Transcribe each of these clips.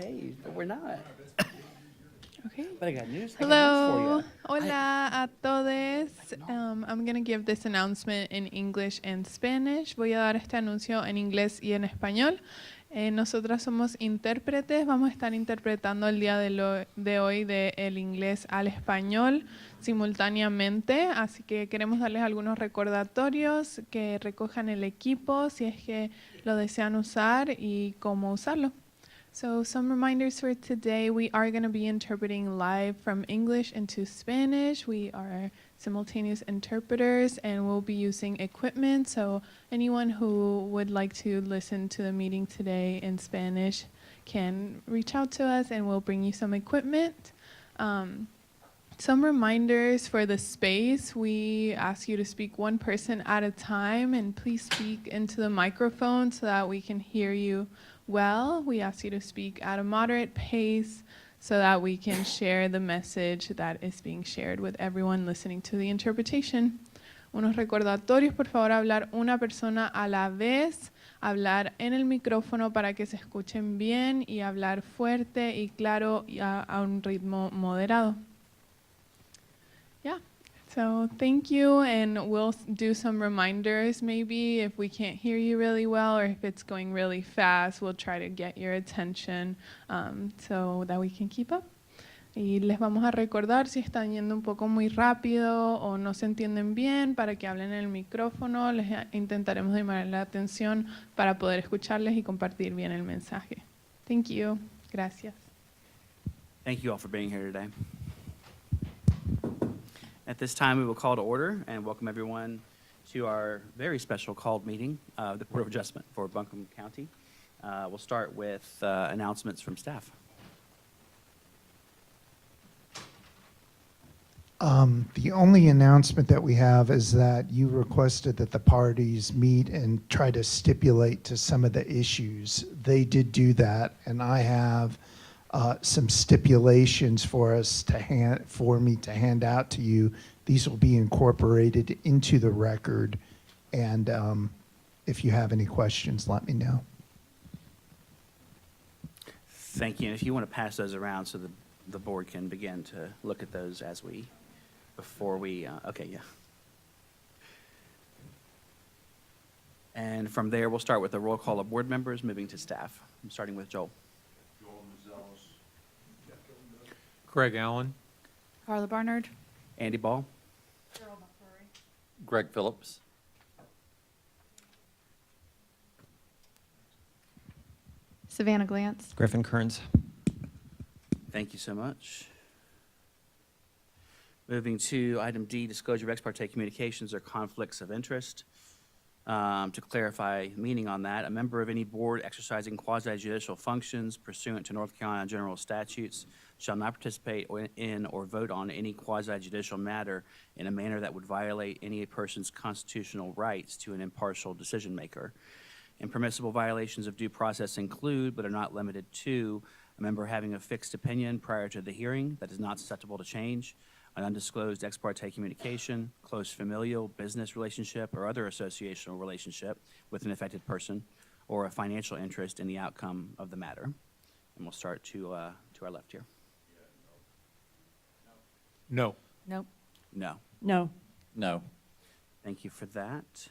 page, but we're not. Okay. But I got news. Hello. Hola a todos. I'm going to give this announcement in English and Spanish. Voy a dar este anuncio en inglés y en español. Nosotras somos intérpretes. Vamos a estar interpretando el día de hoy del inglés al español simultáneamente. Así que queremos darles algunos recordatorios que recojan el equipo si es que lo desean usar y cómo usarlo. So some reminders for today. We are going to be interpreting live from English into Spanish. We are simultaneous interpreters and we'll be using equipment. So anyone who would like to listen to the meeting today in Spanish can reach out to us and we'll bring you some equipment. Some reminders for the space. We ask you to speak one person at a time and please speak into the microphone so that we can hear you well. We ask you to speak at a moderate pace so that we can share the message that is being shared with everyone listening to the interpretation. Unos recordatorios, por favor, hablar una persona a la vez, hablar en el micrófono para que se escuchen bien y hablar fuerte y claro y a un ritmo moderado. Yeah. So thank you, and we'll do some reminders maybe if we can't hear you really well or if it's going really fast, we'll try to get your attention so that we can keep up. Y les vamos a recordar si están yendo un poco muy rápido o no se entienden bien para que hablen en el micrófono. Les intentaremos llamar la atención para poder escucharles y compartir bien el mensaje. Thank you. Gracias. Thank you all for being here today. At this time, we will call to order and welcome everyone to our very special called meeting of the Board of Adjustment for Buncombe County. We'll start with announcements from staff. The only announcement that we have is that you requested that the parties meet and try to stipulate to some of the issues. They did do that, and I have some stipulations for me to hand out to you. These will be incorporated into the record, and if you have any questions, let me know. Thank you. And if you want to pass those around so the board can begin to look at those before we, okay, yeah. And from there, we'll start with a roll call of board members, moving to staff. I'm starting with Joel. Craig Allen. Carla Barnard. Andy Ball. Greg Phillips. Savannah Glantz. Griffin Kearns. Thank you so much. Moving to item D, disclosure of ex parte communications or conflicts of interest. To clarify meaning on that, a member of any board exercising quasi-judicial functions pursuant to North Carolina general statutes shall not participate in or vote on any quasi-judicial matter in a manner that would violate any person's constitutional rights to an impartial decision maker. Impermissible violations of due process include, but are not limited to, a member having a fixed opinion prior to the hearing that is not susceptible to change, an undisclosed ex parte communication, close familial, business relationship, or other associational relationship with an affected person, or a financial interest in the outcome of the matter. And we'll start to our left here. No. Nope. No. No. No. Thank you for that.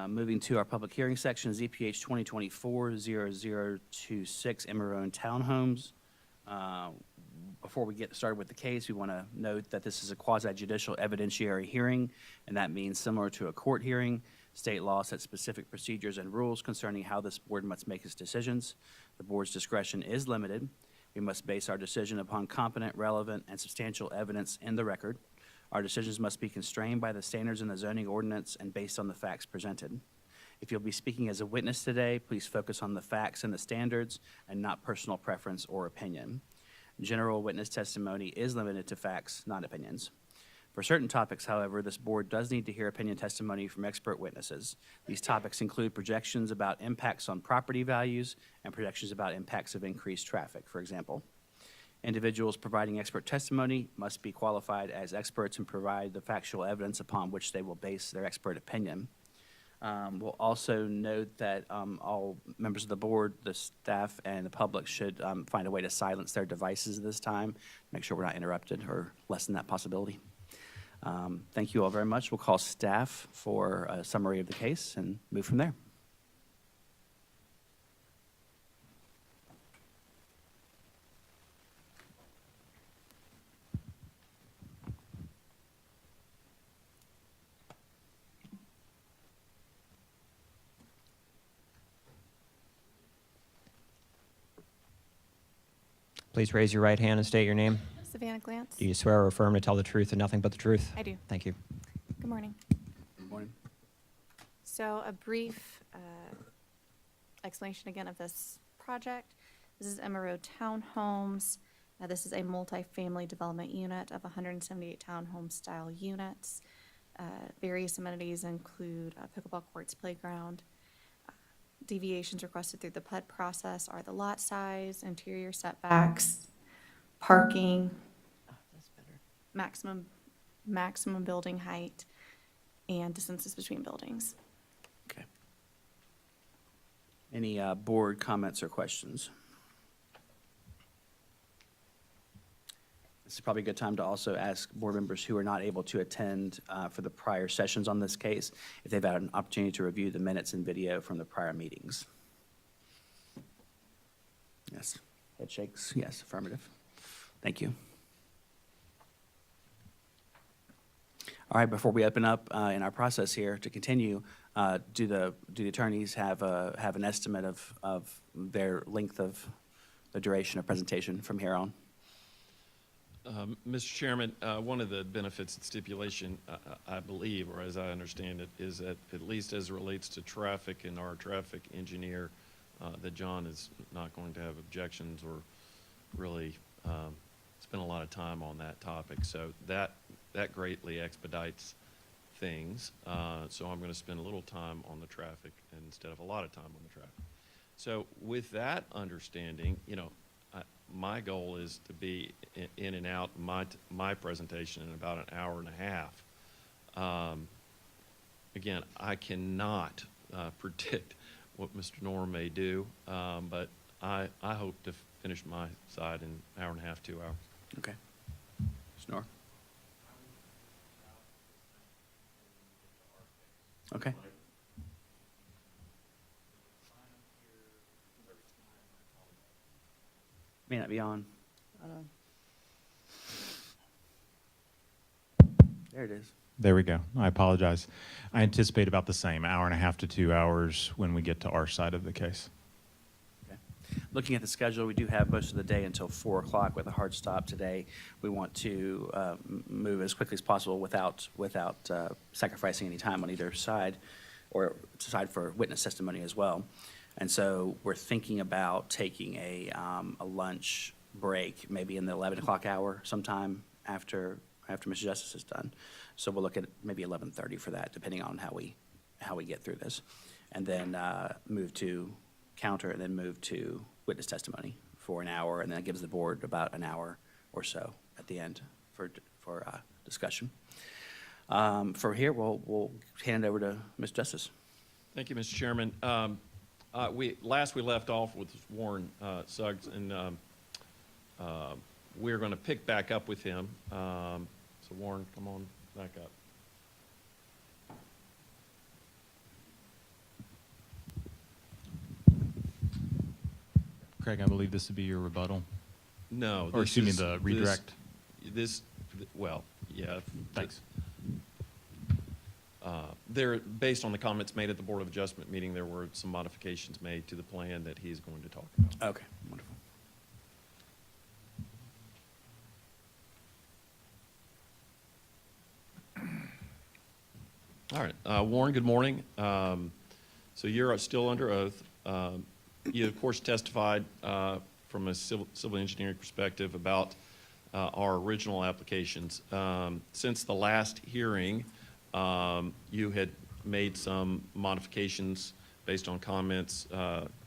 Moving to our public hearing section, ZPH 2024-0026 Emerone Townhomes. Before we get started with the case, we want to note that this is a quasi-judicial evidentiary hearing, and that means similar to a court hearing. State law sets specific procedures and rules concerning how this board must make its decisions. The board's discretion is limited. We must base our decision upon competent, relevant, and substantial evidence in the record. Our decisions must be constrained by the standards in the zoning ordinance and based on the facts presented. If you'll be speaking as a witness today, please focus on the facts and the standards and not personal preference or opinion. General witness testimony is limited to facts, not opinions. For certain topics, however, this board does need to hear opinion testimony from expert witnesses. These topics include projections about impacts on property values and projections about impacts of increased traffic, for example. Individuals providing expert testimony must be qualified as experts and provide the factual evidence upon which they will base their expert opinion. We'll also note that all members of the board, the staff, and the public should find a way to silence their devices this time, make sure we're not interrupted or lessen that possibility. Thank you all very much. We'll call staff for a summary of the case and move from there. Please raise your right hand and state your name. Savannah Glantz. Do you swear or affirm to tell the truth and nothing but the truth? I do. Thank you. Good morning. Good morning. So a brief explanation again of this project. This is Emma Road Townhomes. This is a multifamily development unit of 178 townhome style units. Various amenities include pickleball courts, playground. Deviations requested through the PUD process are the lot size, interior setbacks, parking, maximum building height, and distances between buildings. Okay. Any board comments or questions? This is probably a good time to also ask board members who are not able to attend for the prior sessions on this case, if they've had an opportunity to review the minutes and video from the prior meetings. Yes, head shakes, yes, affirmative. Thank you. All right, before we open up in our process here to continue, do the attorneys have an estimate of their length of the duration of presentation from here on? Mr. Chairman, one of the benefits of stipulation, I believe, or as I understand it, is that at least as it relates to traffic and our traffic engineer, that John is not going to have objections or really spend a lot of time on that topic. So that greatly expedites things. So I'm going to spend a little time on the traffic instead of a lot of time on the traffic. So with that understanding, my goal is to be in and out my presentation in about an hour and a half. Again, I cannot predict what Mr. Norm may do, but I hope to finish my side in an hour and a half, 2 hours. Okay. Snore? Okay. May not be on. There it is. There we go. I apologize. I anticipate about the same, hour and a half to 2 hours when we get to our side of the case. Okay. Looking at the schedule, we do have most of the day until 4 o'clock with a hard stop today. We want to move as quickly as possible without sacrificing any time on either side, or side for witness testimony as well. And so we're thinking about taking a lunch break, maybe in the 11 o'clock hour sometime after Mr. Justice is done. So we'll look at maybe 11:30 for that, depending on how we get through this. And then move to counter, and then move to witness testimony for an hour, and then it gives the board about an hour or so at the end for discussion. For here, we'll hand it over to Mr. Justice. Thank you, Mr. Chairman. We left off with Warren Suggs, and we're going to pick back up with him. So Warren, come on back up. Craig, I believe this would be your rebuttal. No. Or this excuse me, is- the redirect. Well, yeah. Thanks. Based on the comments made at the Board of Adjustment meeting, there were some modifications made to the plan that he's going to talk about. Okay, wonderful. All right, Warren, good morning. So you're still under oath. You, of course, testified from a civil engineering perspective about our original applications. Since the last hearing, you had made some modifications based on comments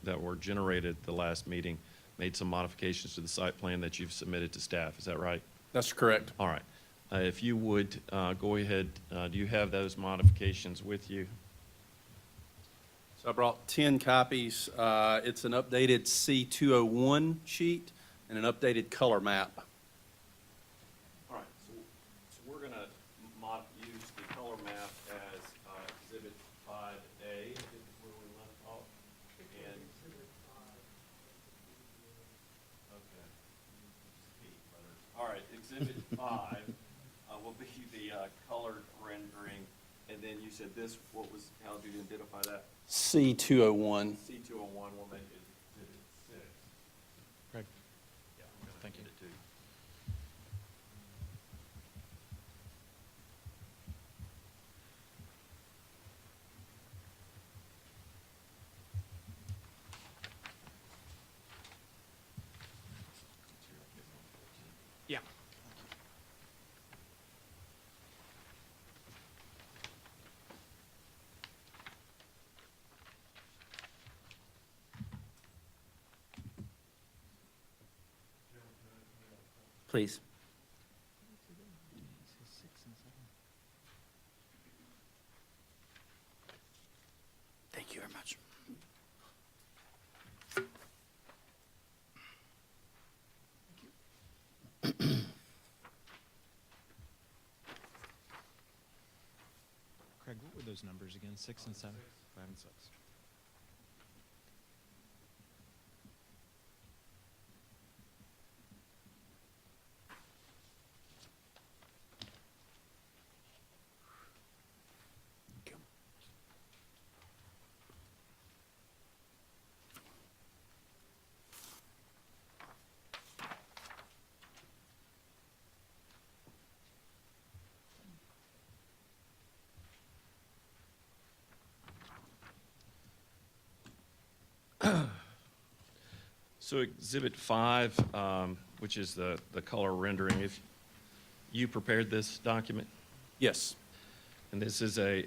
that were generated at the last meeting, made some modifications to the site plan that you've submitted to staff. Is that right? That's correct. All right. If you would go ahead, do you have those modifications with you? So I brought 10 copies. It's an updated C201 sheet and an updated color map. All right, so we're going to use the color map as Exhibit 5A, is where we left off. And okay. All right, Exhibit 5 will be the colored rendering. And then you said this, how did you identify that? C201. C201 will make it Exhibit 6. Craig? Yeah, I'm gonna Thank you. hand it to you. Yeah. Please. Thank you very much. Craig, what were those numbers again? 6 and 7? 5 and 6. So Exhibit 5, which is the color rendering, if you prepared this document, Yes. and this is a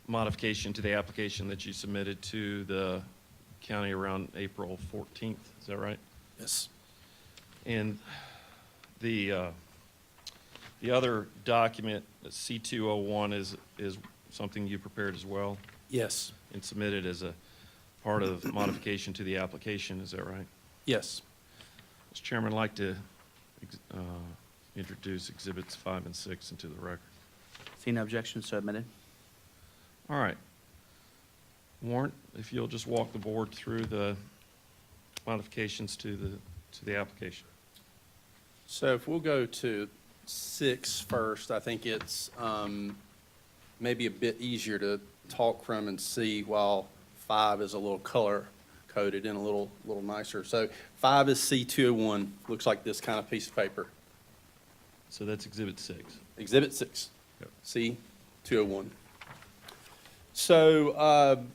modification to the application that you submitted to the county around April 14th, is that right? Yes. And the other document, C201, is something you prepared as well Yes. and submitted as a part of modification to the application, is that right? Yes. Mr. Chairman, I'd like to introduce Exhibits 5 and 6 into the record. See no objection, so admitted. All right. Warrant, if you'll just walk the board through the modifications to the application. So if we'll go to 6 first, I think it's maybe a bit easier to talk from and see, while 5 is a little color coded and a little nicer. So 5 is C201, looks like this kind of piece of paper. So that's Exhibit 6. Exhibit 6, Yep. C201. So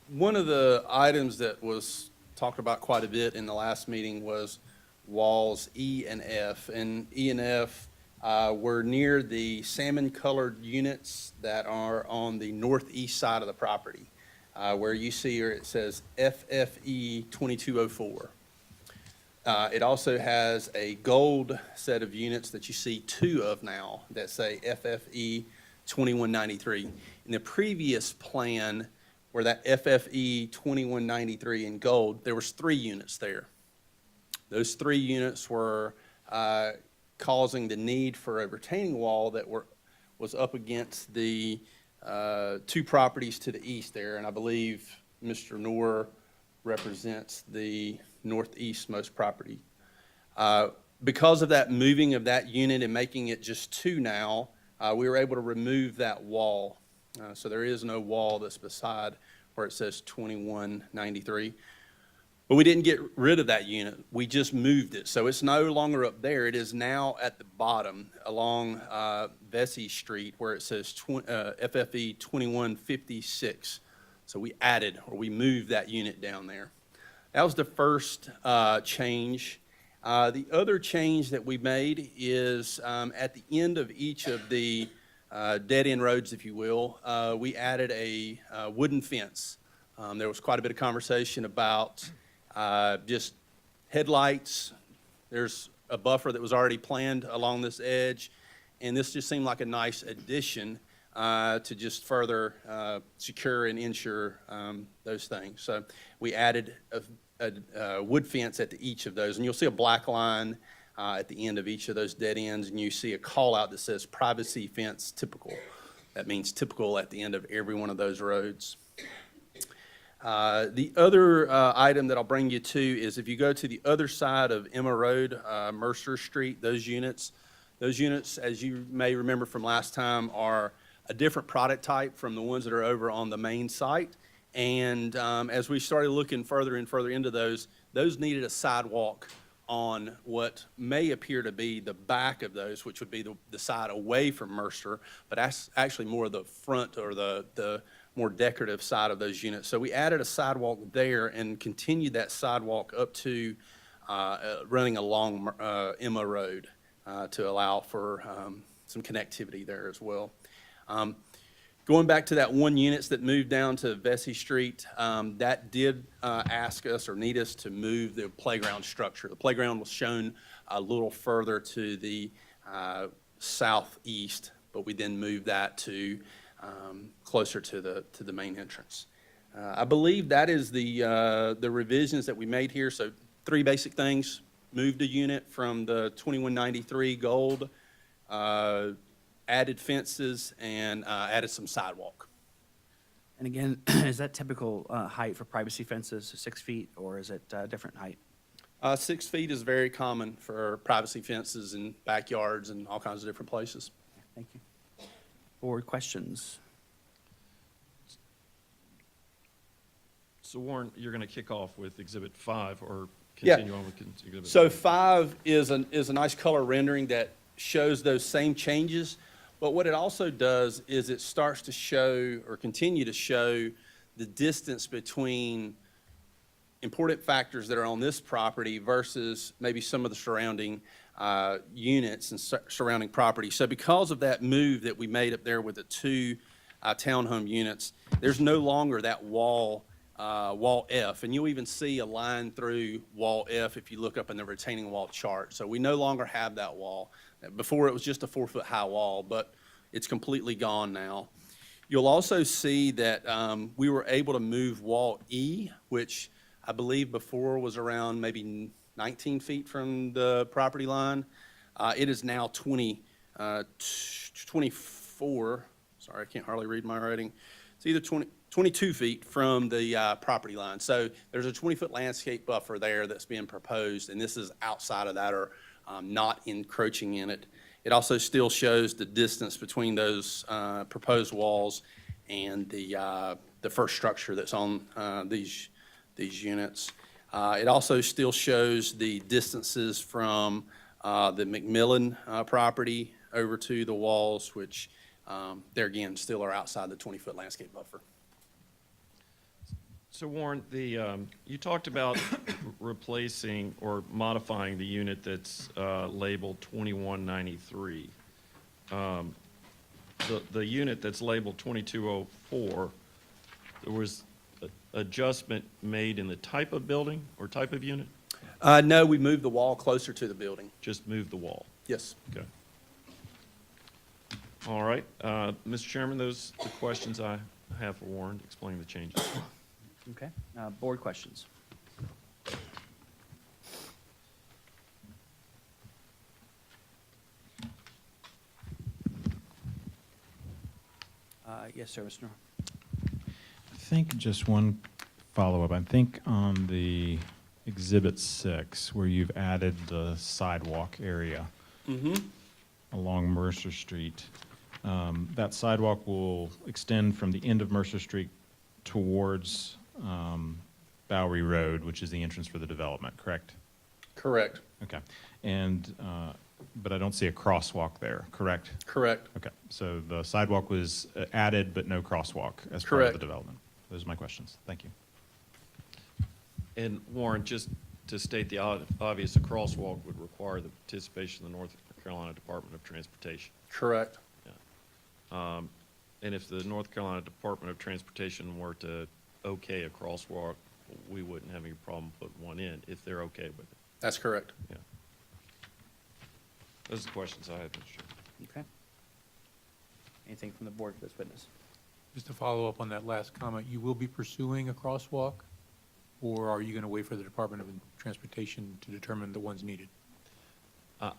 one of the items that was talked about quite a bit in the last meeting was walls E and F. And E and F were near the salmon-colored units that are on the northeast side of the property, where you see here it says FFE 2204. It also has a gold set of units that you see 2 of now that say FFE 2193. In the previous plan, where that FFE 2193 in gold, there was 3 units there. Those 3 units were causing the need for a retaining wall that was up against the 2 properties to the east there, and I believe Mr. Noor represents the northeastmost property. Because of that moving of that unit and making it just 2 now, we were able to remove that wall. So there is no wall that's beside where it says 2193. But we didn't get rid of that unit. We just moved it. So it's no longer up there. It is now at the bottom along Vesey Street, where it says FFE 2156. So we moved that unit down there. That was the first change. The other change that we made is at the end of each of the dead-end roads, if you will, we added a wooden fence. There was quite a bit of conversation about just headlights. There's a buffer that was already planned along this edge, and this just seemed like a nice addition to just further secure and ensure those things. So we added a wood fence at each of those, and you'll see a black line at the end of each of those dead ends, and you see a call out that says privacy fence typical. That means typical at the end of every one of those roads. The other item that I'll bring you to is if you go to the other side of Emma Road, Mercer Street, those units, as you may remember from last time, are a different product type from the ones that are over on the main site. And as we started looking further and further into those needed a sidewalk on what may appear to be the back of those, which would be the side away from Mercer, but that's actually more the front or the more decorative side of those units. So we added a sidewalk there and continued that sidewalk up to running along Emma Road to allow for some connectivity there as well. Going back to that one units that moved down to Vesey Street, that did ask us or need us to move the playground structure. The playground was shown a little further to the southeast, but we then moved that to closer to the main entrance. I believe that is the revisions that we made here. So 3 basic things: moved a unit from the 2193 gold, added fences, and added some sidewalk. And again, is that typical height for privacy fences, 6 feet, or is it a different height? 6 feet is very common for privacy fences in backyards and all kinds of different places. Thank you. Board questions? So Warren, you're going to kick off with Exhibit 5 or Yeah. continue on with Exhibit? So 5 is a nice color rendering that shows those same changes. But what it also does is it starts to show or continue to show the distance between important factors that are on this property versus maybe some of the surrounding units and surrounding property. So because of that move that we made up there with the 2 townhome units, there's no longer that wall F, and you'll even see a line through wall F if you look up in the retaining wall chart. So we no longer have that wall. Before it was just a 4-foot high wall, but it's completely gone now. You'll also see that we were able to move wall E, which I believe before was around maybe 19 feet from the property line. It is now 24, sorry, I can't hardly read my writing. It's either 22 feet from the property line. So there's a 20-foot landscape buffer there that's being proposed, and this is outside of that or not encroaching in it. It also still shows the distance between those proposed walls and the first structure that's on these units. It also still shows the distances from the McMillan property over to the walls, which there again still are outside the 20-foot landscape buffer. So Warren, you talked about replacing or modifying the unit that's labeled 2193. The unit that's labeled 2204, there was adjustment made in the type of building or type of unit? No, we moved the wall closer to the building. Just move the wall? Yes. Okay. All right. Mr. Chairman, those are the questions I have for Warren, explaining the changes. Okay. Board questions? Yes, sir, Mr. Nor. I think just one follow-up. I think on the Exhibit 6, where you've added the sidewalk area along Mercer Street, that sidewalk will extend from the end of Mercer Street towards Bowery Road, which is the entrance for the development, correct? Correct. Okay. And, but I don't see a crosswalk there, correct? Correct. Okay, so the sidewalk was added, but no crosswalk as part of Correct. the development. Those are my questions. Thank you. And Warren, just to state the obvious, a crosswalk would require the participation of the North Carolina Department of Transportation. Correct. And if the North Carolina Department of Transportation were to okay a crosswalk, we wouldn't have any problem putting one in if they're okay with it. That's correct. Yeah. Those are the questions I had, Mr. Chairman. Okay. Anything from the board for this witness? Just to follow up on that last comment, you will be pursuing a crosswalk, or are you going to wait for the Department of Transportation to determine the ones needed?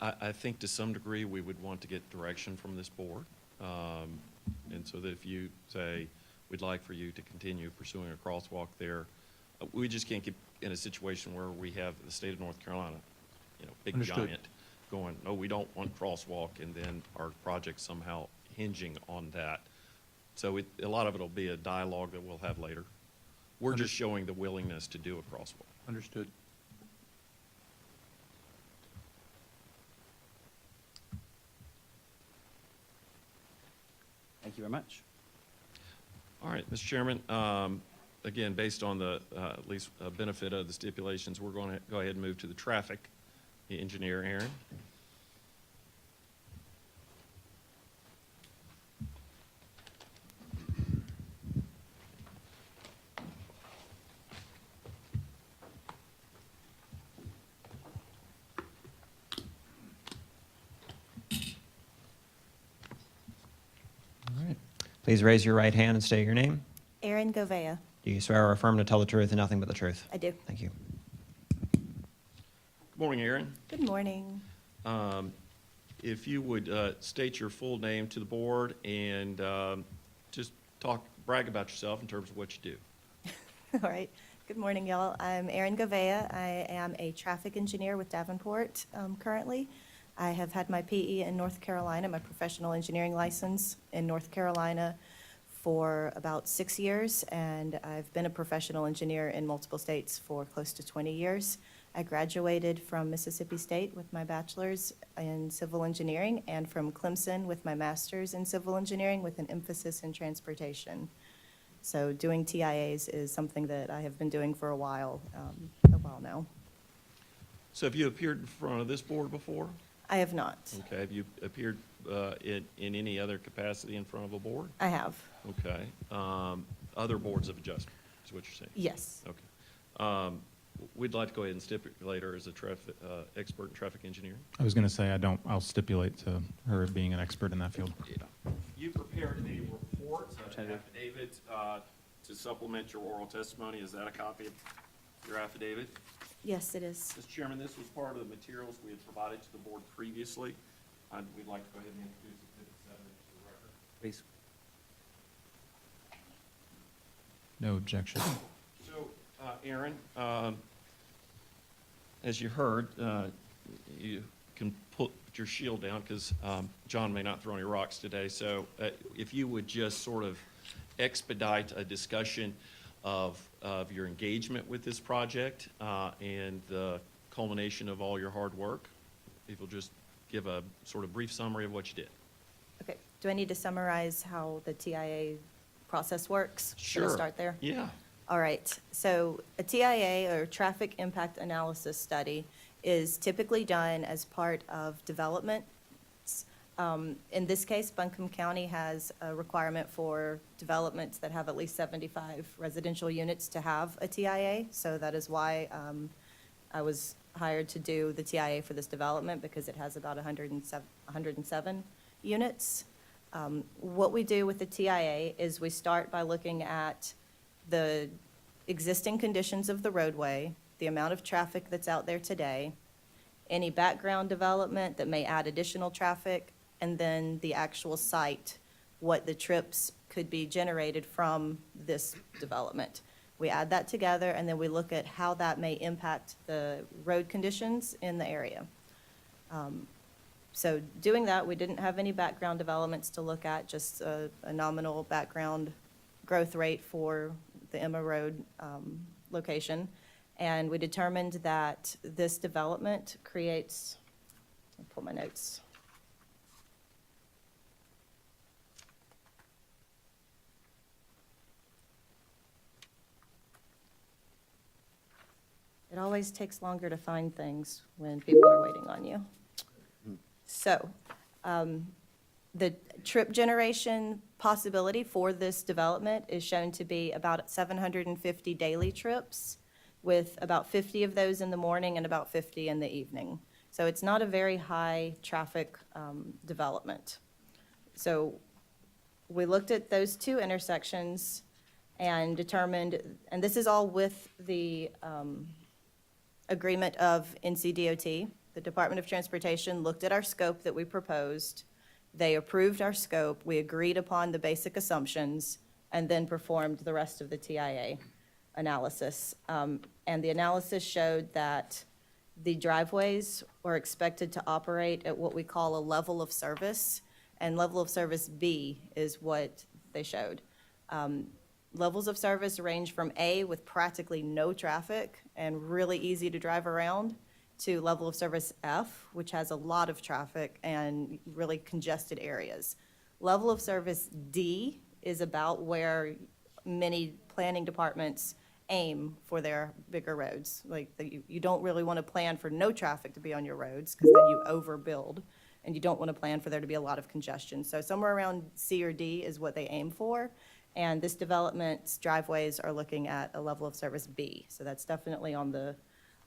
I think to some degree, we would want to get direction from this board. And so that if you say, we'd like for you to continue pursuing a crosswalk there, we just can't get in a situation where we have the state of North Carolina, big Understood. giant, going, no, we don't want crosswalk, and then our project somehow hinging on that. So a lot of it will be a dialogue that we'll have later. We're just showing the willingness to do a crosswalk. Understood. Thank you very much. All right, Mr. Chairman, again, based on the at least benefit of the stipulations, we're going to go ahead and move to the traffic engineer, Aaron. All right. Please raise your right hand and state your name. Erin Govea. Do you swear or affirm to tell the truth and nothing but the truth? I do. Thank you. Good morning, Aaron. Good morning. If you would state your full name to the board and just brag about yourself in terms of what you do. All right. Good morning, y'all. I'm Erin Govea. I am a traffic engineer with Davenport currently. I have had my PE in North Carolina, my professional engineering license in North Carolina for about 6 years, and I've been a professional engineer in multiple states for close to 20 years. I graduated from Mississippi State with my bachelor's in civil engineering and from Clemson with my master's in civil engineering with an emphasis in transportation. So doing TIAs is something that I have been doing for a while now. So have you appeared in front of this board before? I have not. Okay. Have you appeared in any other capacity in front of a board? I have. Okay. Other boards of adjustment is what you're saying? Yes. Okay. We'd like to go ahead and stipulate her as a expert in traffic engineering. I was going to say, I'll stipulate to her being an expert in that field. Yeah. You prepared a report, an affidavit to supplement your oral testimony. Is that a copy of your affidavit? Yes, it is. Mr. Chairman, this was part of the materials we had provided to the board previously. We'd like to go ahead and introduce Exhibit 7 to the record. Please. No objection. So, Aaron, as you heard, you can put your shield down because John may not throw any rocks today. So if you would just sort of expedite a discussion of your engagement with this project and the culmination of all your hard work, if you'll just give a sort of brief summary of what you did. Okay. Do I need to summarize how the TIA process works? Should I Sure. start there? Yeah. All right, so a TIA, or Traffic Impact Analysis Study, is typically done as part of development. In this case, Buncombe County has a requirement for developments that have at least 75 residential units to have a TIA, so that is why I was hired to do the TIA for this development, because it has about 107 units. What we do with the TIA is we start by looking at the existing conditions of the roadway, the amount of traffic that's out there today, any background development that may add additional traffic, and then the actual site, what the trips could be generated from this development. We add that together, and then we look at how that may impact the road conditions in the area. So doing that, we didn't have any background developments to look at, just a nominal background growth rate for the Emma Road location. And we determined that this development creates, I'll pull my notes. It always takes longer to find things when people are waiting on you. So, the trip generation possibility for this development is shown to be about 750 daily trips, with about 50 of those in the morning and about 50 in the evening. So it's not a very high traffic development. So we looked at those two intersections and determined, and this is all with the agreement of NCDOT. The Department of Transportation looked at our scope that we proposed. They approved our scope. We agreed upon the basic assumptions and then performed the rest of the TIA analysis. And the analysis showed that the driveways were expected to operate at what we call a level of service, and level of service B is what they showed. Levels of service range from A, with practically no traffic and really easy to drive around, to level of service F, which has a lot of traffic and really congested areas. Level of service D is about where many planning departments aim for their bigger roads. Like, you don't really want to plan for no traffic to be on your roads, because then you overbuild, and you don't want to plan for there to be a lot of congestion. So somewhere around C or D is what they aim for, and this development's driveways are looking at a level of service B. So that's definitely on the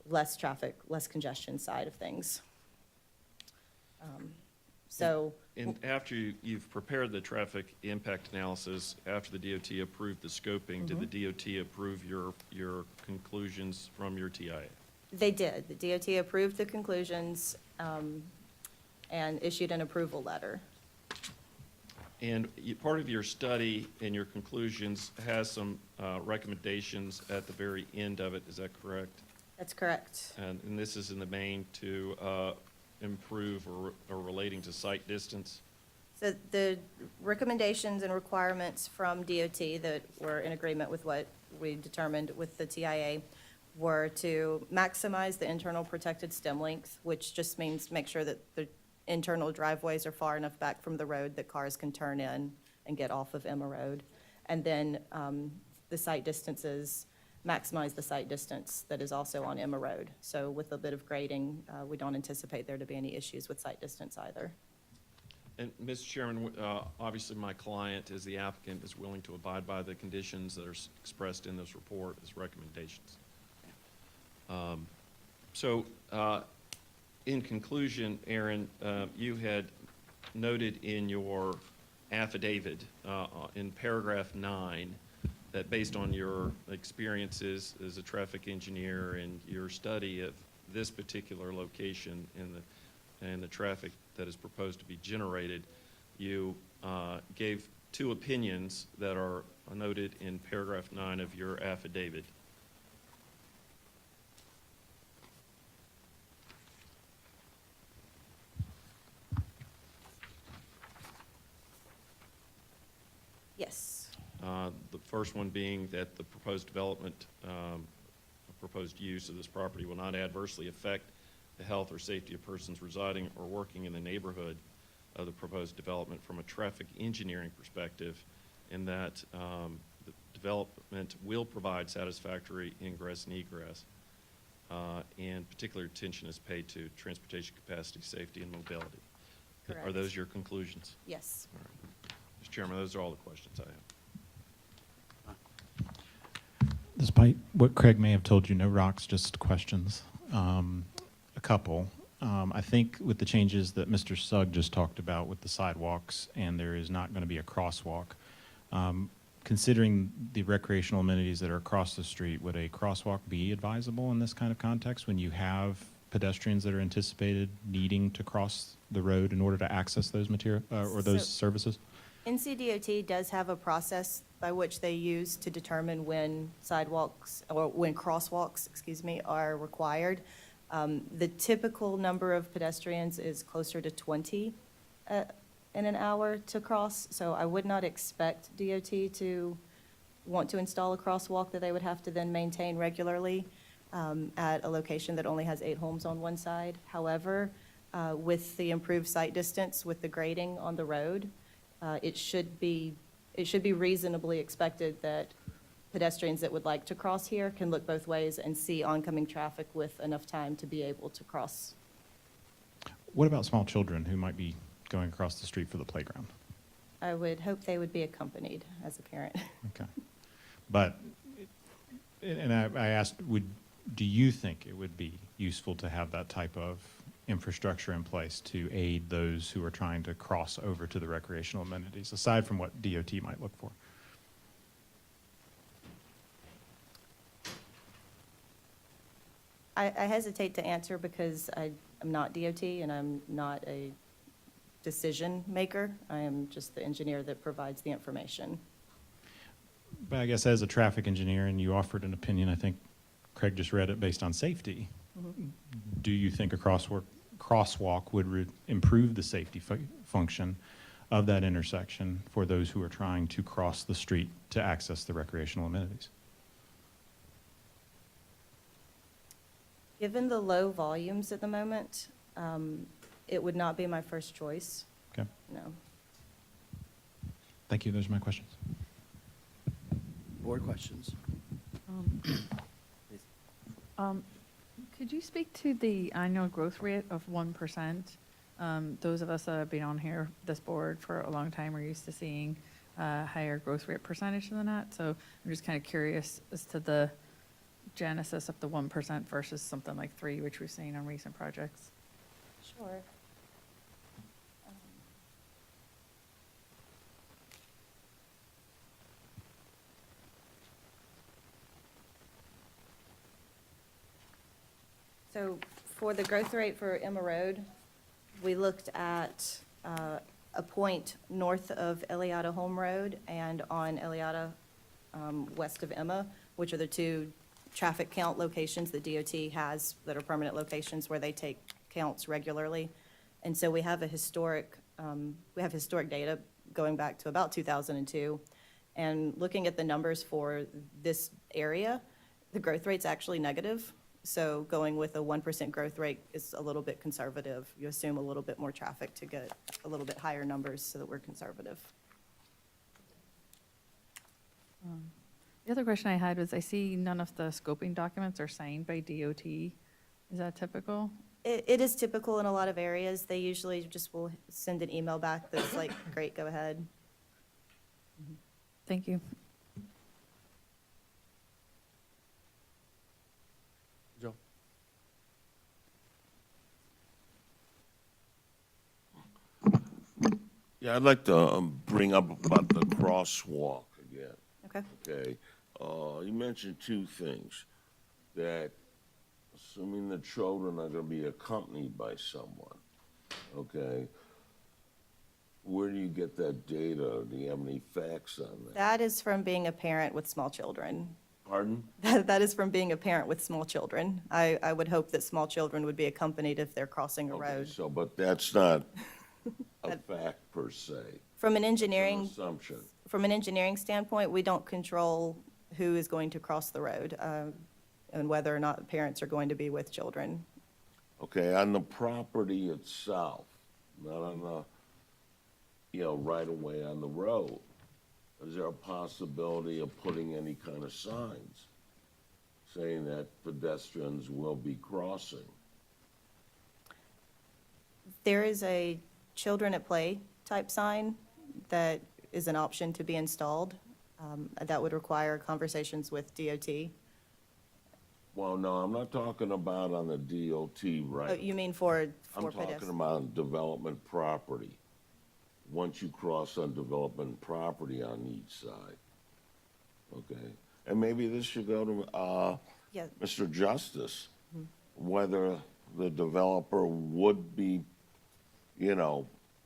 less traffic, less congestion side of things. So, And after you've prepared the traffic impact analysis, after the DOT approved the scoping, did the DOT approve your conclusions from your TIA? they did. The DOT approved the conclusions and issued an approval letter. And part of your study and your conclusions has some recommendations at the very end of it, is that correct? That's correct. And this is in the main to improve or relating to site distance? So the recommendations and requirements from DOT that were in agreement with what we determined with the TIA were to maximize the internal protected stem length, which just means make sure that the internal driveways are far enough back from the road that cars can turn in and get off of Emma Road. And then the site distances, maximize the site distance that is also on Emma Road. So with a bit of grading, we don't anticipate there to be any issues with site distance either. And, Mr. Chairman, obviously my client, as the applicant, is willing to abide by the conditions that are expressed in this report as recommendations. In conclusion, Aaron, you had noted in your affidavit in paragraph 9 that based on your experiences as a traffic engineer and your study of this particular location and the traffic that is proposed to be generated, you gave two opinions that are noted in paragraph 9 of your affidavit. Yes. The first one being that the proposed development, proposed use of this property will not adversely affect the health or safety of persons residing or working in the neighborhood of the proposed development from a traffic engineering perspective, and that the development will provide satisfactory ingress and egress, and particular attention is paid to transportation capacity, safety, and mobility. Correct. Are those your conclusions? Yes. All right. Mr. Chairman, those are all the questions I have. Despite what Craig may have told you, no rocks, just questions. A couple. I think with the changes that Mr. Sugg just talked about with the sidewalks, and there is not going to be a crosswalk, considering the recreational amenities that are across the street, would a crosswalk be advisable in this kind of context when you have pedestrians that are anticipated needing to cross the road in order to access those material or those services? NCDOT does have a process by which they use to determine when sidewalks, or when crosswalks, excuse me, are required. The typical number of pedestrians is closer to 20 in an hour to cross, so I would not expect DOT to want to install a crosswalk that they would have to then maintain regularly at a location that only has 8 homes on one side. However, with the improved site distance, with the grading on the road, it should be reasonably expected that pedestrians that would like to cross here can look both ways and see oncoming traffic with enough time to be able to cross. What about small children who might be going across the street for the playground? I would hope they would be accompanied as a parent. Okay. But, and I asked, do you think it would be useful to have that type of infrastructure in place to aid those who are trying to cross over to the recreational amenities, aside from what DOT might look for? I hesitate to answer because I'm not DOT and I'm not a decision maker. I am just the engineer that provides the information. But I guess as a traffic engineer, and you offered an opinion, I think Craig just read it based on safety. Do you think a crosswalk would improve the safety function of that intersection for those who are trying to cross the street to access the recreational amenities? Given the low volumes at the moment, it would not be my first choice, Okay, no. thank you. Those are my questions. Board questions? Could you speak to the annual growth rate of 1%? Those of us that have been on here, this board for a long time, are used to seeing a higher growth rate percentage than that. So I'm just kind of curious as to the genesis of the 1% versus something like 3%, which we've seen on recent projects. Sure. So for the growth rate for Emma Road, we looked at a point north of Eliada Home Road and on Eliada west of Emma, which are the two traffic count locations that DOT has that are permanent locations where they take counts regularly. And so we have historic data going back to about 2002. And looking at the numbers for this area, the growth rate's actually negative. So going with a 1% growth rate is a little bit conservative. You assume a little bit more traffic to get a little bit higher numbers so that we're conservative. The other question I had was, I see none of the scoping documents are signed by DOT. Is that typical? It is typical in a lot of areas. They usually just will send an email back that's like, great, go ahead. Thank you. Joe? Yeah, I'd like to bring up about the crosswalk again. Okay. Okay, you mentioned two things, that assuming the children are gonna be accompanied by someone, okay, where do you get that data? Do you have any facts on that? That is from being a parent with small children. Pardon? That is from being a parent with small children. I would hope that small children would be accompanied if they're crossing a Okay, road. so, but that's not a fact per se. From an It's an engineering, assumption. from an engineering standpoint, we don't control who is going to cross the road, and whether or not parents are going to be with children. Okay, on the property itself, not on the, right away on the road, is there a possibility of putting any kind of signs saying that pedestrians will be crossing? There is a children at play type sign that is an option to be installed. That would require conversations with DOT. Well, no, I'm not talking about on the DOT, Oh, right? you mean for I'm talking pedestrians? about development property. Once you cross on development property on each side, okay? And maybe this should go to, Yeah. Mr. Justice, whether the developer would be,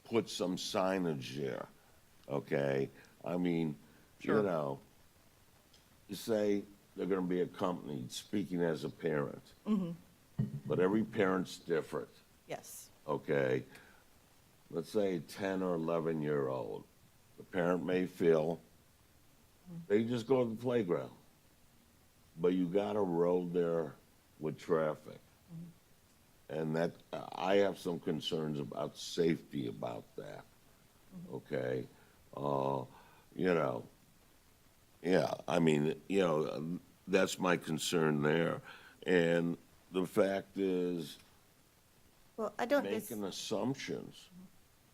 put some signage there, okay? I mean, Sure. You say they're gonna be accompanied, speaking as a parent. But every parent's different, Yes. okay? Let's say 10 or 11-year-old. The parent may feel they just go to the playground. But you got a road there with traffic. And that, I have some concerns about safety about that, okay? Yeah, I mean, that's my concern there. And the fact is, Well, I don't, making assumptions,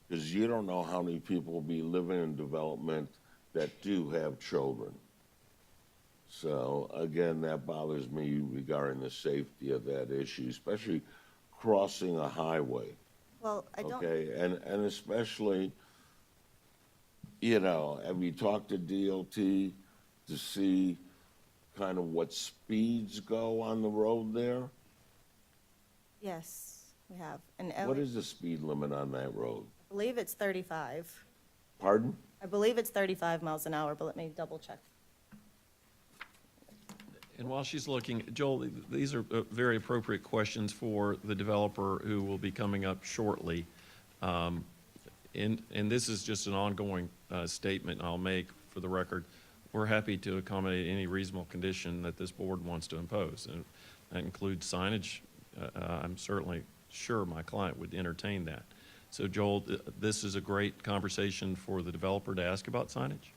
because you don't know how many people will be living in development that do have children. So, again, that bothers me regarding the safety of that issue, especially crossing a highway, Well, I don't, okay? And especially, you know, have you talked to DOT to see kind of what speeds go on the road there? yes, we have. And What is the speed limit on that road? I believe it's 35. Pardon? I believe it's 35 miles an hour, but let me double check. And while she's looking, Joel, these are very appropriate questions for the developer who will be coming up shortly. And this is just an ongoing statement I'll make for the record. We're happy to accommodate any reasonable condition that this board wants to impose. And that includes signage. I'm certainly sure my client would entertain that. So Joel, this is a great conversation for the developer to ask about signage.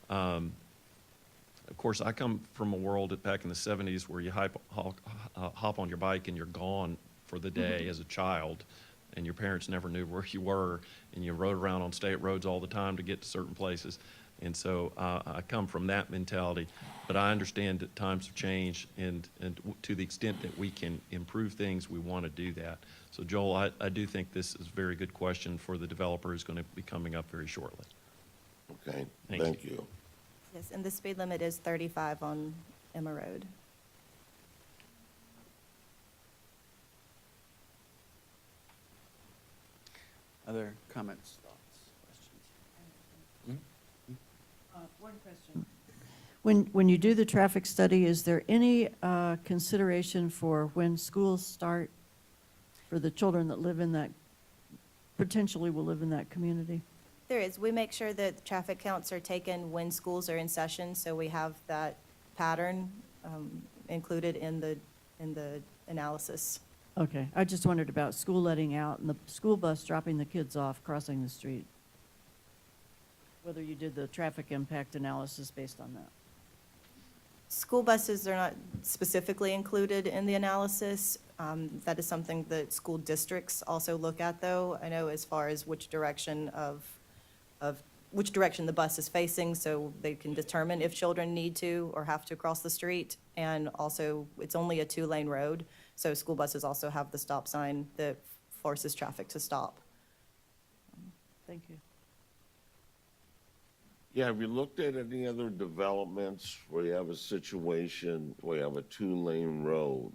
Of course, I come from a world back in the 70s where you hop on your bike and you're gone for the day as a child, and your parents never knew where you were, and you rode around on state roads all the time to get to certain places. And so I come from that mentality, but I understand that times have changed, and to the extent that we can improve things, we want to do that. So Joel, I do think this is a very good question for the developer who's going to be coming up very shortly. Okay, Thank thank you. Yes, and the speed limit is 35 on Emma Road. Other comments, thoughts, questions? One question. When you do the traffic study, is there any consideration for when schools start for the children that live in that, potentially will live in that community? There is. We make sure that traffic counts are taken when schools are in session, so we have that pattern included in the analysis. Okay, I just wondered about school letting out and the school bus dropping the kids off crossing the street. Whether you did the traffic impact analysis based on that. School buses are not specifically included in the analysis. That is something that school districts also look at, though. I know as far as which direction which direction the bus is facing, so they can determine if children need to or have to cross the street. And also, it's only a 2-lane road, so school buses also have the stop sign that forces traffic to stop. Thank you. Yeah, have you looked at any other developments where you have a situation where you have a 2-lane road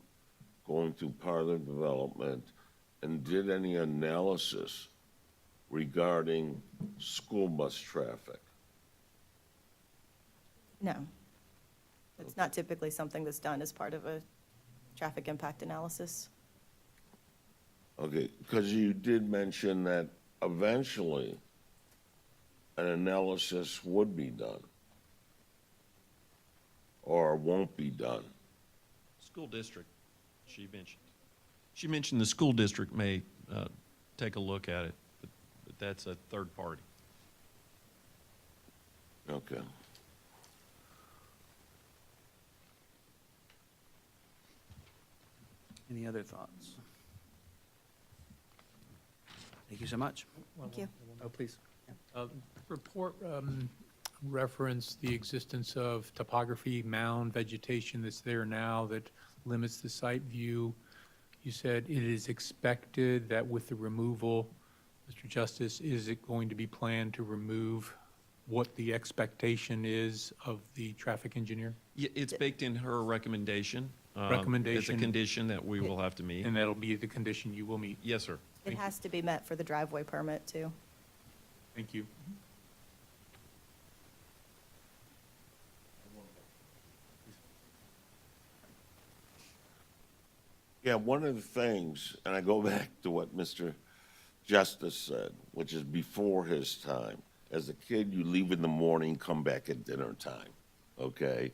going through part of the development, and did any analysis regarding school bus traffic? No. It's not typically something that's done as part of a traffic impact analysis. Okay, because you did mention that eventually an analysis would be done or won't be done. School district, she mentioned. She mentioned the school district may take a look at it, but that's a third party. Okay. Any other thoughts? Thank you so much. Thank you. Oh, please. Report referenced the existence of topography, mound, vegetation that's there now that limits the site view. You said it is expected that with the removal, Mr. Justice, is it going to be planned to remove what the expectation is of the traffic engineer? Yeah, it's baked in her recommendation. It's a Recommendation. condition that we will have to meet. And that'll be the condition you will meet. Yes, sir. It has to be met for the driveway permit, too. Thank you. Yeah, one of the things, and I go back to what Mr. Justice said, which is before his time. As a kid, you leave in the morning, come back at dinner time, okay?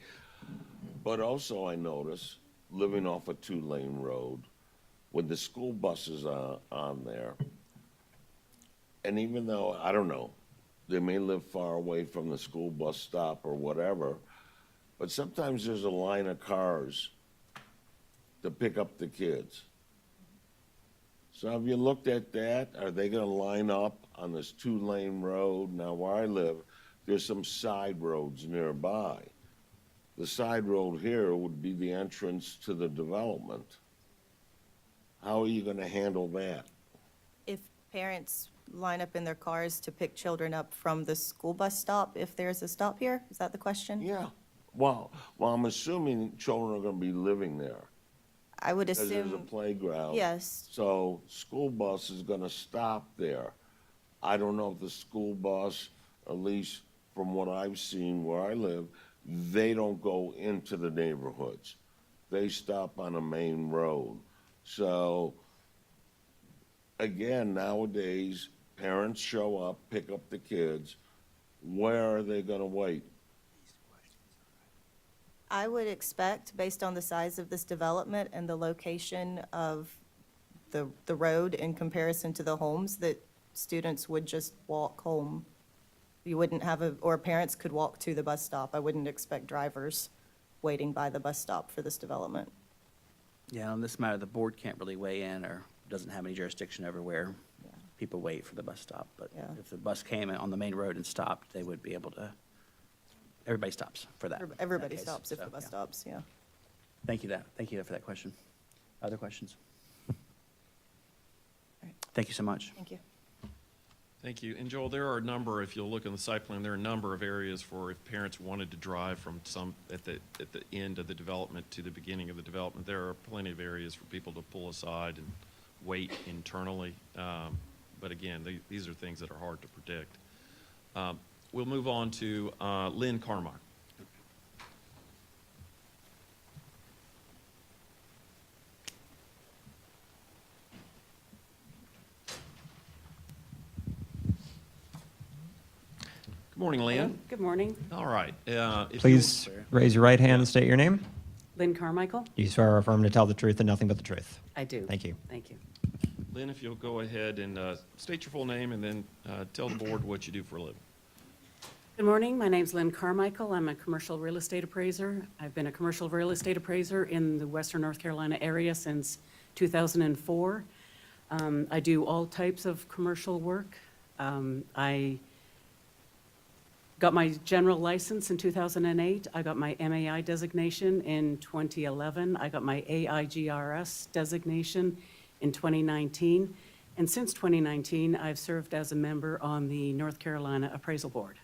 But also I notice, living off a 2-lane road, when the school buses are on there, and even though, I don't know, they may live far away from the school bus stop or whatever, but sometimes there's a line of cars to pick up the kids. So have you looked at that? Are they gonna line up on this 2-lane road? Now, where I live, there's some side roads nearby. The side road here would be the entrance to the development. How are you gonna handle that? If parents line up in their cars to pick children up from the school bus stop, if there's a stop here, is that the question? Yeah, well, I'm assuming children are gonna be living there. I would Because there's a assume, playground. yes. So school bus is gonna stop there. I don't know if the school bus, at least from what I've seen where I live, they don't go into the neighborhoods. They stop on a main road. So, again, nowadays, parents show up, pick up the kids. Where are they gonna wait? I would expect, based on the size of this development and the location of the road in comparison to the homes, that students would just walk home. You wouldn't have or parents could walk to the bus stop. I wouldn't expect drivers waiting by the bus stop for this development. Yeah, on this matter, the board can't really weigh in or doesn't have any jurisdiction over where people wait for the bus stop. But Yeah. if the bus came on the main road and stopped, they would be able to, everybody stops for that. Everybody in that case. stops if So, the bus yeah. stops, yeah. Thank you for that question. Other questions? right. Thank you so much. Thank you. Thank you. And Joel, there are a number, if you'll look in the site plan, there are a number of areas for if parents wanted to drive from at the end of the development to the beginning of the development, there are plenty of areas for people to pull aside and wait internally. But again, these are things that are hard to predict. We'll move on to Lynn Carmine. Good morning, Lynn. Good morning. All right. If Please raise your right hand and state your name. Lynn Carmichael? Do you swear or affirm to tell the truth and nothing but the truth? I do. Thank you. Thank you. Lynn, if you'll go ahead and state your full name and then tell the board what you do for a living. Good morning. My name's Lynn Carmichael. I'm a commercial real estate appraiser. I've been a commercial real estate appraiser in the Western North Carolina area since 2004. I do all types of commercial work. I got my general license in 2008. I got my MAI designation in 2011. I got my AIGRS designation in 2019. And since 2019, I've served as a member on the North Carolina Appraisal Board.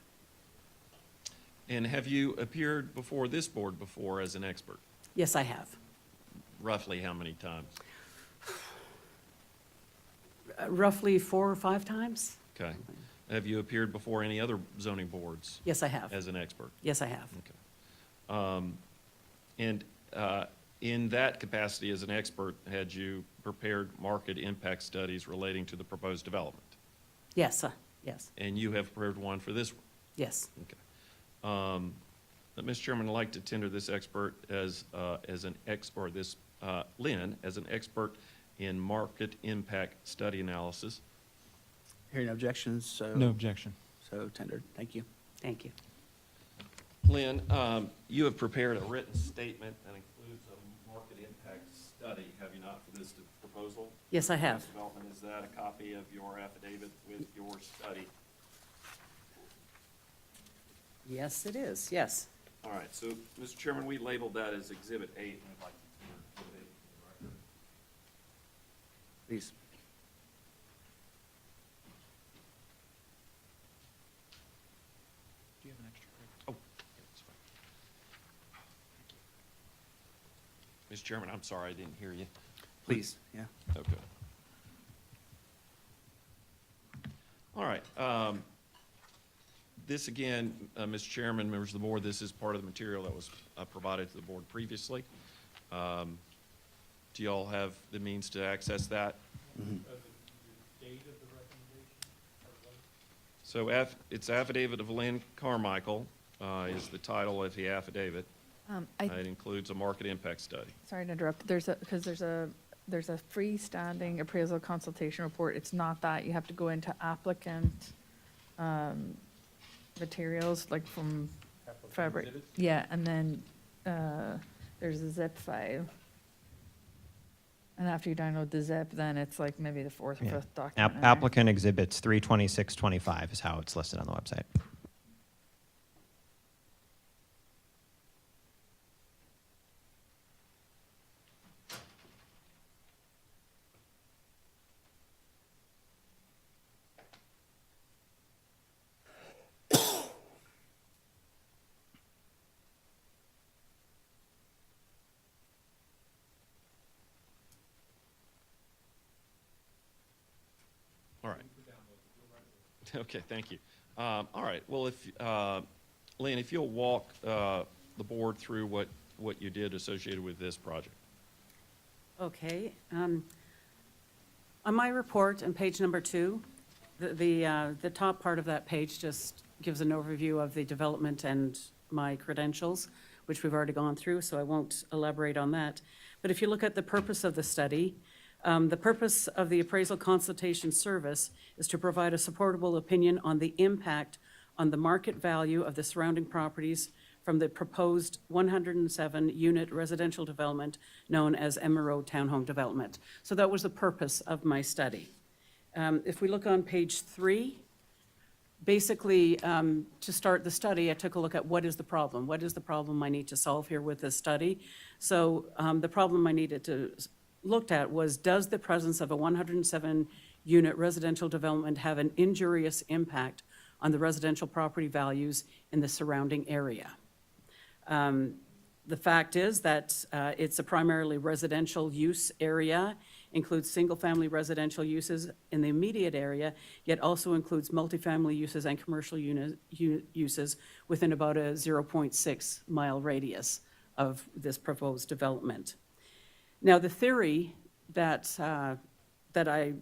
And have you appeared before this board before as an expert? Yes, I have. Roughly how many times? Roughly 4 or 5 times? Okay. Have you appeared before any other zoning boards Yes, I have. as an expert? Yes, I have. Okay. And in that capacity as an expert, had you prepared market impact studies relating to the proposed development? Yes, yes, And you have prepared one for this one? yes. Okay. Mr. Chairman, I'd like to tender this expert as Lynn, as an expert in market impact study analysis. Hearing no objections, so. No objection. So tendered. Thank you. Thank you. Lynn, you have prepared a written statement that includes a market impact study, have you not, for this proposal? Yes, I have. This development, is that a copy of your affidavit with your study? Yes, it is, yes. All right, so, Mr. Chairman, we labeled that as Exhibit 8, and I'd like to tender Exhibit 8 for the record. Please. Do you have an extra? Oh, that's fine. Mr. Chairman, I'm sorry, I didn't hear you. Please, yeah. Okay. All right. This again, Mr. Chairman, members of the board, this is part of the material that was provided to the board previously. Do you all have the means to access that? So it's Affidavit of Lynn Carmichael is the title of the affidavit. It includes a market impact study. Sorry to interrupt. There's a freestanding appraisal consultation report. It's not that. You have to go into applicant materials, like from fabric. Yeah, and then there's a zip file. And after you download the zip, then it's like maybe the fourth or Yeah. fifth document. in there. Applicant exhibits 32625 is how it's listed on the website. All right. Okay, thank you. All right, well, if, Lynn, if you'll walk the board through what you did associated with this project. Okay. On my report, on page number 2, the top part of that page just gives an overview of the development and my credentials, which we've already gone through, so I won't elaborate on that. But if you look at the purpose of the study, the purpose of the appraisal consultation service is to provide a supportable opinion on the impact on the market value of the surrounding properties from the proposed 107-unit residential development known as Emma Road Townhome Development. So that was the purpose of my study. If we look on page 3, basically, to start the study, I took a look at what is the problem? What is the problem I need to solve here with this study? So the problem I needed to looked at was, does the presence of a 107-unit residential development have an injurious impact on the residential property values in the surrounding area? The fact is that it's a primarily residential use area, includes single-family residential uses in the immediate area, yet also includes multifamily uses and commercial uses within about a 0.6-mile radius of this proposed development. Now, the theory that I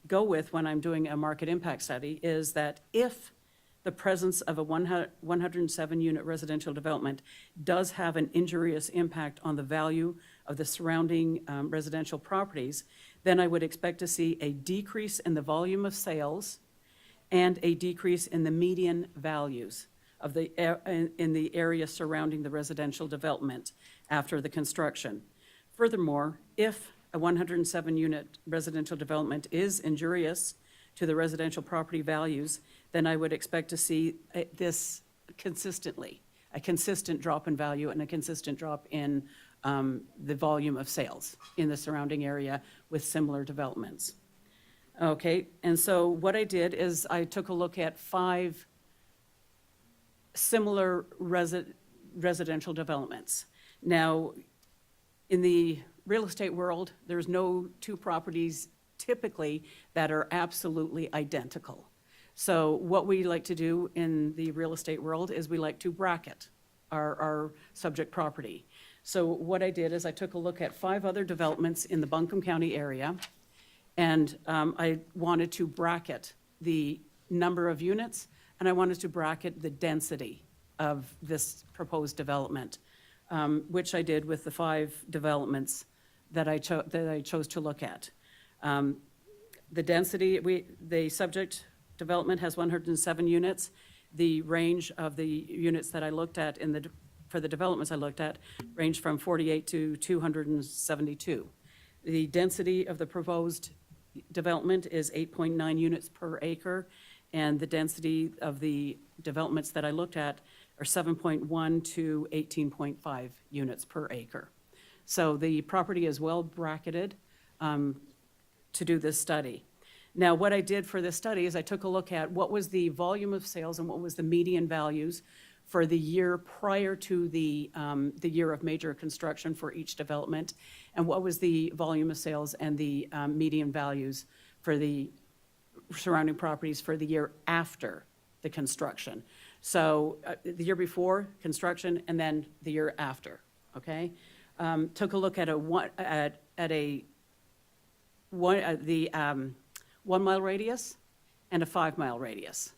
go with when I'm doing a market impact study is that if the presence of a 107-unit residential development does have an injurious impact on the value of the surrounding residential properties, then I would expect to see a decrease in the volume of sales and a decrease in the median values of in the area surrounding the residential development after the construction. Furthermore, if a 107-unit residential development is injurious to the residential property values, then I would expect to see this consistently, a consistent drop in value and a consistent drop in the volume of sales in the surrounding area with similar developments. Okay, and so what I did is I took a look at 5 similar residential developments. Now, in the real estate world, there's no 2 properties typically that are absolutely identical. So what we like to do in the real estate world is we like to bracket our subject property. So what I did is I took a look at 5 other developments in the Buncombe County area, and I wanted to bracket the number of units, and I wanted to bracket the density of this proposed development, which I did with the 5 developments that I chose to look at. The density, the subject development has 107 units. The range of the units that I looked at for the developments I looked at ranged from 48 to 272. The density of the proposed development is 8.9 units per acre, and the density of the developments that I looked at are 7.1 to 18.5 units per acre. So the property is well bracketed to do this study. Now, what I did for this study is I took a look at what was the volume of sales and what was the median values for the year prior to the year of major construction for each development, and what was the volume of sales and the median values for the surrounding properties for the year after the construction. So the year before construction and then the year after, okay? Took a look at the 1-mile radius and a 5-mile radius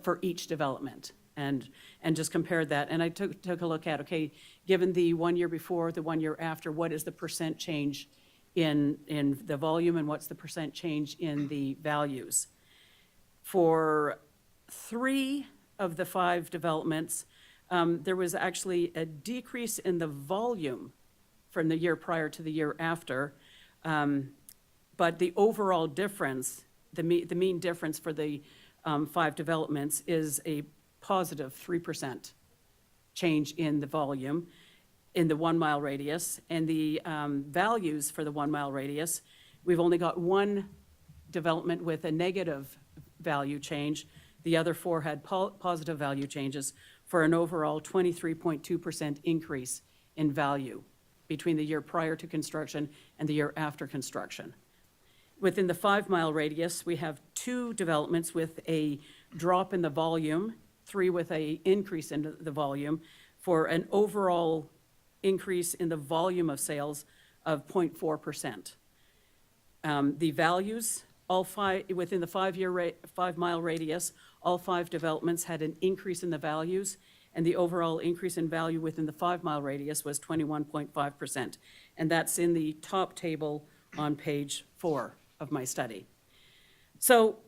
for each development, and just compared that. And I took a look at, okay, given the 1 year before, the 1 year after, what is the percent change in the volume and what's the percent change in the values? For 3 of the 5 developments, there was actually a decrease in the volume from the year prior to the year after, but the overall difference, the mean difference for the 5 developments is a positive 3% change in the volume in the 1-mile radius. And the values for the 1-mile radius, we've only got 1 development with a negative value change. The other 4 had positive value changes for an overall 23.2% increase in value between the year prior to construction and the year after construction. Within the 5-mile radius, we have 2 developments with a drop in the volume, 3 with a increase in the volume, for an overall increase in the volume of sales of 0.4%. The values, all 5, within the 5-mile radius, all 5 developments had an increase in the values, and the overall increase in value within the 5-mile radius was 21.5%. And that's in the top table on page 4 of my study. So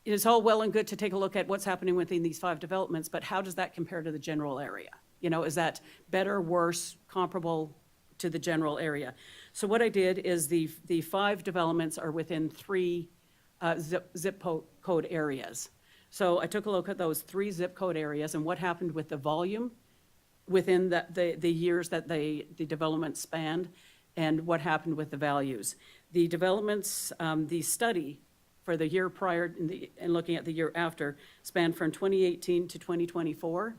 it is all well and good to take a look at what's happening within these 5 developments, but how does that compare to the general area? You know, is that better, worse, comparable to the general area? So what I did is the 5 developments are within 3 zip code areas. So I took a look at those 3 zip code areas and what happened with the volume within the years that the development spanned, and what happened with the values. The developments, the study for the year prior and looking at the year after spanned from 2018 to 2024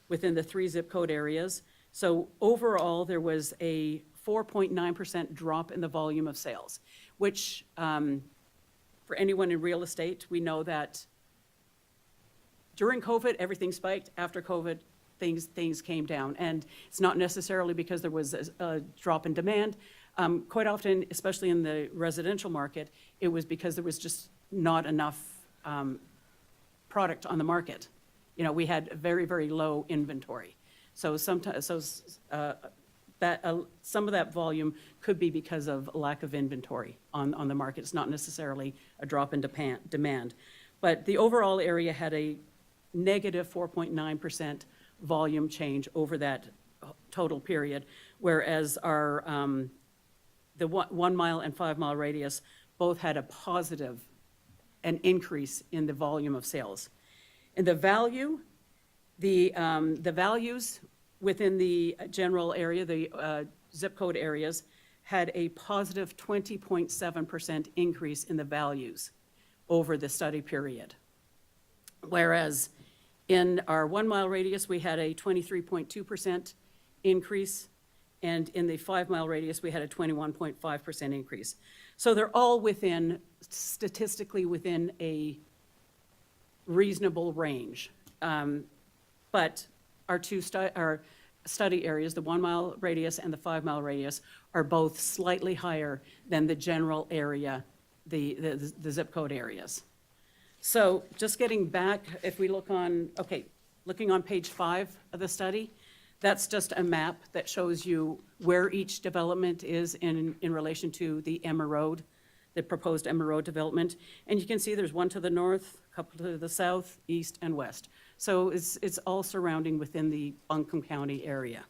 within the 3 zip code areas. So overall, there was a 4.9% drop in the volume of sales, which for anyone in real estate, we know that during COVID, everything spiked. After COVID, things came down. And it's not necessarily because there was a drop in demand. Quite often, especially in the residential market, it was because there was just not enough product on the market. You know, we had very, very low inventory. So sometimes, some of that volume could be because of lack of inventory on the market. It's not necessarily a drop in demand. But the overall area had a negative 4.9% volume change over that total period, whereas our the 1-mile and 5-mile radius both had a positive, an increase in the volume of sales. And the value, the values within the general area, the zip code areas, had a positive 20.7% increase in the values over the study period. Whereas in our 1-mile radius, we had a 23.2% increase, and in the 5-mile radius, we had a 21.5% increase. So they're all statistically within a reasonable range. But our our study areas, the 1-mile radius and the 5-mile radius, are both slightly higher than the general area, the zip code areas. So just getting back, if we look on, looking on page 5 of the study, that's just a map that shows you where each development is in relation to the Emma Road, the proposed Emma Road development. And you can see there's one to the north, a couple to the south, east, and west. So it's all surrounding within the Buncombe County area.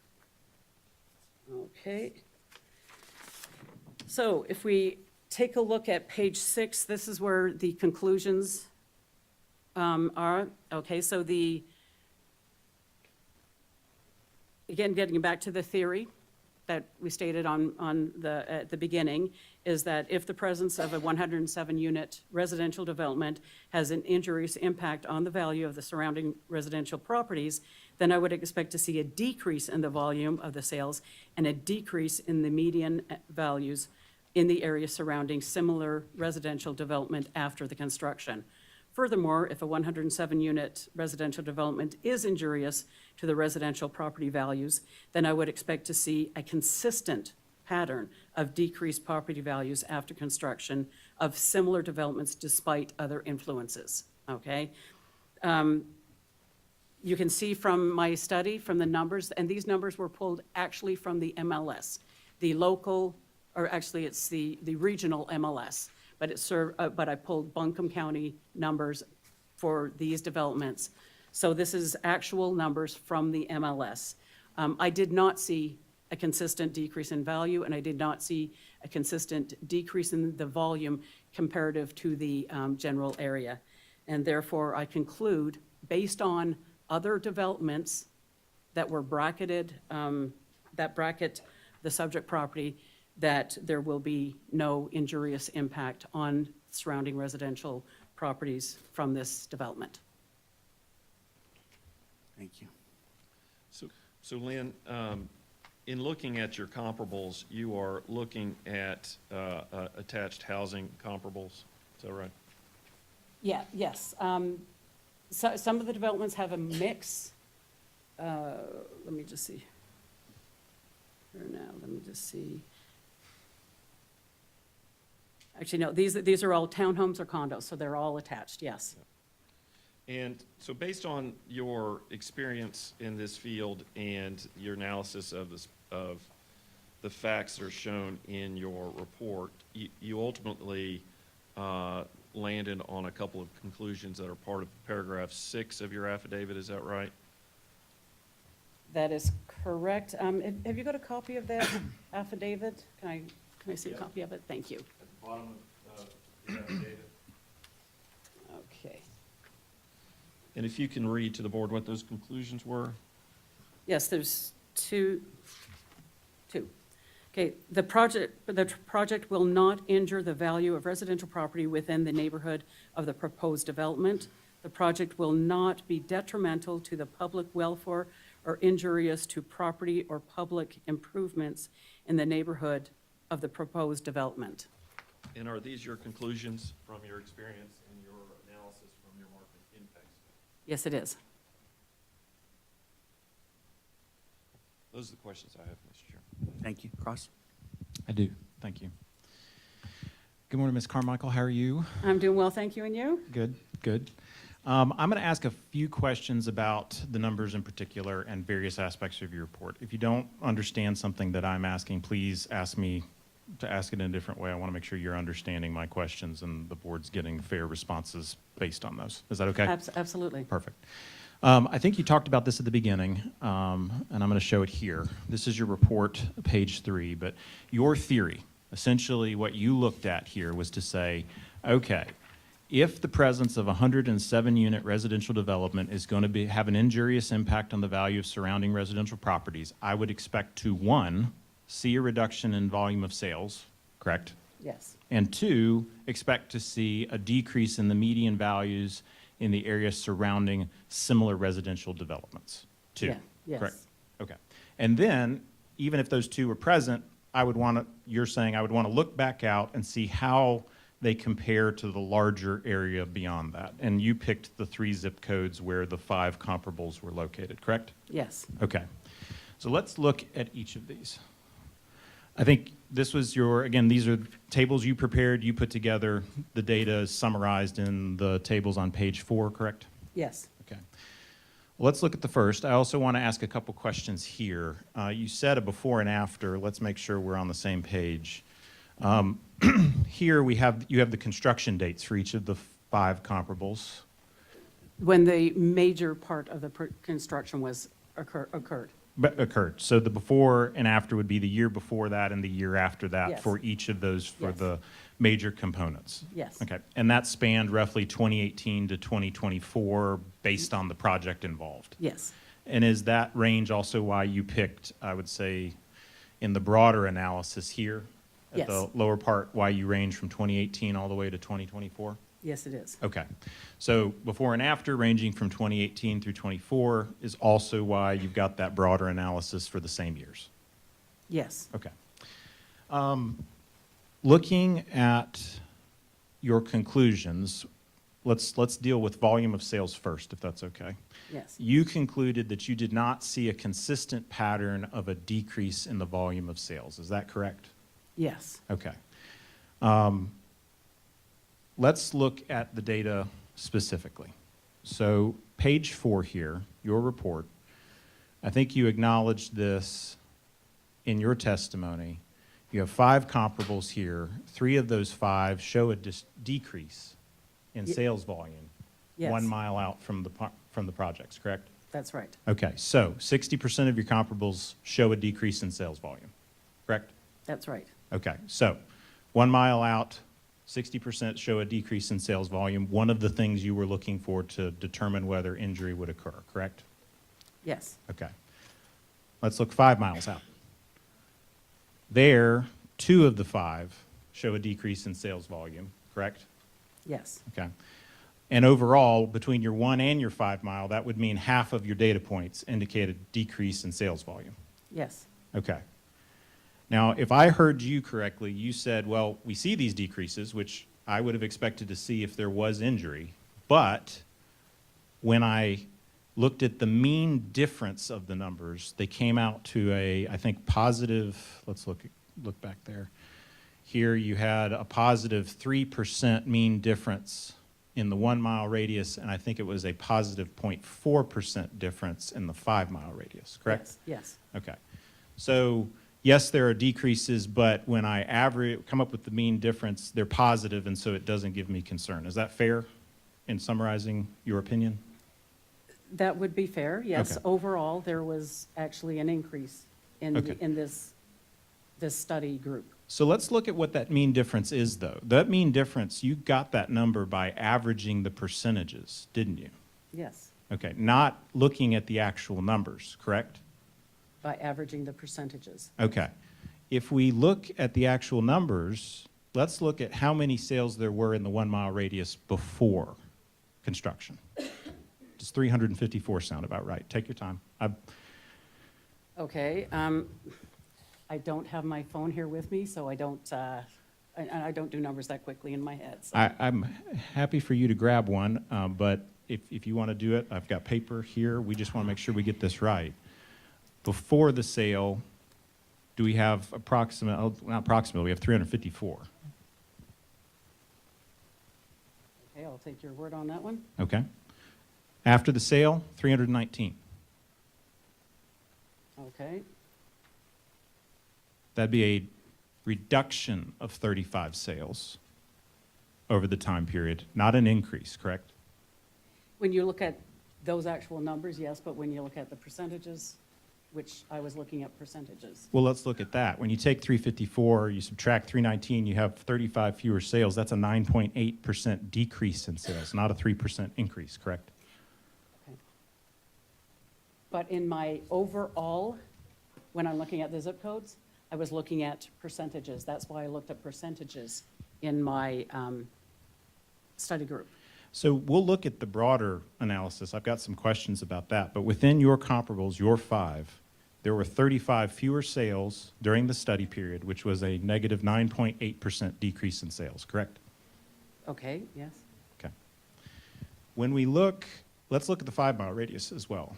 Okay. So if we take a look at page 6, this is where the conclusions are. Okay, so again, getting back to the theory that we stated at the beginning, is that if the presence of a 107-unit residential development has an injurious impact on the value of the surrounding residential properties, then I would expect to see a decrease in the volume of the sales and a decrease in the median values in the area surrounding similar residential development after the construction. Furthermore, if a 107-unit residential development is injurious to the residential property values, then I would expect to see a consistent pattern of decreased property values after construction of similar developments despite other influences, okay? You can see from my study, from the numbers, and these numbers were pulled actually from the MLS, the local, or actually it's the regional MLS. But I pulled Buncombe County numbers for these developments. So this is actual numbers from the MLS. I did not see a consistent decrease in value, and I did not see a consistent decrease in the volume comparative to the general area. And therefore, I conclude, based on other developments that were bracketed, that bracket the subject property, that there will be no injurious impact on surrounding residential properties from this development. Thank you. So Lynn, in looking at your comparables, you are looking at attached housing comparables, is that right? Yeah, yes. So, some of the developments have a mix. Let me just see. Here now, let me just see. Actually, no, these are all townhomes or condos, so they're all attached, yes. And so based on your experience in this field and your analysis of this, of the facts that are shown in your report, you ultimately landed on a couple of conclusions that are part of paragraph 6 of your affidavit, is that right? That is correct. Have you got a copy of that affidavit? Can I see a copy of it? Thank you. At the bottom of the affidavit. Okay. And if you can read to the board what those conclusions were? Yes, there's two. Okay, the project will not injure the value of residential property within the neighborhood of the proposed development. The project will not be detrimental to the public welfare or injurious to property or public improvements in the neighborhood of the proposed development. And are these your conclusions from your experience and your analysis from your market impact study? Yes, it is. Those are the questions I have, Mr. Chairman. Thank you. Cross? I do. Thank you. Good morning, Ms. Carmichael. How are you? I'm doing well, thank you, and you? Good, good. I'm going to ask a few questions about the numbers in particular and various aspects of your report. If you don't understand something that I'm asking, please ask me to ask it in a different way. I want to make sure you're understanding my questions and the board's getting fair responses based on those. Is that okay? Absolutely. Perfect. I think you talked about this at the beginning, and I'm going to show it here. This is your report, page 3, but your theory, essentially what you looked at here was to say, okay, if the presence of a 107-unit residential development is going to have an injurious impact on the value of surrounding residential properties, I would expect to, 1, see a reduction in volume of sales, correct? Yes. And 2, expect to see a decrease in the median values in the area surrounding similar residential developments. 2, Yeah, yes. correct? Okay. And then, even if those 2 were present, I would want to, you're saying I would want to look back out and see how they compare to the larger area beyond that. And you picked the 3 zip codes where the 5 comparables were located, correct? Yes. Okay. So let's look at each of these. I think this was your, again, these are tables you prepared, you put together. The data is summarized in the tables on page 4, correct? Yes. Okay. Well, let's look at the first. I also want to ask a couple questions here. You said a before and after. Let's make sure we're on the same page. Here you have the construction dates for each of the 5 comparables. When the major part of the construction was occurred. Occurred. So the before and after would be the year before that and the year after that Yes. for each of those for Yes. the major components. Yes. Okay. And that spanned roughly 2018 to 2024 based on the project involved. Yes. And is that range also why you picked, I would say, in the broader analysis here, at Yes. the lower part, why you range from 2018 all the way to 2024? Yes, it is. Okay. So before and after, ranging from 2018 through 24, is also why you've got that broader analysis for the same years. Yes. Okay. Looking at your conclusions, let's deal with volume of sales first, if that's okay. Yes. You concluded that you did not see a consistent pattern of a decrease in the volume of sales. Is that correct? Yes. Okay. Let's look at the data specifically. So page 4 here, your report, I think you acknowledged this in your testimony. You have 5 comparables here. 3 of those 5 show a decrease in sales volume Yes. 1 mile out from the projects, correct? That's right. Okay, so 60% of your comparables show a decrease in sales volume, correct? That's right. Okay, so 1 mile out, 60% show a decrease in sales volume. One of the things you were looking for to determine whether injury would occur, correct? Yes. Okay. Let's look 5 miles out. There, 2 of the 5 show a decrease in sales volume, correct? Yes. Okay. And overall, between your 1 and your 5 mile, that would mean half of your data points indicate a decrease in sales volume. Yes. Okay. Now, if I heard you correctly, you said, well, we see these decreases, which I would have expected to see if there was injury, but when I looked at the mean difference of the numbers, they came out to a, I think, positive, let's look back there. Here you had a positive 3% mean difference in the 1 mile radius, and I think it was a positive 0.4% difference in the 5 mile radius, correct? Yes. Okay. So yes, there are decreases, but when I come up with the mean difference, they're positive, and so it doesn't give me concern. Is that fair in summarizing your opinion? That would be fair, yes. Okay. Overall, there was actually an increase in, Okay. in this study group. So let's look at what that mean difference is, though. That mean difference, you got that number by averaging the percentages, didn't you? Yes, Okay, not looking at the actual numbers, correct? by averaging the percentages. Okay. If we look at the actual numbers, let's look at how many sales there were in the 1 mile radius before construction. Does 354 sound about right? Take your time. Okay, I don't have my phone here with me, so I don't do numbers that quickly in my head. So. I'm happy for you to grab one, but if you want to do it, I've got paper here. We just want to make sure we get this right. Before the sale, do we have not approximately, we have 354. Okay, I'll take your word on that one. Okay. After the sale, 319. Okay, That'd be a reduction of 35 sales over the time period, not an increase, correct? when you look at those actual numbers, yes, but when you look at the percentages, which I was looking at percentages. Well, let's look at that. When you take 354, you subtract 319, you have 35 fewer sales. That's a 9.8% decrease in sales, not a 3% increase, correct? Okay. But in my overall, when I'm looking at the zip codes, I was looking at percentages. That's why I looked at percentages in my study group. So we'll look at the broader analysis. I've got some questions about that. But within your comparables, your 5, there were 35 fewer sales during the study period, which was a negative 9.8% decrease in sales, correct? Okay, yes. Okay. When we look, let's look at the 5 mile radius as well.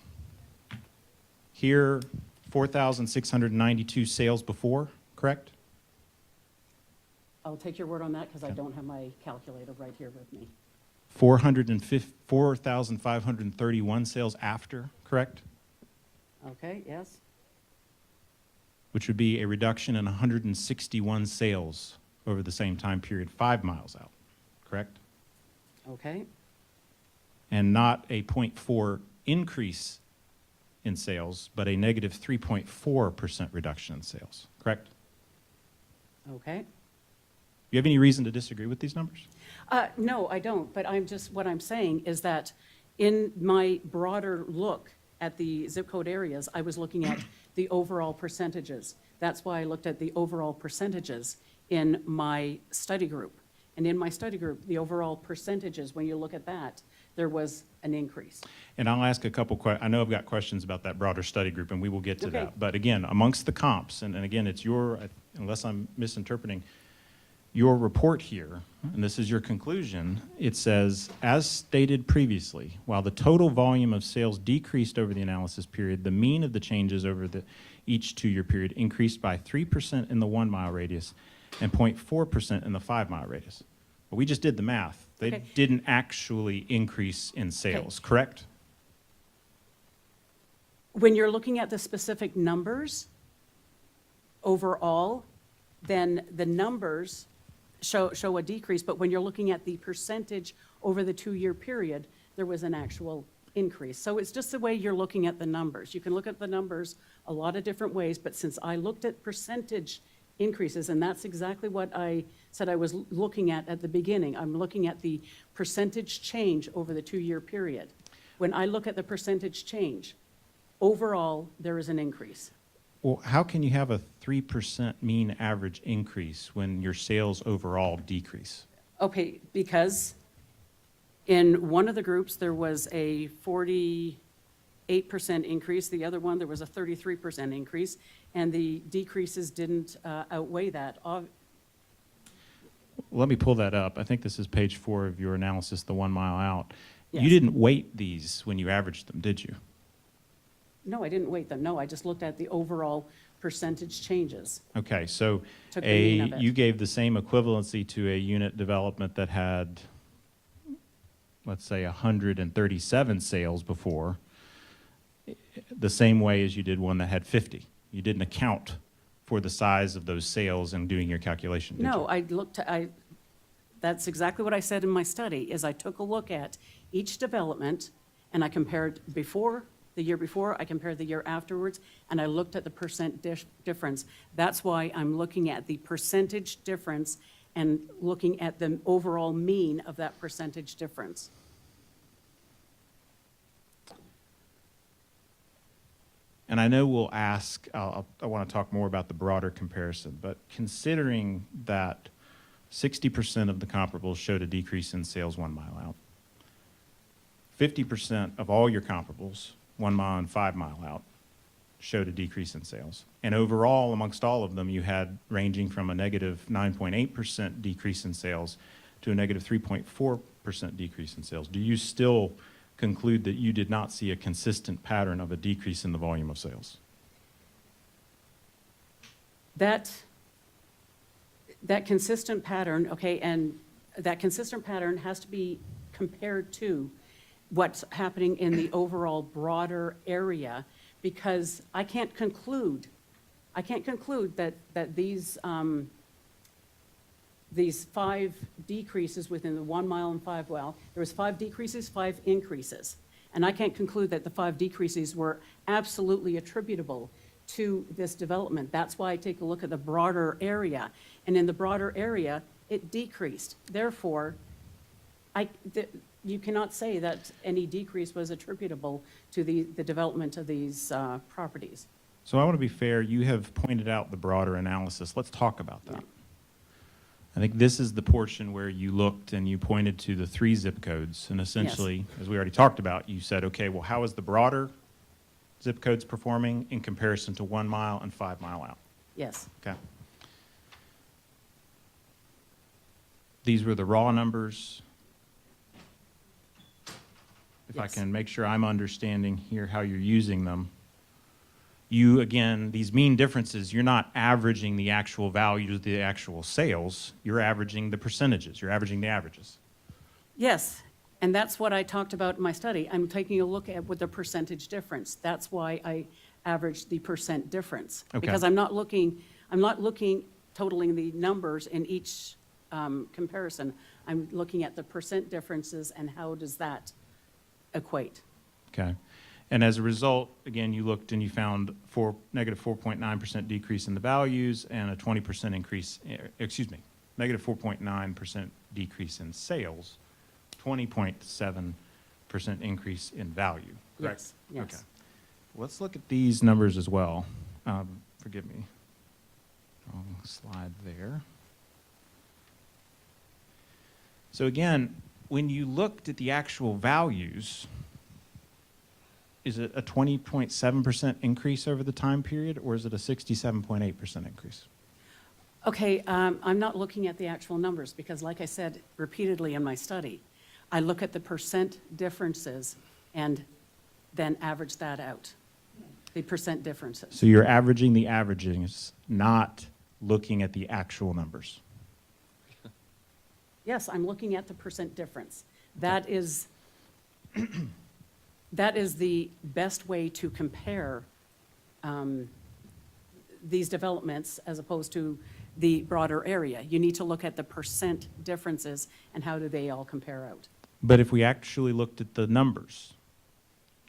Here, 4,692 sales before, correct? I'll take your word on that because I don't have my calculator right here with me. 4,531 sales after, correct? Okay, yes. Which would be a reduction in 161 sales over the same time period, 5 miles out, correct? Okay, And not a 0.4 increase in sales, but a negative 3.4% reduction in sales, correct? okay. Do you have any reason to disagree with these numbers? No, I don't, but what I'm saying is that in my broader look at the zip code areas, I was looking at the overall percentages. That's why I looked at the overall percentages in my study group. And in my study group, the overall percentages, when you look at that, there was an increase. And I'll ask a couple I know I've got questions about that broader study group, and we will get to Okay. that. But again, amongst the comps, and again, it's unless I'm misinterpreting, your report here, and this is your conclusion, it says, as stated previously, while the total volume of sales decreased over the analysis period, the mean of the changes over each 2-year period increased by 3% in the 1 mile radius and 0.4% in the 5 mile radius. But we just did the math. They Okay. didn't actually increase in sales, correct? When you're looking at the specific numbers overall, then the numbers show a decrease, but when you're looking at the percentage over the 2-year period, there was an actual increase. So it's just the way you're looking at the numbers. You can look at the numbers a lot of different ways, but since I looked at percentage increases, and that's exactly what I said I was looking at the beginning, I'm looking at the percentage change over the 2-year period. When I look at the percentage change, overall, there is an increase. Well, how can you have a 3% mean average increase when your sales overall decrease? Okay, because in one of the groups, there was a 48% increase. The other one, there was a 33% increase. and the decreases didn't outweigh that. Let me pull that up. I think this is page 4 of your analysis, the 1 mile out. You Yes. didn't weight these when you averaged them, did you? No, I didn't weight them. No, I just looked at the overall percentage changes. Okay, so Took the mean of it. you gave the same equivalency to a unit development that had, let's say, 137 sales before, the same way as you did one that had 50. You didn't account for the size of those sales in doing your calculation, did you? No, that's exactly what I said in my study, is I took a look at each development, and I compared the year before, I compared the year afterwards, and I looked at the percent difference. That's why I'm looking at the percentage difference and looking at the overall mean of that percentage difference. And I know we'll ask, I want to talk more about the broader comparison, but considering that 60% of the comparables showed a decrease in sales 1 mile out, 50% of all your comparables, 1 mile and 5 mile out, showed a decrease in sales. And overall, amongst all of them, you had ranging from a negative 9.8% decrease in sales to a negative 3.4% decrease in sales. Do you still conclude that you did not see a consistent pattern of a decrease in the volume of sales? That consistent pattern, okay, and that consistent pattern has to be compared to what's happening in the overall broader area, because I can't conclude that these 5 decreases within the 1 mile and 5 well, there was 5 decreases, 5 increases. And I can't conclude that the 5 decreases were absolutely attributable to this development. That's why I take a look at the broader area. And in the broader area, it decreased. Therefore, you cannot say that any decrease was attributable to the development of these properties. So I want to be fair, you have pointed out the broader analysis. Let's talk about that. I think this is the portion where you looked and you pointed to the 3 zip codes, and essentially, as we already talked about, you said, okay, well, how is the broader zip codes performing in comparison to 1 mile and 5 mile out? Yes. Okay. These were the raw numbers. If I Yes. can make sure I'm understanding here how you're using them. You, again, these mean differences, you're not averaging the actual values, the actual sales. You're averaging the percentages. You're averaging the averages. Yes, and that's what I talked about in my study. I'm taking a look at with the percentage difference. That's why I averaged the percent difference. Okay. Because I'm not looking totaling the numbers in each comparison. I'm looking at the percent differences and how does that equate. Okay. And as a result, again, you looked and you found negative 4.9% decrease in the values and a 20% increase, negative 4.9% decrease in sales, 20.7% increase in value, correct? Yes, yes. Okay. Let's look at these numbers as well. Forgive me. Wrong slide there. So again, when you looked at the actual values, is it a 20.7% increase over the time period, or is it a 67.8% increase? Okay, I'm not looking at the actual numbers because like I said repeatedly in my study, I look at the percent differences and then average that out, the percent differences. So you're averaging the averages, not looking at the actual numbers. Yes, I'm looking at the percent difference. That is the best way to compare these developments as opposed to the broader area. You need to look at the percent differences and how do they all compare out. But if we actually looked at the numbers,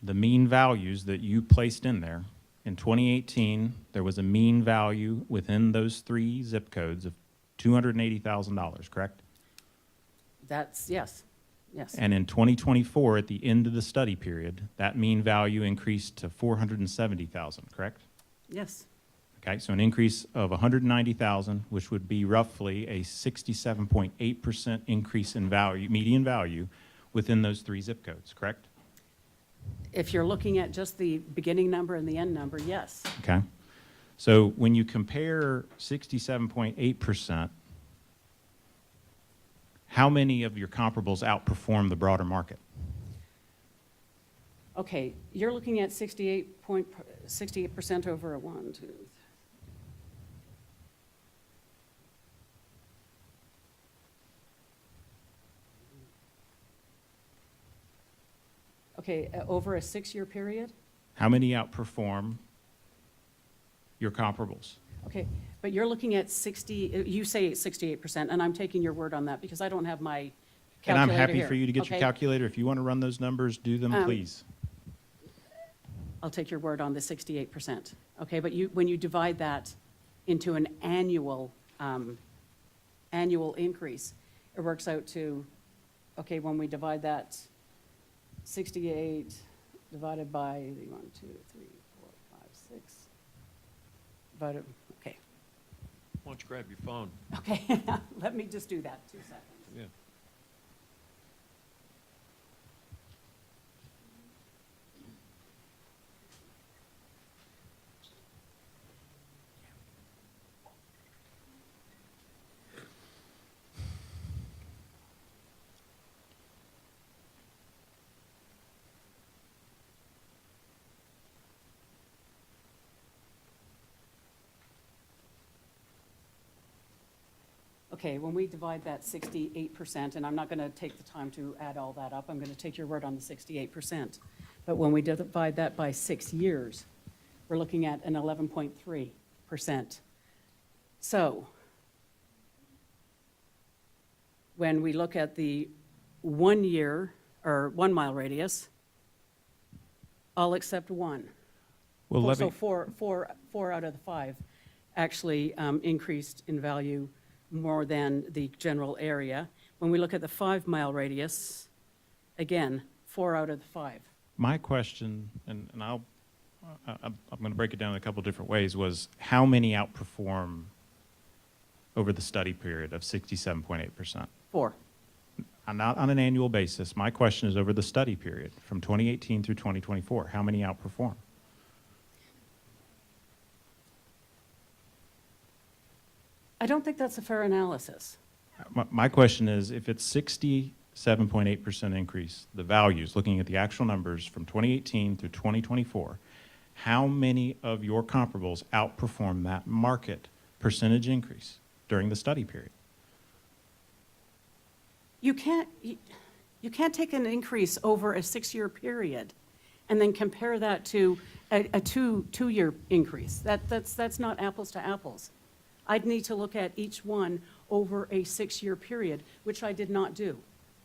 the mean values that you placed in there, in 2018, there was a mean value within those 3 zip codes of $280,000, correct? That's, yes, yes. And in 2024, at the end of the study period, that mean value increased to $470,000, correct? Yes, Okay, so an increase of $190,000, which would be roughly a 67.8% increase in value, median value, within those 3 zip codes, correct? if you're looking at just the beginning number and the end number, yes. Okay. So when you compare 67.8%, how many of your comparables outperform the broader market? Okay, you're looking at 68% over a 1, 2, 3. Okay, over a 6-year period? How many outperform your comparables? Okay, but you're looking at 60, you say 68%, and I'm taking your word on that because I don't have my And calculator I'm happy here, for you to get your okay? calculator. If you want to run those numbers, do them, please. I'll take your word on the 68%, okay? But when you divide that into an annual increase, it works out to, okay, when we divide that 68 divided by 1, 2, 3, 4, 5, 6, divided, okay. Why don't you grab your phone? Okay, let me just do that, 2 seconds. Yeah. Okay, when we divide that 68%, and I'm not going to take the time to add all that up, I'm going to take your word on the 68%. But when we divide that by 6 years, we're looking at an 11.3%. So when we look at the 1 year or 1 mile radius, all except 1. Well, So four out of the 5 actually increased in value more than the general area. When we look at the 5 mile radius, again, 4 out of the 5. My question, and I'm going to break it down in a couple different ways, was how many outperform over the study period of 67.8%? 4. Not on an annual basis. My question is over the study period from 2018 through 2024. How many outperform? I don't think that's a fair analysis. My question is, if it's 67.8% increase, the values, looking at the actual numbers from 2018 through 2024, how many of your comparables outperform that market percentage increase during the study period? You can't take an increase over a 6-year period and then compare that to a two-year increase. That's not apples to apples. I'd need to look at each one over a 6-year period, which I did not do.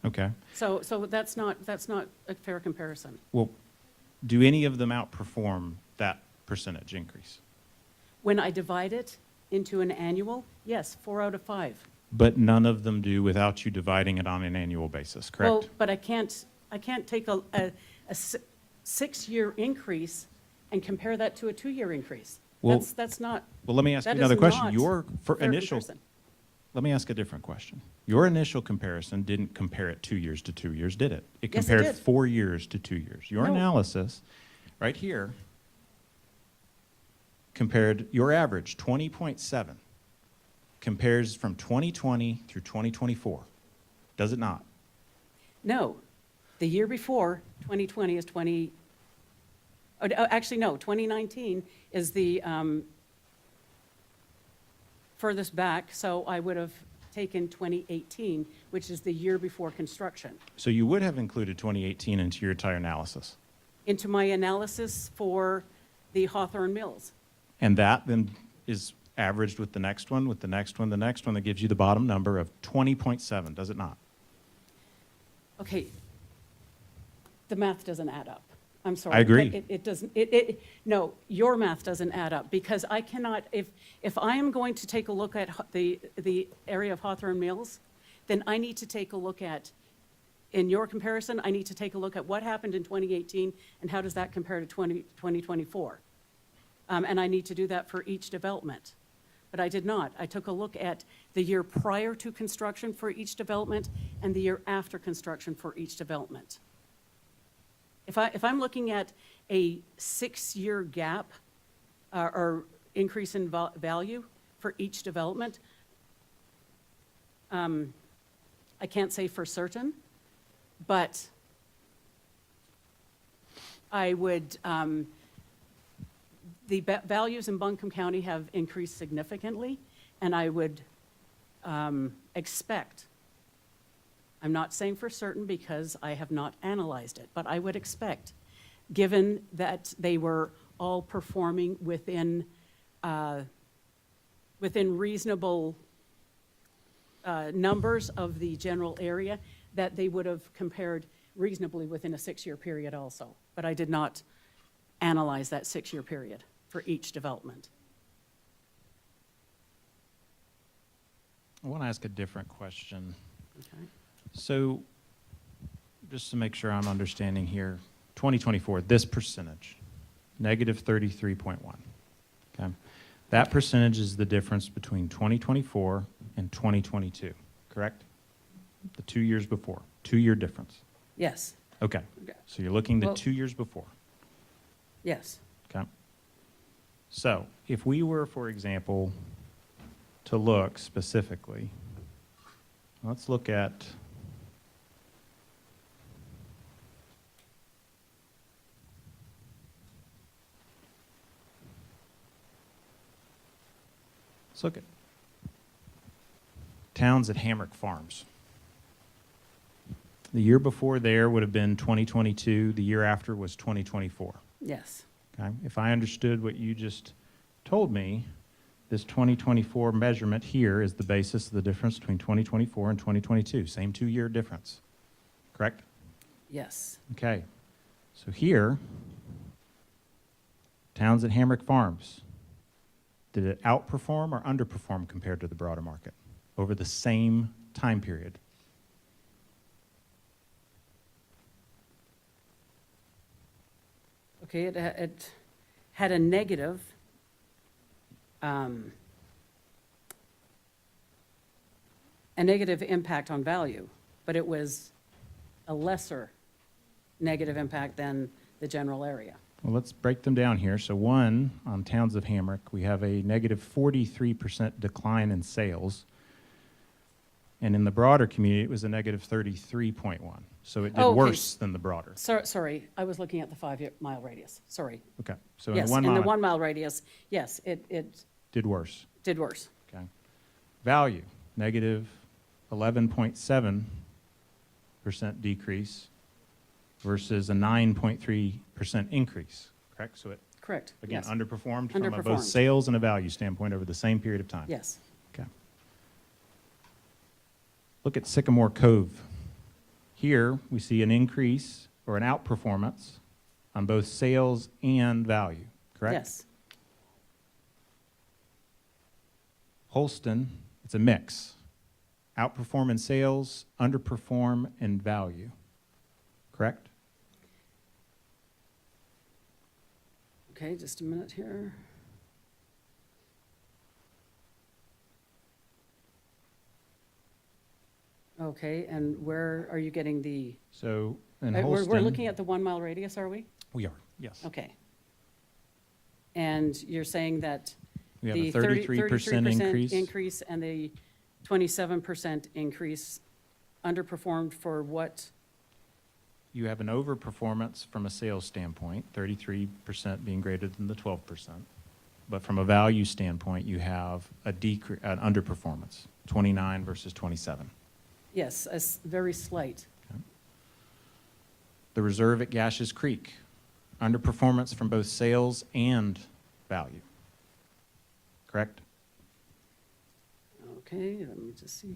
Okay. So that's not a fair comparison. Well, do any of them outperform that percentage increase? When I divide it into an annual, yes, 4 out of 5. But none of them do without you dividing it on an annual basis, correct? Well, but I can't take a 6-year increase and compare that to a 2-year increase. Well- That's not. Well, let me ask you that is another question. not Your a fair initial, comparison. let me ask a different question. Your initial comparison didn't compare it 2 years to 2 years, did it? It Yes, it compared did. 4 years to 2 years. Your No. analysis, right here, compared your average, 20.7, compares from 2020 through 2024. Does it not? No. The year before, 2020 is 20, actually, no, 2019 is the furthest back, so I would have taken 2018, which is the year before construction, So you would have included 2018 into your entire analysis. into my analysis for the Hawthorne Mills. And that then is averaged with the next one, with the next one, the next one, that gives you the bottom number of 20.7, does it not? Okay, the math doesn't add up. I'm sorry. I agree. but It doesn't, no, your math doesn't add up, because I cannot, if I am going to take a look at the area of Hawthorne Mills, then I need to take a look at, in your comparison, I need to take a look at what happened in 2018 and how does that compare to 2024. And I need to do that for each development. But I did not. I took a look at the year prior to construction for each development and the year after construction for each development. If I'm looking at a 6-year gap, or increase in value for each development. I can't say for certain, but I would, the values in Buncombe County have increased significantly, and I would expect, I'm not saying for certain because I have not analyzed it, but I would expect, given that they were all performing within reasonable numbers of the general area, that they would have compared reasonably within a 6-year period also. But I did not analyze that 6-year period for each development. I want to ask a different question. Okay. So, just to make sure I'm understanding here, 2024, this percentage, negative 33.1. Okay, that percentage is the difference between 2024 and 2022, correct? The 2 years before, 2-year difference. Yes, Okay, Okay. so you're looking the Well- 2 years before. yes. Okay. So, if we were, for example, to look specifically, let's look at Towns at Hamrick Farms. The year before there would have been 2022. The year after was 2024. Yes, Okay? If I understood what you just told me, this 2024 measurement here is the basis of the difference between 2024 and 2022. Same 2-year difference. Correct? yes. Okay. So here, Towns at Hamrick Farms, did it outperform or underperform compared to the broader market over the same time period? Okay, it had a negative, a negative impact on value, but it was a lesser negative impact than the general area. Well, let's break them down here. So one, on Towns of Hamrick, we have a negative 43% decline in sales. And in the broader community, it was a negative 33.1. So it did Oh, okay. worse than the broader. Sorry, I was looking at the 5-mile radius, sorry. Okay. So in Yes, the 1 in the mile, 1 mile radius, yes, it did worse. did worse. Okay. Value, negative 11.7% decrease versus a 9.3% increase, correct? So it, Correct, again, yes. underperformed from a both Underperformed. sales and a value standpoint over the same period of time. Yes, Okay. Look at Sycamore Cove. Here, we see an increase or an outperformance on both sales and value, correct? yes, Holston, it's a mix. Outperform in sales, underperform in value, correct? okay, just a minute here. Okay, and where are you getting the, So in we're Holston, looking at the 1 mile radius, are we? we are, yes. Okay. And you're saying that We have a the 33% increase and the 27% increase underperformed for what? You have an overperformance from a sales standpoint, 33% being greater than the 12%. But from a value standpoint, you have an underperformance, 29 versus 27. Yes, very slight. The reserve at Gashes Creek, underperformance from both sales and value. Correct? Okay, let me just see.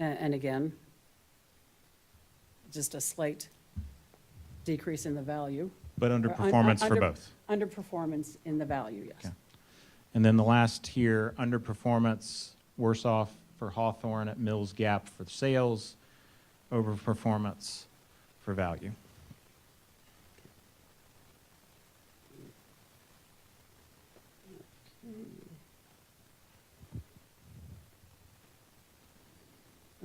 And again, just a slight decrease in the value. But Or underperformance for under- both. Underperformance in the value, yes. Okay. And then the last here, underperformance, worse off for Hawthorne at Mills Gap for sales, overperformance for value.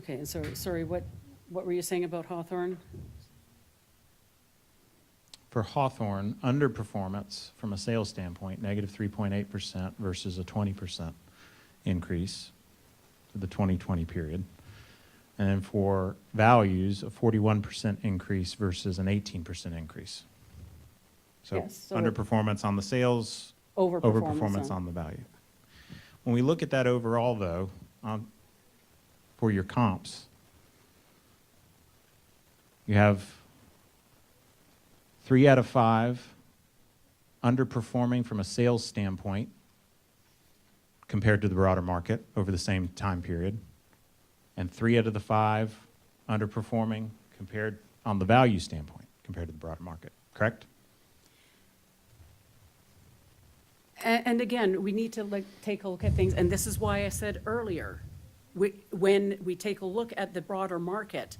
Okay, and so, sorry, what were you saying about Hawthorne? For Hawthorne, underperformance from a sales standpoint, negative 3.8% versus a 20% increase for the 2020 period. And then for values, a 41% increase versus an 18% increase. So Yes, so- underperformance on the sales, overperformance on the value. When we look at that overall, though, for your comps, you have 3 out of 5 underperforming from a sales standpoint compared to the broader market over the same time period, and 3 out of the 5 underperforming compared on the value standpoint compared to the broader market, correct? And again, we need to take a look at things, and this is why I said earlier, when we take a look at the broader market,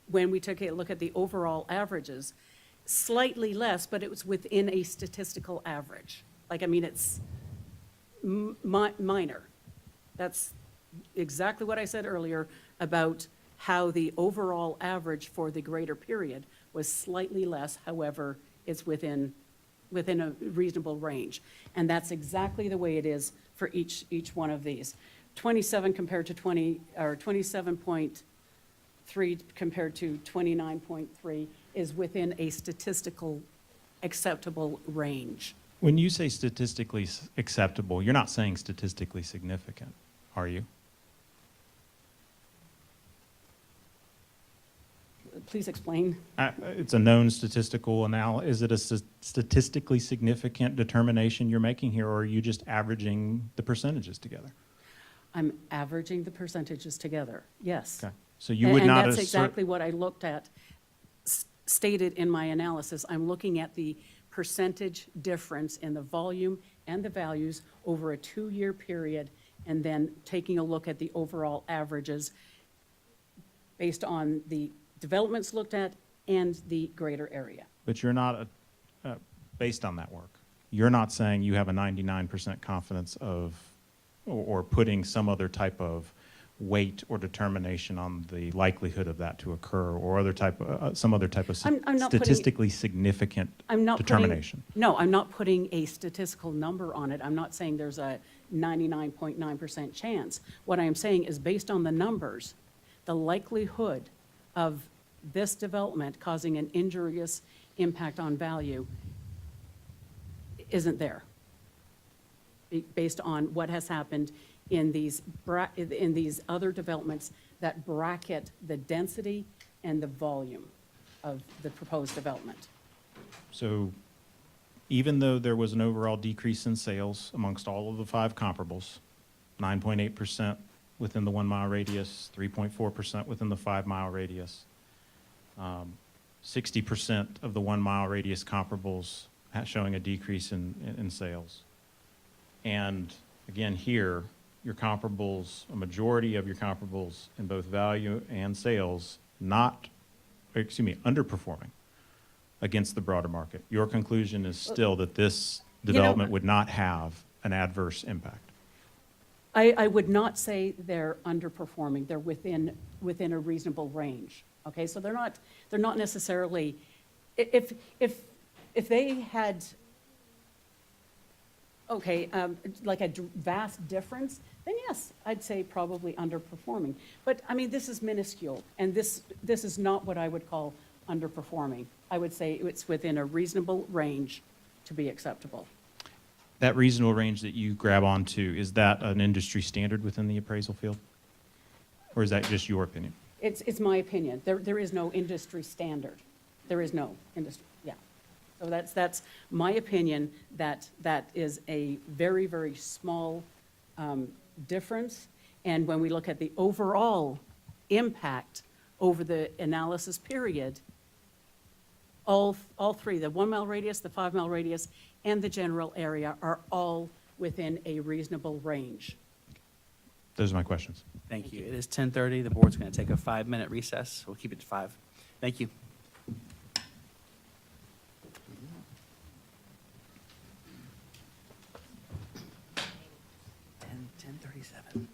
when we took a look at the overall averages, slightly less, but it was within a statistical average. Like, I mean, it's minor. That's exactly what I said earlier about how the overall average for the greater period was slightly less, however, it's within a reasonable range. And that's exactly the way it is for each one of these. 27 compared to 20, or 27.3 compared to 29.3 is within a statistical acceptable range. When you say statistically acceptable, you're not saying statistically significant, are you? Please explain. It's a known statistical analysis. Is it a statistically significant determination you're making here, or are you just averaging the percentages together? I'm averaging the percentages together, yes. Okay. So you would not And that's assert- exactly what I looked at, stated in my analysis. I'm looking at the percentage difference in the volume and the values over a 2-year period, and then taking a look at the overall averages based on the developments looked at and the greater area. But you're not, based on that work, you're not saying you have a 99% confidence of, or putting some other type of weight or determination on the likelihood of that to occur, or other type, some other type of I'm not putting- statistically significant I'm not determination. No, I'm not putting a statistical number on it. I'm not saying there's a 99.9% chance. What I am saying is, based on the numbers, the likelihood of this development causing an injurious impact on value isn't there, based on what has happened in these other developments that bracket the density and the volume of the proposed development. So even though there was an overall decrease in sales amongst all of the 5 comparables, 9.8% within the 1-mile radius, 3.4% within the 5-mile radius, 60% of the 1-mile radius comparables showing a decrease in sales. And again, here, your comparables, a majority of your comparables in both value and sales, underperforming against the broader market. Your conclusion is still that this development would not have an adverse impact. I would not say they're underperforming. They're within a reasonable range. Okay, so they're not necessarily, if they had, like a vast difference, then yes, I'd say probably underperforming. But I mean, this is minuscule, and this is not what I would call underperforming. I would say it's within a reasonable range to be acceptable. That reasonable range that you grab onto, is that an industry standard within the appraisal field? Or is that just your opinion? It's my opinion. There is no industry standard. There is no industry, yeah. So that's my opinion, that is a very, very small difference. And when we look at the overall impact over the analysis period, all 3, the 1-mile radius, the 5-mile radius, and the general area are all within a reasonable range. Those are my questions. Thank you. It is 10:30. The board's going to take a 5-minute recess. We'll keep it to 5. Thank you. 10:37.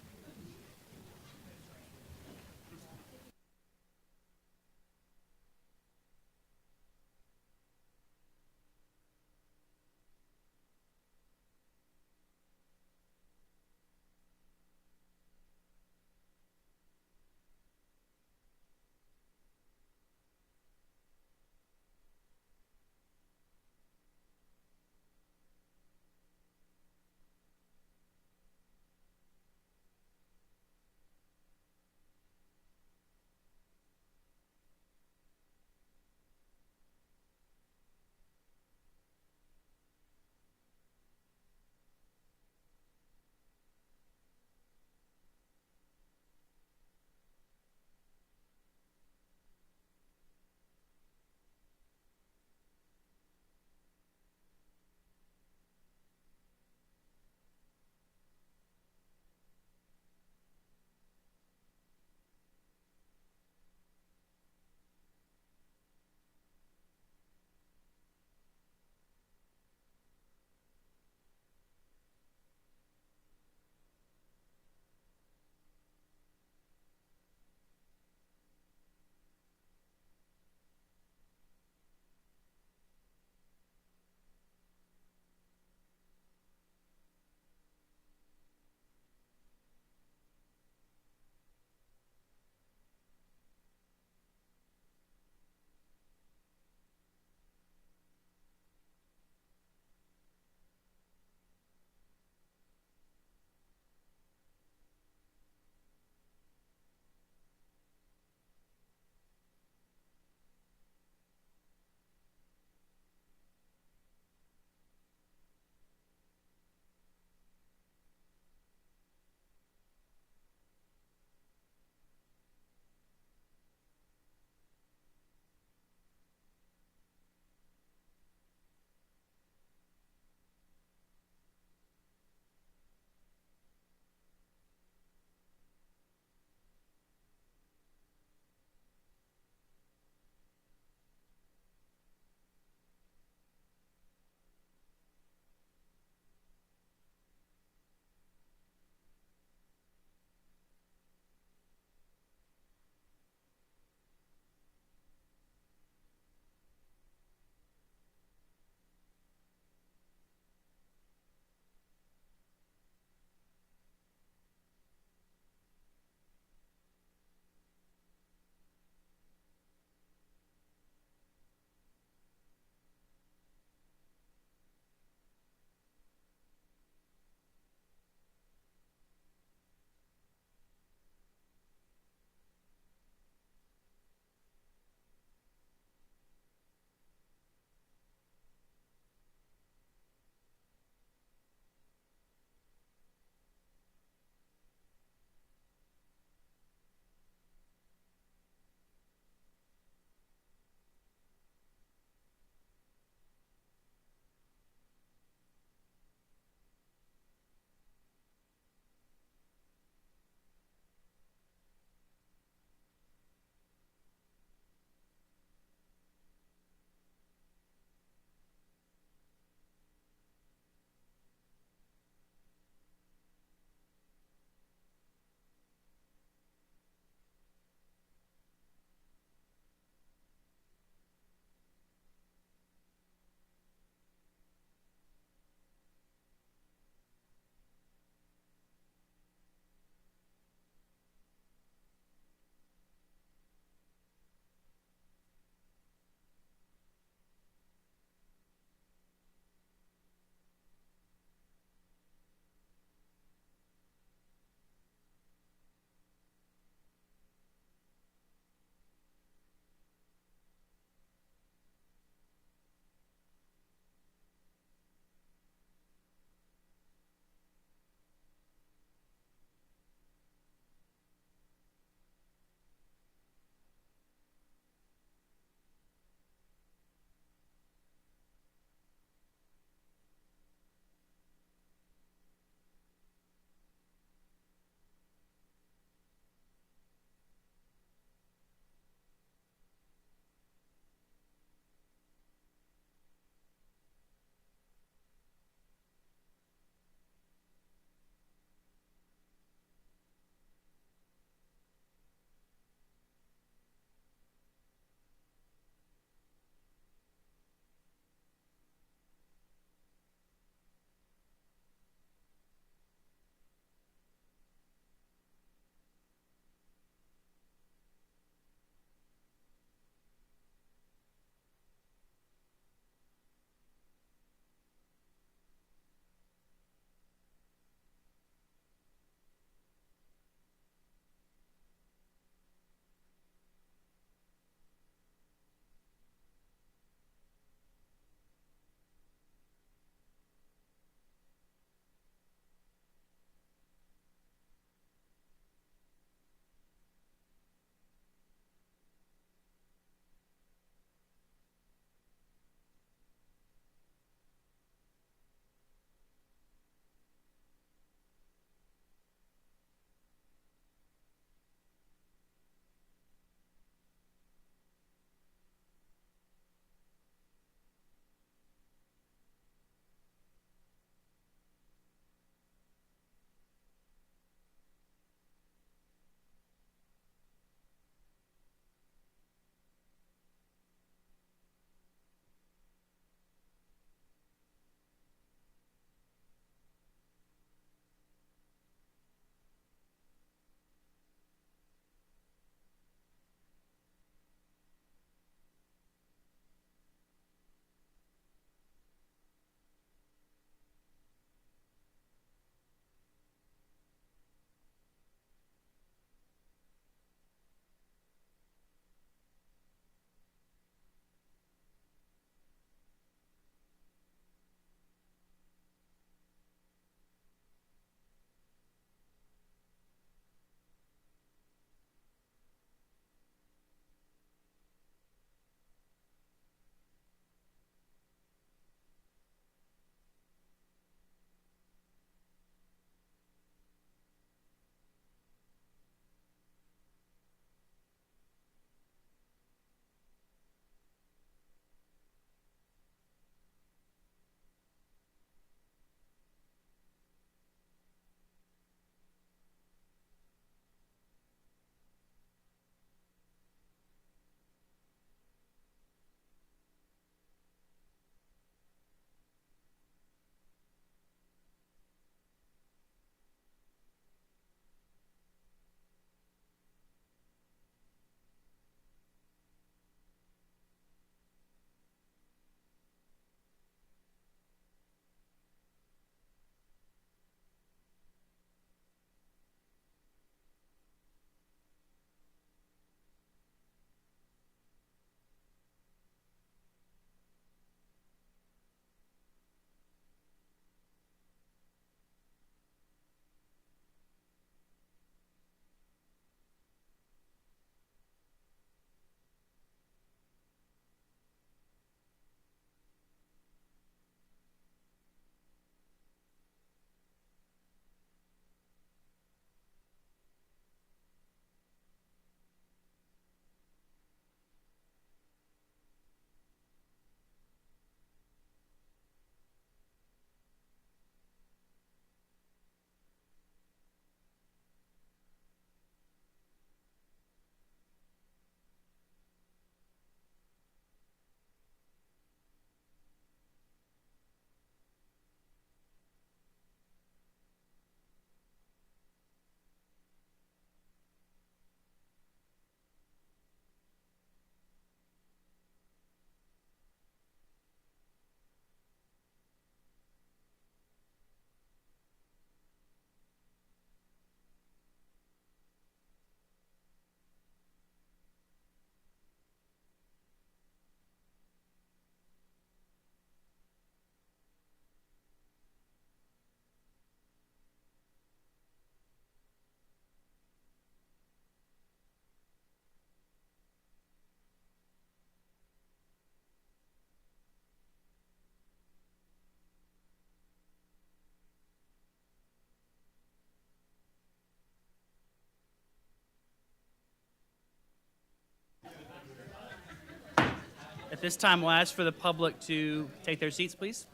At this time, we'll ask for the public to take their seats, please.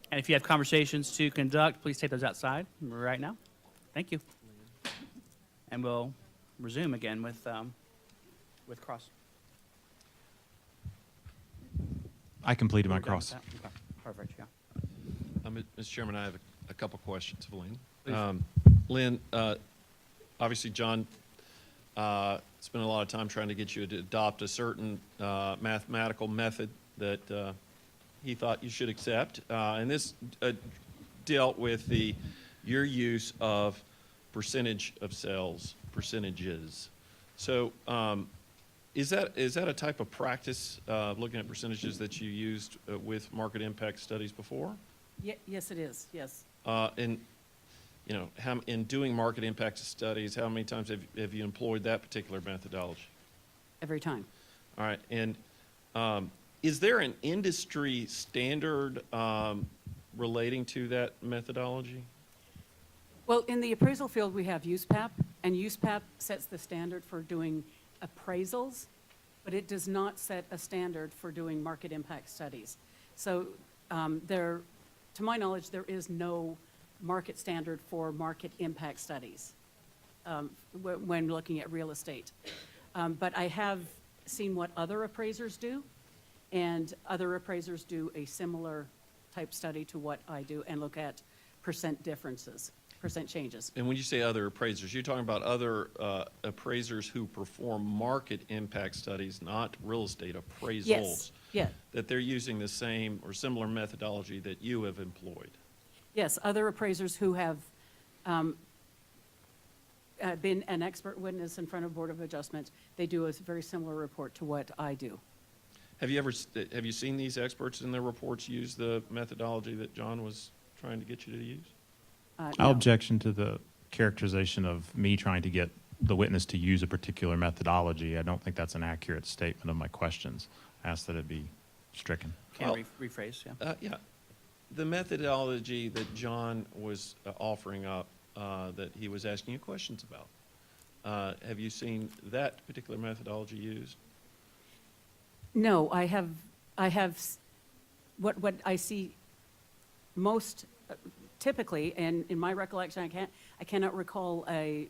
And if you have conversations to conduct, please take those outside right now. Thank you. And we'll resume again with cross. I completed my We're done with cross. that? Okay. Perfect, yeah. Mr. Chairman, I have a couple questions of Lynn. Please. Lynn, obviously, John spent a lot of time trying to get you to adopt a certain mathematical method that he thought you should accept. And this dealt with your use of percentage of sales, percentages. So is that a type of practice, looking at percentages that you used with market impact studies before? Yes, it is, yes. And, you know, in doing market impact studies, how many times have you employed that particular methodology? Every time. All right, and is there an industry standard relating to that methodology? Well, in the appraisal field, we have USPAP, and USPAP sets the standard for doing appraisals, but it does not set a standard for doing market impact studies. So to my knowledge, there is no market standard for market impact studies when looking at real estate. But I have seen what other appraisers do, and other appraisers do a similar type study to what I do and look at percent differences, percent changes. And when you say other appraisers, you're talking about other appraisers who perform market impact studies, not real estate appraisals? Yes, yeah. That they're using the same or similar methodology that you have employed? Yes, other appraisers who have been an expert witness in front of Board of Adjustment, they do a very similar report to what I do. Have you seen these experts in their reports use the methodology that John was trying to get you to use? I'll No. objection to the characterization of me trying to get the witness to use a particular methodology. I don't think that's an accurate statement of my questions. I ask that it be stricken. Can Well, rephrase, yeah. Yeah. The methodology that John was offering up, that he was asking you questions about, have you seen that particular methodology used? No, I have, what I see most typically, and in my recollection, I cannot recall a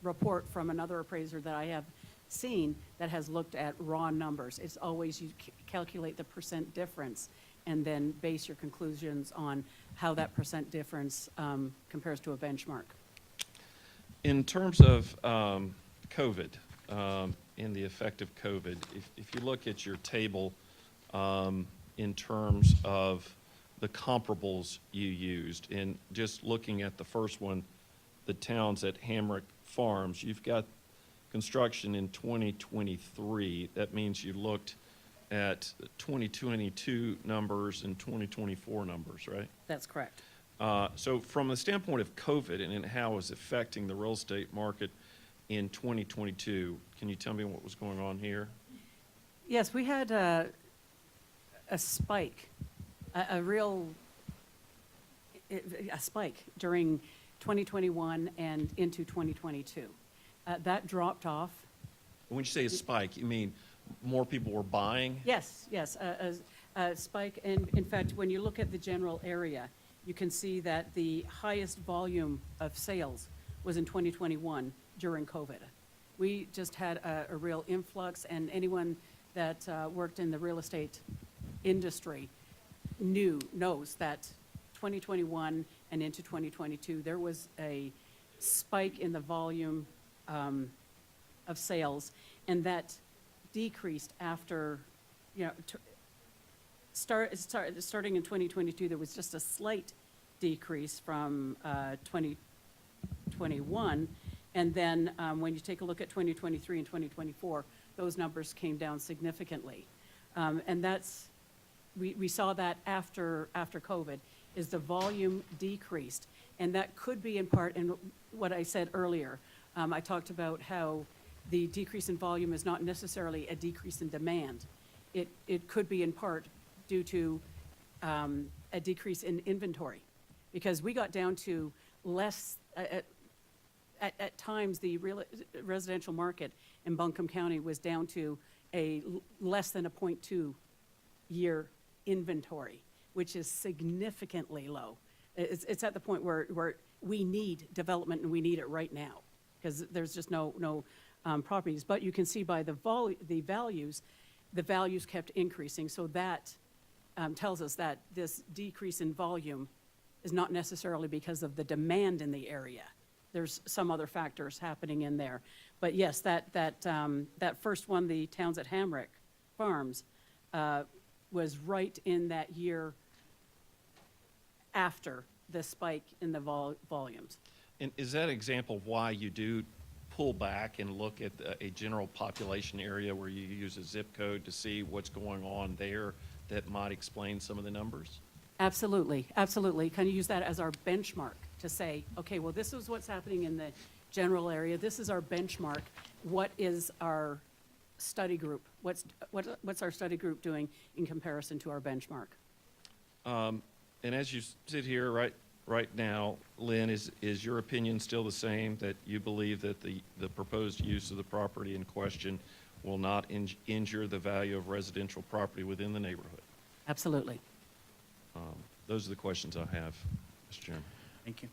report from another appraiser that I have seen that has looked at raw numbers. It's always you calculate the percent difference and then base your conclusions on how that percent difference compares to a benchmark. In terms of COVID, in the effect of COVID, if you look at your table in terms of the comparables you used, and just looking at the first one, the towns at Hamrick Farms, you've got construction in 2023. That means you looked at 2022 numbers and 2024 numbers, right? That's correct. So from the standpoint of COVID and how it's affecting the real estate market in 2022, can you tell me what was going on here? Yes, we had a spike, a spike during 2021 and into 2022. That dropped off. When you say a spike, you mean more people were buying? Yes, yes, a spike. And in fact, when you look at the general area, you can see that the highest volume of sales was in 2021 during COVID. We just had a real influx, and anyone that worked in the real estate industry knows that 2021 and into 2022, there was a spike in the volume of sales, and that decreased after, starting in 2022, there was just a slight decrease from 2021. And then when you take a look at 2023 and 2024, those numbers came down significantly. And we saw that after COVID, is the volume decreased. And that could be in part in what I said earlier. I talked about how the decrease in volume is not necessarily a decrease in demand. It could be in part due to a decrease in inventory, because we got down to less, at times, the residential market in Buncombe County was down to less than a .2 year inventory, which is significantly low. It's at the point where we need development, and we need it right now, because there's just no properties. But you can see by the values kept increasing, so that tells us that this decrease in volume is not necessarily because of the demand in the area. There's some other factors happening in there. But yes, that first one, the Towns at Hamrick Farms, was right in that year after the spike in the volumes. And is that an example of why you do pull back and look at a general population area where you use a zip code to see what's going on there that might explain some of the numbers? Absolutely, absolutely. Kind of use that as our benchmark to say, okay, well, this is what's happening in the general area. This is our benchmark. What is our study group? What's our study group doing in comparison to our benchmark? And as you sit here right now, Lynn, is your opinion still the same, that you believe that the proposed use of the property in question will not injure the value of residential property within the neighborhood? Absolutely. Those are the questions I have, Mr. Chairman. Thank you.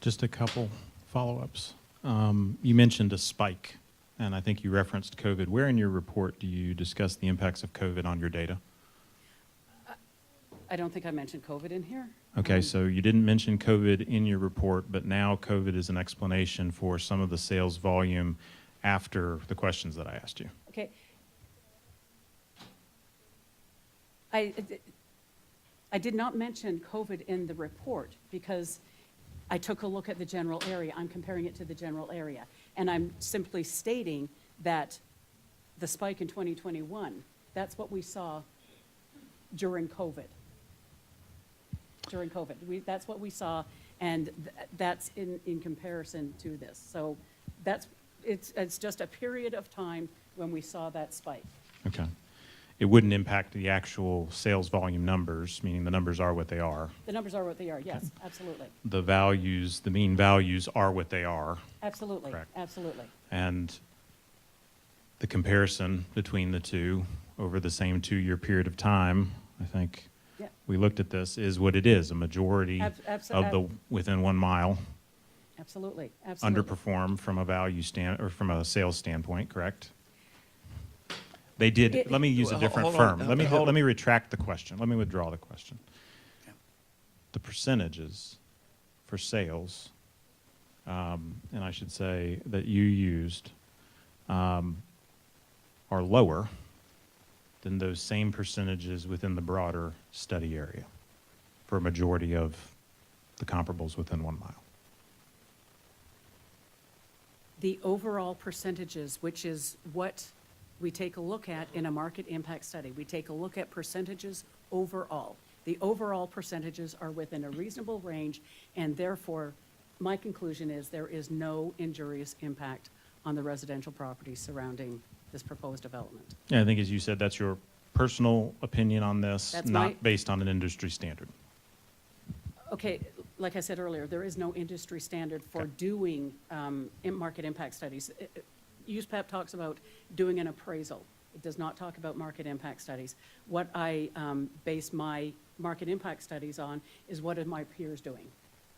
Just a couple follow-ups. You mentioned a spike, and I think you referenced COVID. Where in your report do you discuss the impacts of COVID on your data? I don't think I mentioned COVID in here. Okay, so you didn't mention COVID in your report, but now COVID is an explanation for some of the sales volume after the questions that I asked you. Okay. I did not mention COVID in the report because I took a look at the general area. I'm comparing it to the general area. And I'm simply stating that the spike in 2021, that's what we saw during COVID. During COVID. That's what we saw, and that's in comparison to this. So it's just a period of time when we saw that spike. Okay. It wouldn't impact the actual sales volume numbers, meaning the numbers are what they are. The numbers are what they are, yes, absolutely. The values, the mean values are what they are. Absolutely, Correct. absolutely. And the comparison between the two over the same 2-year period of time, I think Yeah. we looked at this, is what it is. A majority of the within 1 mile Absolutely, absolutely. underperform from a value or from a sales standpoint, correct? They did. Let me use a different hold on. firm. Let me retract the question. Let me withdraw the question. The percentages for sales, and I should say that you used, are lower than those same percentages within the broader study area for a majority of the comparables within 1 mile. The overall percentages, which is what we take a look at in a market impact study. We take a look at percentages overall. The overall percentages are within a reasonable range, and therefore, my conclusion is there is no injurious impact on the residential properties surrounding this proposed development. Yeah, I think as you said, that's your personal opinion on this, That's not based on an industry standard. Okay, like I said earlier, there is no industry standard for doing market impact studies. USPAP talks about doing an appraisal. It does not talk about market impact studies. What I base my market impact studies on is what are my peers doing?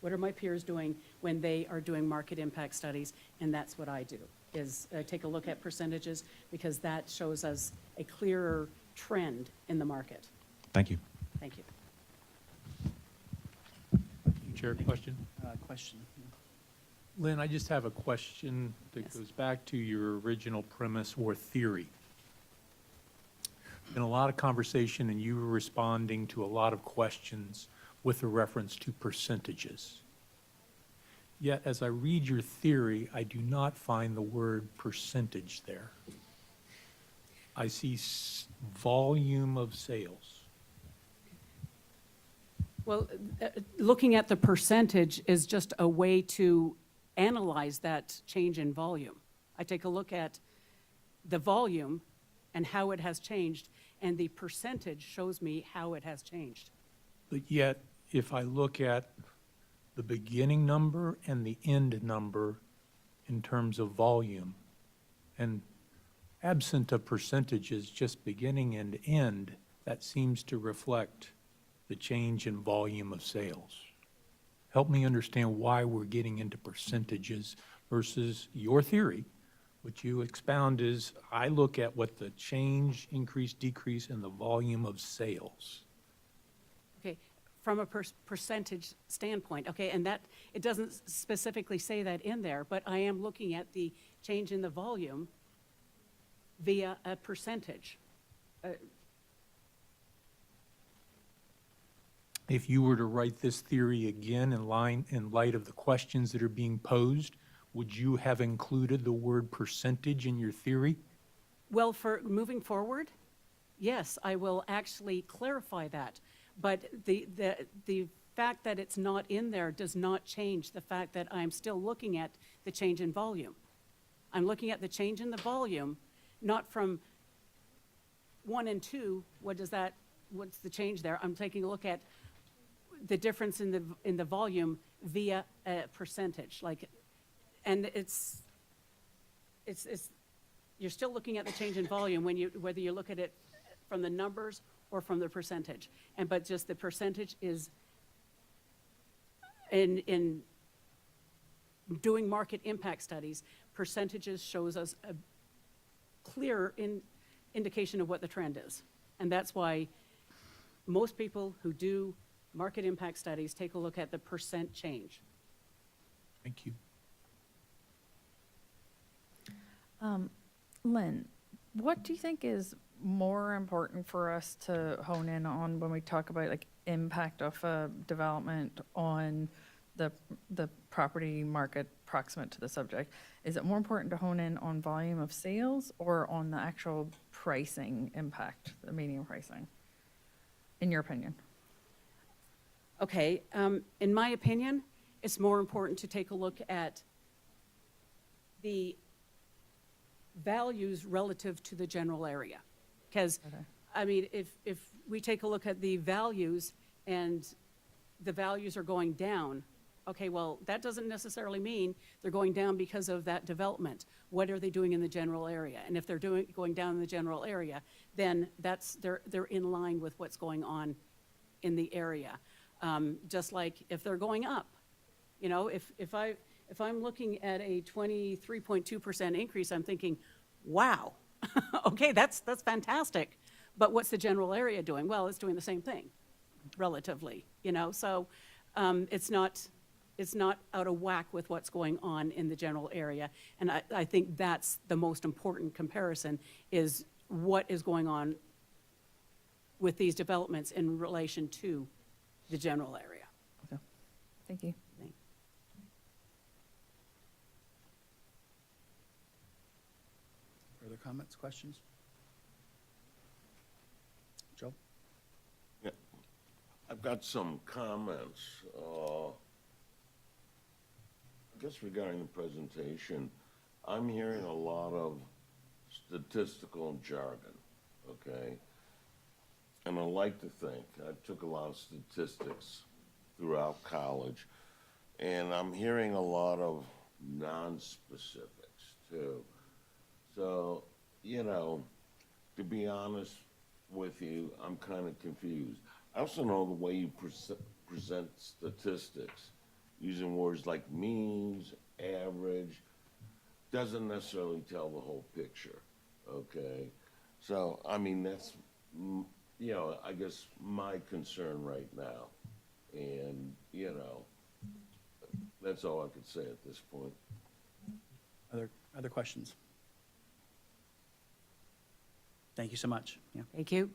What are my peers doing when they are doing market impact studies? And that's what I do, is take a look at percentages, because that shows us a clearer trend in the market. Thank you. Thank you. Chair, question? Question. Lynn, I just have a question that Yes. goes back to your original premise or theory. Been a lot of conversation, and you were responding to a lot of questions with a reference to percentages. Yet, as I read your theory, I do not find the word percentage there. I see volume of sales. Well, looking at the percentage is just a way to analyze that change in volume. I take a look at the volume and how it has changed, and the percentage shows me how it has changed. But yet, if I look at the beginning number and the end number, in terms of volume. And absent of percentages, just beginning and end, that seems to reflect the change in volume of sales. Help me understand why we're getting into percentages versus your theory, which you expound is, I look at what the change, increase, decrease in the volume of sales. Okay, from a percentage standpoint, okay, and that, it doesn't specifically say that in there, but I am looking at the change in the volume via a percentage. If you were to write this theory again in light of the questions that are being posed, would you have included the word percentage in your theory? Well, for moving forward, yes, I will actually clarify that. But the fact that it's not in there does not change the fact that I'm still looking at the change in volume. I'm looking at the change in the volume, not from 1 and 2, what's the change there? I'm taking a look at the difference in the volume via a percentage, and it's you're still looking at the change in volume whether you look at it from the numbers or from the percentage, but just the percentage is in doing market impact studies, percentages shows us a clear indication of what the trend is, and that's why most people who do market impact studies take a look at the percent change. Thank you. Lynn, what do you think is more important for us to hone in on when we talk about like impact of a development on the property market proximate to the subject? Is it more important to hone in on volume of sales or on the actual pricing impact, the median pricing, in your opinion? Okay, in my opinion, it's more important to take a look at the values relative to the general area. Because, I mean, if we take a look at the values and the values are going down, okay, well, that doesn't necessarily mean they're going down because of that development. What are they doing in the general area? And if they're going down in the general area, then they're in line with what's going on in the area. Just like if they're going up, you know, if I'm looking at a 23.2% increase, I'm thinking, wow, okay, that's fantastic. But what's the general area doing? Well, it's doing the same thing, relatively, you know. So it's not out of whack with what's going on in the general area. And I think that's the most important comparison, is what is going on with these developments in relation to the general area. Okay. Thank you. Further comments, questions? Joe? Yeah, I've got some comments. I guess regarding the presentation, I'm hearing a lot of statistical jargon, okay? And I like to think, I took a lot of statistics throughout college, and I'm hearing a lot of non-specifics too. So, you know, to be honest with you, I'm kind of confused. I also know the way you present statistics, using words like means, average, doesn't necessarily tell the whole picture, okay? So, I mean, that's, you know, I guess my concern right now. And, you know, that's all I could say at this point. Other questions? Thank you so much. Yeah. Thank you.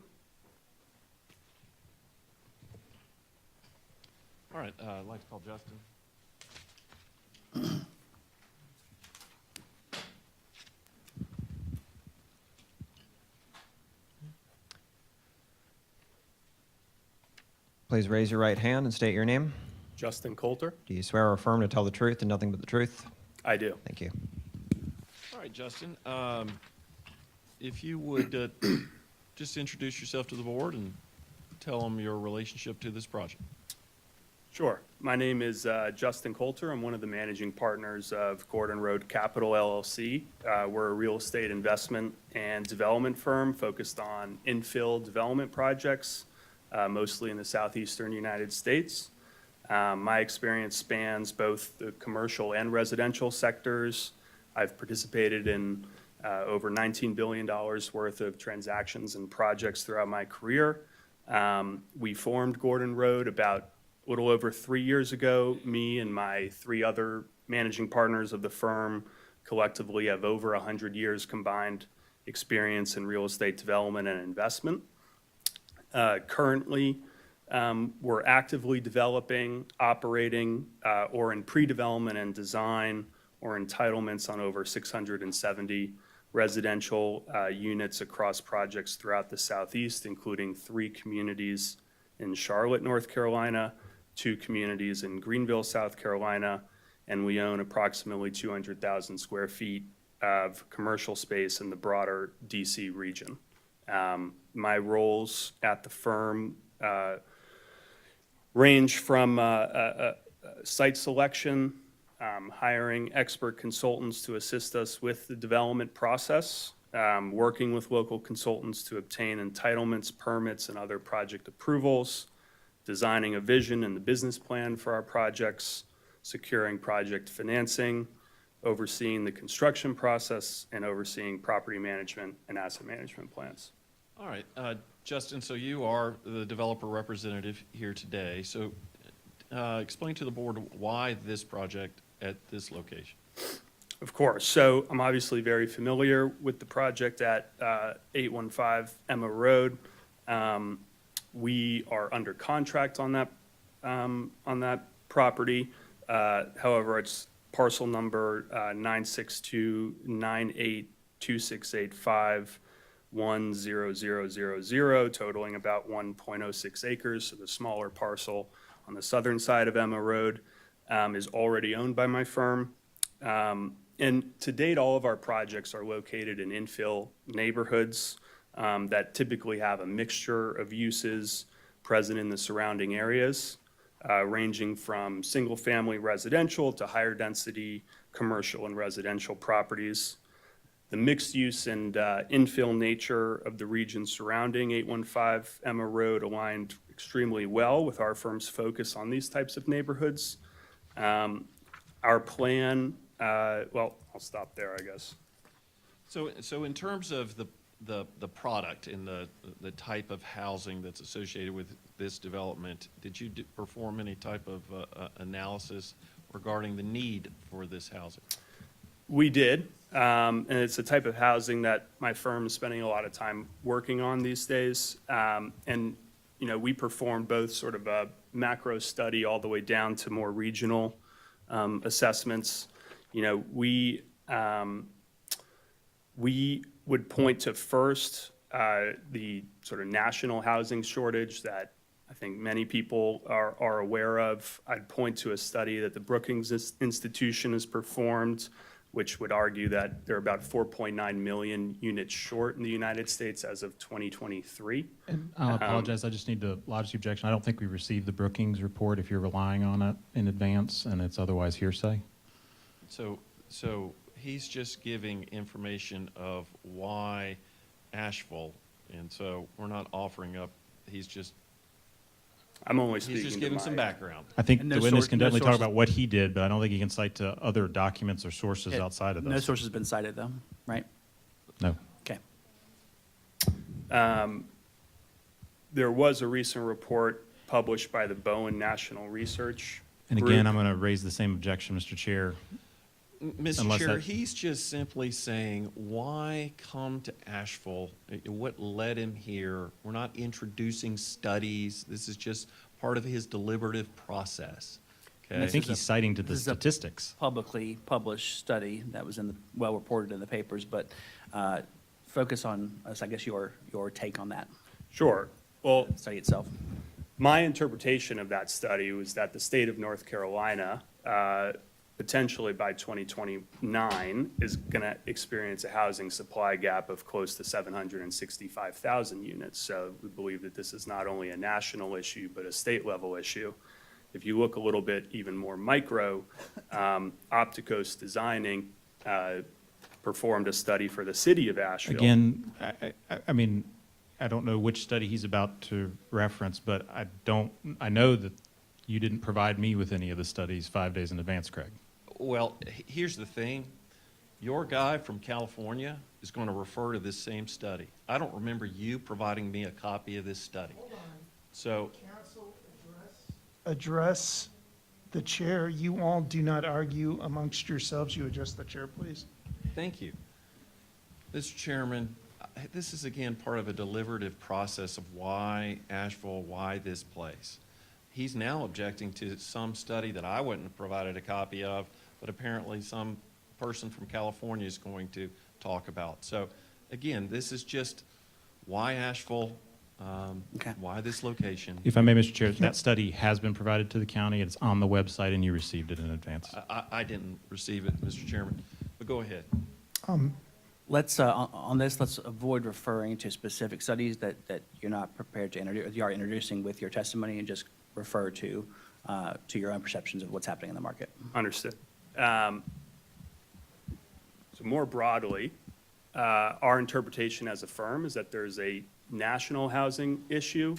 All right, I'd like to call Justin. Please raise your right hand and state your name. Justin Coulter. Do you swear or affirm to tell the truth and nothing but the truth? I do. Thank you. All right, Justin, if you would just introduce yourself to the board and tell them your relationship to this project. Sure. My name is Justin Coulter. I'm one of the managing partners of Gordon Road Capital LLC. We're a real estate investment and development firm focused on infill development projects, mostly in the southeastern United States. My experience spans both the commercial and residential sectors. I've participated in over $19 billion worth of transactions and projects throughout my career. We formed Gordon Road about a little over 3 years ago. Me and my 3 other managing partners of the firm collectively have over 100 years combined experience in real estate development and investment. Currently, we're actively developing, operating, or in pre-development and design or entitlements on over 670 residential units across projects throughout the Southeast, including 3 communities in Charlotte, North Carolina, 2 communities in Greenville, South Carolina, and we own approximately 200,000 square feet of commercial space in the broader DC region. My roles at the firm range from site selection, hiring expert consultants to assist us with the development process, working with local consultants to obtain entitlements, permits, and other project approvals, designing a vision and the business plan for our projects, securing project financing, overseeing the construction process, and overseeing property management and asset management plans. All right, Justin, so you are the developer representative here today. So explain to the board why this project at this location. Of course. So I'm obviously very familiar with the project at 815 Emma Road. We are under contract on that property. However, it's parcel number 9629826851000, totaling about 1.06 acres. So the smaller parcel on the southern side of Emma Road is already owned by my firm. And to date, all of our projects are located in infill neighborhoods that typically have a mixture of uses present in the surrounding areas, ranging from single-family residential to higher density commercial and residential properties. The mixed use and infill nature of the region surrounding 815 Emma Road aligned extremely well with our firm's focus on these types of neighborhoods. Our plan, well, I'll stop there, I guess. So in terms of the product and the type of housing that's associated with this development, did you perform any type of analysis regarding the need for this housing? We did, and it's the type of housing that my firm is spending a lot of time working on these days. And, you know, we performed both sort of a macro study all the way down to more regional assessments. You know, we would point to first the sort of national housing shortage that I think many people are aware of. I'd point to a study that the Brookings Institution has performed, which would argue that there are about 4.9 million units short in the United States as of 2023. And I apologize, I just need to lodge the objection. I don't think we received the Brookings report if you're relying on it in advance and it's otherwise hearsay. So he's just giving information of why Asheville, and so we're not offering up, I'm only speaking he's just to giving my- some background. I think And no the witness source- can no definitely talk sources- about what he did, but I don't think he can cite to other documents or sources Yeah, outside of this. No source has been cited, though, right? No. Okay. There was a recent report published by the Bowen National Research And Group. again, I'm going to raise the same objection, Mr. Chair. Mr. Unless Chair, that- he's just simply saying, why come to Asheville? What led him here? We're not introducing studies. This is just part of his deliberative process. And I Okay? think he's citing to the This is a statistics. Publicly published study that was well reported in the papers, but focus on, I guess, your take on that Sure. Well, study itself. my interpretation of that study was that the state of North Carolina, potentially by 2029, is going to experience a housing supply gap of close to 765,000 units. So we believe that this is not only a national issue, but a state level issue. If you look a little bit even more micro, Opticos Designing performed a study for the city of Asheville. Again, I mean, I don't know which study he's about to reference, but I know that you didn't provide me with any of the studies 5 days in advance, Craig. Well, here's the thing. Your guy from California is going to refer to this same study. I don't remember you providing me a copy of this study. So, Council, address the chair. You all do not argue amongst yourselves. You address the chair, please. thank you. Mr. Chairman, this is again part of a deliberative process of why Asheville, why this place. He's now objecting to some study that I wouldn't have provided a copy of, but apparently some person from California is going to talk about. So again, this is just why Asheville, why this location. If I may, Mr. Chair, that study has been provided to the county. It's on the website, and you received it in advance. I didn't receive it, Mr. Chairman, but go ahead. Let's, on this, let's avoid referring to specific studies that you're not prepared to introduce, you are introducing with your testimony, and just refer to your own perceptions of what's happening in the market. Understood. So more broadly, our interpretation as a firm is that there's a national housing issue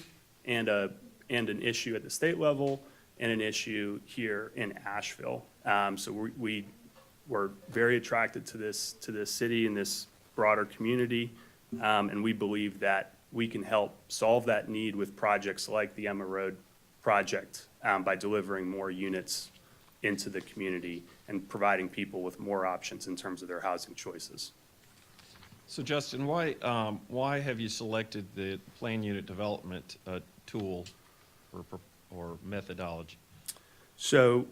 and an issue at the state level and an issue here in Asheville. So we're very attracted to this city and this broader community, and we believe that we can help solve that need with projects like the Emma Road project by delivering more units into the community and providing people with more options in terms of their housing choices. So Justin, why have you selected the plan unit development tool or methodology? So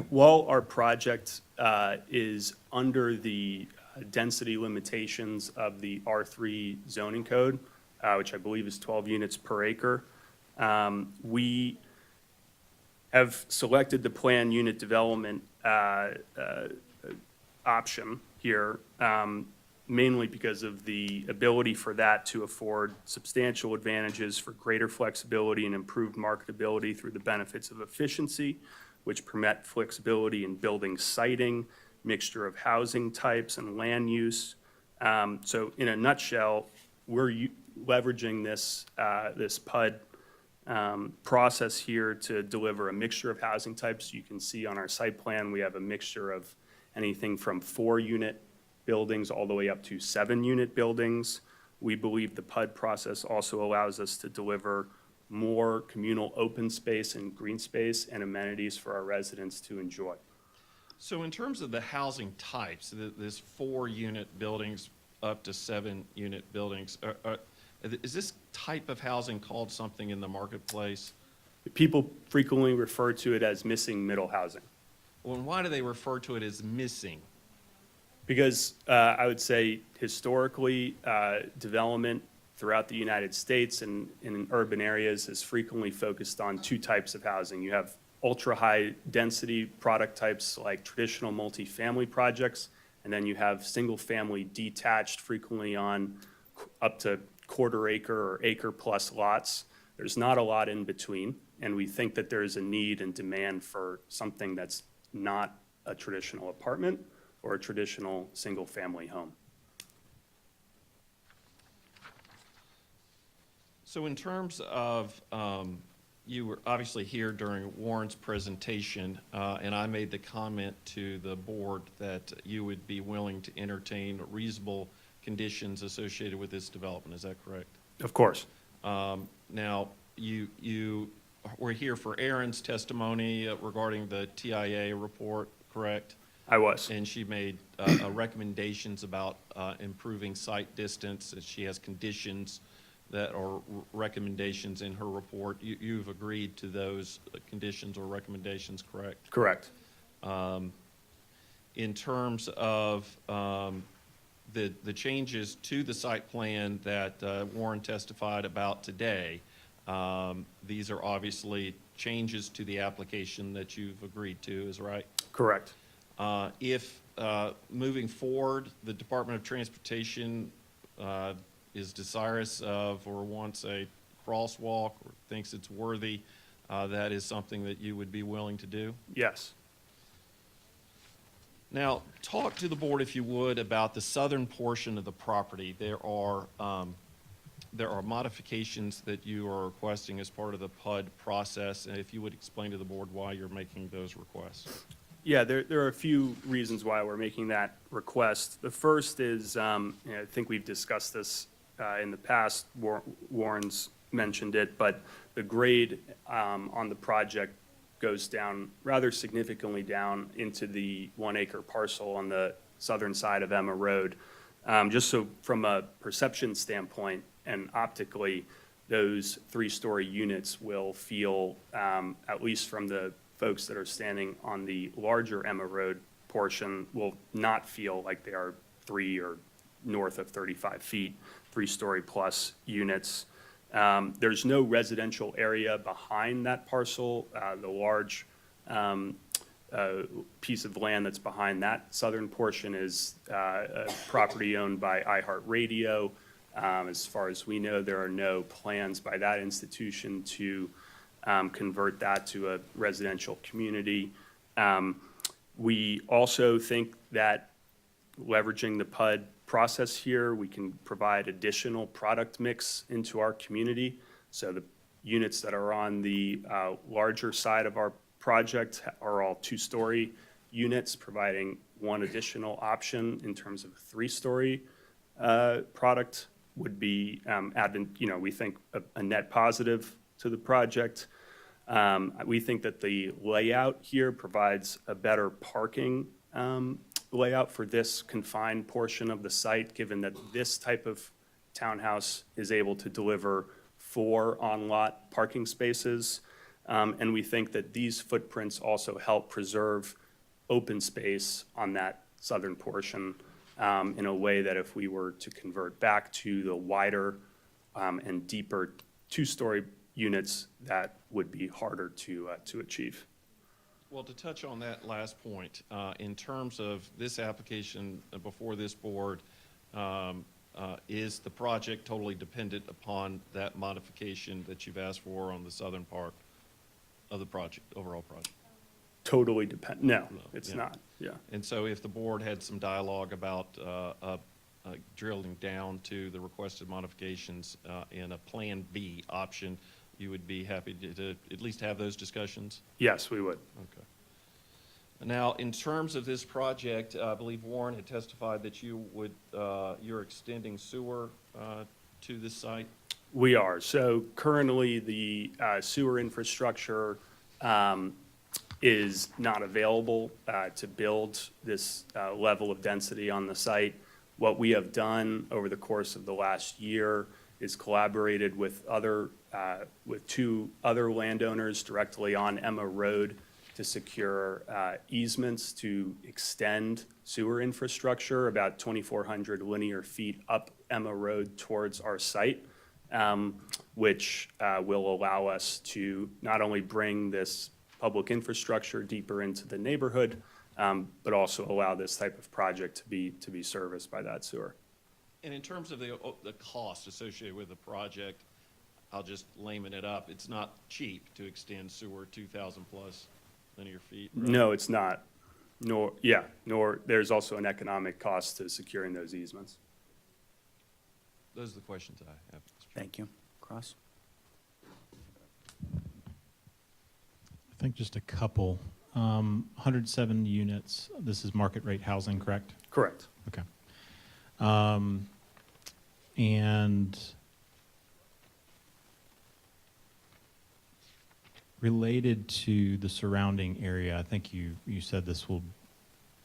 while our project is under the density limitations of the R3 zoning code, which I believe is 12 units per acre, we have selected the plan unit development option here, mainly because of the ability for that to afford substantial advantages for greater flexibility and improved marketability through the benefits of efficiency, which permit flexibility in building siting, mixture of housing types and land use. So in a nutshell, we're leveraging this PUD process here to deliver a mixture of housing types. You can see on our site plan, we have a mixture of anything from 4-unit buildings all the way up to 7-unit buildings. We believe the PUD process also allows us to deliver more communal open space and green space and amenities for our residents to enjoy. So in terms of the housing types, this 4-unit buildings up to 7-unit buildings, is this type of housing called something in the marketplace? People frequently refer to it as missing middle housing. Well, and why do they refer to it as missing? Because I would say historically, development throughout the United States and in urban areas has frequently focused on 2 types of housing. You have ultra-high density product types like traditional multifamily projects, and then you have single-family detached, frequently on up to quarter-acre or acre-plus lots. There's not a lot in between, and we think that there's a need and demand for something that's not a traditional apartment or a traditional single-family home. So in terms of, you were obviously here during Warren's presentation, and I made the comment to the board that you would be willing to entertain reasonable conditions associated with this development. Is that correct? Of course. Now, you were here for Erin's testimony regarding the TIA report, correct? I was. And she made recommendations about improving site distance, and she has conditions that are recommendations in her report. You've agreed to those conditions or recommendations, correct? Correct. In terms of the changes to the site plan that Warren testified about today, these are obviously changes to the application that you've agreed to, is right? Correct. If moving forward, the Department of Transportation is desirous of or wants a crosswalk or thinks it's worthy, that is something that you would be willing to do? Yes. Now, talk to the board, if you would, about the southern portion of the property. There are modifications that you are requesting as part of the PUD process, and if you would explain to the board why you're making those requests. Yeah, there are a few reasons why we're making that request. The first is, I think we've discussed this in the past, Warren's mentioned it, but the grade on the project goes down rather significantly down into the 1 acre parcel on the southern side of Emma Road. Just so from a perception standpoint and optically, those 3-story units will feel, at least from the folks that are standing on the larger Emma Road portion, will not feel like they are 3 or north of 35 feet, 3-story plus units. There's no residential area behind that parcel. The large piece of land that's behind that southern portion is a property owned by iHeartRadio. As far as we know, there are no plans by that institution to convert that to a residential community. We also think that leveraging the PUD process here, we can provide additional product mix into our community. So the units that are on the larger side of our project are all 2-story units, providing one additional option in terms of a 3-story product would be, we think a net positive to the project. We think that the layout here provides a better parking layout for this confined portion of the site, given that this type of townhouse is able to deliver 4 on-lot parking spaces. And we think that these footprints also help preserve open space on that southern portion in a way that if we were to convert back to the wider and deeper 2-story units, that would be harder to achieve. Well, to touch on that last point, in terms of this application before this board, is the project totally dependent upon that modification that you've asked for on the southern part of the project, overall project? Totally no, it's Yeah. not, yeah. And so if the board had some dialogue about drilling down to the requested modifications in a Plan B option, you would be happy to at least have those discussions? Yes, we would. Okay. Now, in terms of this project, I believe Warren had testified that you're extending sewer to this site? We are. So currently, the sewer infrastructure is not available to build this level of density on the site. What we have done over the course of the last year is collaborated with 2 other landowners directly on Emma Road to secure easements to extend sewer infrastructure about 2,400 linear feet up Emma Road towards our site, which will allow us to not only bring this public infrastructure deeper into the neighborhood, but also allow this type of project to be serviced by that sewer. And in terms of the cost associated with the project, I'll just layman it up, it's not cheap to extend sewer 2,000 plus linear feet, right? No, it's not. Nor there's also an economic cost to securing those easements. Those are the questions I have. Thank you. Cross? I think just a couple. 107 units, this is market rate housing, correct? Correct. Okay. And related to the surrounding area, I think you said this will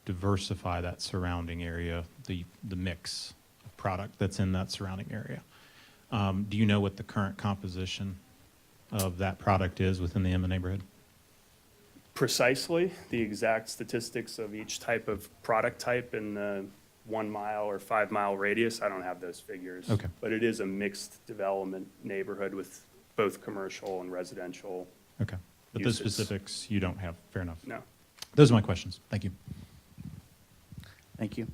diversify that surrounding area, the mix of product that's in that surrounding area. Do you know what the current composition of that product is within the Emma neighborhood? Precisely, the exact statistics of each type of product type in the 1 mile or 5 mile radius, I don't have those figures. Okay. But it is a mixed development neighborhood with both commercial and residential. Okay. But those uses. specifics you don't have, fair enough. No. Those are my questions. Thank you. Thank you.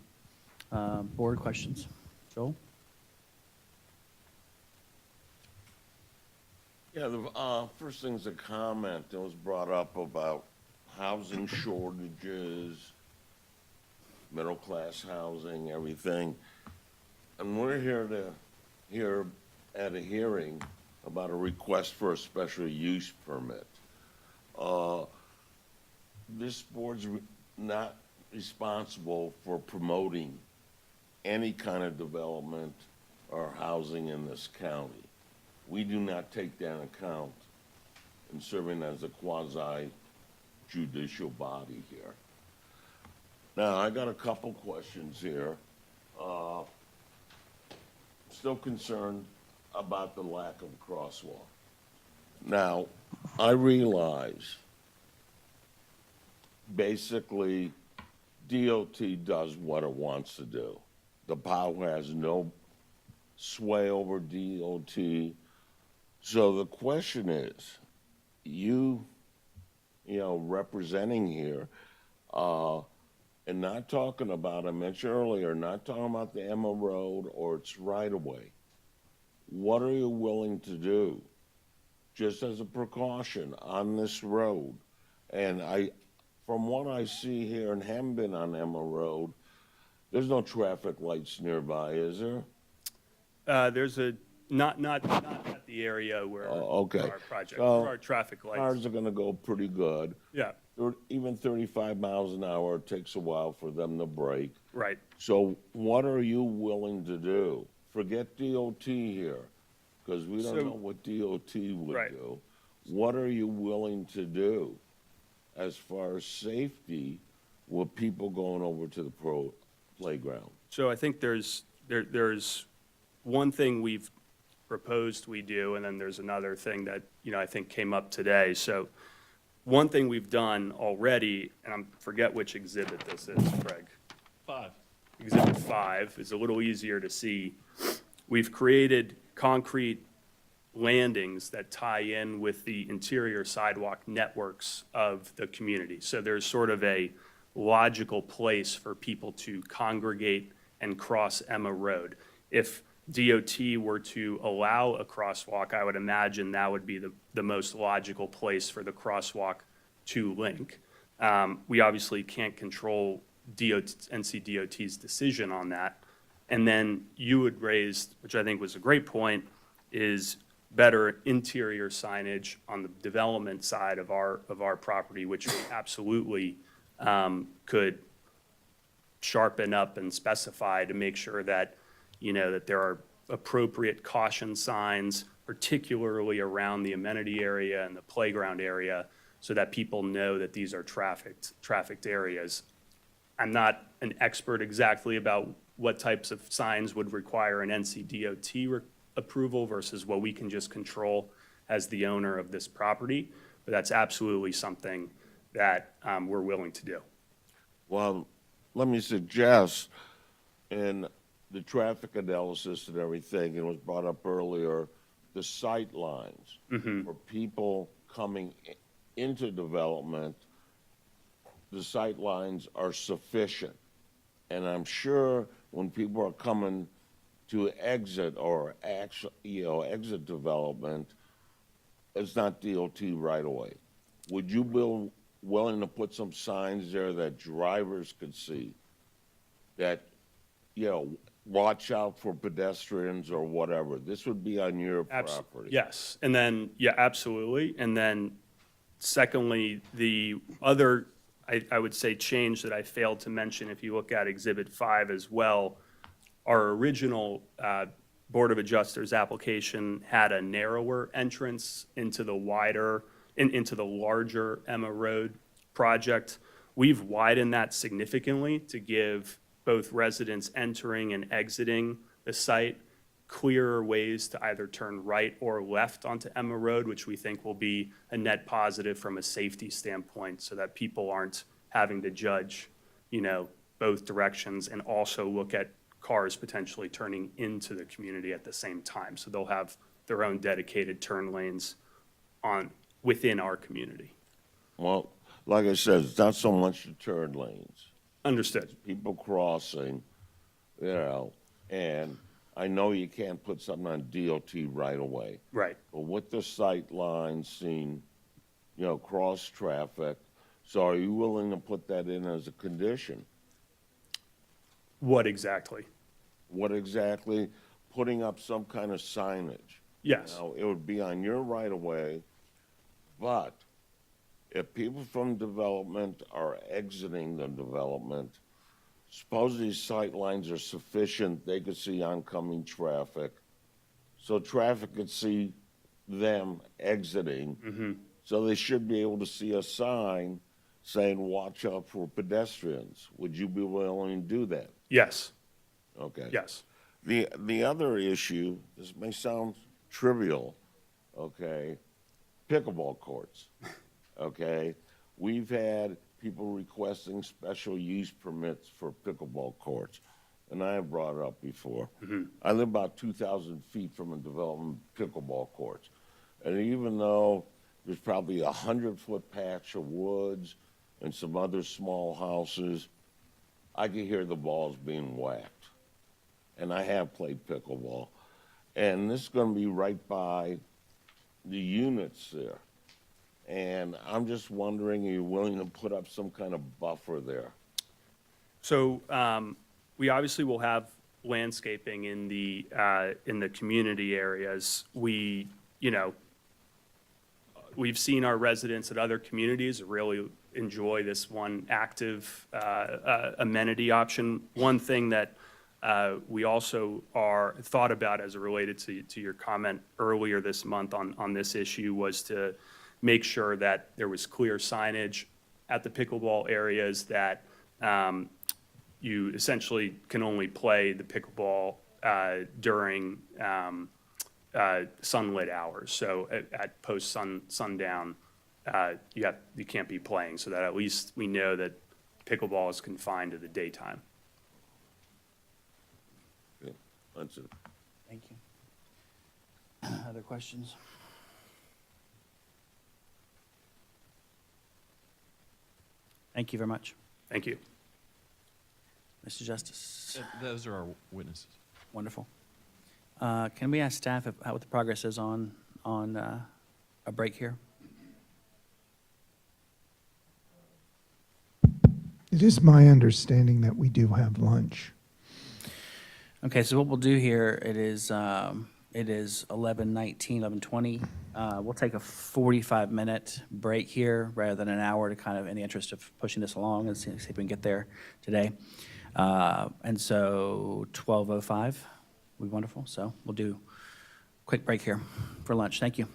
Board questions? Joel? Yeah, the first thing's a comment that was brought up about housing shortages, middle-class housing, everything. And we're here at a hearing about a request for a special use permit. This board's not responsible for promoting any kind of development or housing in this county. We do not take that into account in serving as a quasi-judicial body here. Now, I got a couple questions here. Still concerned about the lack of crosswalk. Now, I realize basically DOT does what it wants to do. The power has no sway over DOT. So the question is, you know, representing here, and not talking about, I mentioned earlier, not talking about the Emma Road or its right-of-way. What are you willing to do, just as a precaution on this road? And from what I see here and haven't been on Emma Road, there's no traffic lights nearby, is there? There's not at the area where Okay. our project, So, where our traffic lights. Cars are gonna go pretty good. Yeah, Even 35 miles an hour, it takes a while for them to brake. right. So what are you willing to do? Forget DOT here, because we don't So- know what DOT would Right. do. What are you willing to do as far as safety with people going over to the playground? So I think there's one thing we've proposed we do, and then there's another thing that, you know, I think came up today. So one thing we've done already, and I forget which exhibit this is, Craig. 5. Exhibit 5 is a little easier to see. We've created concrete landings that tie in with the interior sidewalk networks of the community. So there's sort of a logical place for people to congregate and cross Emma Road. If DOT were to allow a crosswalk, I would imagine that would be the most logical place for the crosswalk to link. We obviously can't control NCDOT's decision on that. And then you had raised, which I think was a great point, is better interior signage on the development side of our property, which we absolutely could sharpen up and specify to make sure that, you know, that there are appropriate caution signs, particularly around the amenity area and the playground area, so that people know that these are trafficked areas. I'm not an expert exactly about what types of signs would require an NCDOT approval versus what we can just control as the owner of this property, but that's absolutely something that we're willing to do. Well, let me suggest in the traffic analysis and everything, it was brought up earlier, the sight lines for people coming into development, the sight lines are sufficient. And I'm sure when people are coming to exit or actually, you know, exit development, it's not DOT right away. Would you be willing to put some signs there that drivers could see that, you know, watch out for pedestrians or whatever? This would be on your property. Yes, and then, yeah, absolutely. And then secondly, the other, I would say, change that I failed to mention, if you look at Exhibit 5 as well, our original Board of Adjusters application had a narrower entrance into the larger Emma Road project. We've widened that significantly to give both residents entering and exiting the site clearer ways to either turn right or left onto Emma Road, which we think will be a net positive from a safety standpoint, so that people aren't having to judge, you know, both directions and also look at cars potentially turning into the community at the same time. So they'll have their own dedicated turn lanes within our community. Well, like I said, it's not so much the turn lanes. Understood. People crossing, you know, and I know you can't put something on DOT right away, Right. but with the sight lines seen, you know, cross traffic, so are you willing to put that in as a condition? What exactly? What exactly? Putting up some kind of signage. Yes. Now, it would be on your right of way, but if people from development are exiting the development, suppose these sight lines are sufficient, they could see oncoming traffic. So traffic could see them exiting. So they should be able to see a sign saying, watch out for pedestrians. Would you be willing to do that? Yes. Okay. Yes. The other issue, this may sound trivial, okay, pickleball courts, okay? We've had people requesting special use permits for pickleball courts, and I have brought it up before. I live about 2,000 feet from a development pickleball courts, and even though there's probably 100-foot patch of woods and some other small houses, I can hear the balls being whacked. And I have played pickleball. And this is going to be right by the units there. And I'm just wondering, are you willing to put up some kind of buffer there? So we obviously will have landscaping in the community areas. We, you know, we've seen our residents at other communities really enjoy this one active amenity option. One thing that we also are thought about as it related to your comment earlier this month on this issue was to make sure that there was clear signage at the pickleball areas that you essentially can only play the pickleball during sunlit hours. So at sundown, you can't be playing, so that at least we know that pickleball is confined to the daytime. Okay, that's it. Thank you. Other questions? Thank you very much. Thank you. Mr. Justice, Those are our witnesses. wonderful. Can we ask staff what the progress is on a break here? It is my understanding that we do have lunch. Okay, so what we'll do here, it is 11:19, 11:20. We'll take a 45-minute break here rather than an hour to kind of, in the interest of pushing this along and see if we can get there today. And so 12:05 would be wonderful. So we'll do a quick break here for lunch. Thank you.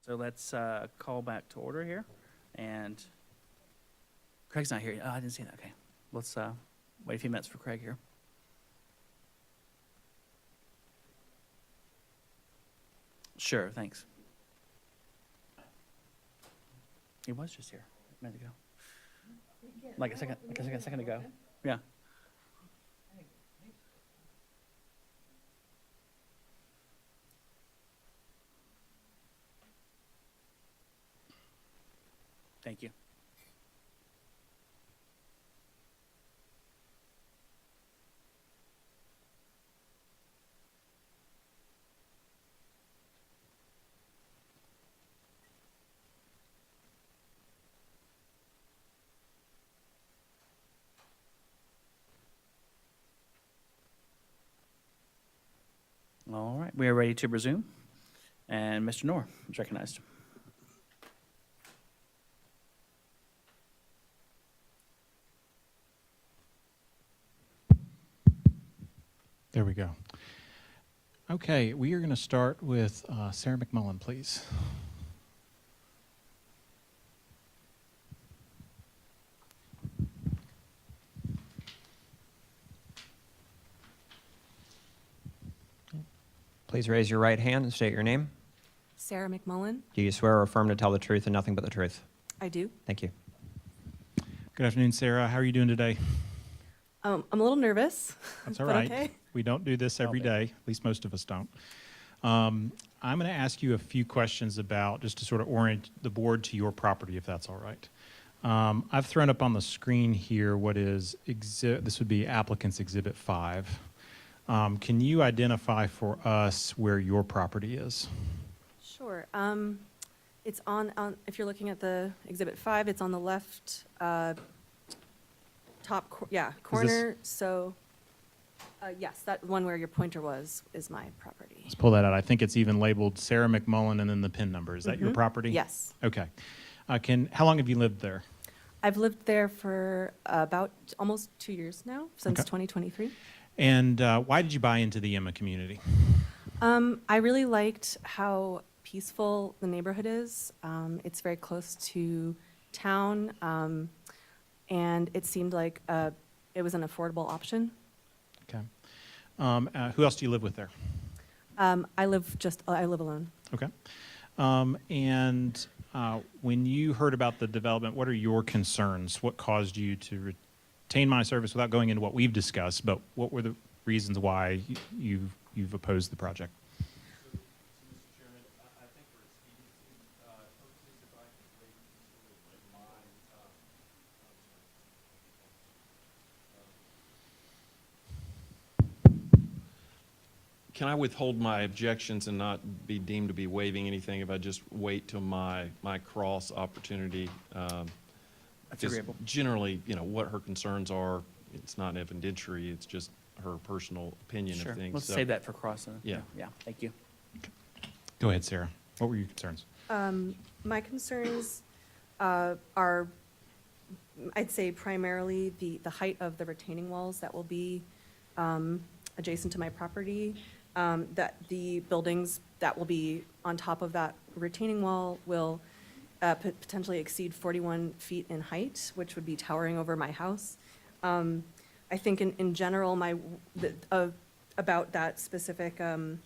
So let's call back to order here. And Craig's not here. Oh, I didn't see that. Okay. Let's wait a few minutes for Craig here. Sure, thanks. He was just here a minute ago. Like a second ago. Yeah. Thank you. All right, we are ready to resume. And Mr. Knorr is recognized. There we go. Okay, we are going to start with Sarah McMullen, please. Please raise your right hand and state your name. Sarah McMullen. Do you swear or affirm to tell the truth and nothing but the truth? I do. Thank you. Good afternoon, Sarah. How are you doing today? I'm a little nervous. That's all but right. Okay. We don't do this every day. At least most of us don't. I'm going to ask you a few questions about, just to sort of orient the board to your property, if that's all right. I've thrown up on the screen here what is, this would be applicant's Exhibit 5. Can you identify for us where your property is? Sure. It's on, if you're looking at the Exhibit 5, it's on the left top, corner. So, yes, that one where your pointer was is my property. Let's pull that out. I think it's even labeled Sarah McMullen and then the PIN number. Is that your property? Yes. Okay. How long have you lived there? I've lived there for about almost 2 years now, since Okay. 2023. And why did you buy into the Emma community? I really liked how peaceful the neighborhood is. It's very close to town, and it seemed like it was an affordable option. Okay. Who else do you live with there? I live alone. Okay. When you heard about the development, what are your concerns? What caused you to retain my service without going into what we've discussed, but what were the reasons why you've opposed the project? Can I withhold my objections and not be deemed to be waiving anything if I just wait till my cross opportunity? That's Because agreeable. generally, what her concerns are, it's not evidentiary, it's just her personal opinion Sure. of things. Let's So- save that for cross. Yeah. Yeah, thank you. Go ahead, Sarah. What were your concerns? My concerns are, I'd say primarily the height of the retaining walls that will be adjacent to my property, that the buildings that will be on top of that retaining wall will potentially exceed 41 feet in height, which would be towering over my house. I think in general, about that specific,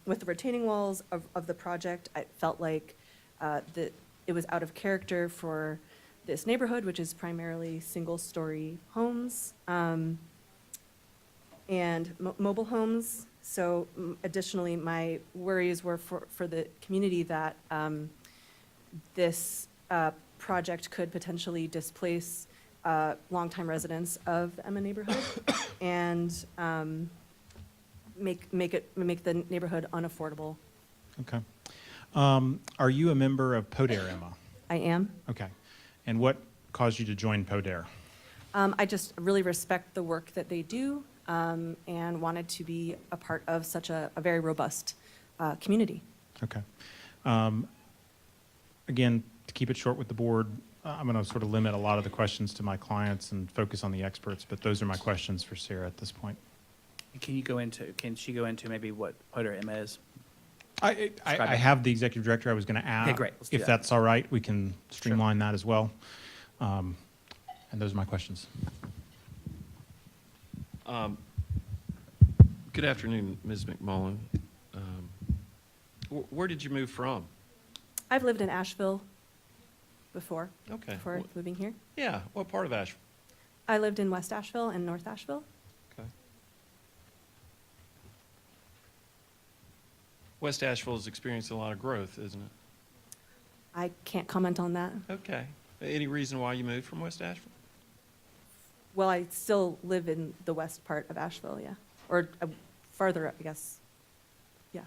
with the retaining walls of the project, I felt like that it was out of character for this neighborhood, which is primarily single-story homes and mobile homes. So additionally, my worries were for the community that this project could potentially displace longtime residents of the Emma neighborhood and make the neighborhood unaffordable. Okay. Are you a member of Poder, Emma? I am. Okay. And what caused you to join Poder? I just really respect the work that they do and wanted to be a part of such a very robust community. Okay. Again, to keep it short with the board, I'm going to sort of limit a lot of the questions to my clients and focus on the experts, but those are my questions for Sarah at this point. Can she go into maybe what Poder Emma is? I Describe it. have the executive director I was going to ask. Okay, great. Let's do If that. that's all right, we can streamline that as well. And those are my questions. Good afternoon, Ms. McMullen. Where did you move from? I've lived in Asheville before, Okay. before moving here. Yeah, what part of Asheville? I lived in West Asheville and North Asheville. Okay. West Asheville is experiencing a lot of growth, isn't it? I can't comment on that. Okay. Any reason why you moved from West Asheville? Well, I still live in the west part of Asheville, yeah. Or farther up, I guess. Yeah.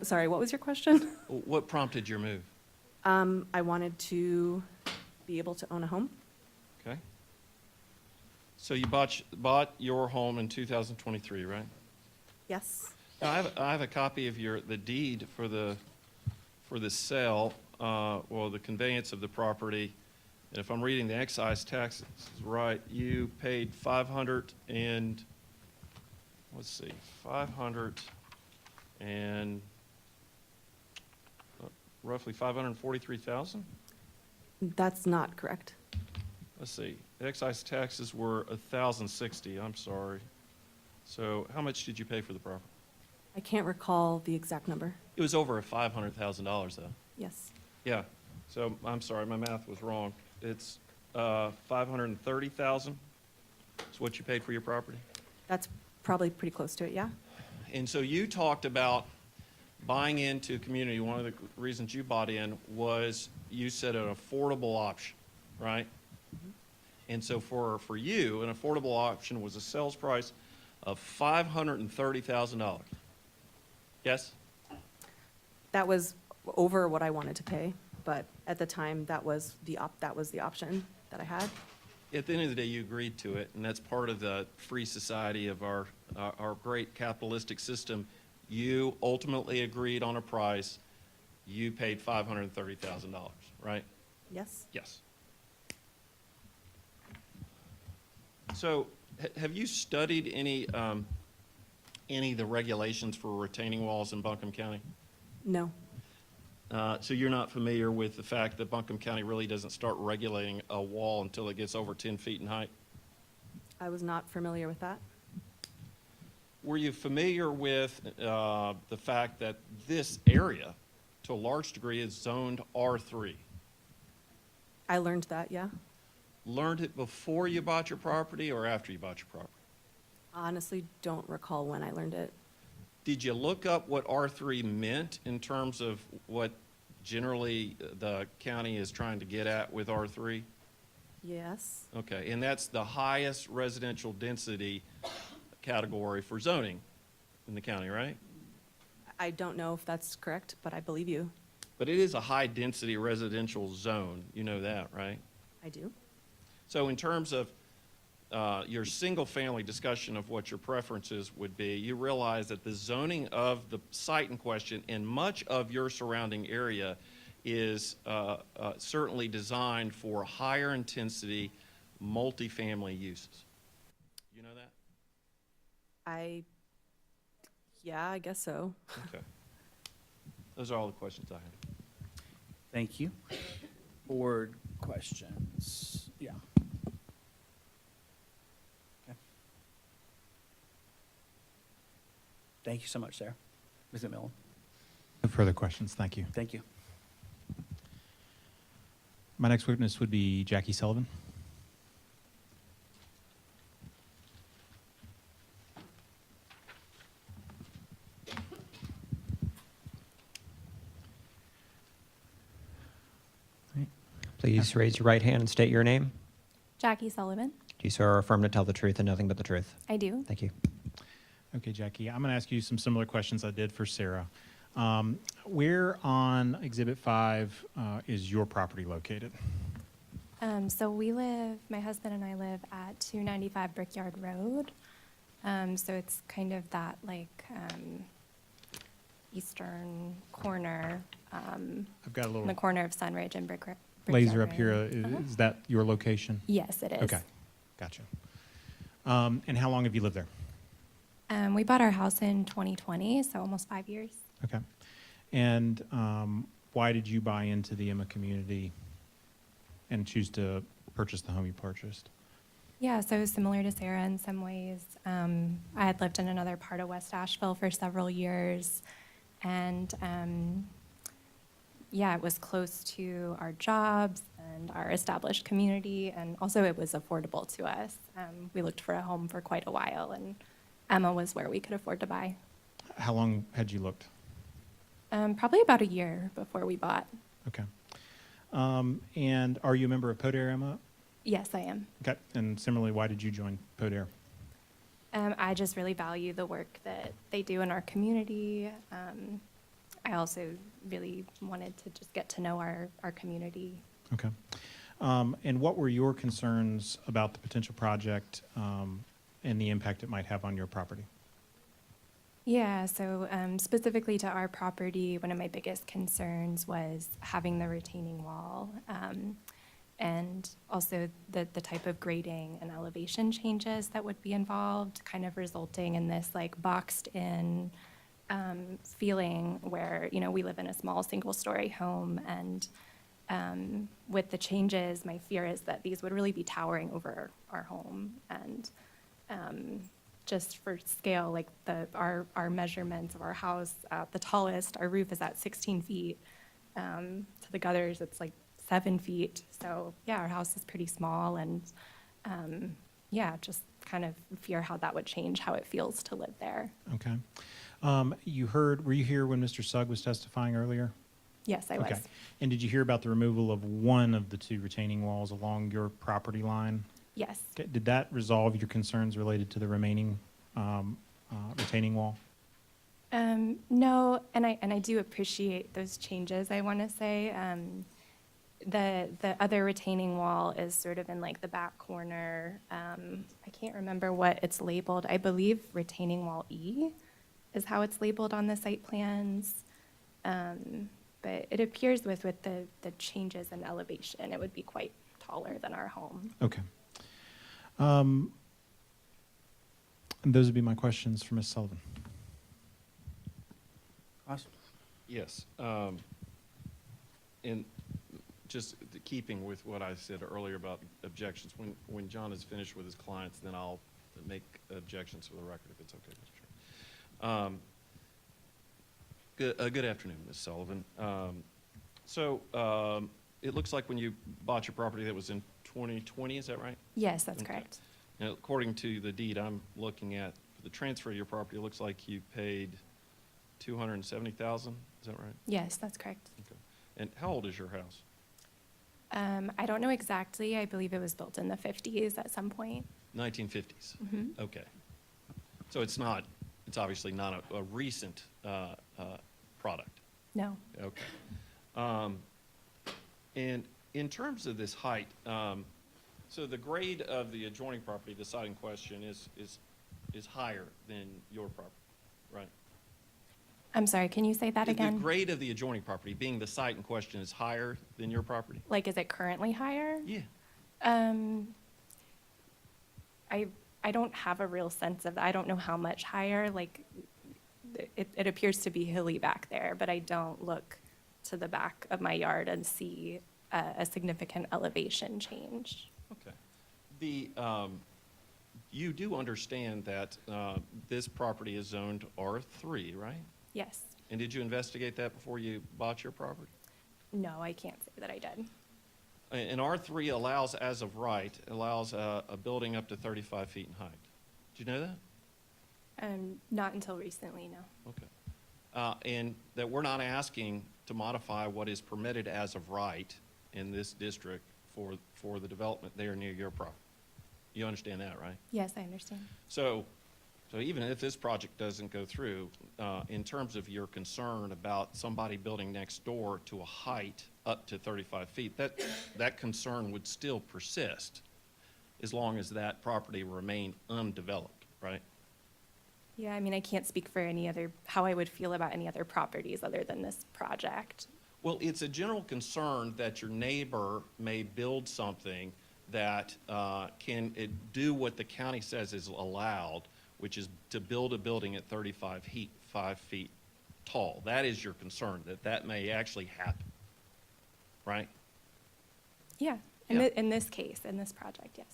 Sorry, what was your question? What prompted your move? I wanted to be able to own a home. Okay. So you bought your home in 2023, right? Yes. Now, I have a copy of the deed for the sale, the conveyance of the property. And if I'm reading the excise taxes right, you paid roughly $543,000? That's not correct. Let's see, the excise taxes were $1,060, I'm sorry. So how much did you pay for the property? I can't recall the exact number. It was over $500,000 though. Yes. Yeah, so I'm sorry, my math was wrong. It's $530,000 is what you paid for your property? That's probably pretty close to it, yeah? And so you talked about buying into a community. One of the reasons you bought in was you said an affordable option, right? And so for you, an affordable option was a sales price of $530,000. Yes? That was over what I wanted to pay, but at the time, that was the option that I had. At the end of the day, you agreed to it, and that's part of the free society of our great capitalistic system. You ultimately agreed on a price. You paid $530,000, right? Yes. Yes. So, have you studied any of the regulations for retaining walls in Buncombe County? No. So you're not familiar with the fact that Buncombe County really doesn't start regulating a wall until it gets over 10 feet in height? I was not familiar with that. Were you familiar with the fact that this area, to a large degree, is zoned R3? I learned that, yeah. Learned it before you bought your property or after you bought your property? I honestly don't recall when I learned it. Did you look up what R3 meant in terms of what generally the county is trying to get at with R3? Yes. Okay, and that's the highest residential density category for zoning in the county, right? I don't know if that's correct, but I believe you. But it is a high-density residential zone. You know that, right? I do. So in terms of your single-family discussion of what your preferences would be, you realize that the zoning of the site in question and much of your surrounding area is certainly designed for higher intensity multifamily uses. You know that? Yeah, I guess so. Okay. Those are all the questions I have. Thank you. Board questions? Yeah. Okay. Thank you so much, Sarah. Ms. McMillan? No further questions. Thank you. Thank you. My next witness would be Jackie Sullivan. Please raise your right hand and state your name. Jackie Sullivan. Do you swear or affirm to tell the truth and nothing but the truth? I do. Thank you. Okay, Jackie, I'm going to ask you some similar questions I did for Sarah. Where on Exhibit 5 is your property located? So my husband and I live at 295 Brickyard Road. So it's kind of that eastern corner, I've got a on little the corner of Sunridge and Brickyard laser up here. Road. Is that your location? Yes, it is. Okay, gotcha. And how long have you lived there? We bought our house in 2020, so almost 5 years. Okay. And why did you buy into the Emma community and choose to purchase the home you purchased? Yeah, so similar to Sarah in some ways. I had lived in another part of West Asheville for several years, and yeah, it was close to our jobs and our established community, and also it was affordable to us. We looked for a home for quite a while, and Emma was where we could afford to buy. How long had you looked? Probably about a year before we bought. Okay. And are you a member of Podair, Emma? Yes, I am. Okay. And similarly, why did you join Podair? I just really value the work that they do in our community. I also really wanted to just get to know our community. Okay. And what were your concerns about the potential project and the impact it might have on your property? Yeah, so specifically to our property, one of my biggest concerns was having the retaining wall, and also the type of grading and elevation changes that would be involved, kind of resulting in this like boxed in feeling where, you know, we live in a small single-story home, and with the changes, my fear is that these would really be towering over our home. And just for scale, like our measurements of our house, the tallest, our roof is at 16 feet. To the gutters, it's like 7 feet. So yeah, our house is pretty small, and yeah, just kind of fear how that would change how it feels to live there. Okay. Were you here when Mr. Sugg was testifying earlier? Yes, I was. Okay. And did you hear about the removal of one of the two retaining walls along your property line? Yes. Okay. Did that resolve your concerns related to the remaining retaining wall? No, and I do appreciate those changes, I want to say. The other retaining wall is sort of in like the back corner. I can't remember what it's labeled. I believe retaining wall E is how it's labeled on the site plans. But it appears with the changes in elevation, it would be quite taller than our home. Okay. And those would be my questions for Ms. Sullivan. Awesome. Yes. And just keeping with what I said earlier about objections, when John is finished with his clients, then I'll make objections for the record, if it's okay, Mr. Chairman. Good afternoon, Ms. Sullivan. So it looks like when you bought your property, that was in 2020, is that right? Yes, that's Okay. correct. Now, according to the deed I'm looking at, for the transfer of your property, it looks like you paid $270,000, is that right? Yes, that's correct. Okay. And how old is your house? I don't know exactly. I believe it was built in the 50s at some point. 1950s? Mhm. Okay. So it's obviously not a recent product? No. Okay. And in terms of this height, so the grade of the adjoining property, the site in question, is higher than your property, right? I'm sorry, can you say that again? The grade of the adjoining property, being the site in question, is higher than your property? Like, is it currently higher? Yeah. I don't have a real sense of that. I don't know how much higher. Like, it appears to be hilly back there, but I don't look to the back of my yard and see a significant elevation change. Okay. You do understand that this property is zoned R3, right? Yes. And did you investigate that before you bought your property? No, I can't say that I did. And R3 allows, as of right, allows a building up to 35 feet in height. Did you know that? Not until recently, no. Okay. And that we're not asking to modify what is permitted as of right in this district for the development there near your property. You understand that, right? Yes, I understand. So even if this project doesn't go through, in terms of your concern about somebody building next door to a height up to 35 feet, that concern would still persist as long as that property remained undeveloped, right? Yeah, I mean, I can't speak for how I would feel about any other properties other than this project. Well, it's a general concern that your neighbor may build something that can do what the county says is allowed, which is to build a building at 35 feet tall. That is your concern, that that may actually happen, right? Yeah, Yeah. in this case, in this project, yes.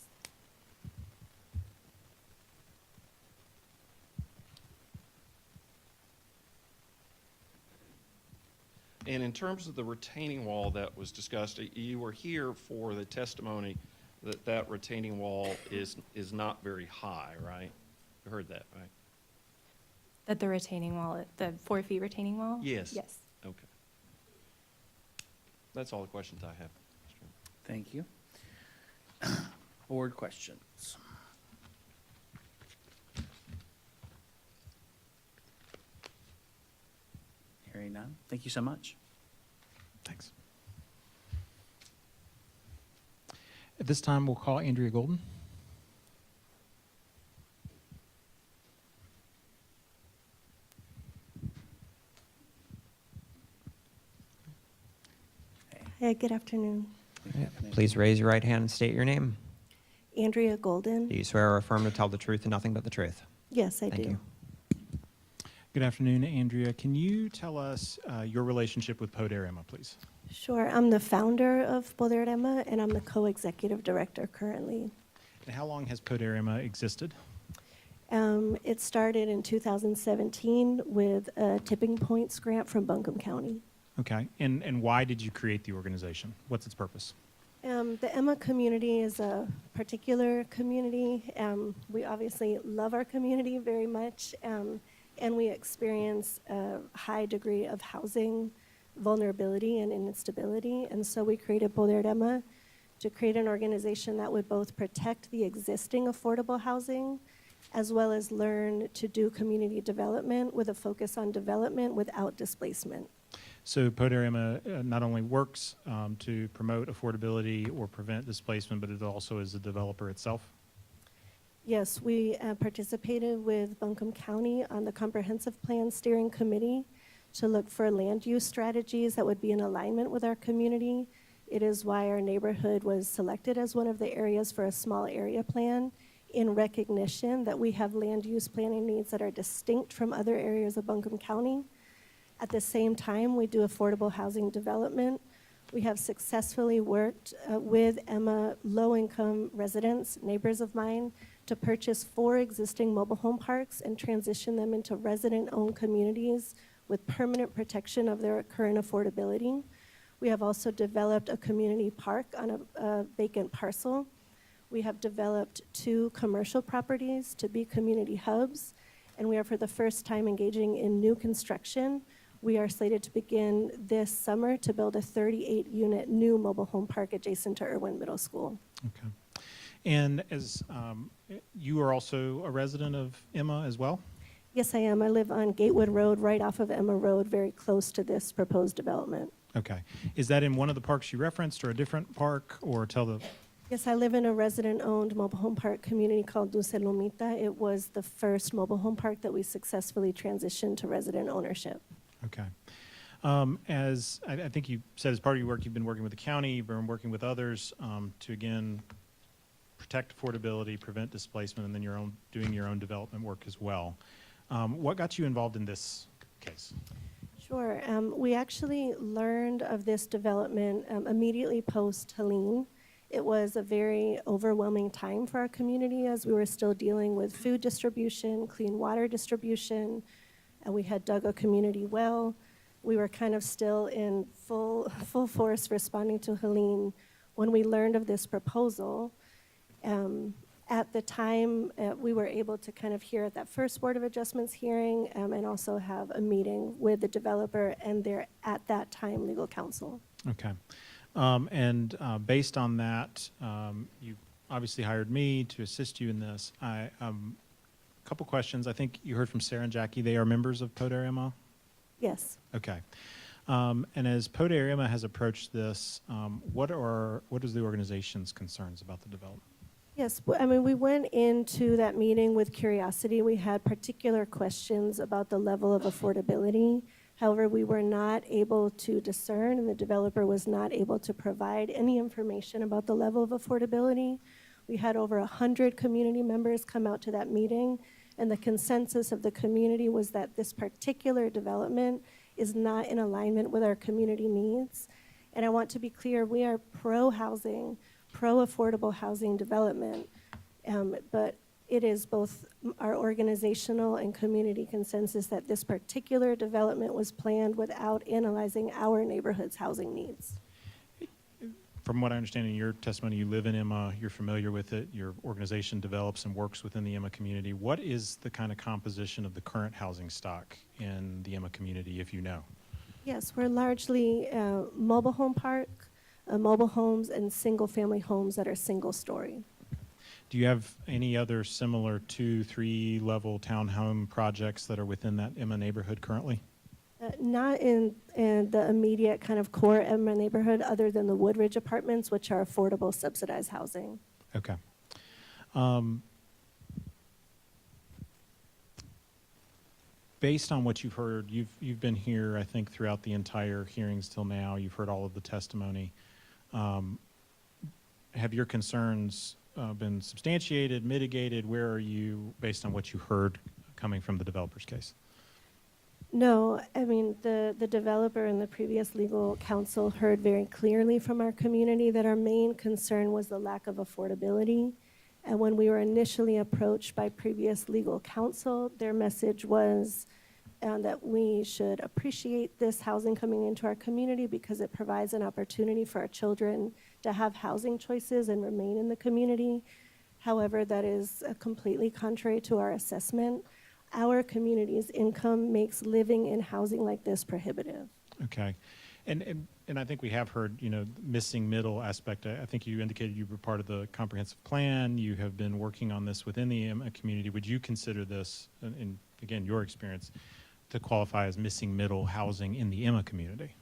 And in terms of the retaining wall that was discussed, you were here for the testimony that that retaining wall is not very high, right? You heard that, right? That the retaining wall, the 4 feet retaining wall? Yes. Yes. Okay. That's all the questions I have. Thank you. Board questions? Hearing none. Thank you so much. Thanks. At this time, we'll call Andrea Golden. Hi, good afternoon. Please raise your right hand and state your name. Andrea Golden. Do you swear or affirm to tell the truth and nothing but the truth? Yes, I Thank do. you. Good afternoon, Andrea. Can you tell us your relationship with Poder Emma, please? Sure. I'm the founder of Poder Emma, and I'm the co-executive director currently. And how long has Poder Emma existed? It started in 2017 with a Tipping Points grant from Buncombe County. Okay. And why did you create the organization? What's its purpose? The Emma community is a particular community. We obviously love our community very much, and we experience a high degree of housing vulnerability and instability. And so we created Poder Emma to create an organization that would both protect the existing affordable housing as well as learn to do community development with a focus on development without displacement. So Poder Emma not only works to promote affordability or prevent displacement, but it also is a developer itself? Yes, we participated with Buncombe County on the Comprehensive Plan Steering Committee to look for land use strategies that would be in alignment with our community. It is why our neighborhood was selected as one of the areas for a small area plan in recognition that we have land use planning needs that are distinct from other areas of Buncombe County. At the same time, we do affordable housing development. We have successfully worked with Emma low-income residents, neighbors of mine, to purchase 4 existing mobile home parks and transition them into resident-owned communities with permanent protection of their current affordability. We have also developed a community park on a vacant parcel. We have developed 2 commercial properties to be community hubs, and we are for the first time engaging in new construction. We are slated to begin this summer to build a 38-unit new mobile home park adjacent to Irwin Middle School. Okay. And as you are also a resident of Emma as well? Yes, I am. I live on Gatewood Road, right off of Emma Road, very close to this proposed development. Okay. Is that in one of the parks you referenced or a different park, or tell the... Yes, I live in a resident-owned mobile home park community called Dulce Lomita. It was the first mobile home park that we successfully transitioned to resident ownership. Okay. As I think you said, as part of your work, you've been working with the county, you've been working with others to, again, protect affordability, prevent displacement, and then doing your own development work as well. What got you involved in this case? Sure. We actually learned of this development immediately post-Helene. It was a very overwhelming time for our community as we were still dealing with food distribution, clean water distribution, and we had dug a community well. We were kind of still in full force responding to Helene when we learned of this proposal. At the time, we were able to kind of hear at that first Board of Adjustments hearing and also have a meeting with the developer and their, at that time, legal counsel. Okay. Based on that, you obviously hired me to assist you in this. A couple questions. I think you heard from Sarah and Jackie. They are members of Poder Emma? Yes. Okay. And as Poder Emma has approached this, what is the organization's concerns about the development? Yes, I mean, we went into that meeting with curiosity. We had particular questions about the level of affordability. However, we were not able to discern, and the developer was not able to provide any information about the level of affordability. We had over 100 community members come out to that meeting, And the consensus of the community was that this particular development is not in alignment with our community needs. And I want to be clear, we are pro-housing, pro-affordable housing development, but it is both our organizational and community consensus that this particular development was planned without analyzing our neighborhood's housing needs. From what I understand in your testimony, you live in Emma, you're familiar with it, your organization develops and works within the Emma community. What is the kind of composition of the current housing stock in the Emma community, if you know? Yes, we're largely mobile home park, mobile homes, and single-family homes that are single-story. Do you have any other similar 2-, 3-level townhome projects that are within that Emma neighborhood currently? Not in the immediate kind of core Emma neighborhood, other than the Woodridge apartments, which are affordable subsidized housing. Okay. Based on what you've heard, you've been here, I think, throughout the entire hearings till now. You've heard all of the testimony. Have your concerns been substantiated, mitigated? Where are you based on what you heard coming from the developer's case? No, I mean, the developer and the previous legal counsel heard very clearly from our community that our main concern was the lack of affordability. And when we were initially approached by previous legal counsel, their message was that we should appreciate this housing coming into our community because it provides an opportunity for our children to have housing choices and remain in the community. However, that is completely contrary to our assessment. Our community's income makes living in housing like this prohibitive. Okay. And I think we have heard, missing middle aspect. I think you indicated you were part of the comprehensive plan. You have been working on this within the Emma community. Would you consider this, in again, your experience, to qualify as missing middle housing in the Emma community?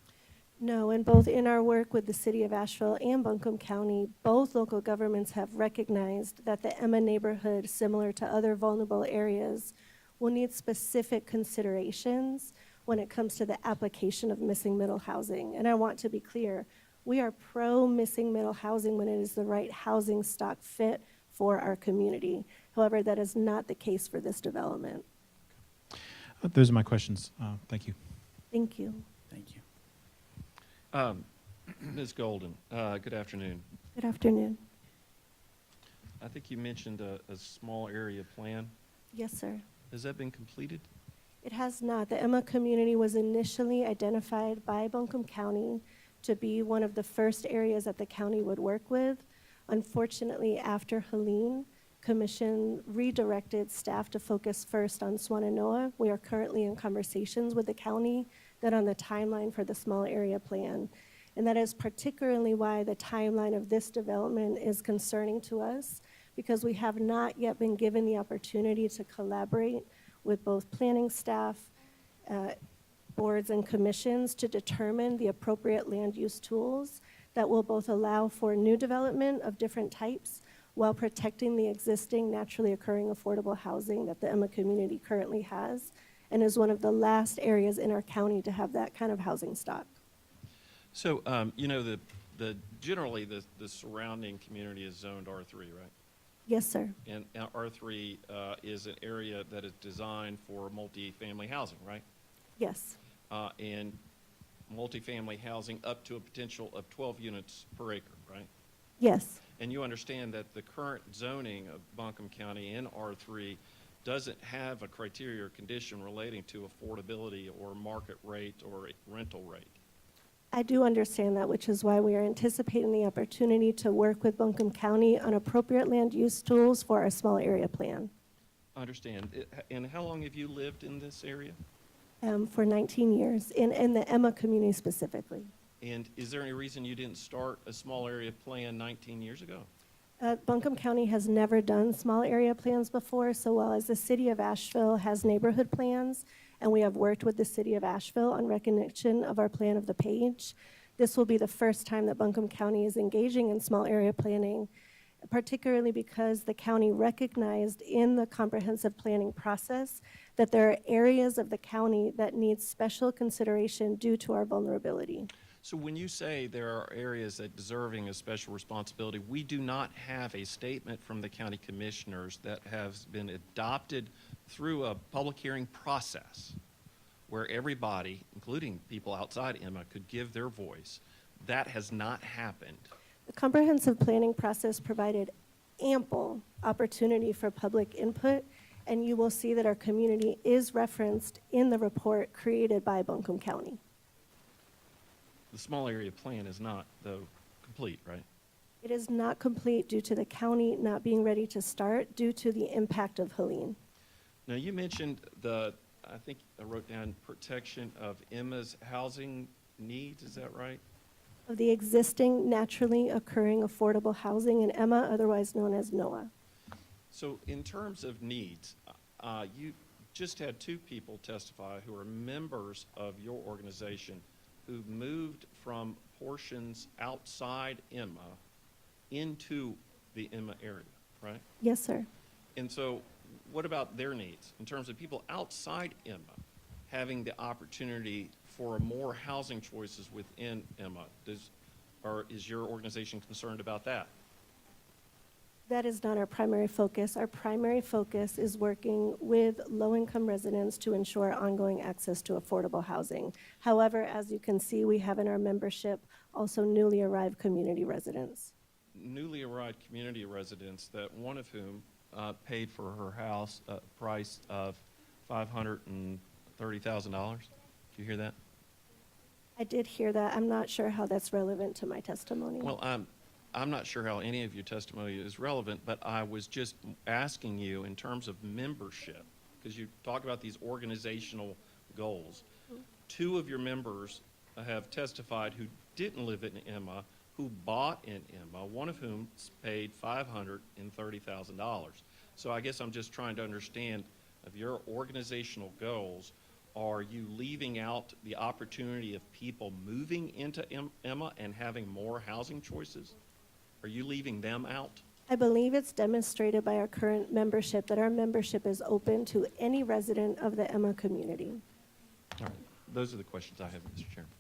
No, and both in our work with the City of Asheville and Buncombe County, both local governments have recognized that the Emma neighborhood, similar to other vulnerable areas, will need specific considerations when it comes to the application of missing middle housing. And I want to be clear, we are pro missing middle housing when it is the right housing stock fit for our community. However, that is not the case for this development. Those are my questions. Thank you. Thank you. Thank you. Ms. Golden, good afternoon. Good afternoon. I think you mentioned a small area plan. Yes, sir. Has that been completed? It has not. The Emma community was initially identified by Buncombe County to be one of the first areas that the county would work with. Unfortunately, after Helene, Commission redirected staff to focus first on Swannanoa. We are currently in conversations with the county that on the timeline for the small area plan. And that is particularly why the timeline of this development is concerning to us, because we have not yet been given the opportunity to collaborate with both planning staff, boards and commissions to determine the appropriate land use tools that will both allow for new development of different types while protecting the existing naturally occurring affordable housing that the Emma community currently has and is one of the last areas in our county to have that kind of housing stock. So, generally the surrounding community is zoned R3, right? Yes, sir. And R3 is an area that is designed for multifamily housing, right? Yes. And multifamily housing up to a potential of 12 units per acre, right? Yes. And you understand that the current zoning of Buncombe County in R3 doesn't have a criteria or condition relating to affordability or market rate or rental rate. I do understand that, which is why we are anticipating the opportunity to work with Buncombe County on appropriate land use tools for our small area plan. I understand. And how long have you lived in this area? For 19 years, in the Emma community specifically. And is there any reason you didn't start a small area plan 19 years ago? Buncombe County has never done small area plans before, so while as the City of Asheville has neighborhood plans, and we have worked with the City of Asheville on recognition of our plan of the page, this will be the first time that Buncombe County is engaging in small area planning, particularly because the county recognized in the comprehensive planning process that there are areas of the county that need special consideration due to our vulnerability. So when you say there are areas that deserving of special responsibility, we do not have a statement from the county commissioners that has been adopted through a public hearing process where everybody, including people outside Emma, could give their voice. That has not happened. The comprehensive planning process provided ample opportunity for public input, and you will see that our community is referenced in the report created by Buncombe County. The small area plan is not, though, complete, right? It is not complete due to the county not being ready to start due to the impact of Helene. Now, you mentioned I think I wrote down protection of Emma's housing needs, is that right? Of the existing naturally occurring affordable housing in Emma, otherwise known as NOAA. So in terms of needs, you just had two people testify who are members of your organization who moved from portions outside Emma into the Emma area, right? Yes, sir. And so what about their needs in terms of people outside Emma having the opportunity for more housing choices within Emma? Is your organization concerned about that? That is not our primary focus. Our primary focus is working with low-income residents to ensure ongoing access to affordable housing. However, as you can see, we have in our membership also newly arrived community residents. Newly arrived community residents, that one of whom paid for her house price of $530,000. Did you hear that? I did hear that. I'm not sure how that's relevant to my testimony. Well, I'm not sure how any of your testimony is relevant, but I was just asking you in terms of membership, because you talked about these organizational goals. Two of your members have testified who didn't live in Emma, who bought in Emma, one of whom paid $530,000. So I guess I'm just trying to understand of your organizational goals, are you leaving out the opportunity of people moving into Emma and having more housing choices? Are you leaving them out? I believe it's demonstrated by our current membership that our membership is open to any resident of the Emma community. All right. Those are the questions I have, Mr. Chairman.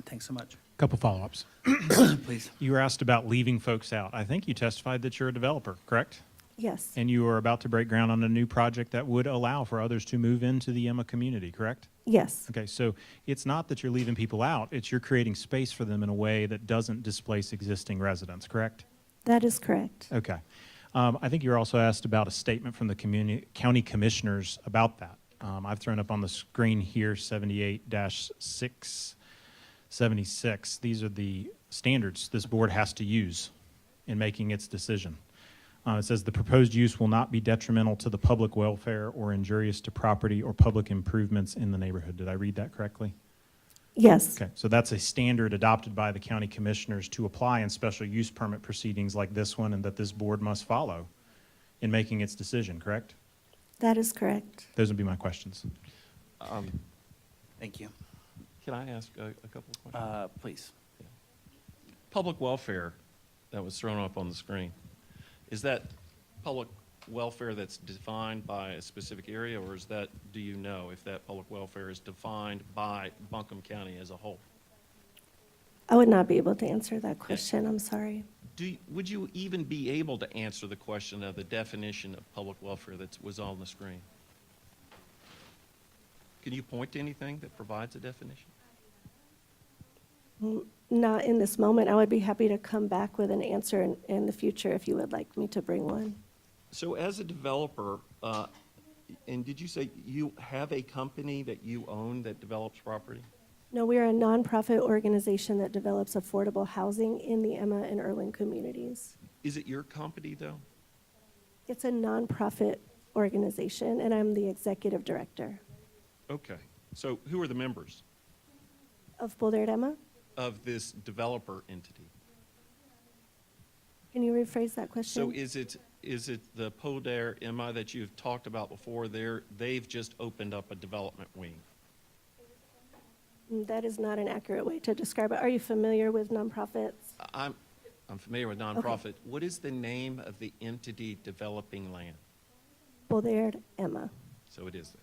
Thanks so much. Couple follow-ups. Please. You were asked about leaving folks out. I think you testified that you're a developer, correct? Yes, And you are about to break ground on a new project that would allow for others to move into the Emma community, correct? yes, Okay, so it's not that you're leaving people out, it's you're creating space for them in a way that doesn't displace existing residents, correct? that is correct. Okay. I think you were also asked about a statement from the county commissioners about that. I've thrown up on the screen here 78-676. These are the standards this board has to use in making its decision. It says the proposed use will not be detrimental to the public welfare or injurious to property or public improvements in the neighborhood. Did I read that correctly? Yes, Okay, so that's a standard adopted by the county commissioners to apply in special use permit proceedings like this one and that this board must follow in making its decision, correct? that is correct. Those would be my questions. Thank you. Can I ask a couple of questions? Please. Public welfare that was thrown up on the screen, is that public welfare that's defined by a specific area, or is that, do you know if that public welfare is defined by Buncombe County as a whole? I would not be able to answer that question, I'm sorry. Would you even be able to answer the question of the definition of public welfare that was on the screen? Can you point to anything that provides a definition? Not in this moment. I would be happy to come back with an answer in the future if you would like me to bring one. So as a developer, and did you say you have a company that you own that develops property? No, we are a nonprofit organization that develops affordable housing in the Emma and Erwin communities. Is it your company, though? It's a nonprofit organization, and I'm the executive director. Okay. So who are the members Of Boulder Emma? of this developer entity? Can you rephrase that question? So is it the Poder Emma that you've talked about before? They've just opened up a development wing. That is not an accurate way to describe it. Are you familiar with nonprofits? I'm familiar with nonprofit. What is the name of the entity developing land? Boulder Emma. So it is that.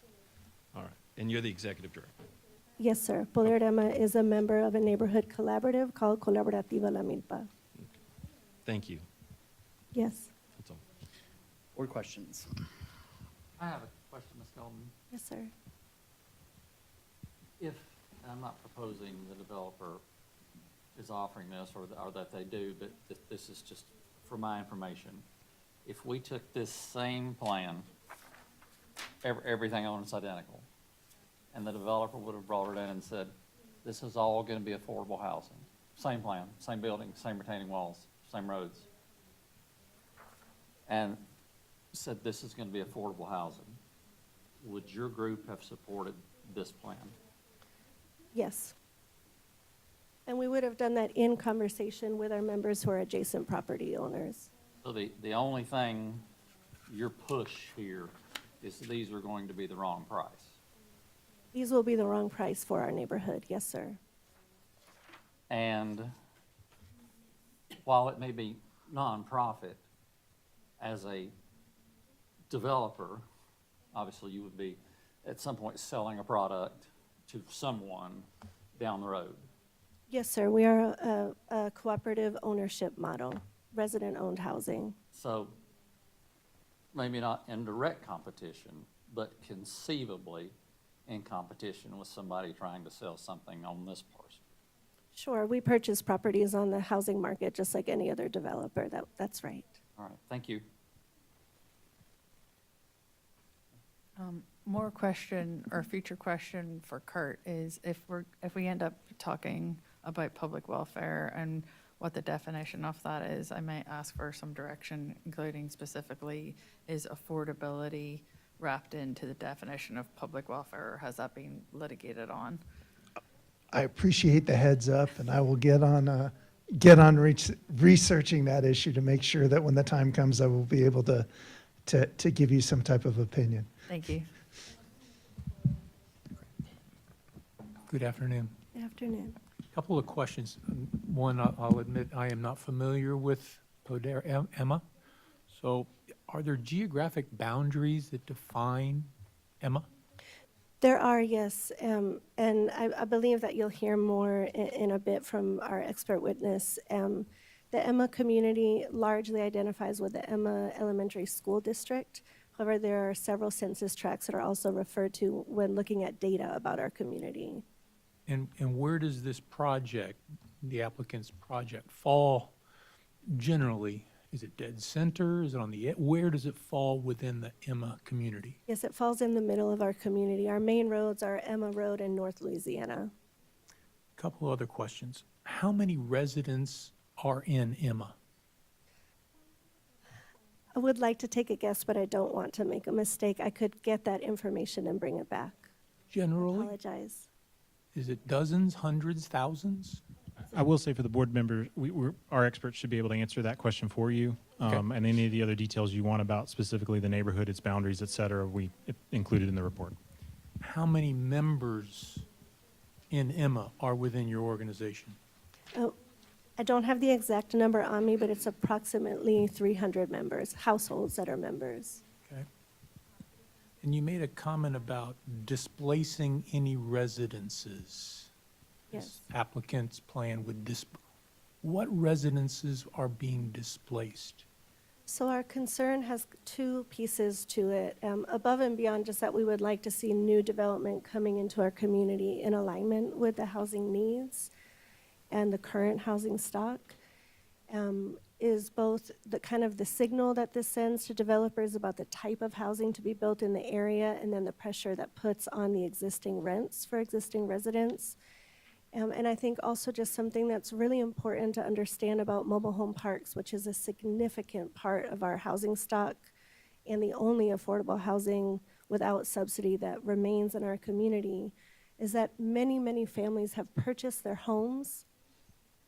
All right. And you're the executive director. Yes, sir. Boulder Emma is a member of a neighborhood collaborative called Colaborativa La Milpa. Thank you. Yes. That's all. Board questions? I have a question, Mr. Skelton? Yes, sir. If, and I'm not proposing the developer is offering this or that they do, but this is just for my information. If we took this same plan, everything on it's identical, and the developer would have brought it in and said, this is all going to be affordable housing. Same plan, same building, same retaining walls, same roads. And said this is going to be affordable housing. Would your group have supported this plan? Yes. And we would have done that in conversation with our members who are adjacent property owners. So the only thing, your push here is these are going to be the wrong price. These will be the wrong price for our neighborhood. Yes, sir. And while it may be nonprofit, as a developer, obviously you would be at some point selling a product to someone down the road. Yes, sir. We are a cooperative ownership model, resident-owned housing. So maybe not in direct competition, but conceivably in competition with somebody trying to sell something on this parcel. Sure, we purchase properties on the housing market just like any other developer. That's right. All right, thank you. More question or future question for Kurt is if we end up talking about public welfare and what the definition of that is, I might ask for some direction, including specifically, is affordability wrapped into the definition of public welfare, or has that been litigated on? I appreciate the heads up, and I will get on researching that issue to make sure that when the time comes, I will be able to give you some type of opinion. Thank you. Good afternoon. Good afternoon. Couple of questions. One, I'll admit I am not familiar with Emma. So are there geographic boundaries that define Emma? There are, yes. And I believe that you'll hear more in a bit from our expert witness. The Emma community largely identifies with the Emma Elementary School District. However, there are several census tracts that are also referred to when looking at data about our community. And where does this project, the applicant's project, fall generally? Is it dead center? Is it on the, where does it fall within the Emma community? Yes, it falls in the middle of our community. Our main roads are Emma Road and North Louisiana. Couple other questions. How many residents are in Emma? I would like to take a guess, but I don't want to make a mistake. I could get that information and bring it back. Generally? Apologize. Is it dozens, hundreds, thousands? I will say for the board members, our experts should be able to answer that question for you. Okay. And any of the other details you want about specifically the neighborhood, its boundaries, et cetera, we included in the report. How many members in Emma are within your organization? Oh, I don't have the exact number on me, but it's approximately 300 members, households that are members. Okay. And you made a comment about displacing any residences. Yes. This applicant's plan would what residences are being displaced? So our concern has two pieces to it. Above and beyond just that we would like to see new development coming into our community in alignment with the housing needs and the current housing stock, is both the kind of the signal that this sends to developers about the type of housing to be built in the area, and then the pressure that puts on the existing rents for existing residents. And I think also just something that's really important to understand about mobile home parks, which is a significant part of our housing stock and the only affordable housing without subsidy that remains in our community, is that many, many families have purchased their homes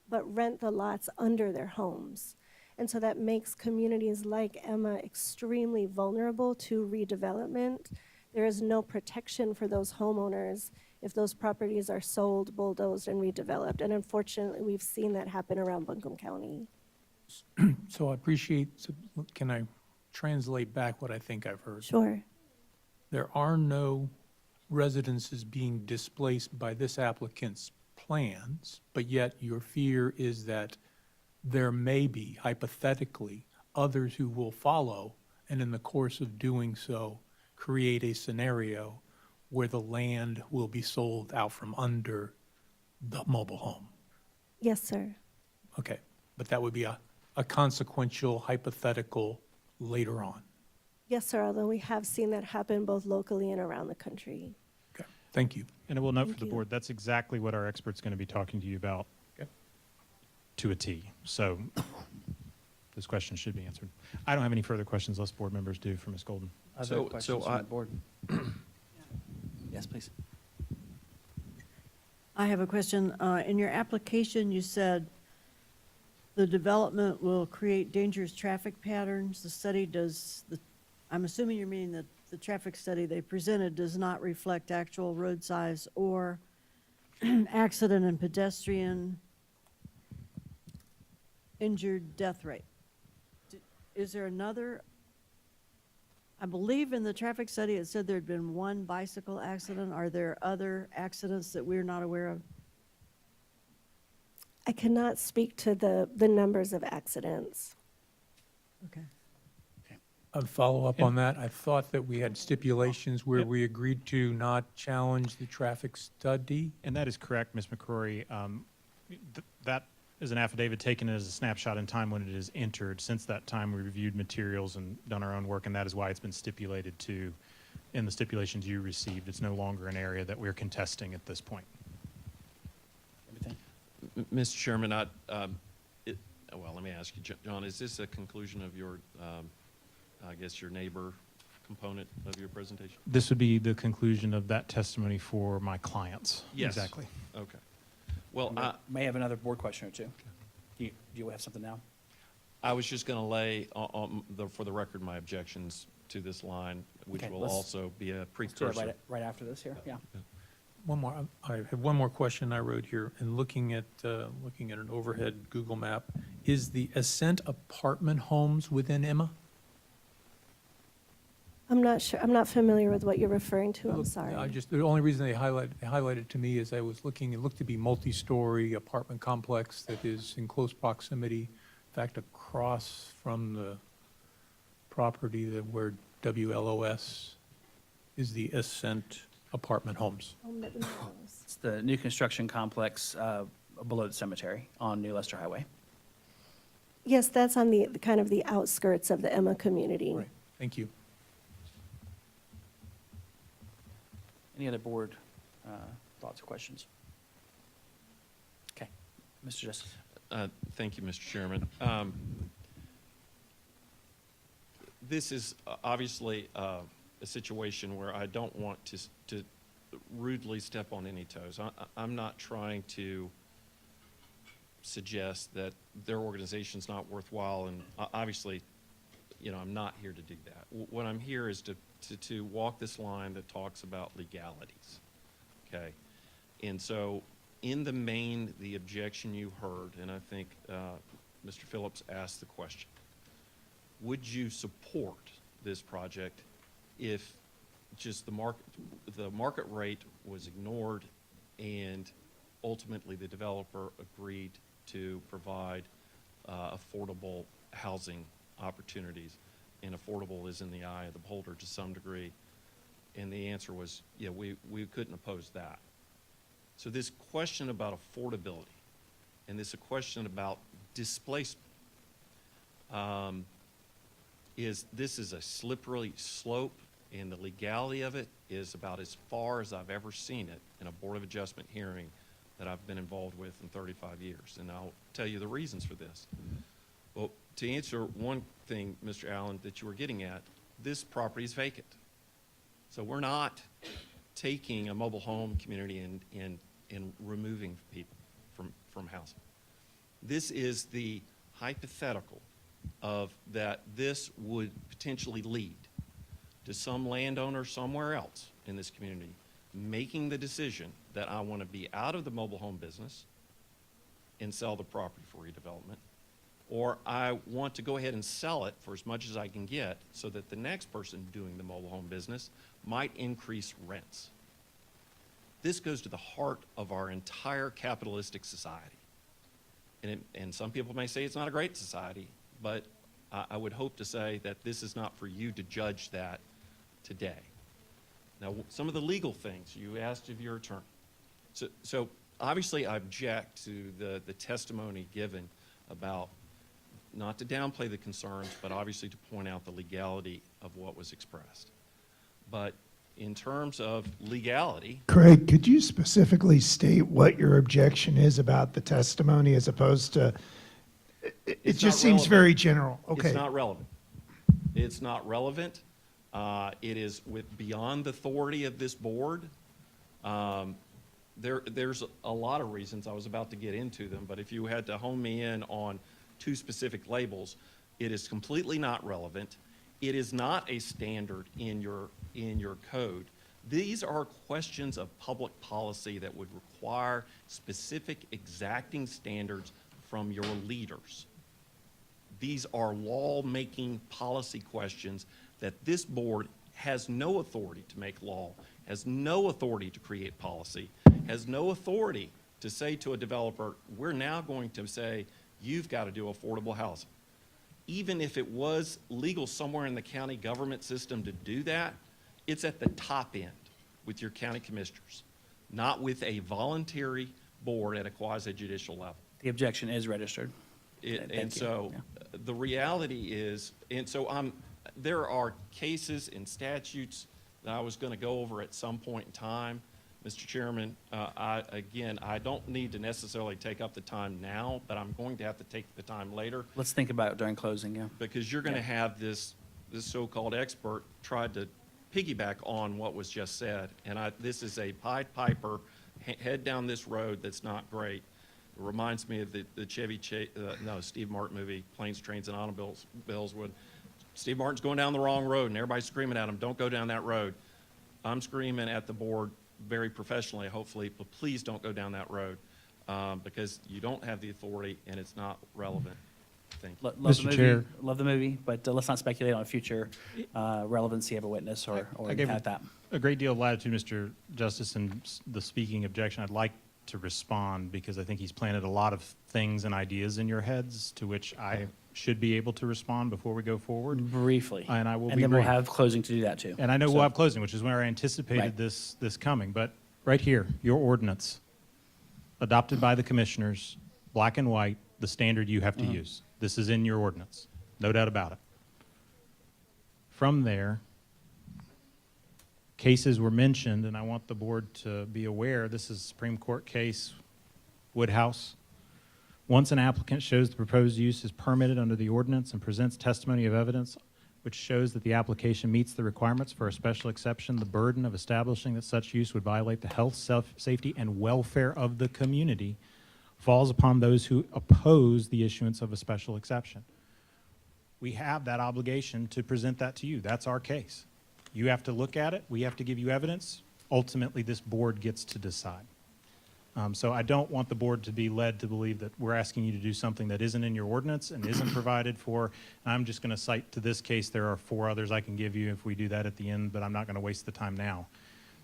but rent the lots under their homes. And so that makes communities like Emma extremely vulnerable to redevelopment. There is no protection for those homeowners if those properties are sold, bulldozed, and redeveloped. And unfortunately, we've seen that happen around Buncombe County. So I appreciate, can I translate back what I think I've heard? Sure. There are no residences being displaced by this applicant's plans, but yet your fear is that there may be, hypothetically, others who will follow, and in the course of doing so, create a scenario where the land will be sold out from under the mobile home. Yes, sir. Okay, but that would be a consequential hypothetical later on. Yes, sir, although we have seen that happen both locally and around the country. Okay, thank you. And I will note Thank for the you. board, that's exactly what our expert's going to be talking to you about Okay. to a T. So this question should be answered. I don't have any further questions unless board members do for Ms. Golden. Other So questions from I- the board? Yes, please. I have a question. In your application, you said the development will create dangerous traffic patterns. The study does, I'm assuming you're meaning that the traffic study they presented does not reflect actual road size or accident and pedestrian injured death rate. Is there another? I believe in the traffic study, it said there'd been one bicycle accident. Are there other accidents that we're not aware of? I cannot speak to the numbers of accidents. Okay. A follow-up on that, I thought that we had stipulations where Yep. we agreed to not challenge the traffic study. And that is correct, Ms. McCrory. That is an affidavit taken as a snapshot in time when it is entered. Since that time, we reviewed materials and done our own work, and that is why it's been stipulated to, in the stipulations you received. It's no longer an area that we're contesting at this point. Everything? Mr. Chairman, well, let me ask you, John, is this a conclusion of your, I guess, your neighbor component of your presentation? This would be the conclusion of that testimony for my clients. Yes. Exactly. Okay. Well, May have another board question or two. Do you have something now? I was just going to lay for the record my objections to this line, which Okay, will let's- also be a Let's do it precursor. right after this here, yeah. One more, I have one more question I wrote here, and looking at an overhead Google map, is the Ascent apartment homes within Emma? I'm not sure, I'm not familiar with what you're referring to, I'm Look, sorry. The only reason they highlighted to me is I was looking, it looked to be multi-story apartment complex that is in close proximity, in fact, across from the property where WLOS is the Ascent apartment homes. It's the new construction complex below the cemetery on New Leicester Highway. Yes, that's on the kind of the outskirts of the Emma community. Right, thank you. Any other board thoughts or questions? Okay, Mr. Justice. Thank you, Mr. Chairman. This is obviously a situation where I don't want to rudely step on any toes. I'm not trying to suggest that their organization's not worthwhile, and obviously, I'm not here to do that. What I'm here is to walk this line that talks about legalities, okay? And so, in the main, the objection you heard, and I think Mr. Phillips asked the question, would you support this project if just the market rate was ignored and ultimately the developer agreed to provide affordable housing opportunities? And affordable is in the eye of the beholder to some degree. And the answer was, yeah, we couldn't oppose that. So this question about affordability and this question about displacement this is a slippery slope, and the legality of it is about as far as I've ever seen it in a Board of Adjustment hearing that I've been involved with in 35 years. And I'll tell you the reasons for this. Well, to answer one thing, Mr. Allen, that you were getting at, this property is vacant. So we're not taking a mobile home community and removing people from housing. This is the hypothetical of that this would potentially lead to some landowner somewhere else in this community making the decision that I want to be out of the mobile home business and sell the property for redevelopment, or I want to go ahead and sell it for as much as I can get so that the next person doing the mobile home business might increase rents. This goes to the heart of our entire capitalistic society. And some people may say it's not a great society, but I would hope to say that this is not for you to judge that today. Now, some of the legal things you asked of your attorney. So obviously, I object to the testimony given about, not to downplay the concerns, but obviously to point out the legality of what was expressed. But in terms of legality, Craig, could you specifically state what your objection is about the testimony as opposed to, it it's just not seems relevant. very general. Okay. It's not relevant. It's not relevant. It is beyond the authority of this board. There's a lot of reasons. I was about to get into them, but if you had to hone me in on two specific labels, it is completely not relevant. It is not a standard in your code. These are questions of public policy that would require specific exacting standards from your leaders. These are law-making policy questions that this board has no authority to make law, has no authority to create policy, has no authority to say to a developer, we're now going to say, you've got to do affordable housing. Even if it was legal somewhere in the county government system to do that, it's at the top end with your county commissioners, not with a voluntary board at a quasi-judicial level. The objection is registered. And Thank you. so Yeah. the reality is, and so there are cases and statutes that I was going to go over at some point in time. Mr. Chairman, I don't need to necessarily take up the time now, but I'm going to have to take the time later. Let's think about it during closing, yeah. Because you're going to have this so-called expert tried to piggyback on what was just said. And this is a Pied Piper, head down this road that's not great. It reminds me of the Steve Martin movie, Planes, Trains, and Automobiles, when Steve Martin's going down the wrong road and everybody's screaming at him, don't go down that road. I'm screaming at the board very professionally, hopefully, but please don't go down that road because you don't have the authority and it's not relevant. Thank you. Mr. Chair. Love the movie, but let's not speculate on future relevancy of a witness or I gave at that. a great deal of latitude, Mr. Justice, in the speaking objection. I'd like to respond because I think he's planted a lot of things and ideas in your heads to which I should be able to respond before we go forward. Briefly. And I will And be then we'll brief. have closing to do that too. And I know So- we'll have closing, which is where I anticipated Right. this coming. But right here, your ordinance, adopted by the commissioners, black and white, the standard you have to use. This is in your ordinance, no doubt about it. From there, cases were mentioned, and I want the board to be aware, this is a Supreme Court case, Woodhouse. Once an applicant shows the proposed use is permitted under the ordinance and presents testimony of evidence which shows that the application meets the requirements for a special exception, the burden of establishing that such use would violate the health, safety, and welfare of the community falls upon those who oppose the issuance of a special exception. We have that obligation to present that to you. That's our case. You have to look at it. We have to give you evidence. Ultimately, this board gets to decide. So I don't want the board to be led to believe that we're asking you to do something that isn't in your ordinance and isn't provided for. I'm just going to cite to this case. There are 4 others I can give you if we do that at the end, but I'm not going to waste the time now.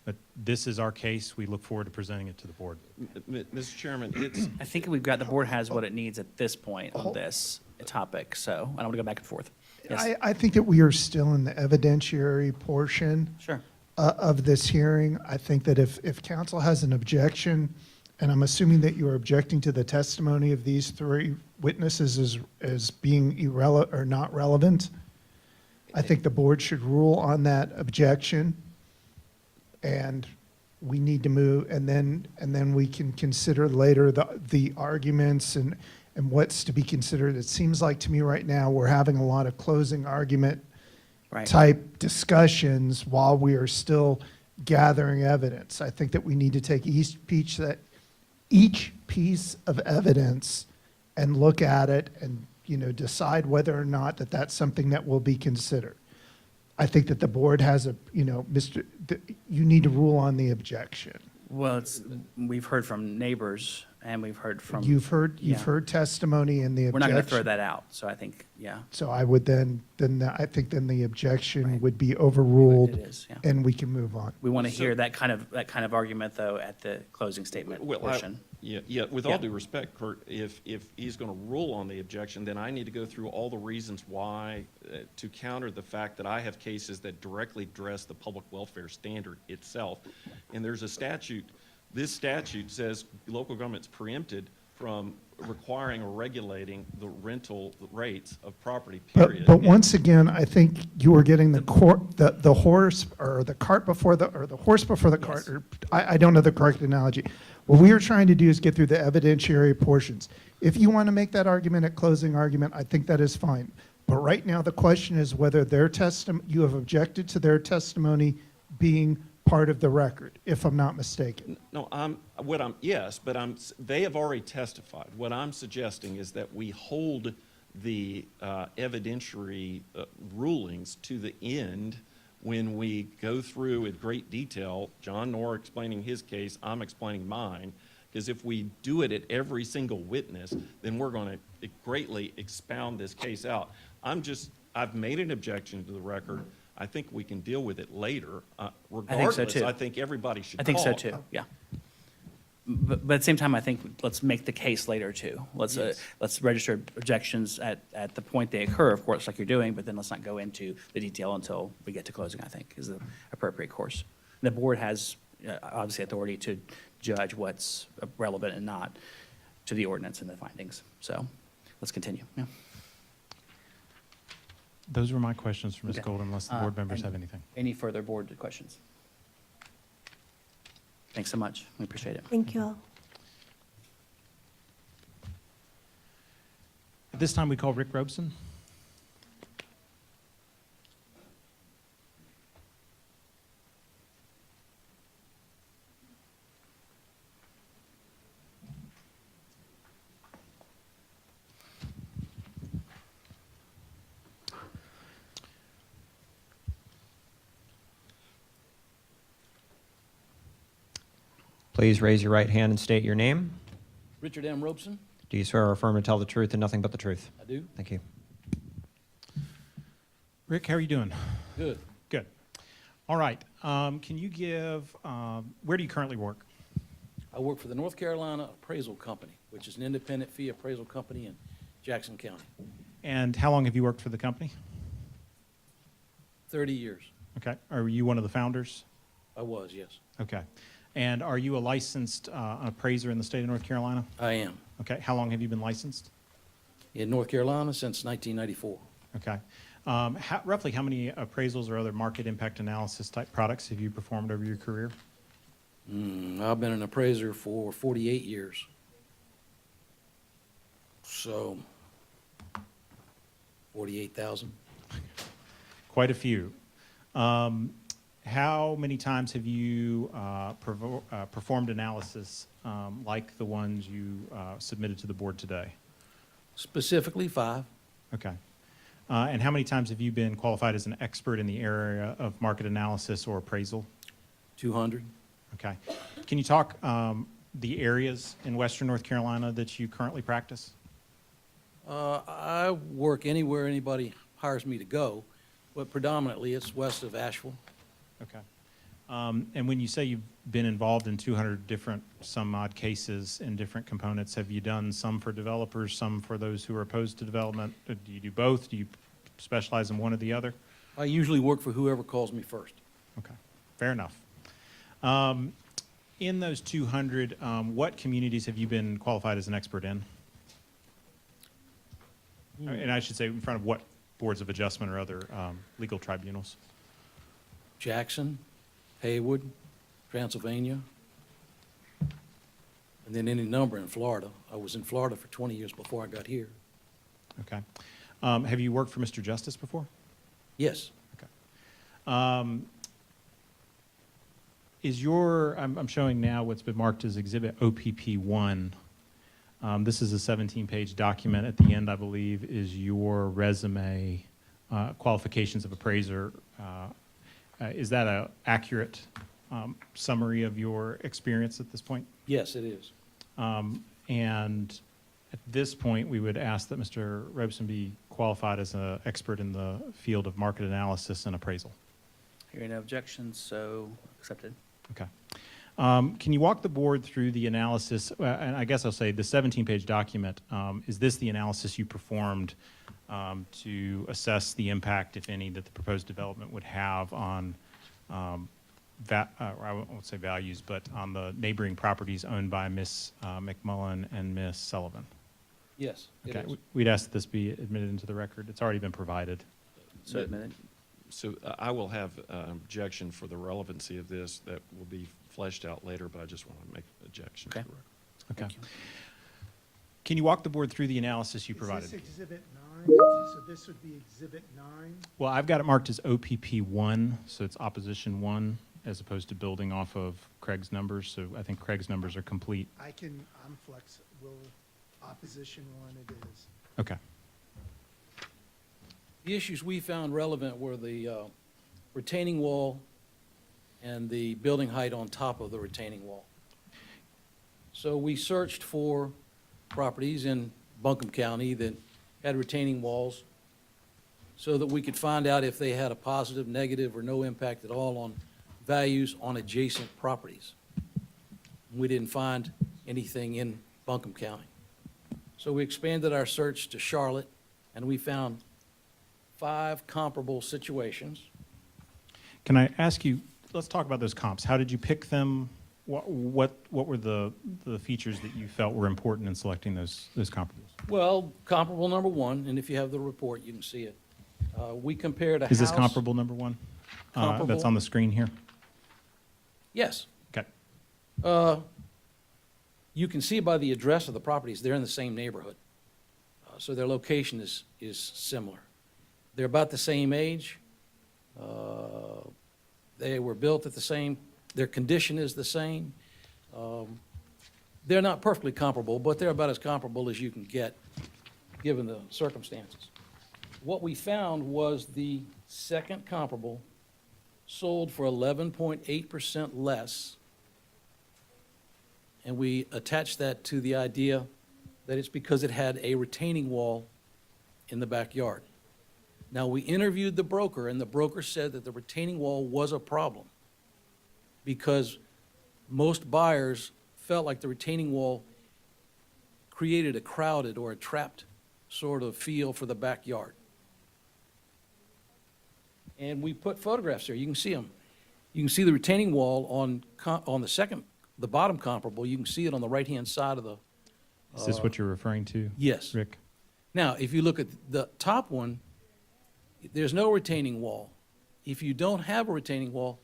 But this is our case. We look forward to presenting it to the board. Mr. Chairman, I think we've got, the board has what it needs at this point on this topic, so I don't want to go back and forth. Yes. I think that we are still in the evidentiary portion Sure. of this hearing. I think that if council has an objection, and I'm assuming that you are objecting to the testimony of these 3 witnesses as being irrelevant or not relevant, I think the board should rule on that objection. And we need to move, and then we can consider later the arguments and what's to be considered. It seems like to me right now, we're having a lot of closing argument Right. type discussions while we are still gathering evidence. I think that we need to take each piece of evidence and look at it and, decide whether or not that's something that will be considered. I think that the board has you need to rule on the objection. Well, we've heard from neighbors and we've heard from. You've heard Yeah. testimony and the We're not going to throw objection. that out, so I think, yeah. So I would I think then the objection would be overruled. It is, yeah. And we can move on. We want to hear that kind of argument, though, at the closing statement Well, portion. Yeah, with Yeah. all due respect, Kurt, if he's going to rule on the objection, then I need to go through all the reasons why, to counter the fact that I have cases that directly address the public welfare standard itself. And there's a statute, this statute says local government's preempted from requiring or regulating the rental rates of property, period. But once again, I think you were getting the horse or the cart before the horse before the cart. Or, I don't know the correct analogy. What we are trying to do is get through the evidentiary portions. If you want to make that argument at closing argument, I think that is fine. But right now, the question is whether you have objected to their testimony being part of the record, if I'm not mistaken. No, yes, but they have already testified. What I'm suggesting is that we hold the evidentiary rulings to the end when we go through in great detail, John Knorr explaining his case, I'm explaining mine, because if we do it at every single witness, then we're going to greatly expound this case out. I've made an objection to the record. I think we can deal with it later. Regardless, too. I think everybody should I think so, talk. too, yeah. But at the same time, I think let's make the case later, too. Let's register objections at the point they occur, of course, like you're doing, but then let's not go into the detail until we get to closing, I think, is the appropriate course. The board has, obviously, authority to judge what's relevant and not to the ordinance and the findings. So let's continue. Yeah. Those were my questions for Ms. Okay. Golden, unless the board members have anything. Any further board questions? Thanks so much. We appreciate it. Thank you all. At this time, we call Rick Robeson. Please raise your right hand and state your name. Richard M. Robeson, Do you swear or affirm to tell the truth and nothing but the truth? I do. Thank you. Rick, how are you doing? Good. Good. All right. Can you give, where do you currently work? I work for the North Carolina Appraisal Company, which is an independent fee appraisal company in Jackson County. And how long have you worked for the company? 30 years. Okay. Are you one of the founders? I was, yes. Okay. And are you a licensed appraiser in the state of North Carolina? I am. Okay. How long have you been licensed? In North Carolina since 1994. Okay. Roughly how many appraisals or other market impact analysis type products have you performed over your career? I've been an appraiser for 48 years. So, 48,000. Quite a few. How many times have you performed analysis like the ones you submitted to the board today? Specifically 5. Okay. And how many times have you been qualified as an expert in the area of market analysis or appraisal? 200. Okay. Can you talk the areas in Western North Carolina that you currently practice? I work anywhere anybody hires me to go, but predominantly it's west of Asheville. Okay. And when you say you've been involved in 200 different some odd cases in different components, have you done some for developers, some for those who are opposed to development? Do you do both? Do you specialize in one or the other? I usually work for whoever calls me first. Okay. Fair enough. In those 200, what communities have you been qualified as an expert in? And I should say in front of what boards of adjustment or other legal tribunals? Jackson, Haywood, Transylvania, and then any number in Florida. I was in Florida for 20 years before I got here. Okay. Have you worked for Mr. Justice before? Yes. Okay. I'm showing now what's been marked as Exhibit OPP1. This is a 17-page document. At the end, I believe, is your resume, qualifications of appraiser. Is that an accurate summary of your experience at this point? Yes, it is. And at this point, we would ask that Mr. Robeson be qualified as an expert in the field of market analysis and appraisal. Hearing no objections, so accepted. Okay. Can you walk the board through the analysis, and I guess I'll say the 17-page document, is this the analysis you performed to assess the impact, if any, that the proposed development would have on, or I won't say values, but on the neighboring properties owned by Ms. McMullen and Ms. Sullivan? Yes, it Okay, is. we'd ask that this be admitted into the record. It's already been provided. So admitted. So I will have objection for the relevancy of this that will be fleshed out later, but I just want to make an objection. to Okay. the record. Okay. Can you walk the board through the analysis you provided? Is this Exhibit 9? So this would be Exhibit 9? Well, I've got it marked as OPP 1, so it's Opposition 1, as opposed to building off of Craig's numbers. So I think Craig's numbers are complete. I'm flexible. Opposition 1 it is. Okay. The issues we found relevant were the retaining wall and the building height on top of the retaining wall. So we searched for properties in Buncombe County that had retaining walls so that we could find out if they had a positive, negative, or no impact at all on values on adjacent properties. We didn't find anything in Buncombe County. So we expanded our search to Charlotte, and we found 5 comparable situations. Can I ask you, let's talk about those comps. How did you pick them? What were the features that you felt were important in selecting those comparables? Well, comparable number 1, and if you have the report, you can see it. We compared a house. Is this comparable number 1? That's Comparable. on the screen here? Yes. Okay. You can see by the address of the properties, they're in the same neighborhood. So their location is similar. They're about the same age. They were built at the same, their condition is the same. They're not perfectly comparable, but they're about as comparable as you can get, given the circumstances. What we found was the second comparable sold for 11.8% less. And we attached that to the idea that it's because it had a retaining wall in the backyard. Now, we interviewed the broker, and the broker said that the retaining wall was a problem because most buyers felt like the retaining wall created a crowded or a trapped sort of feel for the backyard. And we put photographs there. You can see them. You can see the retaining wall on the second, the bottom comparable. You can see it on the right-hand side of the. Is this what you're referring to? Yes. Rick? Now, if you look at the top one, there's no retaining wall. If you don't have a retaining wall,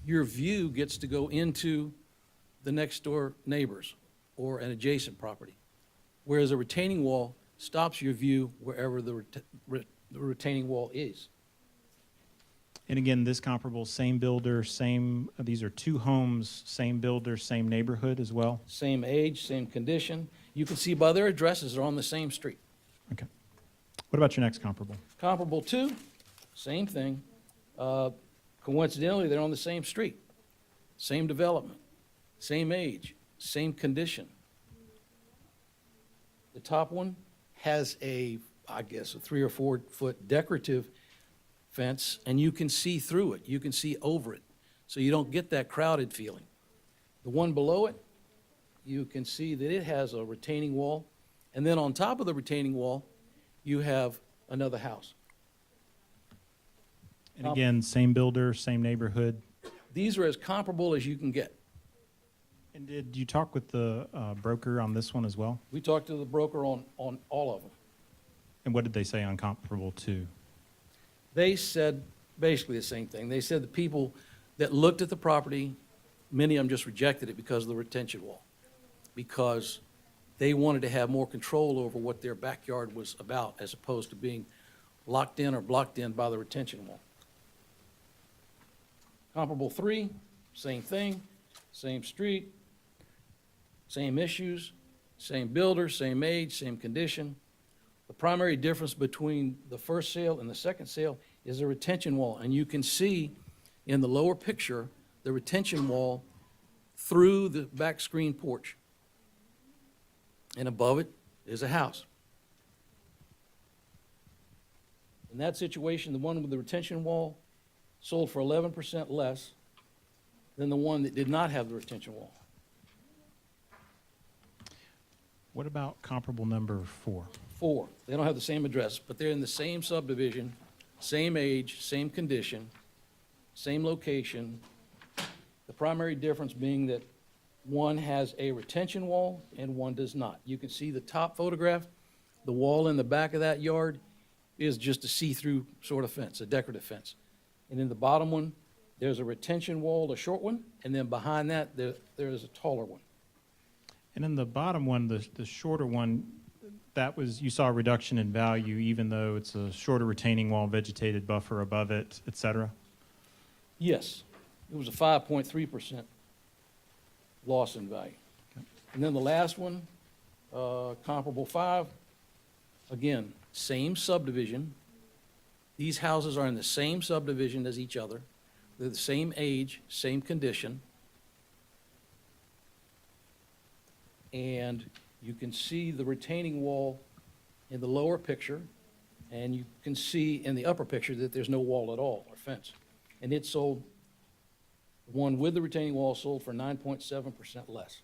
your view gets to go into the next door neighbors or an adjacent property. Whereas a retaining wall stops your view wherever the retaining wall is. And again, this comparable, same builder, these are 2 homes, same builder, same neighborhood as well? Same age, same condition. You can see by their addresses, they're on the same street. Okay. What about your next comparable? Comparable 2, same thing. Coincidentally, they're on the same street, same development, same age, same condition. The top one has a 3 or 4 foot decorative fence, and you can see through it. You can see over it, so you don't get that crowded feeling. The one below it, you can see that it has a retaining wall, and then on top of the retaining wall, you have another house. And again, same builder, same neighborhood? These are as comparable as you can get. And did you talk with the broker on this one as well? We talked to the broker on all of them. And what did they say on comparable 2? They said basically the same thing. They said the people that looked at the property, many of them just rejected it because of the retention wall, because they wanted to have more control over what their backyard was about as opposed to being locked in or blocked in by the retention wall. Comparable 3, same thing, same street, same issues, same builder, same age, same condition. The primary difference between the first sale and the second sale is a retention wall, and you can see in the lower picture the retention wall through the back screen porch. and above it is a house. In that situation, the one with the retention wall sold for 11% less than the one that did not have the retention wall. What about comparable number 4? 4, they don't have the same address, but they're in the same subdivision, same age, same condition, same location. The primary difference being that one has a retention wall and one does not. You can see the top photograph, the wall in the back of that yard is just a see-through sort of fence, a decorative fence. And in the bottom one, there's a retention wall, a short one, and then behind that, there is a taller one. And in the bottom one, the shorter one, that was, you saw a reduction in value even though it's a shorter retaining wall, vegetated buffer above it, et cetera? Yes, it was a 5.3% loss in value. And then the last one, comparable 5, again, same subdivision. These houses are in the same subdivision as each other. They're the same age, same condition. And you can see the retaining wall in the lower picture, and you can see in the upper picture that there's no wall at all, or fence. And it sold, the one with the retaining wall sold for 9.7% less.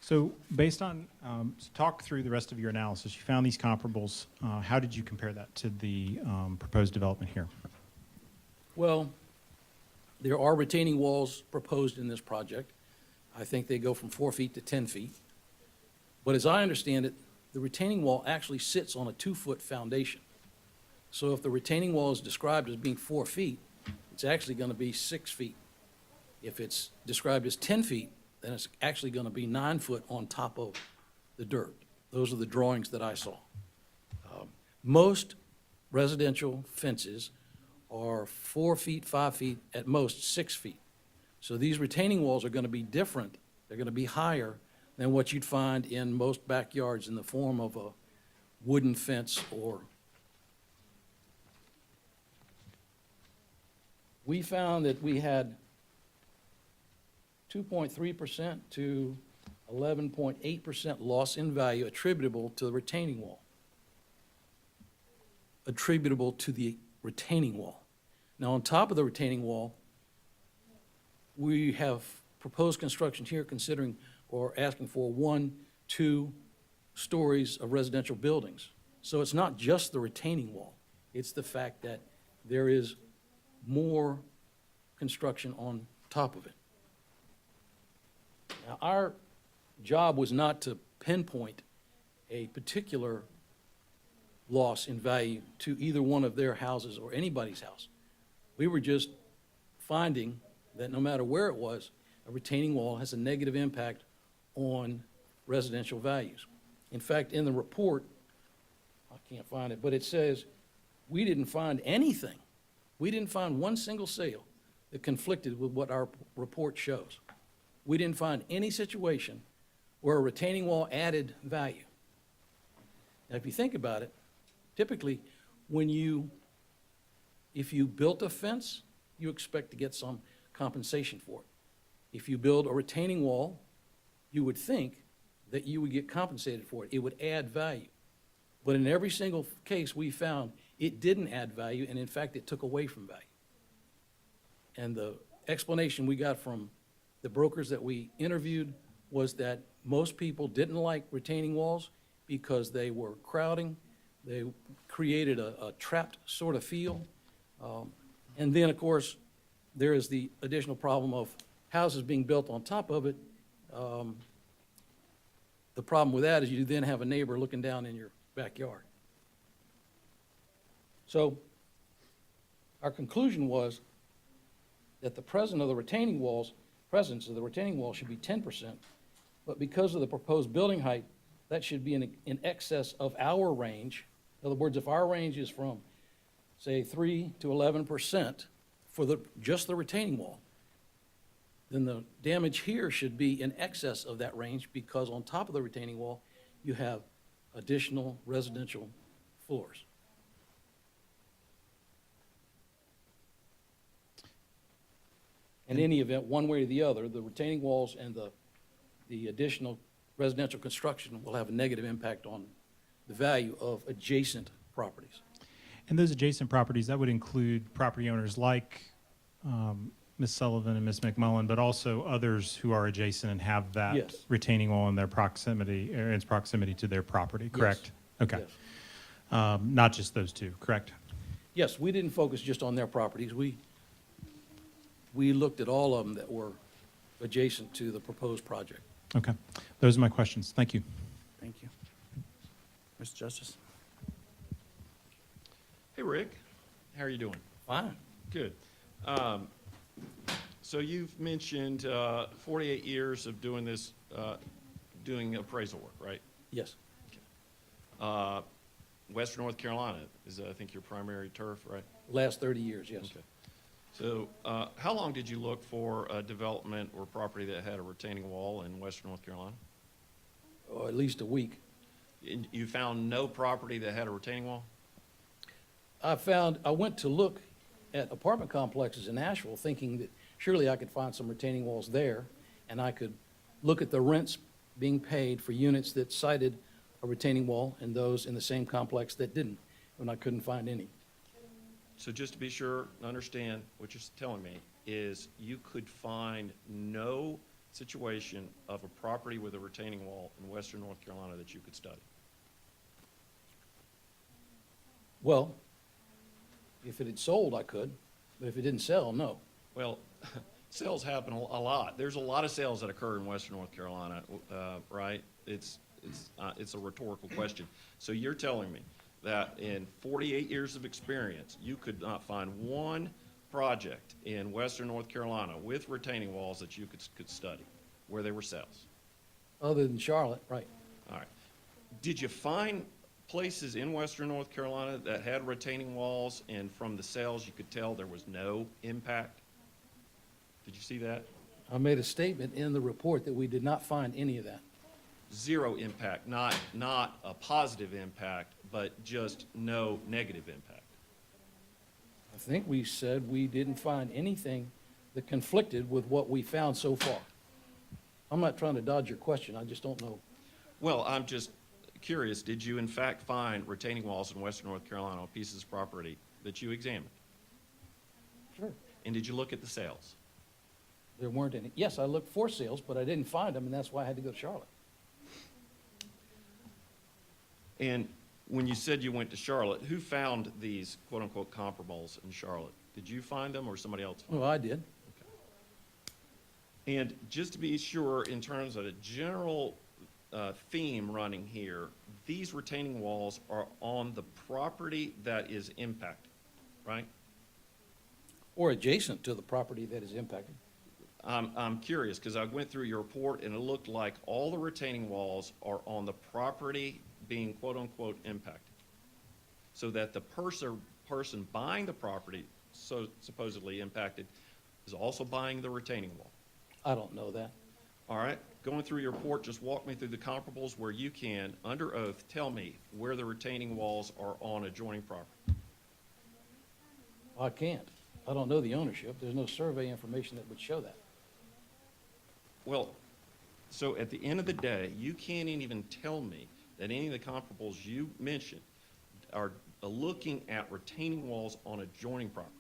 So based on, talk through the rest of your analysis. You found these comparables. How did you compare that to the proposed development here? Well, there are retaining walls proposed in this project. I think they go from 4 feet to 10 feet. But as I understand it, the retaining wall actually sits on a 2-foot foundation. So if the retaining wall is described as being 4 feet, it's actually going to be 6 feet. If it's described as 10 feet, then it's actually going to be 9 foot on top of the dirt. Those are the drawings that I saw. Most residential fences are 4 feet, 5 feet, at most 6 feet. So these retaining walls are going to be different. They're going to be higher than what you'd find in most backyards in the form of a wooden fence or. We found that we had 2.3% to 11.8% loss in value attributable to the retaining wall. Attributable to the retaining wall. Now, on top of the retaining wall, we have proposed construction here considering or asking for 1, 2 stories of residential buildings. So it's not just the retaining wall. It's the fact that there is more construction on top of it. Now, our job was not to pinpoint a particular loss in value to either one of their houses or anybody's house. We were just finding that no matter where it was, a retaining wall has a negative impact on residential values. In fact, in the report, I can't find it, but it says we didn't find anything. We didn't find one single sale that conflicted with what our report shows. We didn't find any situation where a retaining wall added value. Now, if you think about it, typically, if you built a fence, you expect to get some compensation for it. If you build a retaining wall, you would think that you would get compensated for it. It would add value. But in every single case we found, it didn't add value, and in fact, it took away from value. And the explanation we got from the brokers that we interviewed was that most people didn't like retaining walls because they were crowding. They created a trapped sort of feel. And then, of course, there is the additional problem of houses being built on top of it. The problem with that is you then have a neighbor looking down in your backyard. So our conclusion was that the presence of the retaining wall should be 10%, but because of the proposed building height, that should be in excess of our range. In other words, if our range is from, say, 3 to 11% for just the retaining wall, then the damage here should be in excess of that range because on top of the retaining wall, you have additional residential floors. In any event, one way or the other, the retaining walls and the additional residential construction will have a negative impact on the value of adjacent properties. And those adjacent properties, that would include property owners like Ms. Sullivan and Ms. McMullen, but also others who are adjacent and have that Yes. retaining wall in their proximity, or its proximity to their property, correct? Okay. Yes. Not just those two, correct? Yes, we didn't focus just on their properties. We looked at all of them that were adjacent to the proposed project. Okay. Those are my questions. Thank you. Thank you. Mr. Justice? Hey, Rick, how are you doing? Fine. Good. So you've mentioned 48 years of doing this, doing appraisal work, right? Yes. Western North Carolina is, I think, your primary turf, right? Last 30 years, yes. Okay. So how long did you look for a development or property that had a retaining wall in Western North Carolina? Or at least a week. And you found no property that had a retaining wall? I went to look at apartment complexes in Nashville thinking that surely I could find some retaining walls there, and I could look at the rents being paid for units that cited a retaining wall and those in the same complex that didn't, and I couldn't find any. So just to be sure, understand what you're telling me is you could find no situation of a property with a retaining wall in Western North Carolina that you could study? Well, if it had sold, I could, but if it didn't sell, no. Well, sales happen a lot. There's a lot of sales that occur in Western North Carolina, right? It's a rhetorical question. So you're telling me that in 48 years of experience, you could not find one project in Western North Carolina with retaining walls that you could study where there were sales? Other than Charlotte, right. All right. Did you find places in Western North Carolina that had retaining walls and from the sales you could tell there was no impact? Did you see that? I made a statement in the report that we did not find any of that. Zero impact, not a positive impact, but just no negative impact. I think we said we didn't find anything that conflicted with what we found so far. I'm not trying to dodge your question, I just don't know. Well, I'm just curious, did you in fact find retaining walls in Western North Carolina on pieces of property that you examined? Sure. And did you look at the sales? There weren't any. Yes, I looked for sales, but I didn't find them, and that's why I had to go to Charlotte. And when you said you went to Charlotte, who found these quote-unquote comparables in Charlotte? Did you find them or somebody else find them? Well, I did. And just to be sure, in terms of a general theme running here, these retaining walls are on the property that is impacted, right? Or adjacent to the property that is impacted. I'm curious, because I went through your report and it looked like all the retaining walls are on the property being quote-unquote impacted. So that the person buying the property, so supposedly impacted, is also buying the retaining wall. I don't know that. All right, going through your report, just walk me through the comparables where you can, under oath, tell me where the retaining walls are on adjoining property. I can't. I don't know the ownership. There's no survey information that would show that. Well, so at the end of the day, you can't even tell me that any of the comparables you mentioned are looking at retaining walls on adjoining property.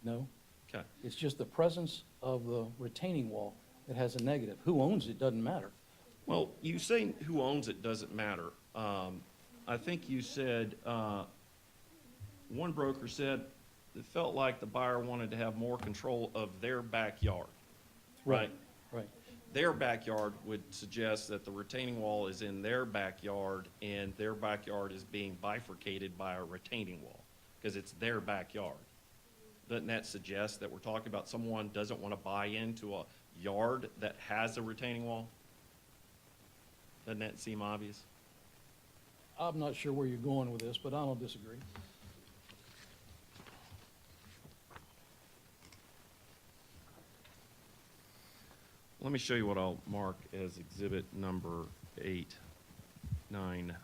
No. Okay. It's just the presence of the retaining wall that has a negative. Who owns it doesn't matter. Well, you say who owns it doesn't matter. I think you said, one broker said it felt like the buyer wanted to have more control of their backyard, right? Right. Their backyard would suggest that the retaining wall is in their backyard and their backyard is being bifurcated by a retaining wall because it's their backyard. Doesn't that suggest that we're talking about someone doesn't want to buy into a yard that has a retaining wall? Doesn't that seem obvious? I'm not sure where you're going with this, but I don't disagree. Let me show you what I'll mark as exhibit number 8, 9.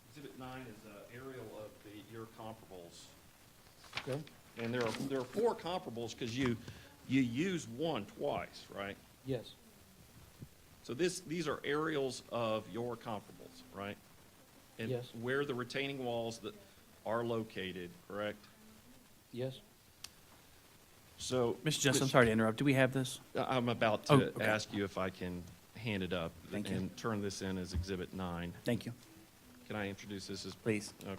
Exhibit 9 is an aerial of your your comparables. Okay? And there are four comparables because you use one twice, right? Yes. So these are aerials of your comparables, right? And Yes. where the retaining walls that are located, correct? Yes. So. Mr. Justice, I'm sorry to interrupt. Do we have this? I'm about Oh, to okay. ask you if I can hand it up. Thank you. And turn this in as Exhibit 9. Thank you. Can I introduce this as? Please. Okay.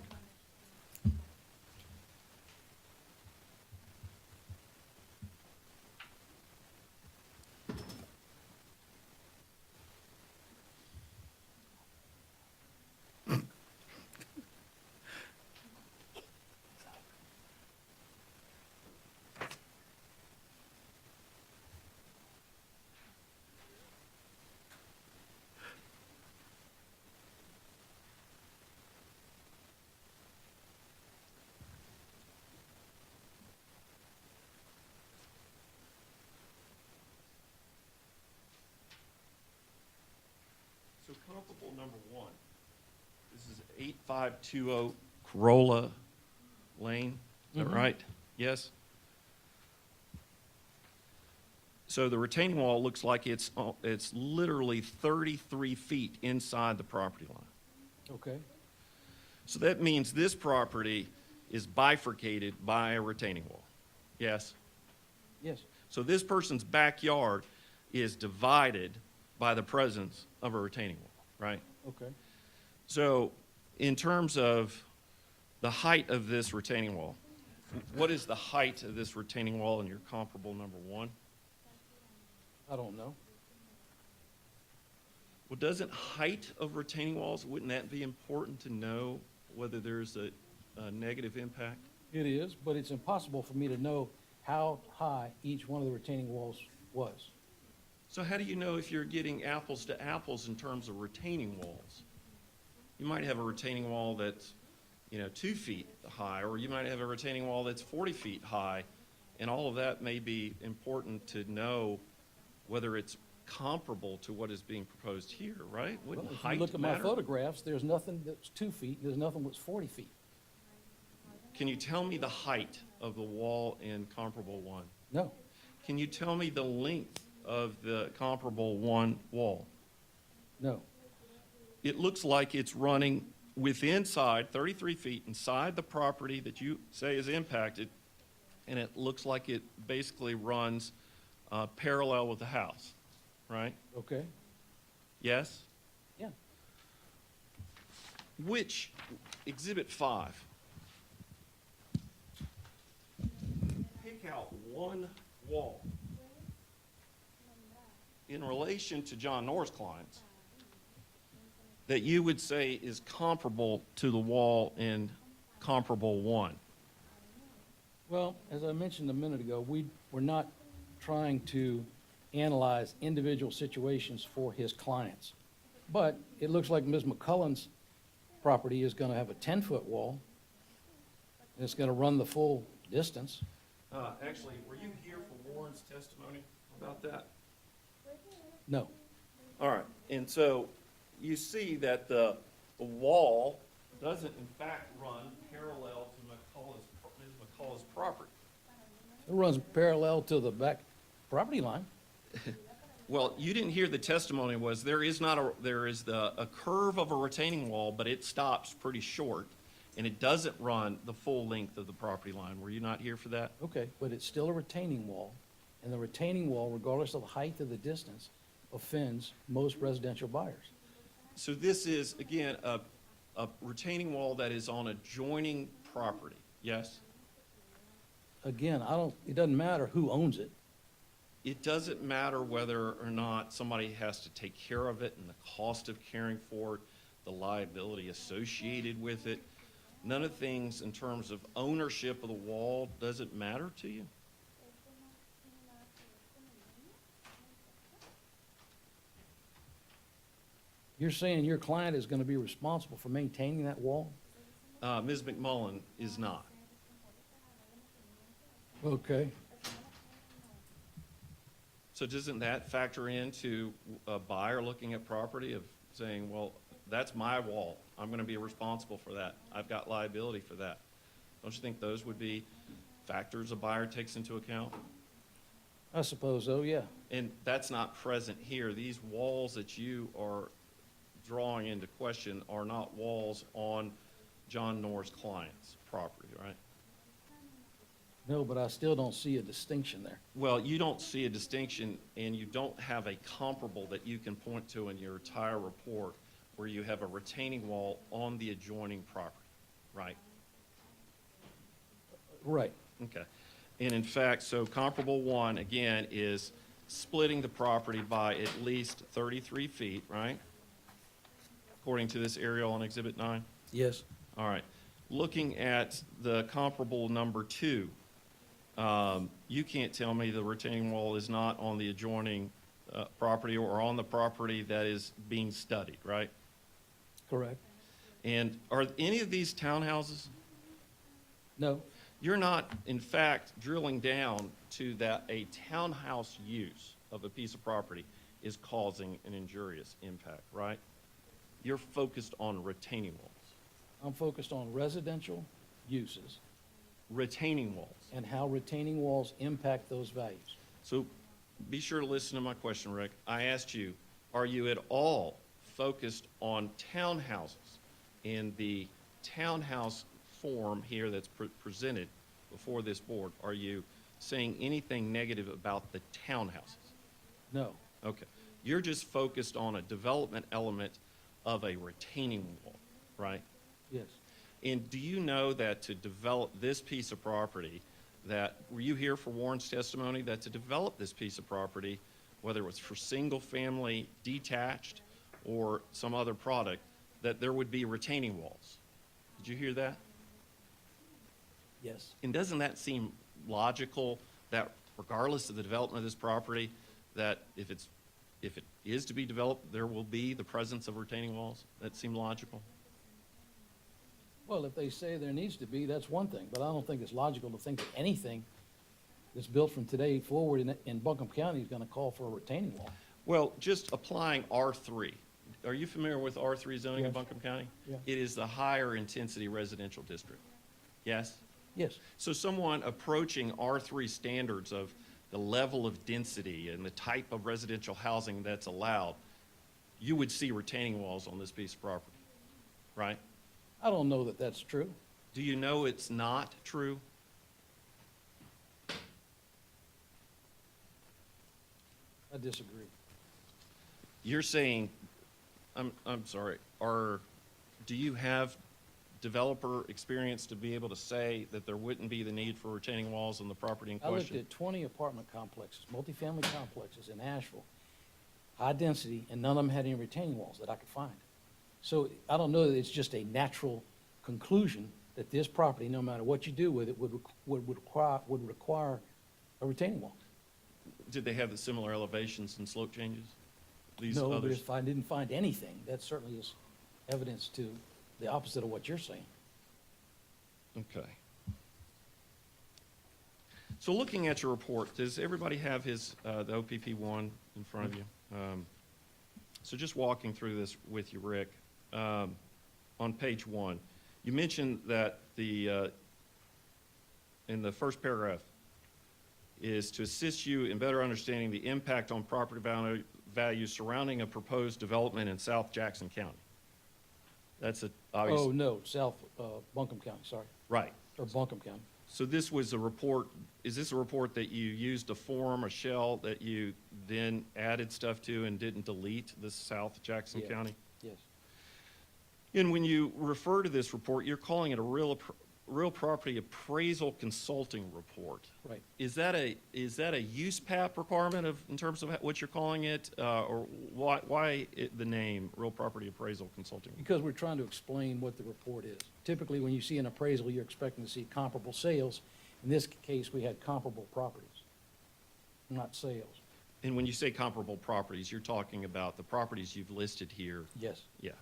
So comparable number 1, this is 8520 Corolla Lane, is that Mhm. right? Yes? So the retaining wall looks like it's literally 33 feet inside the property line. Okay. So that means this property is bifurcated by a retaining wall. Yes? Yes. So this person's backyard is divided by the presence of a retaining wall, right? Okay. So in terms of the height of this retaining wall, what is the height of this retaining wall in your comparable number 1? I don't know. Well, doesn't height of retaining walls, wouldn't that be important to know whether there's a negative impact? It is, but it's impossible for me to know how high each one of the retaining walls was. So how do you know if you're getting apples to apples in terms of retaining walls? You might have a retaining wall that's, 2 feet high, or you might have a retaining wall that's 40 feet high, and all of that may be important to know whether it's comparable to what is being proposed here, right? Well, Wouldn't if you height look at my matter? photographs, there's nothing that's 2 feet, there's nothing that's 40 feet. Can you tell me the height of the wall in comparable 1? No. Can you tell me the length of the comparable 1 wall? No. It looks like it's running inside 33 feet inside the property that you say is impacted, and it looks like it basically runs parallel with the house, right? Okay. Yes? Yeah. Which, Exhibit 5, pick out one wall in relation to John Norris clients that you would say is comparable to the wall in comparable 1. Well, as I mentioned a minute ago, we're not trying to analyze individual situations for his clients. But it looks like Ms. McCullen's property is going to have a 10-foot wall, and it's going to run the full distance. Actually, were you here for Warren's testimony about that? No. All right, and so you see that the wall doesn't in fact run parallel to Ms. McCullough's property. It runs parallel to the back property line. Well, you didn't hear the testimony was there is a curve of a retaining wall, but it stops pretty short, and it doesn't run the full length of the property line. Were you not here for that? Okay, but it's still a retaining wall, and the retaining wall, regardless of the height of the distance, offends most residential buyers. So this is, again, a retaining wall that is on adjoining property, yes? Again, it doesn't matter who owns it. It doesn't matter whether or not somebody has to take care of it and the cost of caring for it, the liability associated with it. None of things in terms of ownership of the wall doesn't matter to you? You're saying your client is going to be responsible for maintaining that wall? Ms. McMullen is not. Okay. So doesn't that factor into a buyer looking at property of saying, well, that's my wall. I'm going to be responsible for that. I've got liability for that. Don't you think those would be factors a buyer takes into account? I suppose so, yeah. And that's not present here. These walls that you are drawing into question are not walls on John Nor's client's property, right? No, but I still don't see a distinction there. Well, you don't see a distinction, and you don't have a comparable that you can point to in your entire report where you have a retaining wall on the adjoining property, right? Right. Okay. And in fact, so comparable one, again, is splitting the property by at least 33 feet, right? According to this aerial on Exhibit 9? Yes. All right. Looking at the comparable number 2, you can't tell me the retaining wall is not on the adjoining property or on the property that is being studied, right? Correct. And are any of these townhouses? No. You're not, in fact, drilling down to that a townhouse use of a piece of property is causing an injurious impact, right? You're focused on retaining walls. I'm focused on residential uses Retaining walls. and how retaining walls impact those values. So be sure to listen to my question, Rick. I asked you, are you at all focused on townhouses in the townhouse form here that's presented before this board? Are you saying anything negative about the townhouses? No. Okay. You're just focused on a development element of a retaining wall, right? Yes. And do you know that to develop this piece of property, that, were you here for Warren's testimony, that to develop this piece of property, whether it was for single-family detached or some other product, that there would be retaining walls? Did you hear that? Yes. And doesn't that seem logical, that regardless of the development of this property, that if it is to be developed, there will be the presence of retaining walls? That seem logical? Well, if they say there needs to be, that's one thing, but I don't think it's logical to think that anything that's built from today forward in Buncombe County is going to call for a retaining wall. Well, just applying R3. Are you familiar with R3 zoning in Yes. Buncombe County? Yeah. It is the higher intensity residential district. Yes? Yes. So someone approaching R3 standards of the level of density and the type of residential housing that's allowed, you would see retaining walls on this piece of property, right? I don't know that that's true. Do you know it's not true? I disagree. You're saying, I'm sorry, do you have developer experience to be able to say that there wouldn't be the need for retaining walls on the property in I looked question? at 20 apartment complexes, multifamily complexes in Asheville, high density, and none of them had any retaining walls that I could find. So I don't know that it's just a natural conclusion that this property, no matter what you do with it, would require a retaining wall. Did they have the similar elevations and slope changes? These No, but others? if I didn't find anything, that certainly is evidence to the opposite of what you're saying. Okay. So looking at your report, does everybody have his, the OPP1 in front of you? So just walking through this with you, Rick, on page 1, you mentioned that in the first paragraph, is to assist you in better understanding the impact on property values surrounding a proposed development in South Jackson County. That's a obvious. Oh, no, South Buncombe County, sorry, Right. or Buncombe County. So this was a report, is this a report that you used a form, a shell, that you then added stuff to and didn't delete the South Jackson Yeah. County? Yes. And when you refer to this report, you're calling it a real property appraisal consulting report. Right. Is that a USPAP requirement in terms of what you're calling it? Or why the name, Real Property Appraisal Consulting? Because we're trying to explain what the report is. Typically, when you see an appraisal, you're expecting to see comparable sales. In this case, we had comparable properties, not sales. And when you say comparable properties, you're talking about the properties you've listed here? Yes. Yeah.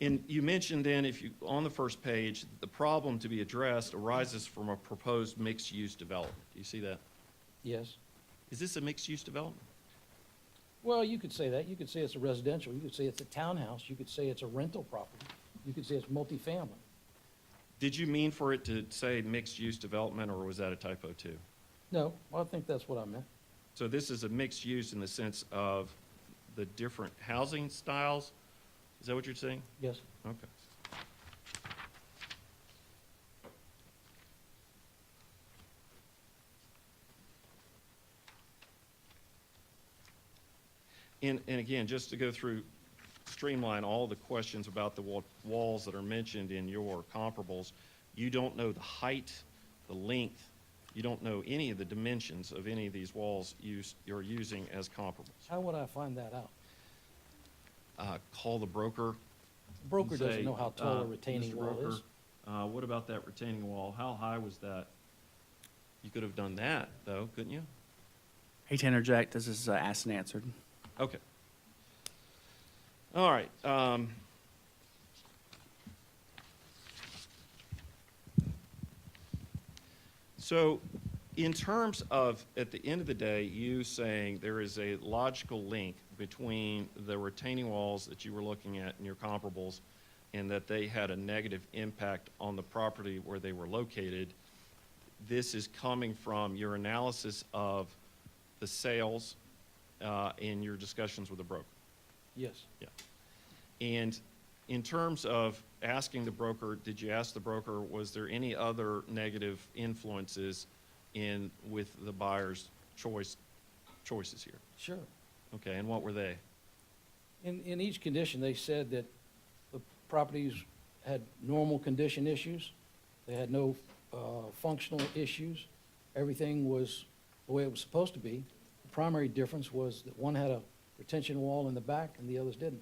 And you mentioned then, on the first page, the problem to be addressed arises from a proposed mixed-use development. Do you see that? Yes. Is this a mixed-use development? Well, you could say that. You could say it's a residential. You could say it's a townhouse. You could say it's a rental property. You could say it's multifamily. Did you mean for it to say mixed-use development, or was that a typo too? No, I think that's what I meant. So this is a mixed use in the sense of the different housing styles? Is that what you're saying? Yes. Okay. And again, just to go through, streamline all the questions about the walls that are mentioned in your comparables, you don't know the height, the length, you don't know any of the dimensions of any of these walls you're using as comparables. How would I find that out? Call the broker. The broker and say, doesn't know how tall a retaining "Mr. wall Broker, is. What about that retaining wall? How high was that?" You could have done that, though, couldn't you? Hate to interject, this is asked and answered. Okay. All right. So in terms of, at the end of the day, you saying there is a logical link between the retaining walls that you were looking at in your comparables and that they had a negative impact on the property where they were located, this is coming from your analysis of the sales in your discussions with the broker. Yes. Yeah. And in terms of asking the broker, did you ask the broker, was there any other negative influences with the buyer's choices here? Sure. Okay, and what were they? In each condition, they said that the properties had normal condition issues. They had no functional issues. Everything was the way it was supposed to be. The primary difference was that one had a retention wall in the back and the others didn't.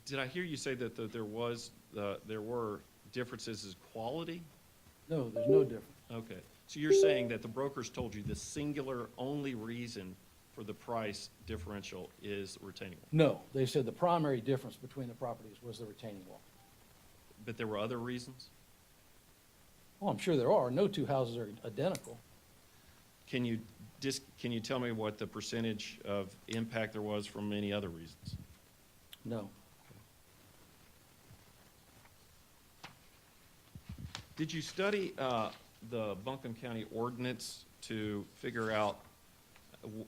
Did I hear you say that there were differences as quality? No, there's no difference. Okay, so you're saying that the brokers told you the singular only reason for the price differential is retaining wall? No, they said the primary difference between the properties was the retaining wall. But there were other reasons? Oh, I'm sure there are. No two houses are identical. Can you tell me what the percentage of impact there was from any other reasons? No. Did you study the Buncombe County ordinance to figure out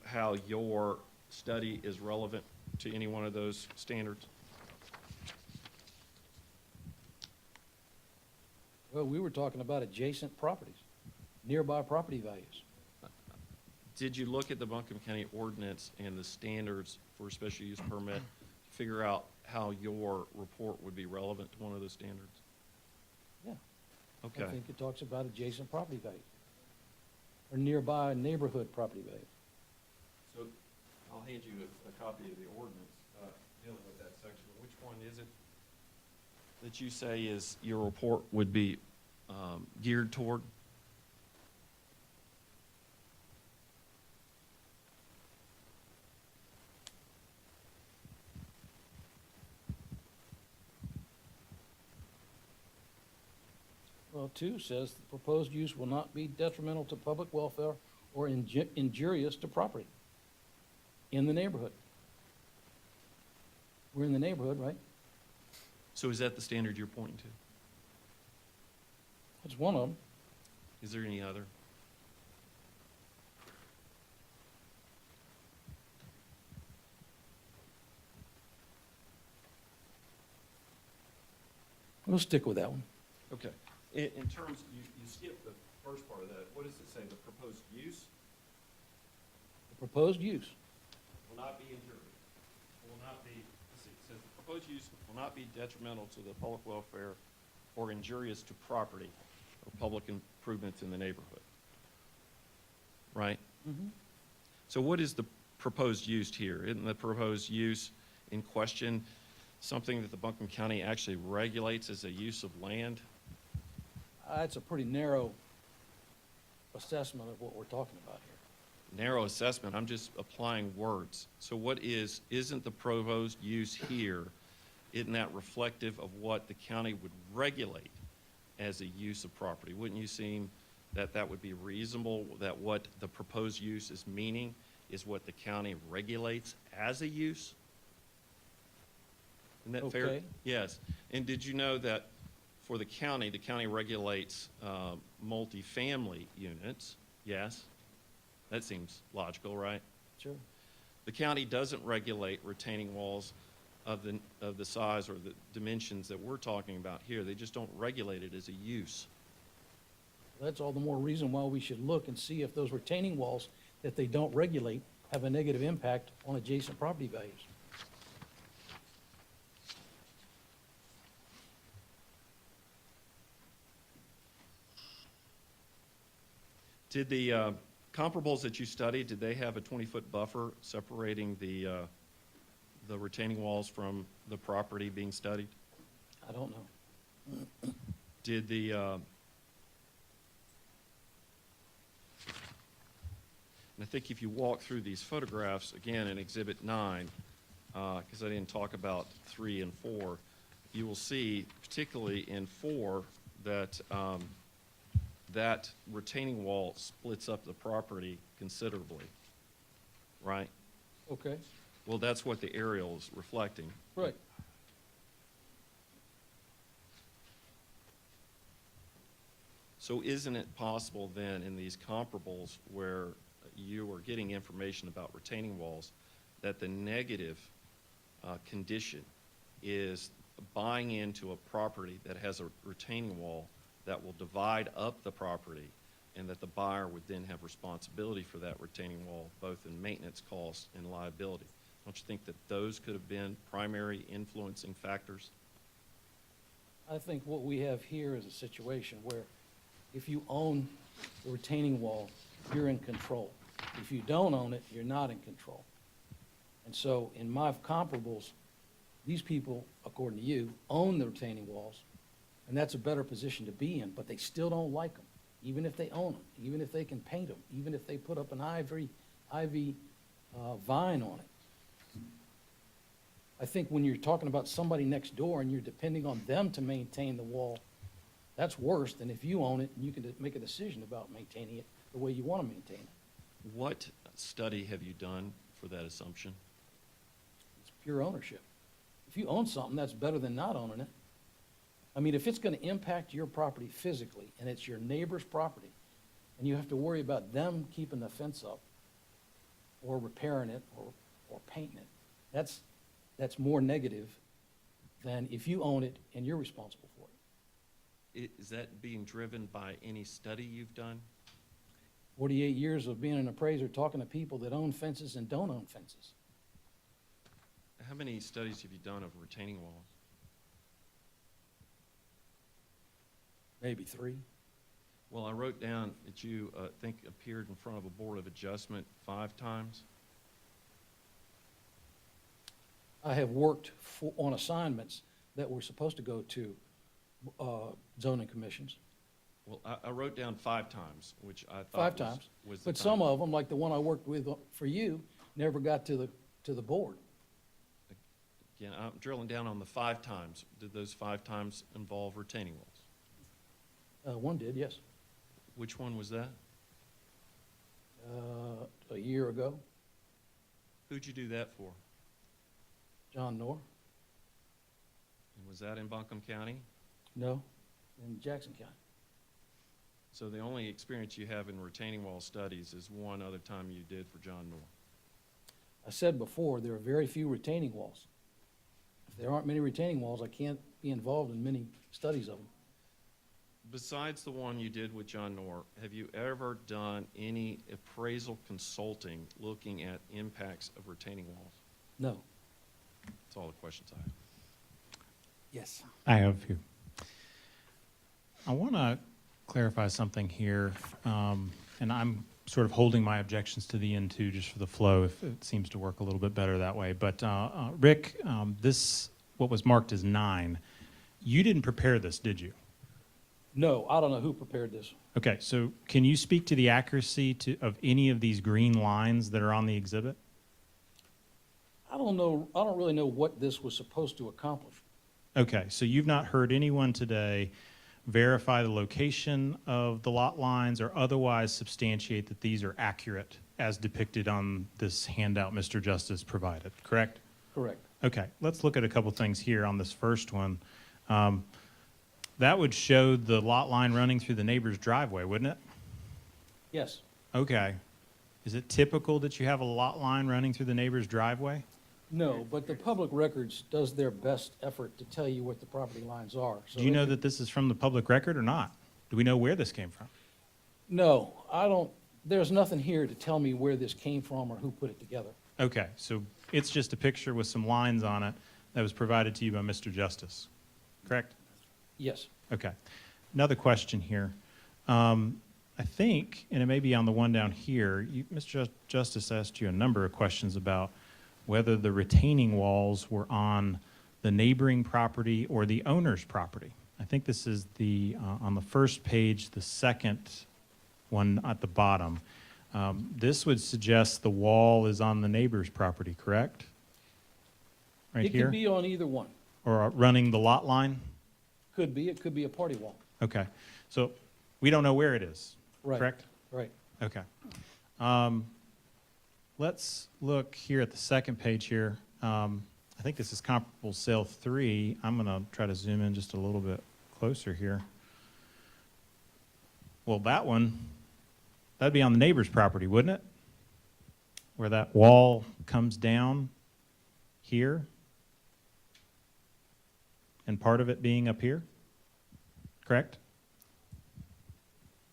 how your study is relevant to any one of those standards? Well, we were talking about adjacent properties, nearby property values. Did you look at the Buncombe County ordinance and the standards for a special use permit to figure out how your report would be relevant to one of those standards? Yeah. Okay. I think it talks about adjacent property values or nearby neighborhood property values. So I'll hand you a copy of the ordinance dealing with that section. Which one is it that you say is your report would be geared toward? Well, 2 says the proposed use will not be detrimental to public welfare or injurious to property in the neighborhood. We're in the neighborhood, right? So is that the standard you're pointing to? That's one of them. Is there any other? We'll stick with that one. Okay. In terms, you skipped the first part of that. What does it say? The proposed use The proposed use. will not be injurious. Will not be, let's see, it says the proposed use will not be detrimental to the public welfare or injurious to property or public improvements in the neighborhood. Right? So what is the proposed use here? Isn't the proposed use in question something that the Buncombe County actually regulates as a use of land? It's a pretty narrow assessment of what we're talking about here. Narrow assessment, I'm just applying words. So isn't the proposed use here, isn't that reflective of what the county would regulate as a use of property? Wouldn't you seem that that would be reasonable, that what the proposed use is meaning is what the county regulates as a use? Isn't that fair? Okay. Yes. And did you know that for the county regulates multifamily units, yes? That seems logical, right? Sure. The county doesn't regulate retaining walls of the size or the dimensions that we're talking about here. They just don't regulate it as a use. That's all the more reason why we should look and see if those retaining walls that they don't regulate have a negative impact on adjacent property values. Did the comparables that you studied, did they have a 20-foot buffer separating the retaining walls from the property being studied? I don't know. Did the, and I think if you walk through these photographs, again, in Exhibit 9, because I didn't talk about 3 and 4, you will see, particularly in 4, that that retaining wall splits up the property considerably, right? Okay, Well, that's what the aerial is reflecting. right. So isn't it possible then in these comparables where you are getting information about retaining walls, that the negative condition is buying into a property that has a retaining wall that will divide up the property, and that the buyer would then have responsibility for that retaining wall, both in maintenance costs and liability? Don't you think that those could have been primary influencing factors? I think what we have here is a situation where if you own the retaining wall, you're in control. If you don't own it, you're not in control. And so in my comparables, these people, according to you, own the retaining walls, and that's a better position to be in, but they still don't like them, even if they own them, even if they can paint them, even if they put up an ivy vine on it. I think when you're talking about somebody next door and you're depending on them to maintain the wall, that's worse than if you own it and you can make a decision about maintaining it the way you want to maintain it. What study have you done for that assumption? It's pure ownership. If you own something, that's better than not owning it. I mean, if it's going to impact your property physically and it's your neighbor's property, and you have to worry about them keeping the fence up or repairing it or painting it, that's more negative than if you own it and you're responsible for it. Is that being driven by any study you've done? 48 years of being an appraiser, talking to people that own fences and don't own fences. How many studies have you done of retaining walls? Maybe 3. Well, I wrote down that you, think, appeared in front of a Board of Adjustment 5 times. I have worked on assignments that were supposed to go to zoning commissions. Well, I wrote down 5 times, which I 5 thought times. was the But time. some of them, like the one I worked with for you, never got to the board. Again, I'm drilling down on the 5 times. Did those 5 times involve retaining walls? One did, yes. Which one was that? A year ago, Who'd you do that for? John Knorr. And was that in Buncombe County? No, in Jackson County. So the only experience you have in retaining wall studies is one other time you did for John Knorr. I said before, there are very few retaining walls. If there aren't many retaining walls, I can't be involved in many studies of them. Besides the one you did with John Knorr, have you ever done any appraisal consulting looking at impacts of retaining walls? No. That's all the questions I have. Yes. I have a few. I want to clarify something here, and I'm sort of holding my objections to the end too, just for the flow, if it seems to work a little bit better that way. But Rick, this, what was marked as 9, you didn't prepare this, did you? No, I don't know who prepared this. Okay, so can you speak to the accuracy of any of these green lines that are on the exhibit? I don't know, I don't really know what this was supposed to accomplish. Okay, so you've not heard anyone today verify the location of the lot lines or otherwise substantiate that these are accurate as depicted on this handout Mr. Justice provided, correct? Correct. Okay, let's look at a couple things here on this first one. That would show the lot line running through the neighbor's driveway, wouldn't it? Yes. Okay. Is it typical that you have a lot line running through the neighbor's driveway? No, but the public records does their best effort to tell you what the property lines are. So Do you know they- that this is from the public record or not? Do we know where this came from? No, I don't, there's nothing here to tell me where this came from or who put it together. Okay, so it's just a picture with some lines on it that was provided to you by Mr. Justice, correct? Yes. Okay. Another question here. I think, and it may be on the one down here, Mr. Justice asked you a number of questions about whether the retaining walls were on the neighboring property or the owner's property. I think this is the, on the first page, the second one at the bottom. This would suggest the wall is on the neighbor's property, correct? Right It here? could be on either one. Or running the lot line? Could be, it could be a party wall. Okay, so we don't know where it is, Right. correct? Right. Okay. Let's look here at the second page here. I think this is comparable sale 3. I'm going to try to zoom in just a little bit closer here. Well, that one, that'd be on the neighbor's property, wouldn't it? Where that wall comes down here and part of it being up here, correct?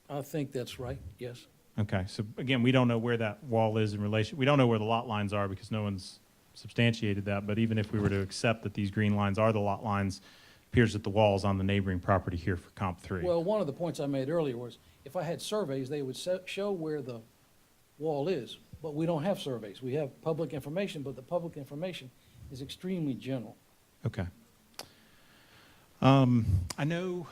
I think that's right, yes. Okay, so again, we don't know where that wall is in relation, we don't know where the lot lines are because no one's substantiated that, but even if we were to accept that these green lines are the lot lines, it appears that the wall is on the neighboring property here for comp 3. Well, one of the points I made earlier was, if I had surveys, they would show where the wall is, but we don't have surveys. We have public information, but the public information is extremely general. Okay. I know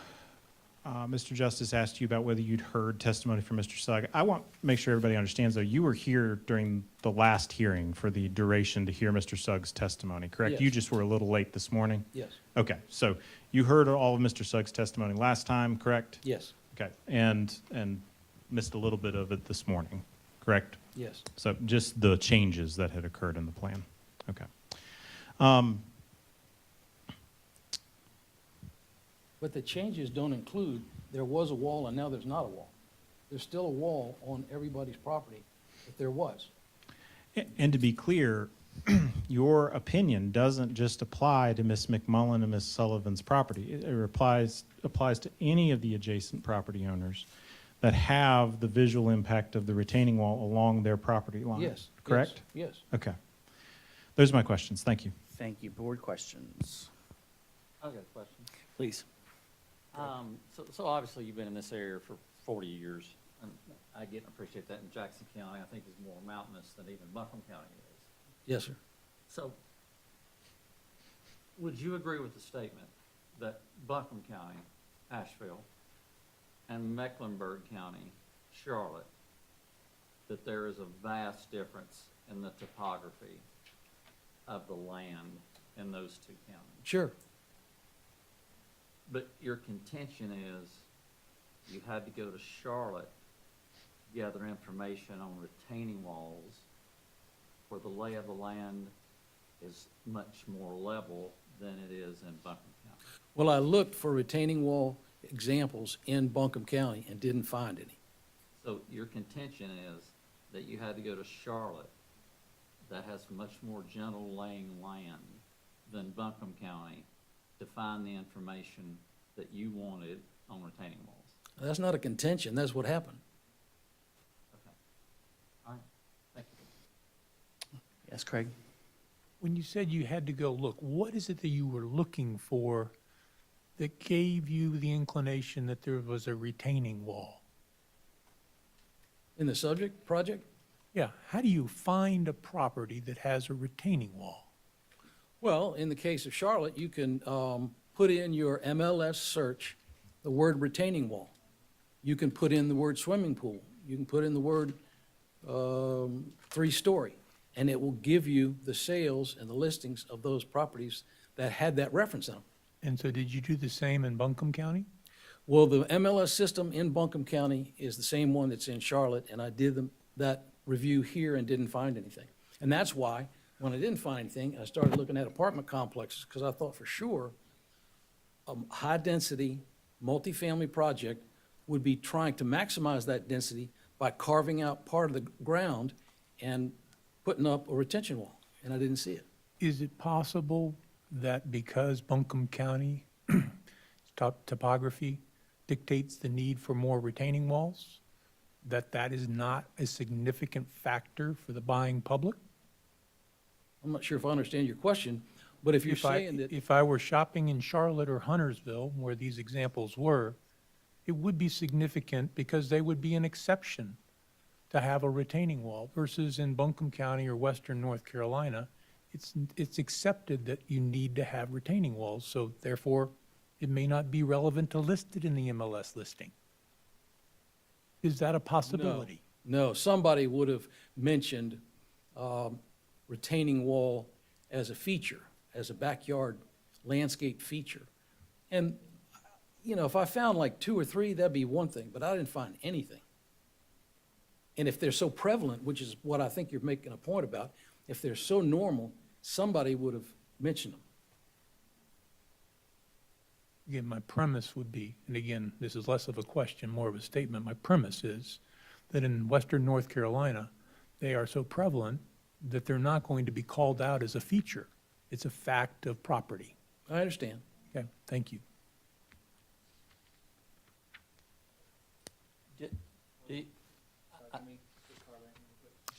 Mr. Justice asked you about whether you'd heard testimony from Mr. Sugg. I want to make sure everybody understands, though, you were here during the last hearing for the duration to hear Mr. Sugg's testimony, correct? Yes. You just were a little late this morning? Yes. Okay, so you heard all of Mr. Sugg's testimony last time, correct? Yes. Okay, and missed a little bit of it this morning, correct? Yes. So just the changes that had occurred in the plan. Okay. But the changes don't include, there was a wall and now there's not a wall. There's still a wall on everybody's property, if there was. And to be clear, your opinion doesn't just apply to Ms. McMullen and Ms. Sullivan's property. It applies to any of the adjacent property owners that have the visual impact of the retaining wall along their property line. Yes. Correct? Yes. Okay. Those are my questions. Thank you. Thank you. Board questions? I've got a question. Please. So obviously you've been in this area for 40 years, and I get and appreciate that. In Jackson County, I think is more mountainous than even Buncombe County is. Yes, sir. So would you agree with the statement that Buncombe County, Asheville, and Mecklenburg County, Charlotte, that there is a vast difference in the topography of the land in those two counties? Sure. But your contention is you had to go to Charlotte, gather information on retaining walls, where the lay of the land is much more level than it is in Buncombe County. Well, I looked for retaining wall examples in Buncombe County and didn't find any. So your contention is that you had to go to Charlotte, that has much more gentle laying land than Buncombe County, to find the information that you wanted on retaining walls. That's not a contention, that's what happened. Okay. All right. Thank you. Yes, Craig? When you said you had to go look, what is it that you were looking for that gave you the inclination that there was a retaining wall? In the project? Yeah, how do you find a property that has a retaining wall? Well, in the case of Charlotte, you can put in your MLS search the word retaining wall. You can put in the word swimming pool. You can put in the word 3-story, and it will give you the sales and the listings of those properties that had that reference in them. And so did you do the same in Buncombe County? Well, the MLS system in Buncombe County is the same one that's in Charlotte, and I did that review here and didn't find anything. And that's why, when I didn't find anything, I started looking at apartment complexes, because I thought for sure high-density multifamily project would be trying to maximize that density by carving out part of the ground and putting up a retention wall, and I didn't see it. Is it possible that because Buncombe County topography dictates the need for more retaining walls, that is not a significant factor for the buying public? I'm not sure if I understand your question, but if you're saying that, If I were shopping in Charlotte or Huntersville, where these examples were, it would be significant because they would be an exception to have a retaining wall versus in Buncombe County or Western North Carolina, it's accepted that you need to have retaining walls, so therefore it may not be relevant to list it in the MLS listing. Is that a possibility? no, somebody would have mentioned retaining wall as a feature, as a backyard landscape feature. And, you know, if I found like 2 or 3, that'd be one thing, but I didn't find anything. And if they're so prevalent, which is what I think you're making a point about, if they're so normal, somebody would have mentioned them. Again, my premise would be, and again, this is less of a question, more of a statement, my premise is that in Western North Carolina, they are so prevalent that they're not going to be called out as a feature. It's a fact of property. I understand. Okay, thank you.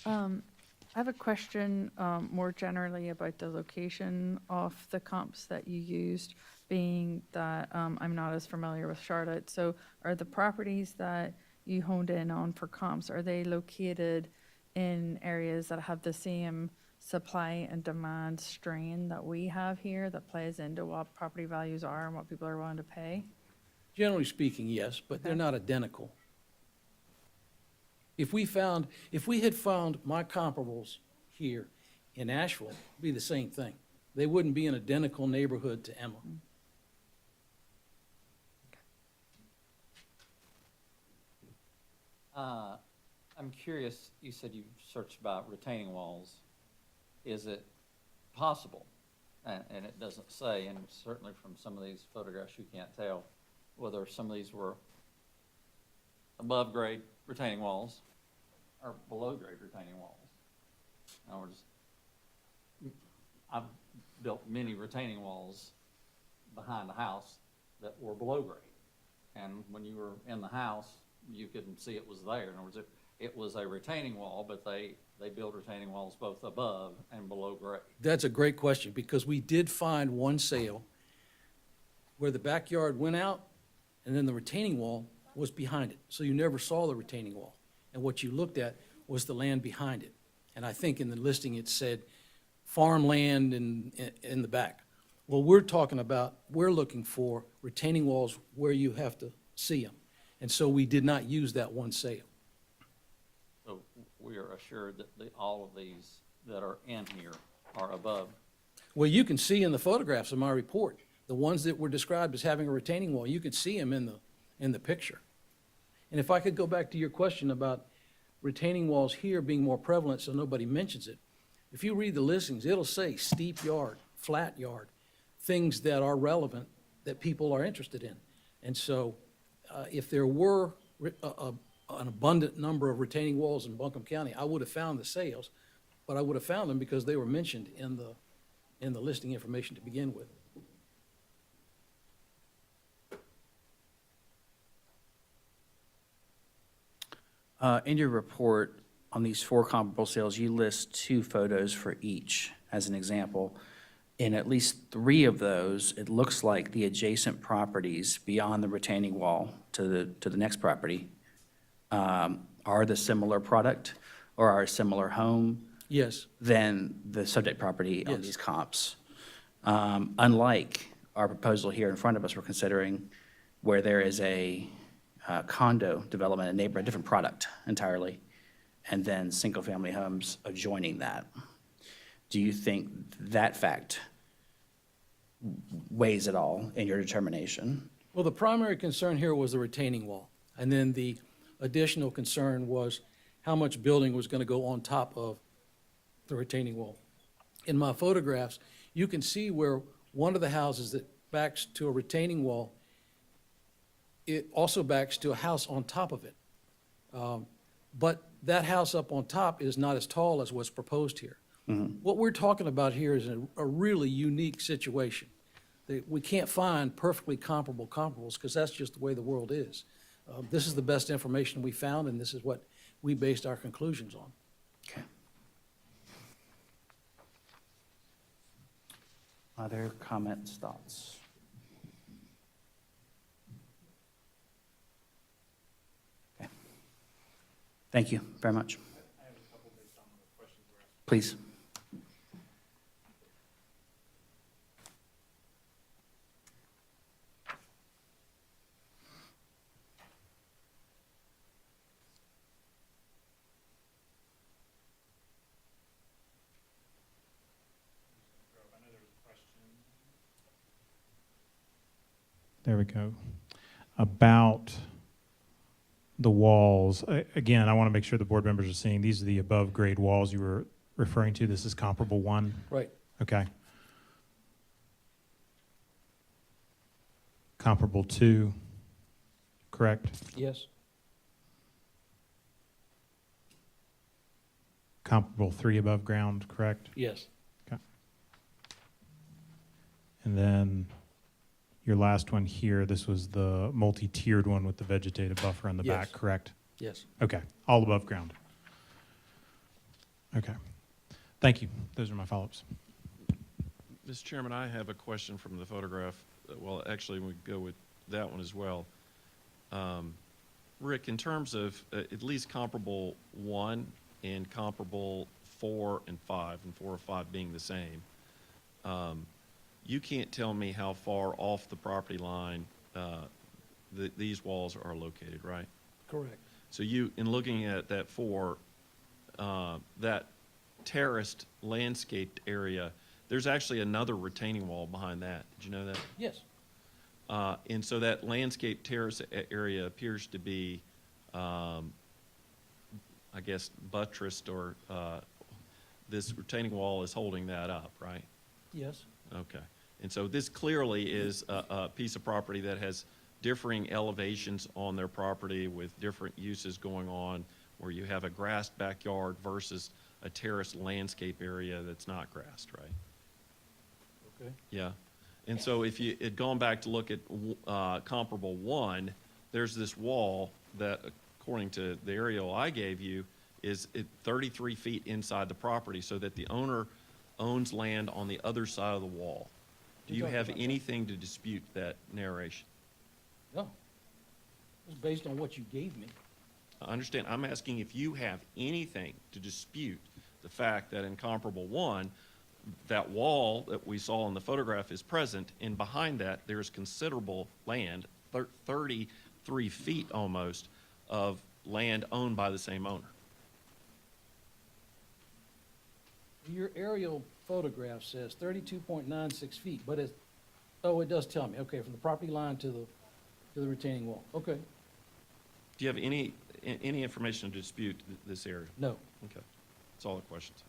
I have a question more generally about the location of the comps that you used, being that I'm not as familiar with Charlotte. So are the properties that you honed in on for comps, are they located in areas that have the same supply and demand strain that we have here that plays into what property values are and what people are willing to pay? Generally speaking, yes, but they're not identical. If we had found my comparables here in Asheville, it'd be the same thing. They wouldn't be an identical neighborhood to Emma. I'm curious, you said you searched about retaining walls. Is it possible, and it doesn't say, and certainly from some of these photographs you can't tell, whether some of these were above grade retaining walls or below grade retaining walls? In other words, I've built many retaining walls behind the house that were below grade. And when you were in the house, you couldn't see it was there. In other words, it was a retaining wall, but they built retaining walls both above and below grade. That's a great question, because we did find one sale where the backyard went out and then the retaining wall was behind it. So you never saw the retaining wall. And what you looked at was the land behind it. And I think in the listing it said farmland in the back. Well, we're looking for retaining walls where you have to see them. And so we did not use that one sale. So we are assured that all of these that are in here are above. Well, you can see in the photographs in my report, the ones that were described as having a retaining wall, you could see them in the picture. And if I could go back to your question about retaining walls here being more prevalent so nobody mentions it, if you read the listings, it'll say steep yard, flat yard, things that are relevant that people are interested in. And so if there were an abundant number of retaining walls in Buncombe County, I would have found the sales, but I would have found them because they were mentioned in the listing information to begin with. In your report on these 4 comparable sales, you list 2 photos for each as an example. In at least 3 of those, it looks like the adjacent properties beyond the retaining wall to the next property are the similar product or are a similar home. Yes. Than the subject property on Yes. these comps. Unlike our proposal here in front of us, we're considering where there is a condo development, a neighborhood, a different product entirely, and then single-family homes adjoining that. Do you think that fact weighs at all in your determination? Well, the primary concern here was the retaining wall. And then the additional concern was how much building was going to go on top of the retaining wall. In my photographs, you can see where one of the houses that backs to a retaining wall it also backs to a house on top of it. But that house up on top is not as tall as what's proposed here. What we're talking about here is a really unique situation. We can't find perfectly comparable comparables because that's just the way the world is. This is the best information we found, and this is what we based our conclusions on. Okay. Other comments, thoughts? Okay. Thank you very much. Please. There we go. About the walls, again, I want to make sure the board members are seeing, these are the above grade walls you were referring to. This is comparable 1? Right. Okay. Comparable 2, correct? Yes. Comparable 3 above ground, correct? Yes. Okay. And then your last one here, this was the multi-tiered one with the vegetative buffer on the Yes. back, correct? Yes. Okay, all above ground. Okay. Thank you. Those are my follow-ups. Mr. Chairman, I have a question from the photograph. Well, actually, we go with that one as well. Rick, in terms of at least comparable 1 and comparable 4 and 5, and 4 or 5 being the same, you can't tell me how far off the property line these walls are located, right? Correct. So you, in looking at that 4, that terraced landscaped area, there's actually another retaining wall behind that. Did you know that? Yes. And so that landscape terrace area appears to be, I guess, buttressed, or this retaining wall is holding that up, right? Yes. Okay. And so this clearly is a piece of property that has differing elevations on their property with different uses going on, where you have a grassed backyard versus a terraced landscape area that's not grassed, right? Okay. Yeah. And so if you had gone back to look at comparable 1, there's this wall that, according to the aerial I gave you, is 33 feet inside the property, so that the owner owns land on the other side of the wall. Do you have anything to dispute that narration? No. It was based on what you gave me. I understand. I'm asking if you have anything to dispute the fact that in comparable 1, that wall that we saw in the photograph is present, and behind that there's considerable land, 33 feet almost, of land owned by the same owner. Your aerial photograph says 32.96 feet, but it does tell me, okay, from the property line to the retaining wall. Okay. Do you have any information to dispute this area? No. Okay. That's all the questions I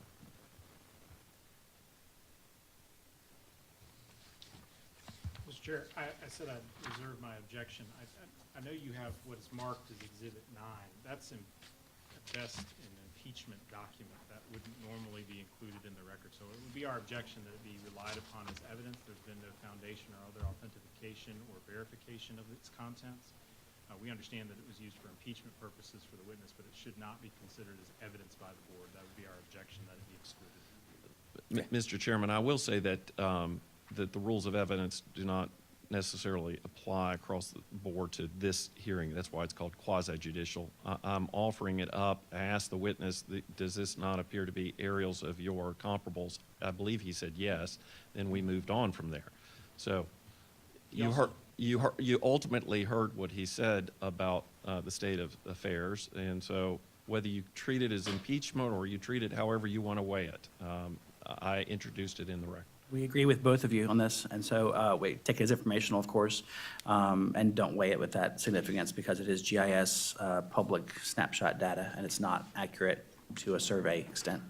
have. Mr. Chair, I said I'd reserve my objection. I know you have what is marked as Exhibit 9. That's at best an impeachment document. That wouldn't normally be included in the record. So it would be our objection that it be relied upon as evidence. There's been no foundation or other authentication or verification of its contents. We understand that it was used for impeachment purposes for the witness, but it should not be considered as evidence by the board. That would be our objection, that it be excluded. Mr. Chairman, I will say that that the rules of evidence do not necessarily apply across the board to this hearing. That's why it's called quasi-judicial. I'm offering it up. I asked the witness, does this not appear to be aerials of your comparables? I believe he said yes. Then we moved on from there. So you ultimately heard what he said about the state of affairs, and so whether you treat it as impeachment or you treat it however you want to weigh it, I introduced it in the record. We agree with both of you on this, and so we take it as informational, of course, and don't weigh it with that significance because it is GIS public snapshot data, and it's not accurate to a survey extent.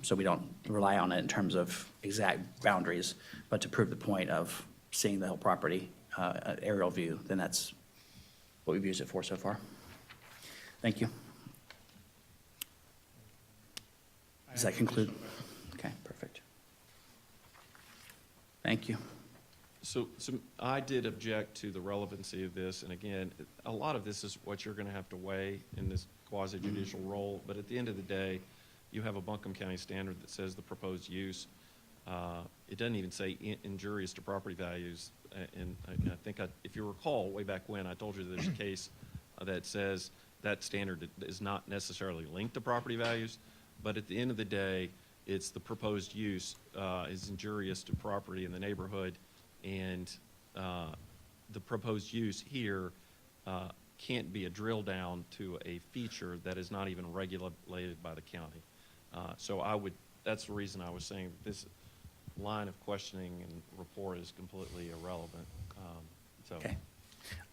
So we don't rely on it in terms of exact boundaries, but to prove the point of seeing the whole property aerial view, then that's what we've used it for so far. Thank you. Does that conclude? Okay, perfect. Thank you. So I did object to the relevancy of this, and again, a lot of this is what you're going to have to weigh in this quasi-judicial role, but at the end of the day, you have a Buncombe County standard that says the proposed use. It doesn't even say injurious to property values, and I think, if you recall, way back when, I told you there's a case that says that standard is not necessarily linked to property values, but at the end of the day, it's the proposed use is injurious to property in the neighborhood, and the proposed use here can't be a drill down to a feature that is not even regulated by the county. So that's the reason I was saying this line of questioning and report is completely irrelevant. Okay.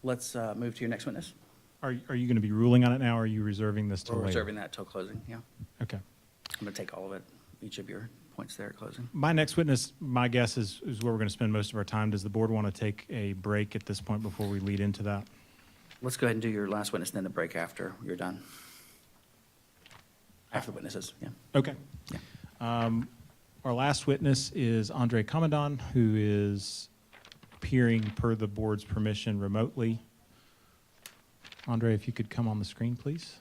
Let's move to your next witness. Are you going to be ruling on it now, or are you reserving this till We're later? reserving that till closing, yeah. Okay. I'm going to take all of it, each of your points there at closing. My next witness, my guess is where we're going to spend most of our time. Does the board want to take a break at this point before we lead into that? Let's go ahead and do your last witness, then the break after you're done. After the witnesses, yeah. Okay. Our last witness is Andre Commandant, who is appearing per the board's permission remotely. Andre, if you could come on the screen, please.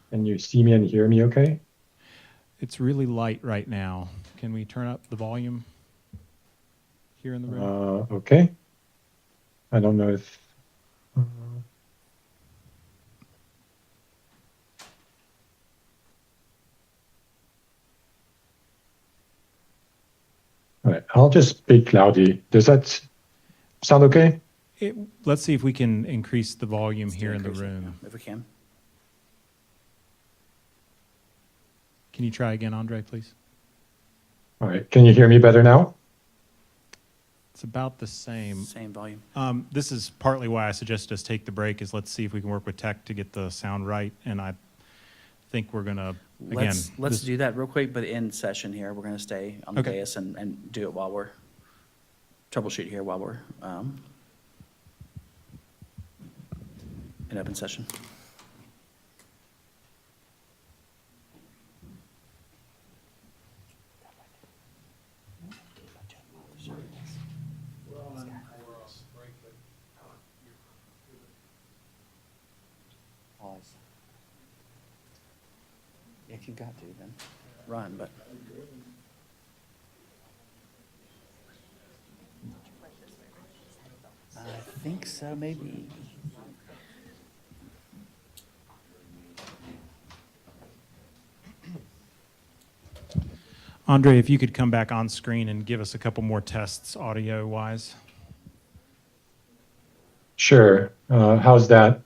Can you see me and hear me okay? It's really light right now. Can we turn up the volume here in the room? Okay. I don't know if... All right, I'll just speak loudly. Does that sound okay? Let's see if we can increase the volume here in the room. If we can. Can you try again, Andre, please? All right, can you hear me better now? It's about the same. Same volume. This is partly why I suggested us take the break, is let's see if we can work with tech to get the sound right. And I think we're going to, again. Let's do that real quick, but in session here, we're going to stay on the Okay. dais and do it while we're, troubleshoot here while we're in open session. Pause. If you've got to, then run, but. I think so, maybe. Andre, if you could come back on screen and give us a couple more tests audio-wise. Sure. How's that?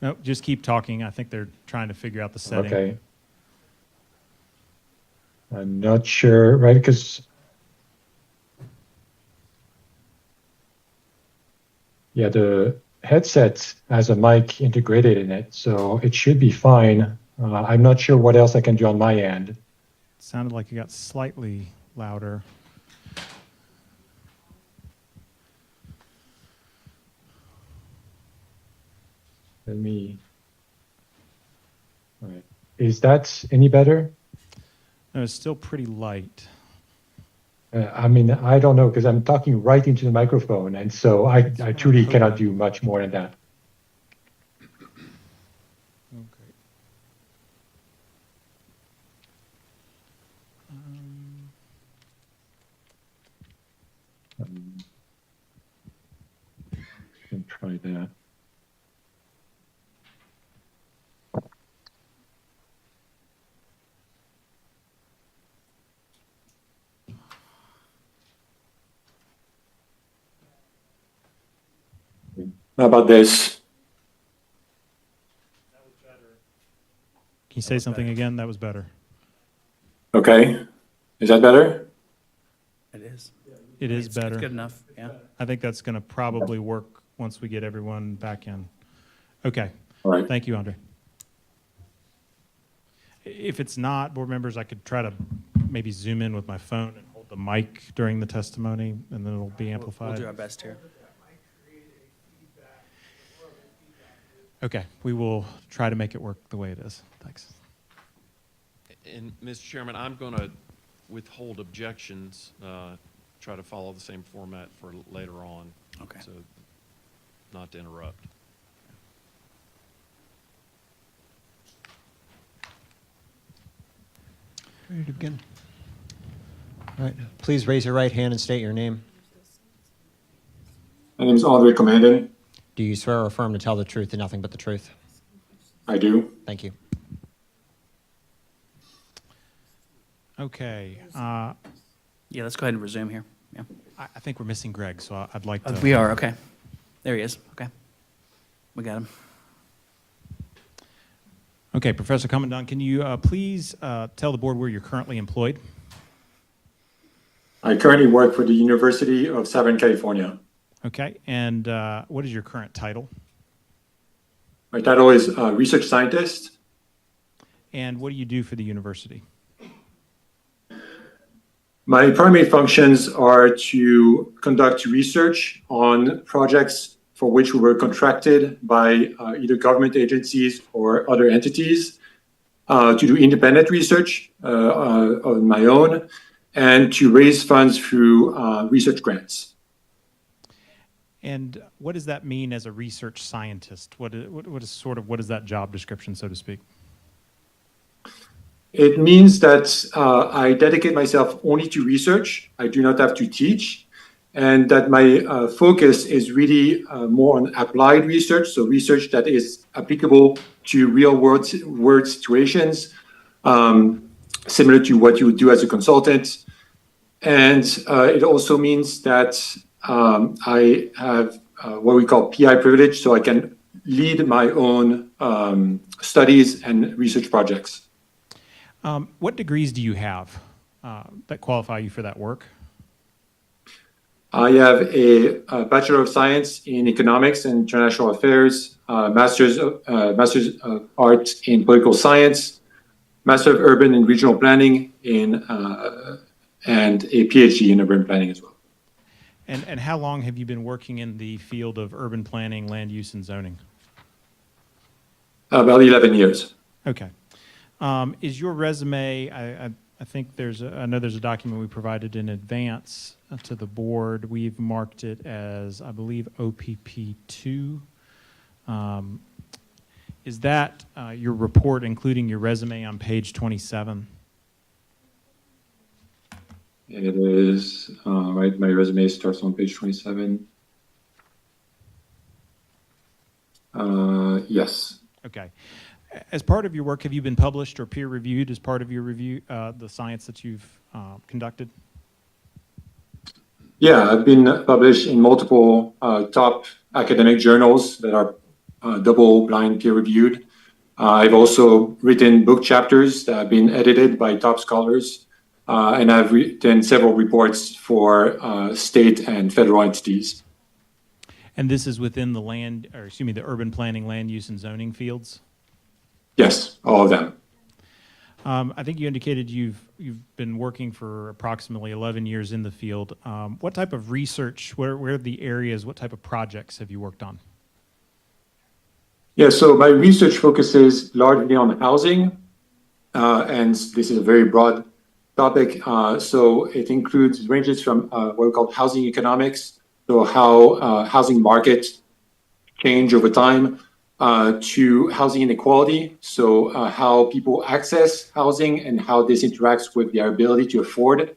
No, just keep talking. I think they're trying to figure out the setting. Okay. I'm not sure, right? Because yeah, the headset has a mic integrated in it, so it should be fine. I'm not sure what else I can do on my end. Sounded like you got slightly louder. Let me. All right. Is that any better? No, it's still pretty light. I mean, I don't know, because I'm talking right into the microphone, and so I truly cannot do much more than that. Okay. Can try that. How about this? Can you say something again? That was better. Okay. Is that better? It is. It is It's better. good enough, yeah. I think that's going to probably work once we get everyone back in. Okay. All right. Thank you, Andre. If it's not, board members, I could try to maybe zoom in with my phone and hold the mic during the testimony, and then it'll be We'll amplified? do our best here. Okay, we will try to make it work the way it is. Thanks. And, Mr. Chairman, I'm going to withhold objections, try to follow the same format for later on. Okay. So not to interrupt. Ready to begin? All right, please raise your right hand and state your name. My name is Andre Comandin. Do you swear or affirm to tell the truth and nothing but the truth? I do. Thank you. Okay, Yeah, let's go ahead and resume here. Yeah. I think we're missing Greg, so I'd like to. We are, okay. There he is, okay. We got him. Okay, Professor Commandant, can you please tell the board where you're currently employed? I currently work for the University of Southern California. Okay, and what is your current title? My title is research scientist. And what do you do for the university? My primary functions are to conduct research on projects for which we were contracted by either government agencies or other entities, to do independent research on my own, and to raise funds through research grants. And what does that mean as a research scientist? What is that job description, so to speak? It means that I dedicate myself only to research. I do not have to teach, and that my focus is really more on applied research, so research that is applicable to real world situations, similar to what you would do as a consultant. And it also means that I have what we call PI privilege, so I can lead my own studies and research projects. What degrees do you have that qualify you for that work? I have a Bachelor of Science in Economics and International Affairs, Master's of Arts in Political Science, Master of Urban and Regional Planning and a PhD in urban planning as well. And how long have you been working in the field of urban planning, land use, and zoning? About 11 years. Okay. Is your resume, I think I know there's a document we provided in advance to the board. We've marked it as, I believe, OPP2. Is that your report, including your resume on page 27? It is, right, my resume starts on page 27. Yes. Okay. As part of your work, have you been published or peer reviewed as part of your review, the science that you've conducted? Yeah, I've been published in multiple top academic journals that are double-blind peer-reviewed. I've also written book chapters that have been edited by top scholars, and I've written several reports for state and federal entities. And this is within the the urban planning, land use, and zoning fields? Yes, all of them. I think you indicated you've been working for approximately 11 years in the field. What type of research, where are the areas, what type of projects have you worked on? Yeah, so my research focuses largely on housing, and this is a very broad topic. So it ranges from what we call housing economics, so how housing markets change over time, to housing inequality, so how people access housing and how this interacts with their ability to afford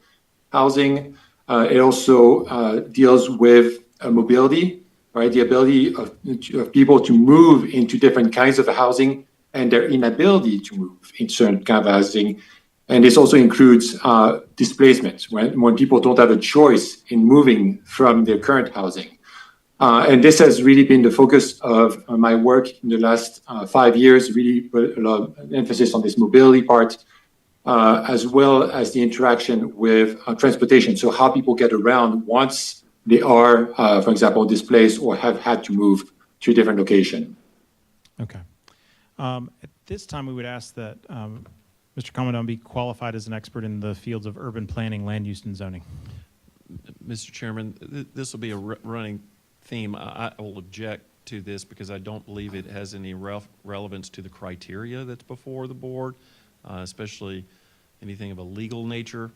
housing. It also deals with mobility, right? The ability of people to move into different kinds of housing and their inability to move in certain kind of housing. And this also includes displacement, when people don't have a choice in moving from their current housing. And this has really been the focus of my work in the last 5 years, really put a lot of emphasis on this mobility part, as well as the interaction with transportation. So how people get around once they are, for example, displaced or have had to move to a different location. Okay. At this time, we would ask that Mr. Commandant, be qualified as an expert in the fields of urban planning, land use, and zoning. Mr. Chairman, this will be a running theme. I will object to this because I don't believe it has any relevance to the criteria that's before the board, especially anything of a legal nature.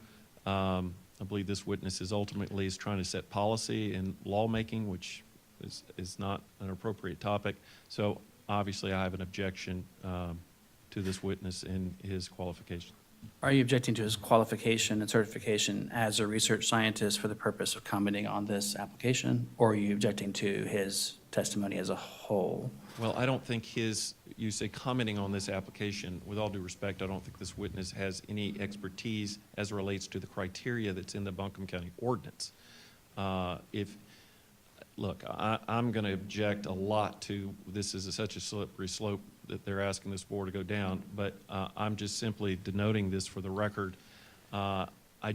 I believe this witness is ultimately trying to set policy and lawmaking, which is not an appropriate topic. So obviously I have an objection to this witness and his qualifications. Are you objecting to his qualification and certification as a research scientist for the purpose of commenting on this application? Or are you objecting to his testimony as a whole? Well, I don't think you say commenting on this application, with all due respect, I don't think this witness has any expertise as it relates to the criteria that's in the Buncombe County ordinance. Look, I'm going to object a lot to this is such a slippery slope that they're asking this board to go down, but I'm just simply denoting this for the record. I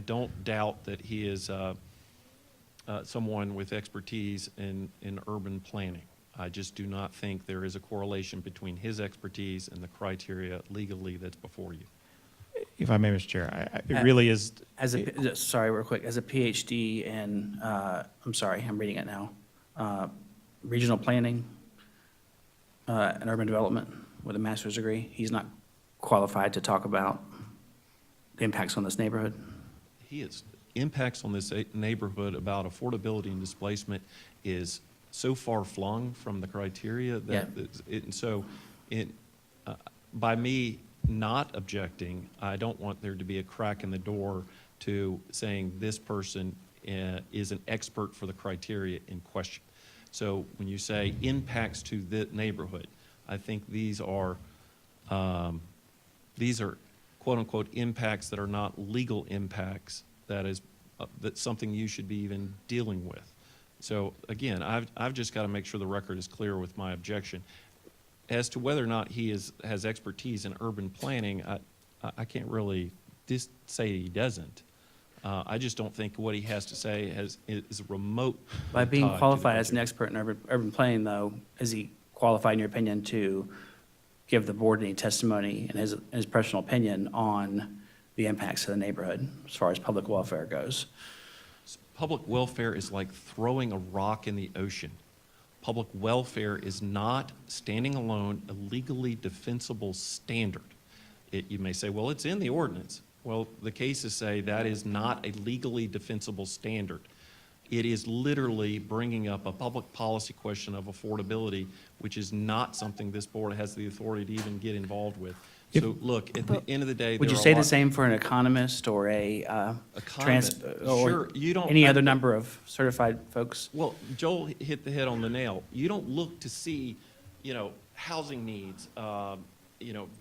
don't doubt that he is someone with expertise in urban planning. I just do not think there is a correlation between his expertise and the criteria legally that's before you. If I may, Mr. Chair, it really is. Sorry, real quick. As a PhD in, I'm sorry, I'm reading it now. Regional planning and urban development with a master's degree. He's not qualified to talk about the impacts on this neighborhood. He is. Impacts on this neighborhood about affordability and displacement is so far flung from the criteria that by me not objecting, I don't want there to be a crack in the door to saying this person is an expert for the criteria in question. So when you say impacts to the neighborhood, I think these are quote unquote impacts that are not legal impacts. That's something you should be even dealing with. So again, I've just got to make sure the record is clear with my objection. As to whether or not he has expertise in urban planning, I can't really say he doesn't. I just don't think what he has to say is remote. By being qualified as an expert in urban planning, though, is he qualified, in your opinion, to give the board any testimony in his personal opinion on the impacts of the neighborhood as far as public welfare goes? Public welfare is like throwing a rock in the ocean. Public welfare is not, standing alone, a legally defensible standard. You may say, well, it's in the ordinance. Well, the cases say that is not a legally defensible standard. It is literally bringing up a public policy question of affordability, which is not something this board has the authority to even get involved with. So look, at the end of the day, Would you say the same for an economist or Sure, you don't. any other number of certified folks? Well, Joel hit the head on the nail. You don't look to see, housing needs,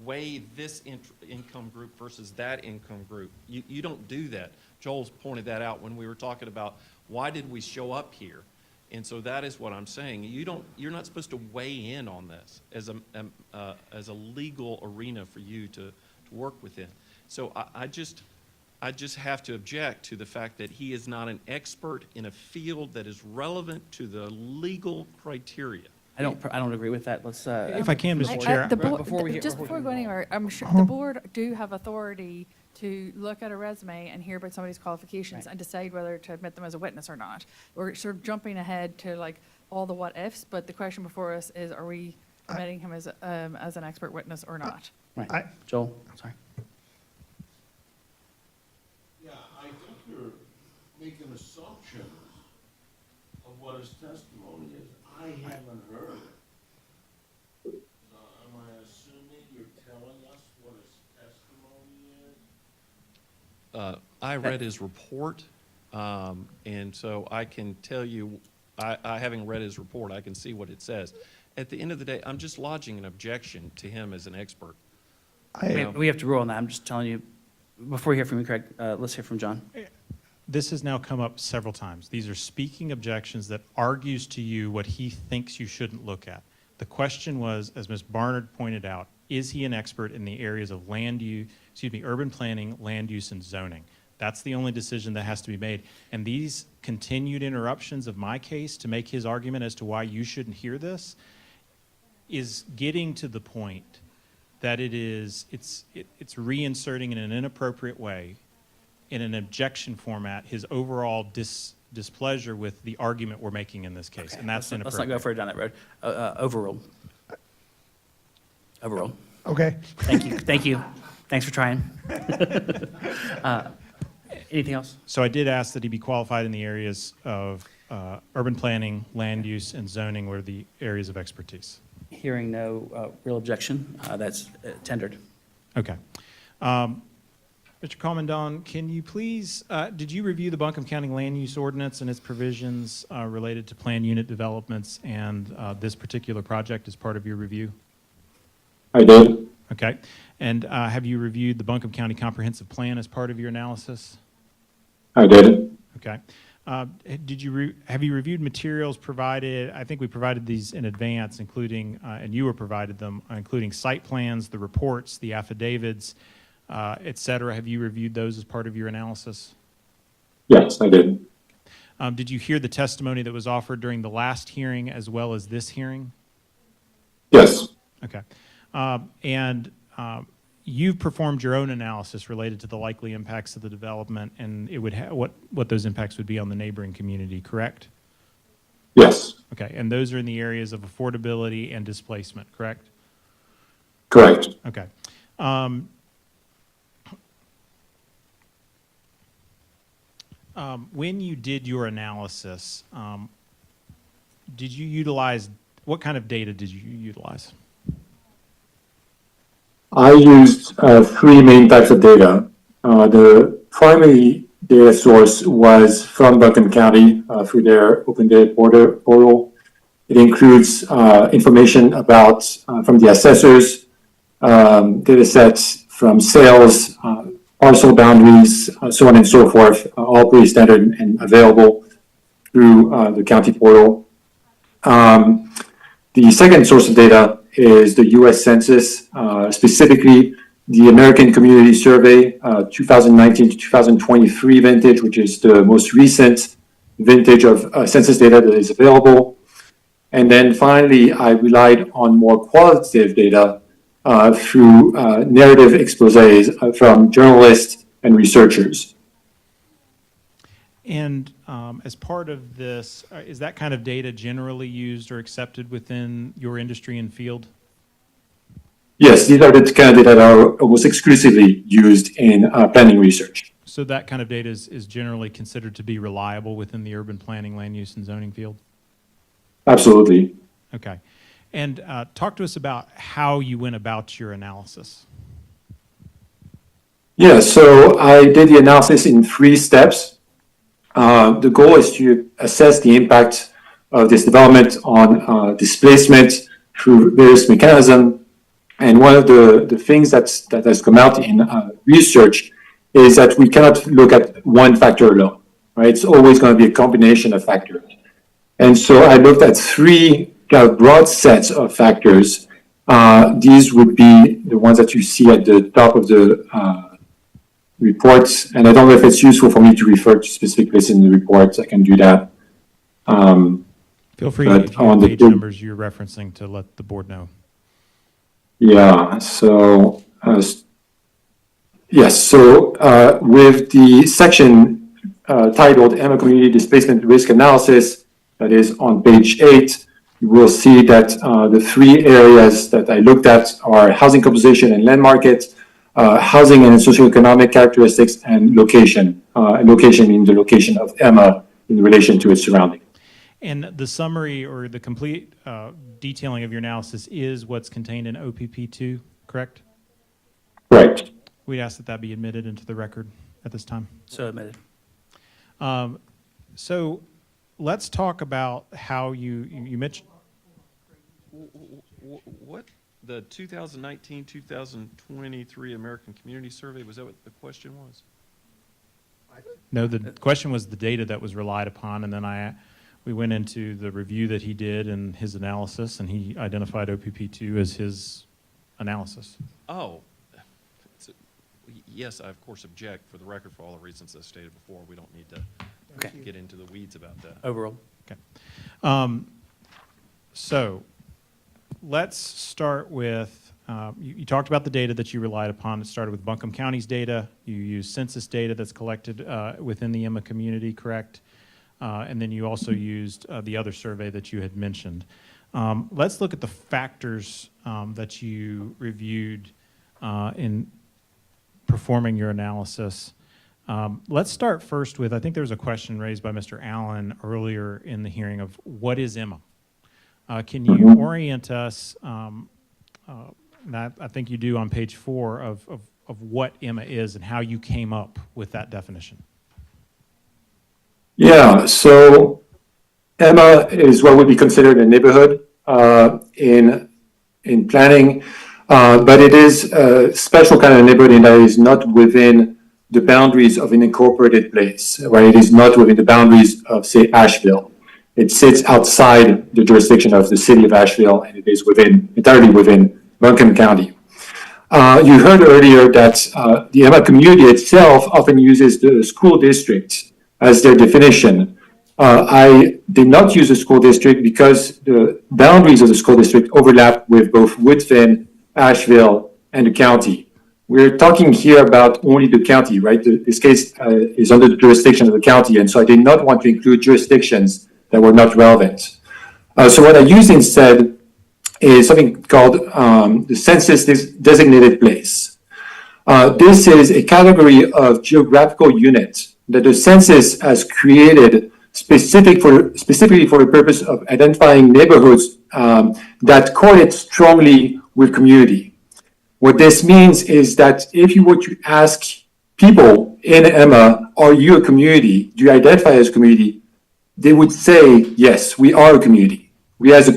weigh this income group versus that income group. You don't do that. Joel's pointed that out when we were talking about why did we show up here? And so that is what I'm saying. You're not supposed to weigh in on this as a legal arena for you to work within. So I just have to object to the fact that he is not an expert in a field that is relevant to the legal criteria. I don't agree with that. Let's. If I can, Mr. Chair. Before we go anywhere, I'm sure the board do have authority to look at a resume and hear about somebody's qualifications and decide whether to admit them as a witness or not. We're sort of jumping ahead to like all the what ifs, but the question before us is, are we admitting him as an expert witness or not? Right. Joel, sorry. Yeah, I think you're making assumptions of what his testimony is. I haven't heard it. Am I assuming you're telling us what his testimony is? I read his report, and so I can tell you, I having read his report, I can see what it says. At the end of the day, I'm just lodging an objection to him as an expert. We have to rule on that. I'm just telling you, before we hear from you, Craig, let's hear from John. This has now come up several times. These are speaking objections that argues to you what he thinks you shouldn't look at. The question was, as Ms. Barnard pointed out, is he an expert in the areas of urban planning, land use, and zoning? That's the only decision that has to be made. And these continued interruptions of my case to make his argument as to why you shouldn't hear this is getting to the point that it's reinserting in an inappropriate way, in an objection format, his overall displeasure with the argument we're making in this case, and that's Let's inappropriate. not go further down that road. Overruled. Overruled. Okay. Thank you, thank you. Thanks for trying. Anything else? So I did ask that he be qualified in the areas of urban planning, land use, and zoning were the areas of expertise. Hearing no real objection, that's tendered. Okay. Mr. Commandant, can you please, did you review the Buncombe County Land Use Ordinance and its provisions related to planned unit developments and this particular project as part of your review? I did. Okay. And have you reviewed the Buncombe County Comprehensive Plan as part of your analysis? I did. Okay. Have you reviewed materials provided? I think we provided these in advance, including, and you were provided them, including site plans, the reports, the affidavits, et cetera. Have you reviewed those as part of your analysis? Yes, I did. Did you hear the testimony that was offered during the last hearing as well as this hearing? Yes. Okay. You've performed your own analysis related to the likely impacts of the development and it would what those impacts would be on the neighboring community, correct? Yes. Okay, and those are in the areas of affordability and displacement, correct? Correct. Okay. When you did your analysis, did you utilize, what kind of data did you utilize? I used three main types of data. The primary data source was from Buncombe County through their open data portal. It includes information about from the assessors, data sets from sales, parcel boundaries, so on and so forth, all pretty standard and available through the county portal. The second source of data is the U.S. Census, specifically the American Community Survey 2019 to 2023 vintage, which is the most recent vintage of census data that is available. And then finally, I relied on more qualitative data through narrative exposés from journalists and researchers. And as part of this, is that kind of data generally used or accepted within your industry and field? Yes, these are the kind of data that are almost exclusively used in planning research. So that kind of data is generally considered to be reliable within the urban planning, land use, and zoning field? Absolutely. Okay. And talk to us about how you went about your analysis. Yeah, so I did the analysis in 3 steps. The goal is to assess the impact of this development on displacement through various mechanisms. And one of the things that has come out in research is that we cannot look at one factor alone, right? It's always going to be a combination of factors. And so I looked at 3 kind of broad sets of factors. These would be the ones that you see at the top of the reports, and I don't know if it's useful for me to refer to specific places in the reports. I can do that. Feel free to use the page numbers you're referencing to let the board know. Yeah, so, yes, so with the section titled Emma Community Displacement Risk Analysis, that is on page 8, you will see that the 3 areas that I looked at are housing composition and land market, housing and socioeconomic characteristics, and location. Location in the location of Emma in relation to its surrounding. And the summary or the complete detailing of your analysis is what's contained in OPP2, correct? Correct. We'd ask that that be admitted into the record at this time. So admitted. So let's talk about how you mentioned. What, the 2019-2023 American Community Survey, was that what the question was? No, the question was the data that was relied upon, and then we went into the review that he did and his analysis, and he identified OPP2 as his analysis. Oh, yes, I of course object for the record for all the reasons I stated before. We don't need to get into the weeds about that. Overall. Okay. So let's start with you talked about the data that you relied upon. It started with Buncombe County's data. You used census data that's collected within the Emma community, correct? And then you also used the other survey that you had mentioned. Let's look at the factors that you reviewed in performing your analysis. Let's start first with, I think there was a question raised by Mr. Allen earlier in the hearing of what is Emma? Can you orient us, that I think you do on page 4, of what Emma is and how you came up with that definition? Yeah, so Emma is what would be considered a neighborhood in planning, but it is a special kind of neighborhood in that it is not within the boundaries of an incorporated place, right? It is not within the boundaries of, say, Asheville. It sits outside the jurisdiction of the city of Asheville, and it is entirely within Buncombe County. You heard earlier that the Emma community itself often uses the school district as their definition. I did not use the school district because the boundaries of the school district overlap with both Woodfin, Asheville, and the county. We're talking here about only the county, right? This case is under the jurisdiction of the county, and so I did not want to include jurisdictions that were not relevant. So what I used instead is something called the census designated place. This is a category of geographical unit that the census has created specifically for the purpose of identifying neighborhoods that correlate strongly with community. What this means is that if you were to ask people in Emma, are you a community? Do you identify as a community? They would say, yes, we are a community. We have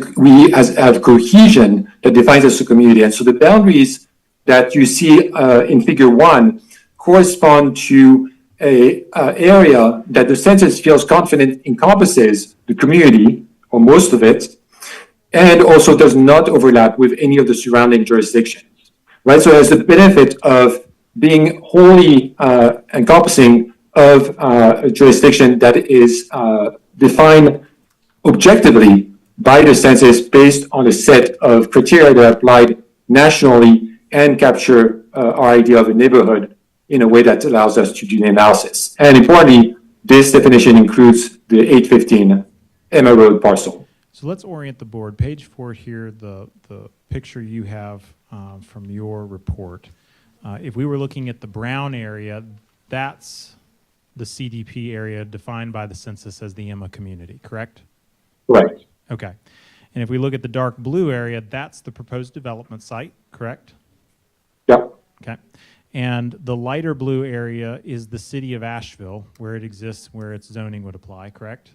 cohesion that defines us as a community. And so the boundaries that you see in figure 1 correspond to a area that the census feels confident encompasses the community, or most of it, and also does not overlap with any of the surrounding jurisdictions. Right, so it has the benefit of being wholly encompassing of a jurisdiction that is defined objectively by the census based on a set of criteria that are applied nationally and capture our idea of a neighborhood in a way that allows us to do the analysis. And importantly, this definition includes the 815 Emma Road parcel. So let's orient the board. Page 4 here, the picture you have from your report. If we were looking at the brown area, that's the CDP area defined by the census as the Emma community, correct? Right. Okay. And if we look at the dark blue area, that's the proposed development site, correct? Yep. Okay. And the lighter blue area is the city of Asheville, where it exists, where its zoning would apply, correct?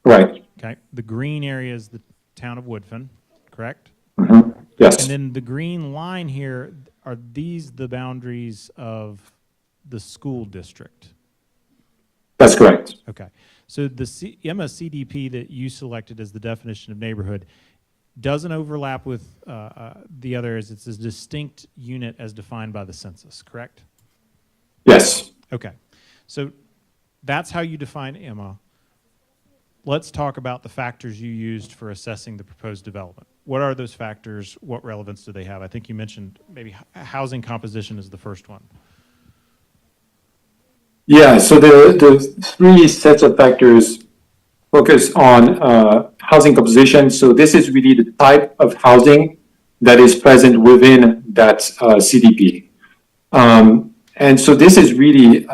Right. Okay. The green area is the town of Woodfin, correct? Mm-hmm. Yes. And then the green line here, are these the boundaries of the school district? That's correct. Okay. So the Emma CDP that you selected as the definition of neighborhood doesn't overlap with the others. It's a distinct unit as defined by the census, correct? Yes. Okay. So that's how you define Emma. Let's talk about the factors you used for assessing the proposed development. What are those factors? What relevance do they have? I think you mentioned maybe housing composition is the first one. Yeah, so the 3 sets of factors focus on housing composition. So this is really the type of housing that is present within that CDP. And so this is really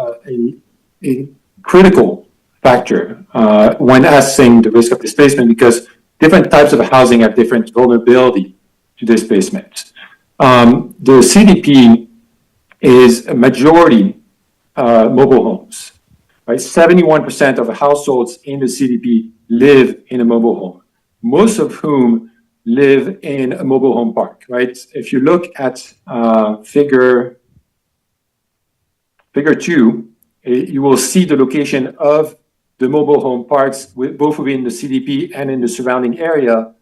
a critical factor when assessing the risk of displacement, because different types of housing have different vulnerability to displacement. The CDP is a majority mobile homes, right? 71% of households in the CDP live in a mobile home, most of whom live in a mobile home park, right? If you look at figure 2, you will see the location of the mobile home parks, both within the CDP and in the surrounding area.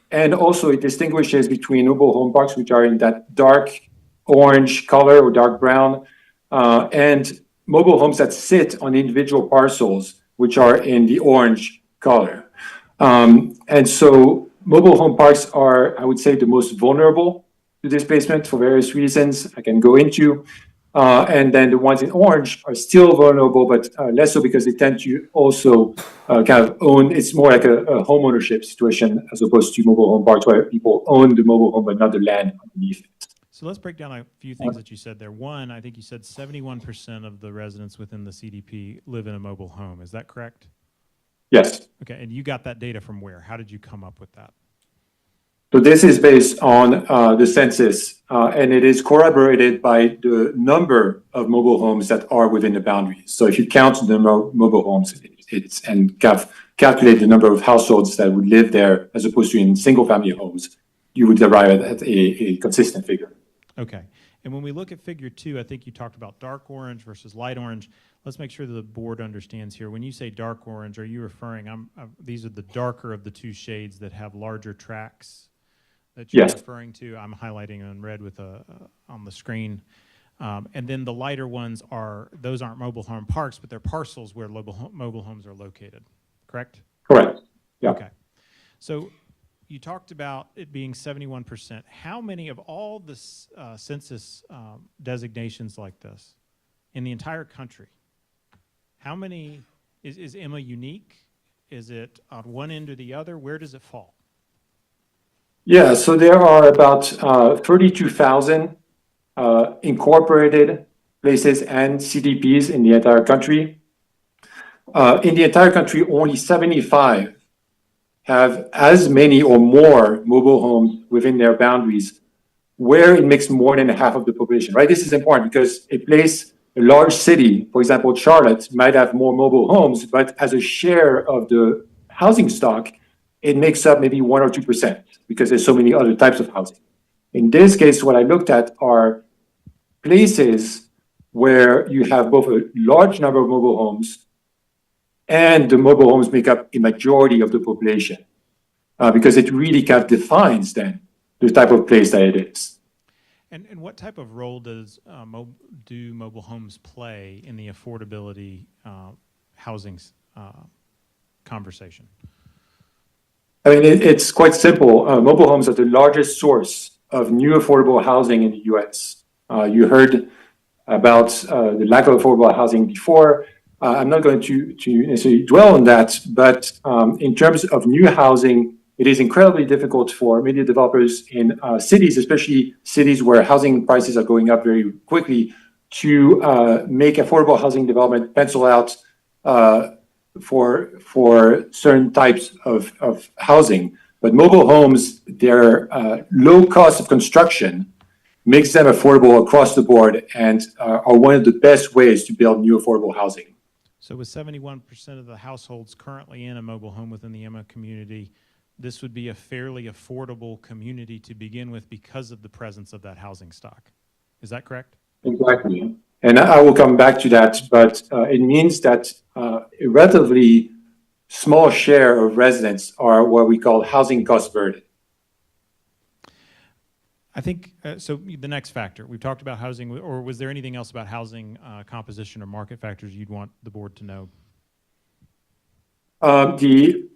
And also it distinguishes between mobile home parks, which are in that dark orange color or dark brown, and mobile homes that sit on individual parcels, which are in the orange color. And so mobile home parks are, I would say, the most vulnerable to displacement for various reasons I can go into. And then the ones in orange are still vulnerable, but less so because they tend to also kind of own, it's more like a home ownership situation as opposed to mobile home parks where people own the mobile home but not the land underneath it. So let's break down a few things that you said there. One, I think you said 71% of the residents within the CDP live in a mobile home. Is that correct? Yes. Okay, and you got that data from where? How did you come up with that? So this is based on the census, and it is corroborated by the number of mobile homes that are within the boundaries. So if you count the number of mobile homes, and calculate the number of households that would live there as opposed to in single-family homes, you would arrive at a consistent figure. Okay, and when we look at figure 2, I think you talked about dark orange versus light orange. Let's make sure that the board understands here. When you say dark orange, are you referring, these are the darker of the two shades that have larger tracts that you're Yes. referring to? I'm highlighting in red with on the screen. And then the lighter ones those aren't mobile home parks, but they're parcels where mobile homes are located, correct? Correct. Yeah. Okay. So you talked about it being 71%. How many of all the census designations like this in the entire country, how many, is Emma unique? Is it on one end or the other? Where does it fall? Yeah, so there are about 32,000 incorporated places and CDPs in the entire country. In the entire country, only 75 have as many or more mobile homes within their boundaries, where it makes more than half of the population, right? This is important because a large city, for example, Charlotte, might have more mobile homes, but as a share of the housing stock, it makes up maybe 1 or 2% because there's so many other types of housing. In this case, what I looked at are places where you have both a large number of mobile homes and the mobile homes make up a majority of the population, because it really kind of defines then the type of place that it is. And what type of role do mobile homes play in the affordability housing conversation? I mean, it's quite simple. Mobile homes are the largest source of new affordable housing in the US. You heard about the lack of affordable housing before. I'm not going to necessarily dwell on that, but in terms of new housing, it is incredibly difficult for many developers in cities, especially cities where housing prices are going up very quickly, to make affordable housing development pencil out for certain types of housing. But mobile homes, their low cost of construction makes them affordable across the board and are one of the best ways to build new affordable housing. So with 71% of the households currently in a mobile home within the Emma community, this would be a fairly affordable community to begin with because of the presence of that housing stock. Is that correct? Exactly. And I will come back to that, but it means that a relatively small share of residents are what we call housing cost burden. I think, so the next factor, we've talked about housing, or was there anything else about housing composition or market factors you'd want the board to know? The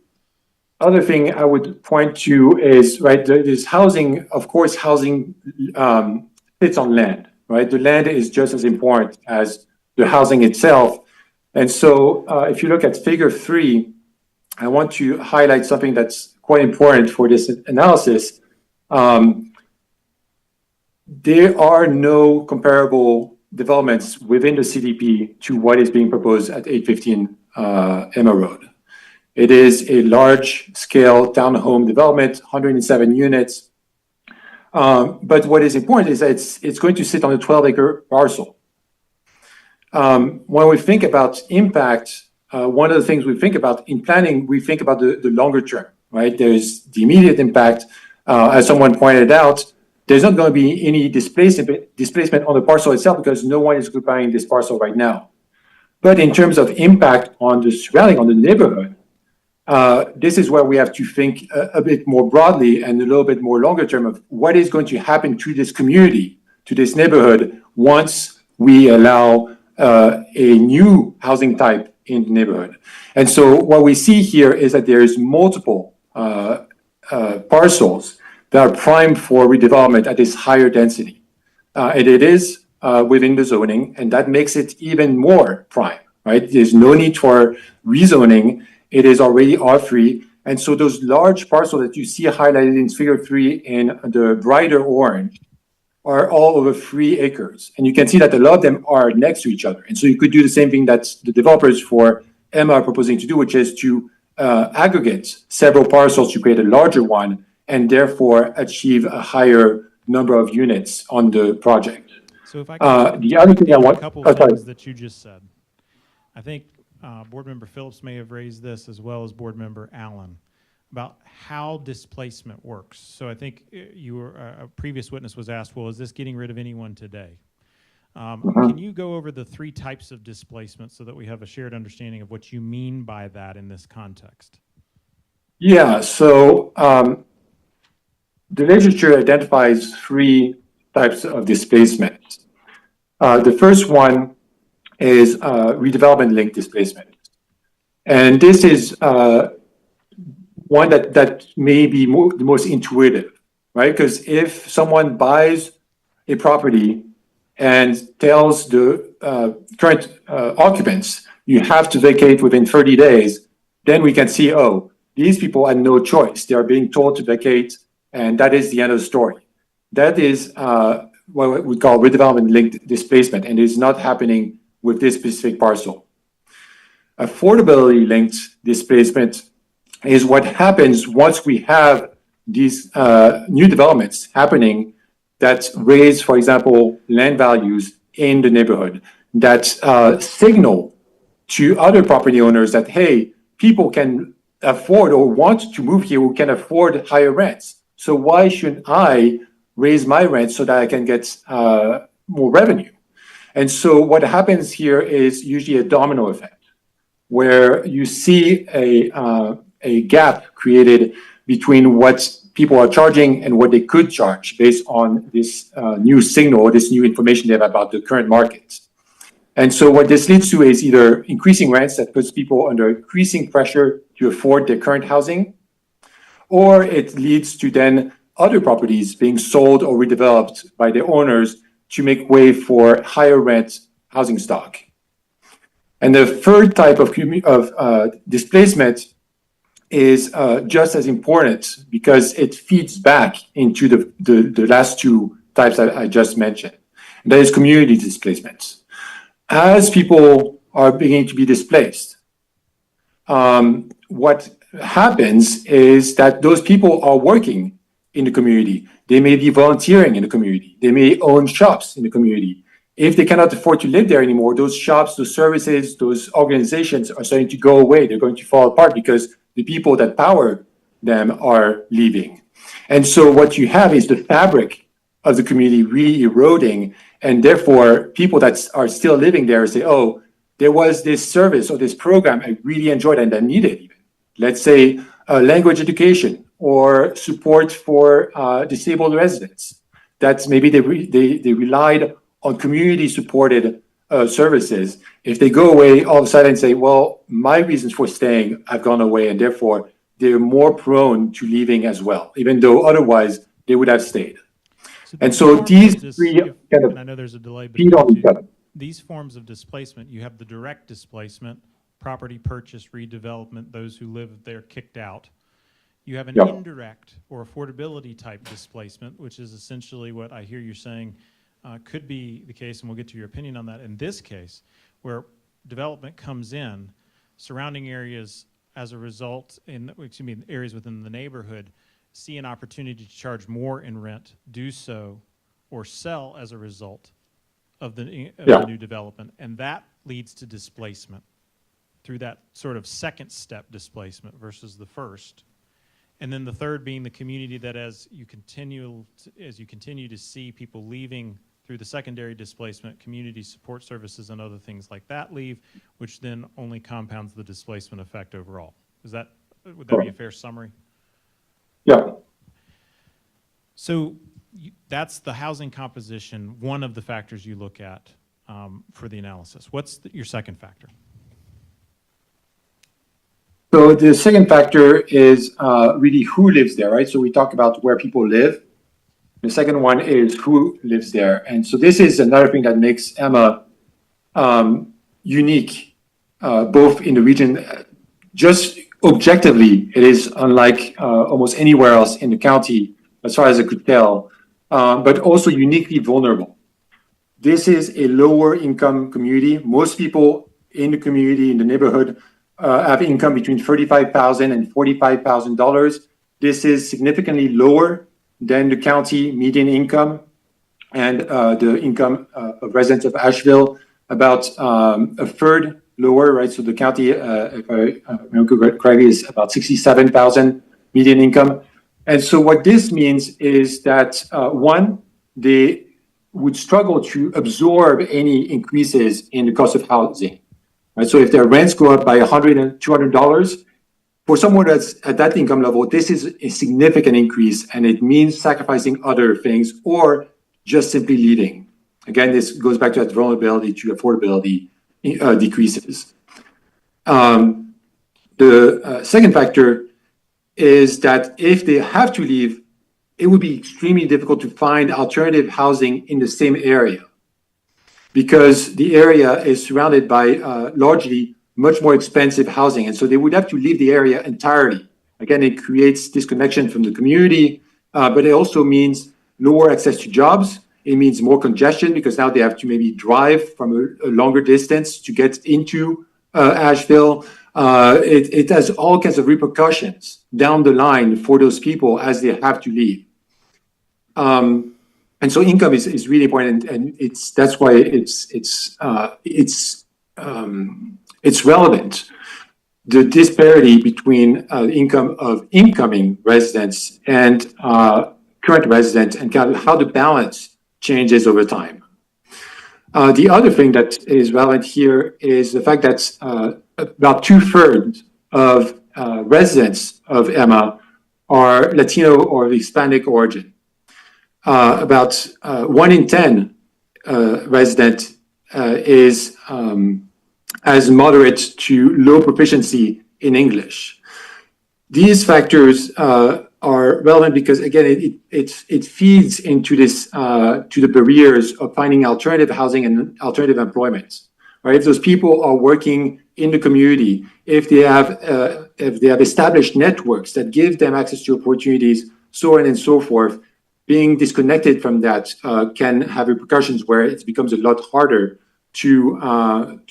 other thing I would point to is, right, there's housing, of course, housing sits on land, right? The land is just as important as the housing itself. And so if you look at figure 3, I want to highlight something that's quite important for this analysis. There are no comparable developments within the CDP to what is being proposed at 815 Emma Road. It is a large-scale townhome development, 107 units. But what is important is that it's going to sit on a 12-acre parcel. When we think about impact, one of the things we think about in planning, we think about the longer term, right? There's the immediate impact. As someone pointed out, there's not going to be any displacement on the parcel itself because no one is occupying this parcel right now. But in terms of impact on the surrounding, on the neighborhood, this is where we have to think a bit more broadly and a little bit more longer term of what is going to happen to this community, to this neighborhood, once we allow a new housing type in the neighborhood. And so what we see here is that there's multiple parcels that are primed for redevelopment at this higher density. And it is within the zoning, and that makes it even more prime, right? There's no need for rezoning. It is already R3. And so those large parcels that you see highlighted in figure 3 in the brighter orange are all over 3 acres. And you can see that a lot of them are next to each other. And so you could do the same thing that the developers for Emma are proposing to do, which is to aggregate several parcels to create a larger one and therefore achieve a higher number of units on the project. So if I could The other thing I want, a couple oh, of sorry. things that you just said. I think Board Member Phillips may have raised this as well as Board Member Allen about how displacement works. So I think you were, a previous witness was asked, well, is this getting rid of anyone today? Can you go over the 3 types of displacement so that we have a shared understanding of what you mean by that in this context? Yeah, so the literature identifies 3 types of displacement. The first one is redevelopment linked displacement. And this is one that may be the most intuitive, right? Because if someone buys a property and tells the current occupants, you have to vacate within 30 days, then we can see, oh, these people had no choice. They are being told to vacate, and that is the end of the story. That is what we call redevelopment linked displacement, and it is not happening with this specific parcel. Affordability linked displacement is what happens once we have these new developments happening that raise, for example, land values in the neighborhood, that signal to other property owners that, hey, people can afford or want to move here who can afford higher rents. So why shouldn't I raise my rent so that I can get more revenue? And so what happens here is usually a domino effect, where you see a gap created between what people are charging and what they could charge based on this new signal or this new information they have about the current market. And so what this leads to is either increasing rents that puts people under increasing pressure to afford their current housing, or it leads to then other properties being sold or redeveloped by their owners to make way for higher rent housing stock. And the third type of displacement is just as important because it feeds back into the last 2 types that I just mentioned. And that is community displacement. As people are beginning to be displaced, what happens is that those people are working in the community. They may be volunteering in the community. They may own shops in the community. If they cannot afford to live there anymore, those shops, those services, those organizations are starting to go away. They're going to fall apart because the people that power them are leaving. And so what you have is the fabric of the community really eroding. And therefore, people that are still living there say, oh, there was this service or this program I really enjoyed and I needed even. Let's say language education or support for disabled residents. That's maybe they relied on community-supported services. If they go away all of a sudden and say, well, my reasons for staying have gone away, and therefore they're more prone to leaving as well, even though otherwise they would have stayed. And so these 3 kind of and I know there's a delay feed between on the each 2. other. These forms of displacement, you have the direct displacement, property purchase, redevelopment, those who live there kicked out. You have an Yeah. indirect or affordability type displacement, which is essentially what I hear you saying could be the case, and we'll get to your opinion on that. In this case, where development comes in, surrounding areas as a result, areas within the neighborhood, see an opportunity to charge more in rent, do so, or sell as a result of the new development. And that leads to displacement through that sort of second step displacement versus the first. And then the third being the community that as you continue to see people leaving through the secondary displacement, community support services and other things like that leave, which then only compounds the displacement effect overall. Would that be a fair summary? Yeah. So that's the housing composition, one of the factors you look at for the analysis. What's your second factor? So the second factor is really who lives there, right? So we talk about where people live. The second one is who lives there. And so this is another thing that makes Emma unique, both in the region. Just objectively, it is unlike almost anywhere else in the county, as far as I could tell, but also uniquely vulnerable. This is a lower income community. Most people in the community, in the neighborhood, have income between $35,000 and $45,000. This is significantly lower than the county median income and the income of residents of Asheville, about a third lower, right? So the county, if I remember correctly, is about 67,000 median income. And so what this means is that, one, they would struggle to absorb any increases in the cost of housing, right? So if their rents go up by $100 and $200, for someone that's at that income level, this is a significant increase, and it means sacrificing other things or just simply leaving. Again, this goes back to that vulnerability to affordability decreases. The second factor is that if they have to leave, it would be extremely difficult to find alternative housing in the same area, because the area is surrounded by largely much more expensive housing. And so they would have to leave the area entirely. Again, it creates disconnection from the community, but it also means lower access to jobs. It means more congestion because now they have to maybe drive from a longer distance to get into Asheville. It has all kinds of repercussions down the line for those people as they have to leave. And so income is really important, and that's why it's relevant. The disparity between income of incoming residents and current residents, and kind of how the balance changes over time. The other thing that is relevant here is the fact that about 2/3 of residents of Emma are Latino or Hispanic origin. About 1 in 10 resident is as moderate to low proficiency in English. These factors are relevant because, again, it feeds into this to the barriers of finding alternative housing and alternative employment. Right? If those people are working in the community, if they have established networks that give them access to opportunities, so on and so forth, being disconnected from that can have repercussions where it becomes a lot harder to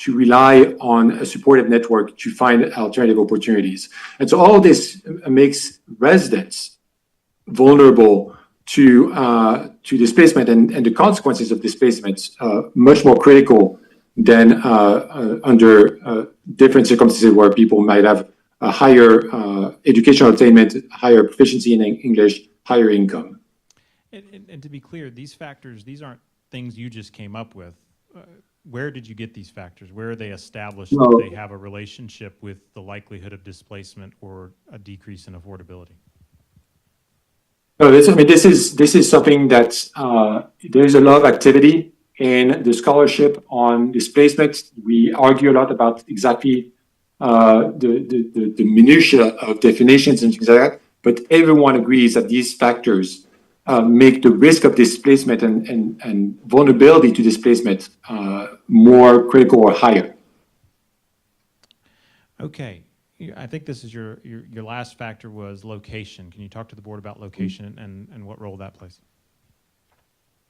rely on a supportive network to find alternative opportunities. And so all of this makes residents vulnerable to displacement and the consequences of displacement much more critical than under different circumstances where people might have a higher educational attainment, higher proficiency in English, higher income. And to be clear, these factors, these aren't things you just came up with. Where did you get these factors? Where are they established that they have a relationship with the likelihood of displacement or a decrease in affordability? No, this is something that there's a lot of activity in the scholarship on displacement. We argue a lot about exactly the minutiae of definitions and things like that, but everyone agrees that these factors make the risk of displacement and vulnerability to displacement more critical or higher. Okay, I think this is your last factor was location. Can you talk to the board about location and what role that plays?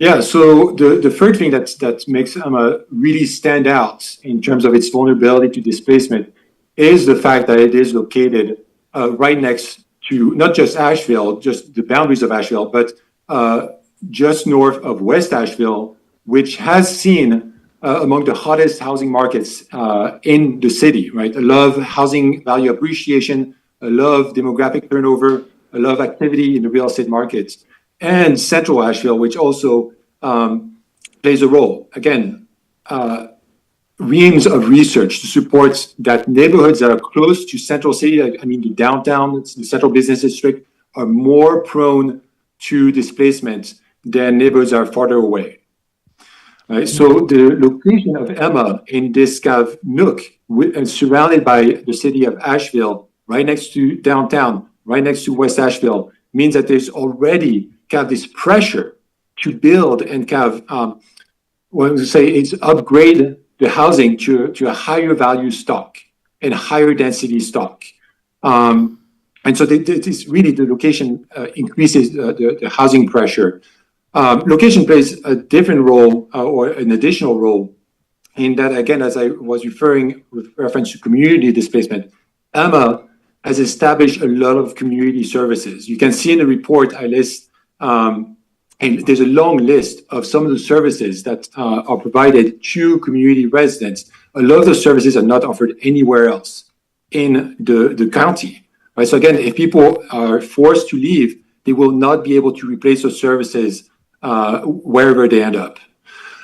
Yeah, so the third thing that makes Emma really stand out in terms of its vulnerability to displacement is the fact that it is located right next to not just Asheville, just the boundaries of Asheville, but just north of West Asheville, which has seen among the hottest housing markets in the city, right? A lot of housing value appreciation, a lot of demographic turnover, a lot of activity in the real estate markets, and Central Asheville, which also plays a role. Again, reams of research to support that neighborhoods that are close to Central City, I mean the downtown, the Central Business District, are more prone to displacement than neighborhoods that are farther away. Right? So the location of Emma in this kind of nook and surrounded by the city of Asheville right next to downtown, right next to West Asheville, means that there's already kind of this pressure to build and kind of, what I would say, it's upgrade the housing to a higher value stock and higher density stock. And so this really, the location increases the housing pressure. Location plays a different role or an additional role in that, again, as I was referring with reference to community displacement, Emma has established a lot of community services. You can see in the report I list, and there's a long list of some of the services that are provided to community residents. A lot of those services are not offered anywhere else in the county. Right? So again, if people are forced to leave, they will not be able to replace those services wherever they end up.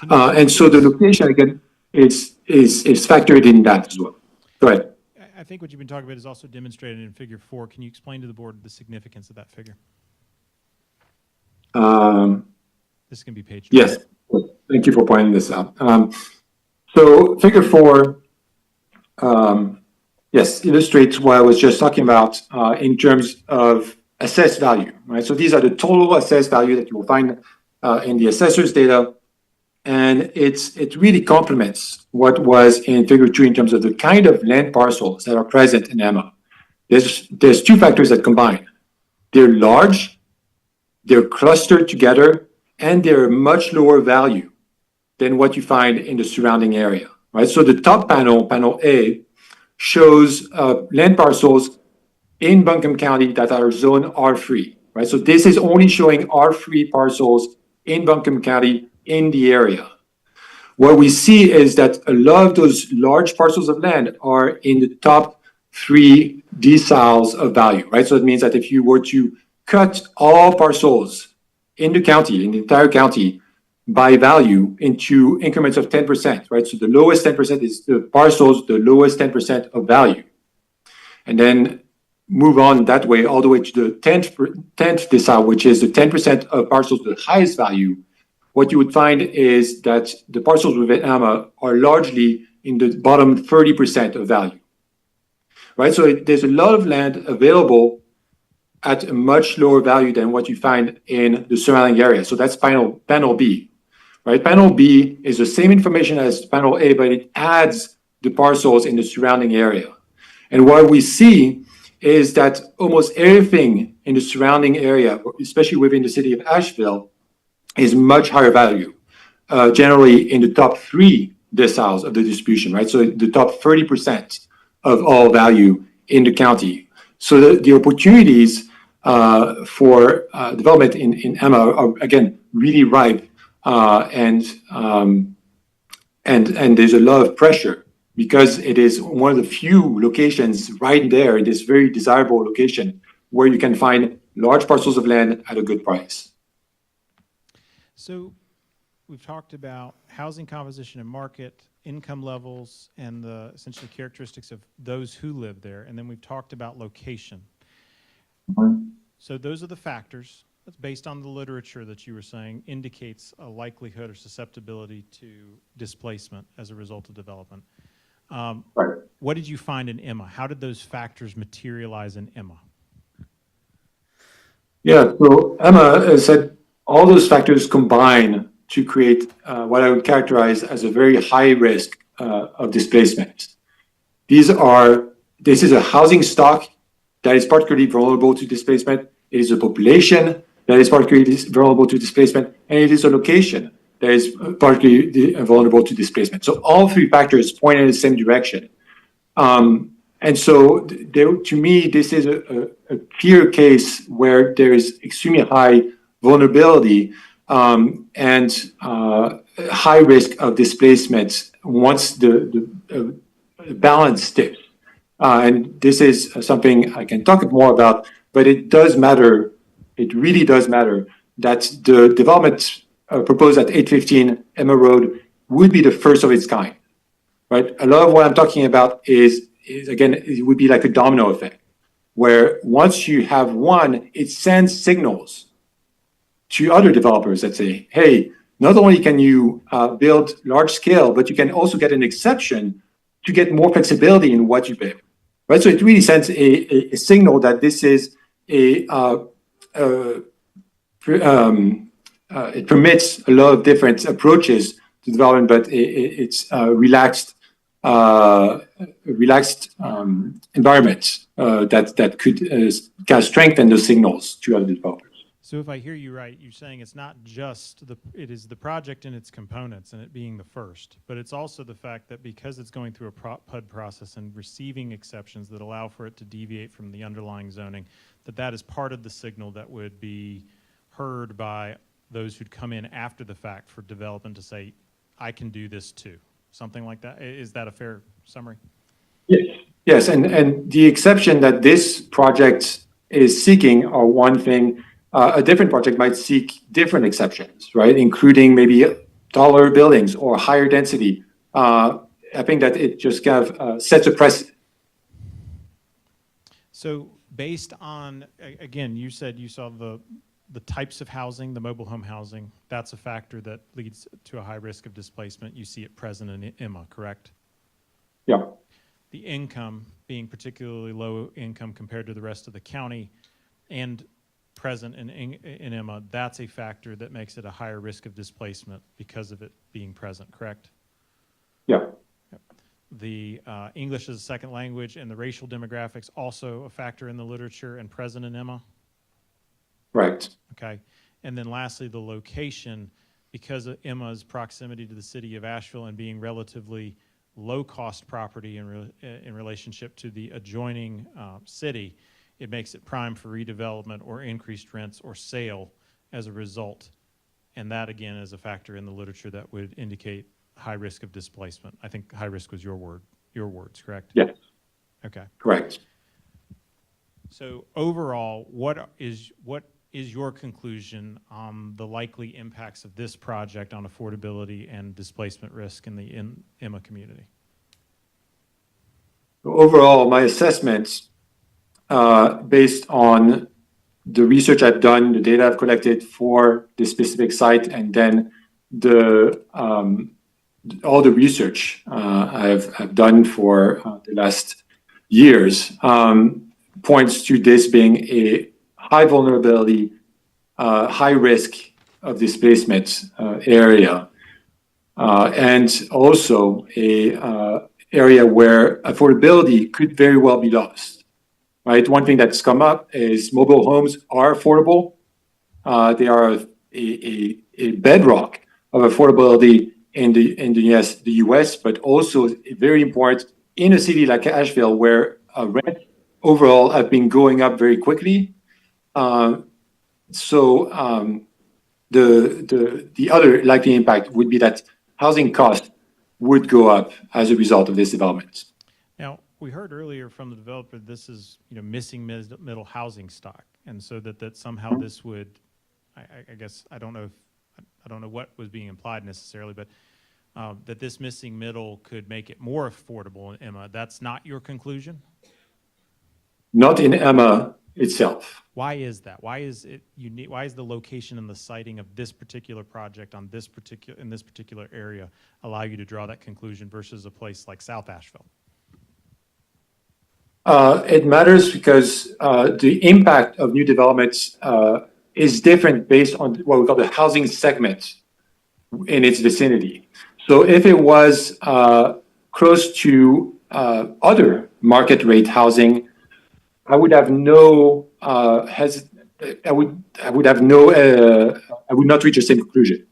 And so the location, again, is factored in that as well. Go ahead. I think what you've been talking about is also demonstrated in Figure 4. Can you explain to the board the significance of that figure? This can be page 2. Yes, thank you for pointing this out. So Figure 4, yes, illustrates what I was just talking about in terms of assessed value, right? So these are the total assessed value that you will find in the assessor's data. And it really complements what was in Figure 2 in terms of the kind of land parcels that are present in Emma. There's two factors that combine. They're large, they're clustered together, and they're much lower value than what you find in the surrounding area, right? So the top panel, panel A, shows land parcels in Buncombe County that are zone R3, right? So this is only showing R3 parcels in Buncombe County in the area. What we see is that a lot of those large parcels of land are in the top 3 deciles of value, right? So it means that if you were to cut all parcels in the county, in the entire county, by value into increments of 10%, right? So the lowest 10% is the parcels, the lowest 10% of value. And then move on that way all the way to the 10th decile, which is the 10% of parcels with the highest value. What you would find is that the parcels within Emma are largely in the bottom 30% of value, right? So there's a lot of land available at a much lower value than what you find in the surrounding area. So that's panel B, right? Panel B is the same information as panel A, but it adds the parcels in the surrounding area. And what we see is that almost everything in the surrounding area, especially within the city of Asheville, is much higher value, generally in the top 3 deciles of the distribution, right? So the top 30% of all value in the county. So the opportunities for development in Emma are, again, really ripe, and there's a lot of pressure because it is one of the few locations right there in this very desirable location where you can find large parcels of land at a good price. So we've talked about housing composition and market, income levels, and the essentially characteristics of those who live there. And then we've talked about location. So those are the factors that's based on the literature that you were saying indicates a likelihood or susceptibility to displacement as a result of development. Right. What did you find in Emma? How did those factors materialize in Emma? Yeah, so Emma said all those factors combine to create what I would characterize as a very high risk of displacement. This is a housing stock that is particularly vulnerable to displacement. It is a population that is particularly vulnerable to displacement, and it is a location that is particularly vulnerable to displacement. So all 3 factors point in the same direction. And so to me, this is a clear case where there is extremely high vulnerability and high risk of displacement once the balance tips. And this is something I can talk more about, but it does matter. It really does matter that the development proposed at 815 Emma Road would be the first of its kind, right? A lot of what I'm talking about is again, it would be like a domino effect, where once you have one, it sends signals to other developers that say, hey, not only can you build large scale, but you can also get an exception to get more flexibility in what you pay, right? So it really sends a signal that this is it permits a lot of different approaches to development, but it's relaxed environment that could kind of strengthen those signals to other developers. So if I hear you right, you're saying it's not just it is the project and its components and it being the first, but it's also the fact that because it's going through a PUD process and receiving exceptions that allow for it to deviate from the underlying zoning, that is part of the signal that would be heard by those who'd come in after the fact for development to say, I can do this too. Something like that. Is that a fair summary? Yes, and the exception that this project is seeking are one thing. A different project might seek different exceptions, right? Including maybe taller buildings or higher density. I think that it just kind of sets a precedent. So based on, again, you said you saw the types of housing, the mobile home housing, that's a factor that leads to a high risk of displacement. You see it present in Emma, correct? Yeah. The income being particularly low income compared to the rest of the county and present in Emma, that's a factor that makes it a higher risk of displacement because of it being present, correct? Yeah. The English as a second language and the racial demographics also a factor in the literature and present in Emma? Right. Okay. And then lastly, the location, because of Emma's proximity to the city of Asheville and being relatively low-cost property in relationship to the adjoining city, it makes it prime for redevelopment or increased rents or sale as a result. And that, again, is a factor in the literature that would indicate high risk of displacement. I think high risk was your words, correct? Yes. Okay. Correct. So overall, what is your conclusion on the likely impacts of this project on affordability and displacement risk in the Emma community? Overall, my assessment, based on the research I've done, the data I've collected for this specific site, and then all the research I've done for the last years, points to this being a high vulnerability, high risk of displacement area, and also a area where affordability could very well be lost. Right. One thing that's come up is mobile homes are affordable. They are a bedrock of affordability in the U.S., but also very important in a city like Asheville, where rent overall have been going up very quickly. The other likely impact would be that housing costs would go up as a result of this development. Now, we heard earlier from the developer this is missing middle housing stock, and so that somehow this would, I guess I don't know what was being implied necessarily, but that this missing middle could make it more affordable in Emma. That's not your conclusion? Not in Emma itself. Why is that? Why is it unique? Why is the location and the siting of this particular project in this particular area allow you to draw that conclusion versus a place like South Asheville? It matters because the impact of new developments is different based on what we call the housing segment in its vicinity. So if it was close to other market rate housing, I would not reach the same conclusion.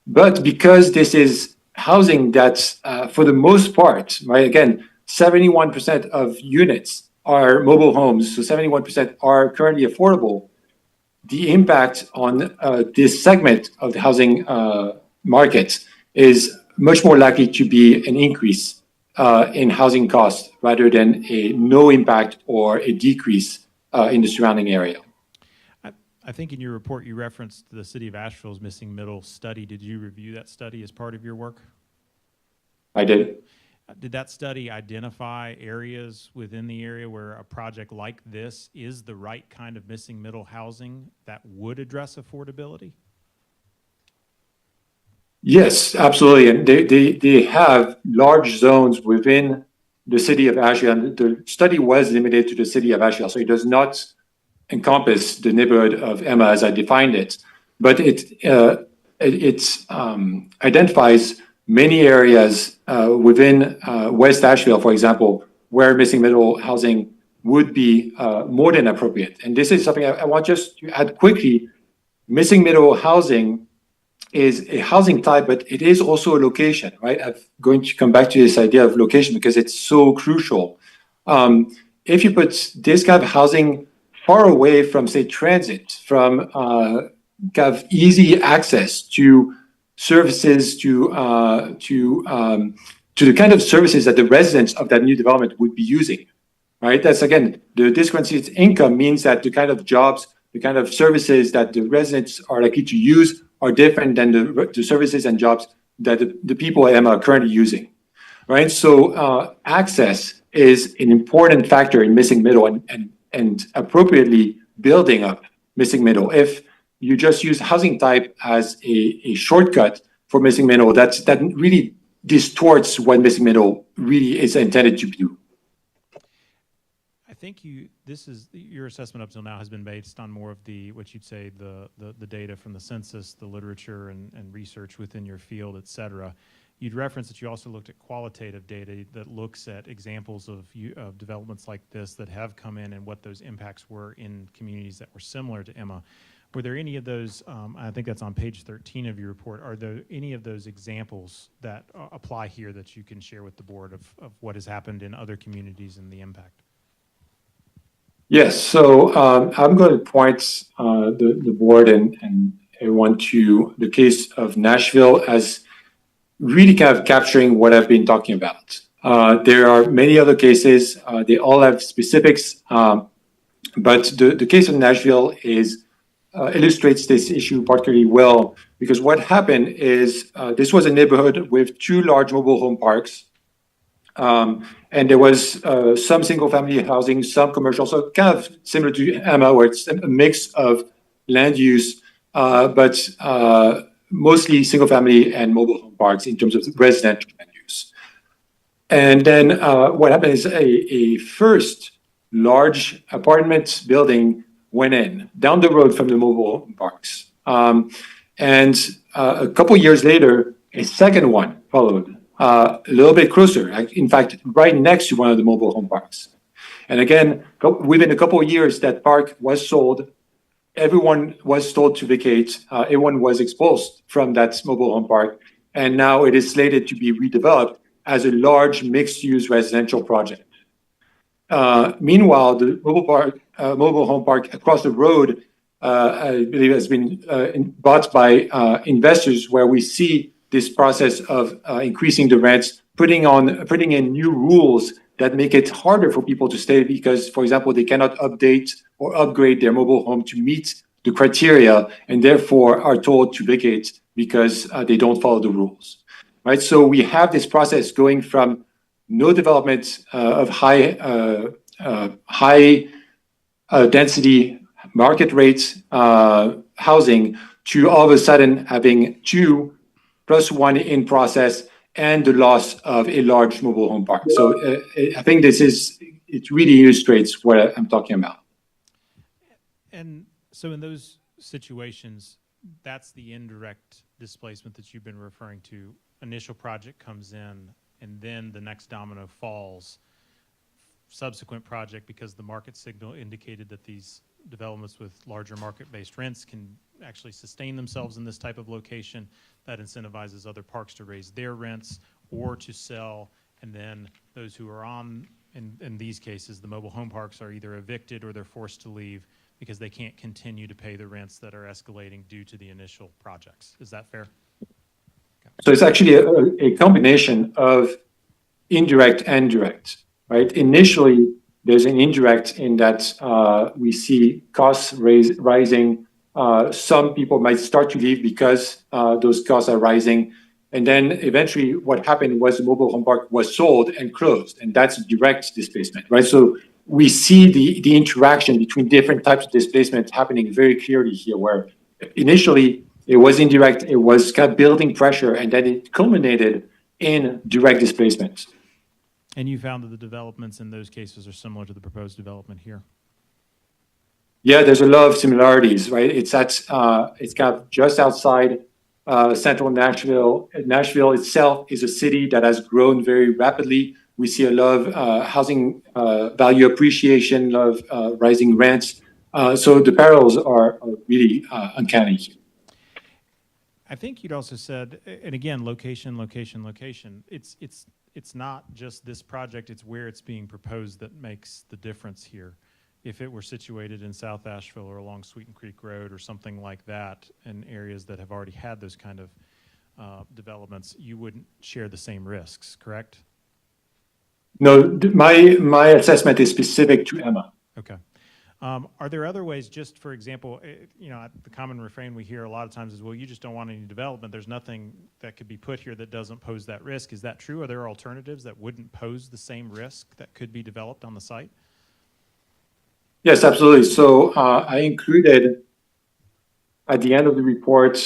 But because this is housing that's for the most part, right? Again, 71% of units are mobile homes, so 71% are currently affordable. The impact on this segment of the housing market is much more likely to be an increase in housing costs rather than a no impact or a decrease in the surrounding area. I think in your report you referenced the City of Asheville's missing middle study. Did you review that study as part of your work? I did. Did that study identify areas within the area where a project like this is the right kind of missing middle housing that would address affordability? Yes, absolutely. And they have large zones within the city of Asheville. And the study was limited to the city of Asheville, so it does not encompass the neighborhood of Emma as I defined it, but it identifies many areas within West Asheville, for example, where missing middle housing would be more than appropriate. And this is something I want just to add quickly. Missing middle housing is a housing type, but it is also a location, right? I'm going to come back to this idea of location because it's so crucial. If you put this kind of housing far away from, say, transit, from kind of easy access to services, to the kind of services that the residents of that new development would be using, right? That's, again, the discrepancy in income means that the kind of jobs, the kind of services that the residents are likely to use are different than the services and jobs that the people at Emma are currently using, right? So access is an important factor in missing middle and appropriately building up missing middle. If you just use housing type as a shortcut for missing middle, that really distorts what missing middle really is intended to do. I think your assessment up till now has been based on more of what you'd say the data from the census, the literature and research within your field, et cetera. You'd referenced that you also looked at qualitative data that looks at examples of developments like this that have come in and what those impacts were in communities that were similar to Emma. Were there any of those, I think that's on page 13 of your report, are there any of those examples that apply here that you can share with the board of what has happened in other communities and the impact? Yes, so I'm going to point the board and everyone to the case of Nashville as really kind of capturing what I've been talking about. There are many other cases, they all have specifics, but the case of Nashville illustrates this issue particularly well, because what happened is this was a neighborhood with 2 large mobile home parks, and there was some single-family housing, some commercial, so kind of similar to Emma, where it's a mix of land use, but mostly single-family and mobile home parks in terms of residential land use. And then what happened is a first large apartment building went in down the road from the mobile home parks. And a couple years later, a second one followed, a little bit closer, in fact, right next to one of the mobile home parks. And again, within a couple of years, that park was sold. Everyone was told to vacate. Everyone was expulsed from that mobile home park. And now it is slated to be redeveloped as a large mixed-use residential project. Meanwhile, the mobile home park across the road, I believe, has been bought by investors, where we see this process of increasing the rents, putting in new rules that make it harder for people to stay because, for example, they cannot update or upgrade their mobile home to meet the criteria, and therefore are told to vacate because they don't follow the rules, right? So we have this process going from no development of high density market rate housing to all of a sudden having 2 + 1 in process and the loss of a large mobile home park. So I think it really illustrates what I'm talking about. And so in those situations, that's the indirect displacement that you've been referring to. Initial project comes in, and then the next domino falls. Subsequent project, because the market signal indicated that these developments with larger market-based rents can actually sustain themselves in this type of location, that incentivizes other parks to raise their rents or to sell, and then those who are in these cases, the mobile home parks are either evicted or they're forced to leave because they can't continue to pay the rents that are escalating due to the initial projects. Is that fair? Okay. So it's actually a combination of indirect and direct, right? Initially, there's an indirect in that we see costs rising. Some people might start to leave because those costs are rising. And then eventually what happened was the mobile home park was sold and closed, and that's direct displacement, right? So we see the interaction between different types of displacement happening very clearly here, where initially it was indirect, it was kind of building pressure, and then it culminated in direct displacement. And you found that the developments in those cases are similar to the proposed development here? Yeah, there's a lot of similarities, right? It's kind of just outside central Nashville. Nashville itself is a city that has grown very rapidly. We see a lot of housing value appreciation, a lot of rising rents. So the parallels are really uncanny. I think you'd also said, and again, location, location, location. It's not just this project, it's where it's being proposed that makes the difference here. If it were situated in South Asheville or along Sweeten Creek Road or something like that, in areas that have already had those kind of developments, you wouldn't share the same risks, correct? No, my assessment is specific to Emma. Okay. Are there other ways, just for example, the common refrain we hear a lot of times is, well, you just don't want any development. There's nothing that could be put here that doesn't pose that risk. Is that true? Are there alternatives that wouldn't pose the same risk that could be developed on the site? Yes, absolutely. So I included at the end of the report,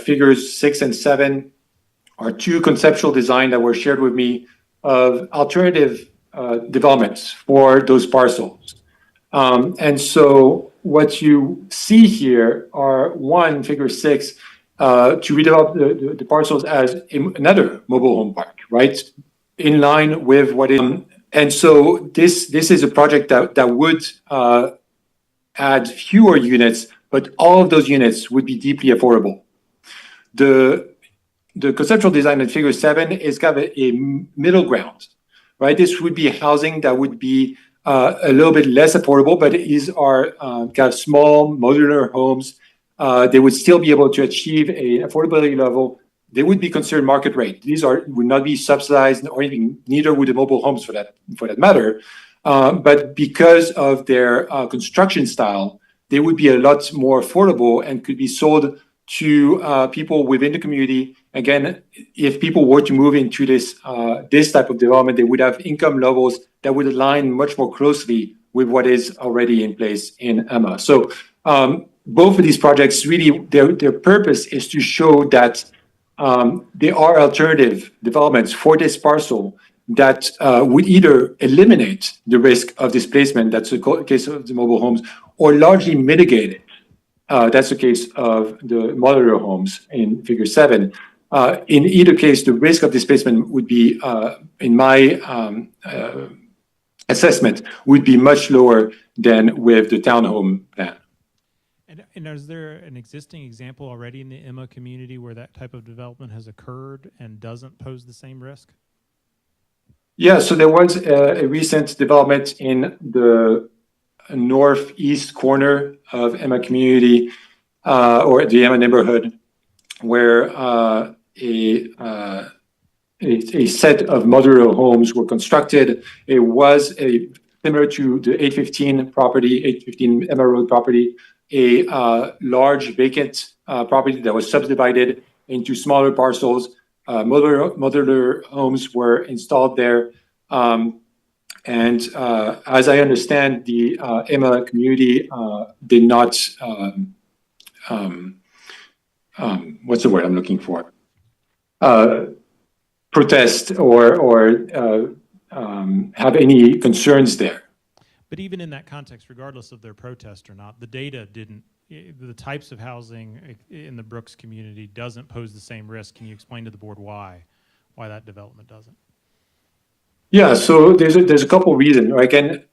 figures 6 and 7 are two conceptual designs that were shared with me of alternative developments for those parcels. And so what you see here are one, figure 6, to redevelop the parcels as another mobile home park, right? In line with what it, and so this is a project that would add fewer units, but all of those units would be deeply affordable. The conceptual design in figure 7 is kind of a middle ground, right? This would be housing that would be a little bit less affordable, but these are kind of small modular homes. They would still be able to achieve a affordability level. They would be considered market rate. These would not be subsidized, or even neither would the mobile homes for that matter. But because of their construction style, they would be a lot more affordable and could be sold to people within the community. Again, if people were to move into this type of development, they would have income levels that would align much more closely with what is already in place in Emma. So both of these projects, really, their purpose is to show that there are alternative developments for this parcel that would either eliminate the risk of displacement, that's the case of the mobile homes, or largely mitigate it. That's the case of the modular homes in figure 7. In either case, the risk of displacement would be, in my assessment, would be much lower than with the townhome plan. And is there an existing example already in the Emma community where that type of development has occurred and doesn't pose the same risk? Yeah, so there was a recent development in the northeast corner of Emma community, or the Emma neighborhood, where a set of modular homes were constructed. It was similar to the 815 Emma Road property, a large vacant property that was subdivided into smaller parcels. Modular homes were installed there. And as I understand, the Emma community did not, what's the word I'm looking for? Protest or have any concerns there. But even in that context, regardless of their protest or not, the data didn't, the types of housing in the Brooks community doesn't pose the same risk. Can you explain to the board why that development doesn't? Yeah, so there's a couple reasons. Again,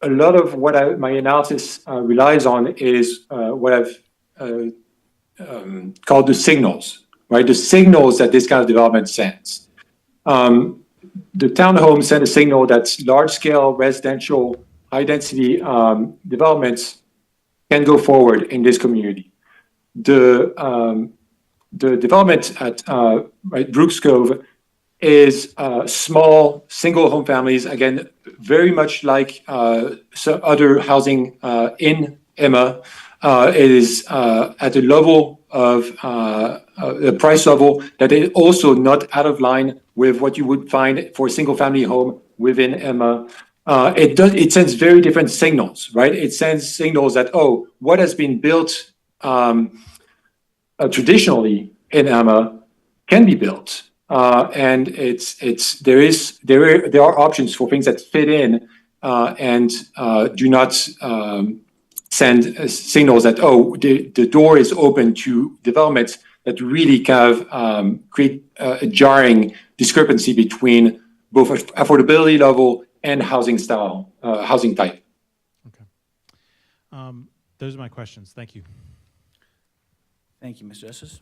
a lot of what my analysis relies on is what I've called the signals, right? The signals that this kind of development sends. The townhome sent a signal that large-scale residential, high-density developments can go forward in this community. The development at Brooks Cove is small single home families, again, very much like some other housing in Emma. It is at a level of a price level that is also not out of line with what you would find for a single family home within Emma. It sends very different signals, right? It sends signals that, oh, what has been built traditionally in Emma can be built. and there are options for things that fit in and do not send signals that, oh, the door is open to developments that really kind of create a jarring discrepancy between both affordability level and housing style, housing type. Those are my questions. Thank you. Thank you, Mr. Justice.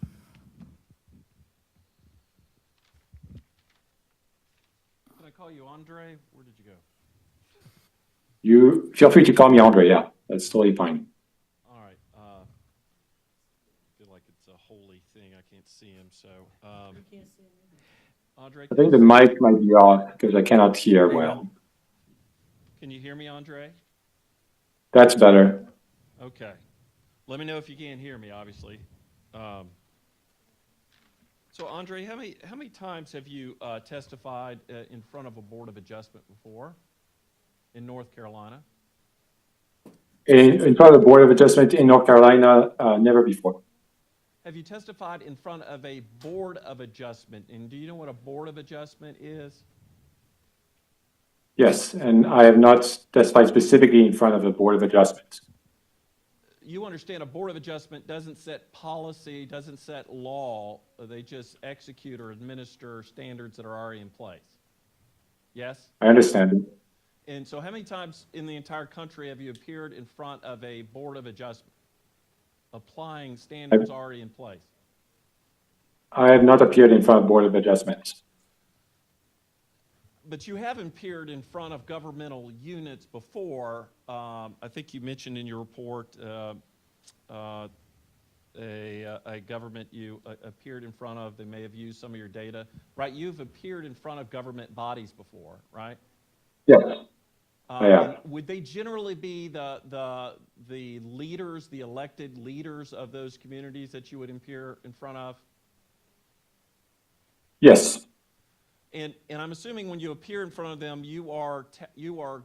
Can I call you Andre? Where did you go? You feel free to call me Andre. Yeah, that's totally fine. All right. I feel like it's a holy thing. I can't see him, so. Andre, I think the mic might be off because I cannot hear There you well. go. can you hear me, Andre? That's better. Okay. Let me know if you can't hear me, obviously. So Andre, how many times have you testified in front of a Board of Adjustment before in North Carolina? In front of the Board of Adjustment in North Carolina, never before. Have you testified in front of a Board of Adjustment? And do you know what a Board of Adjustment is? Yes, and I have not testified specifically in front of a Board of Adjustment. You understand a Board of Adjustment doesn't set policy, doesn't set law. They just execute or administer standards that are already in place. Yes? I understand. And so how many times in the entire country have you appeared in front of a Board of Adjustment, applying standards already in place? I have not appeared in front of Board of Adjustment. But you have appeared in front of governmental units before. I think you mentioned in your report a government you appeared in front of. They may have used some of your data, right? You've appeared in front of government bodies before, right? Yes, I have. Would they generally be the leaders, the elected leaders of those communities that you would appear in front of? Yes. And I'm assuming when you appear in front of them, you are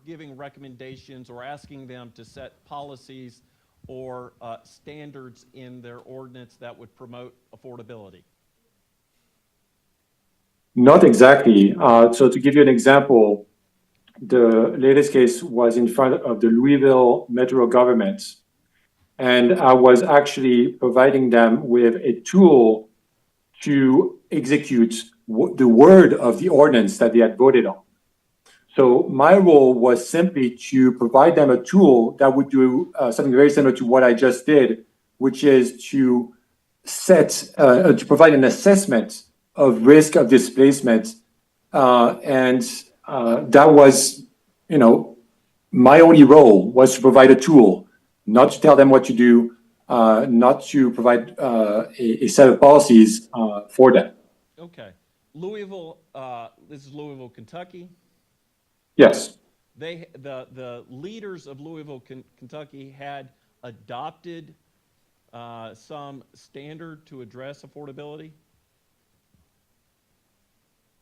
giving recommendations or asking them to set policies or standards in their ordinance that would promote affordability. Not exactly. So to give you an example, the latest case was in front of the Louisville Metro government, and I was actually providing them with a tool to execute the word of the ordinance that they had voted on. So my role was simply to provide them a tool that would do something very similar to what I just did, which is to to provide an assessment of risk of displacement. And that was, my only role was to provide a tool, not to tell them what to do, not to provide a set of policies for them. Okay. Louisville, this is Louisville, Kentucky. Yes. The leaders of Louisville, Kentucky had adopted some standard to address affordability?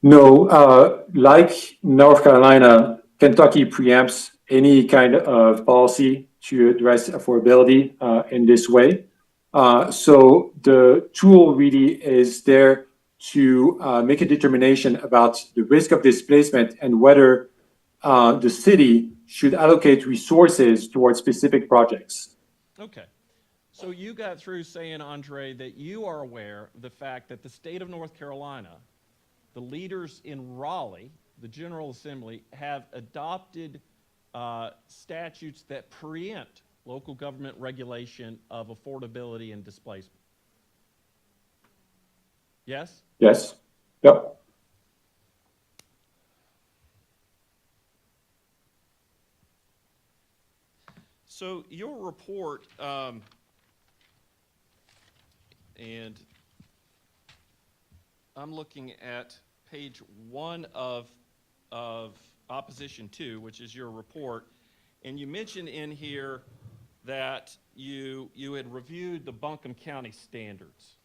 No, like North Carolina, Kentucky preempts any kind of policy to address affordability in this way. So the tool really is there to make a determination about the risk of displacement and whether the city should allocate resources towards specific projects. Okay. So you got through saying, Andre, that you are aware of the fact that the state of North Carolina, the leaders in Raleigh, the General Assembly, have adopted statutes that preempt local government regulation of affordability and displacement. Yes? Yes. Yep. So your report, and I'm looking at page 1 of Opposition 2, which is your report, and you mentioned in here that you had reviewed the Buncombe County standards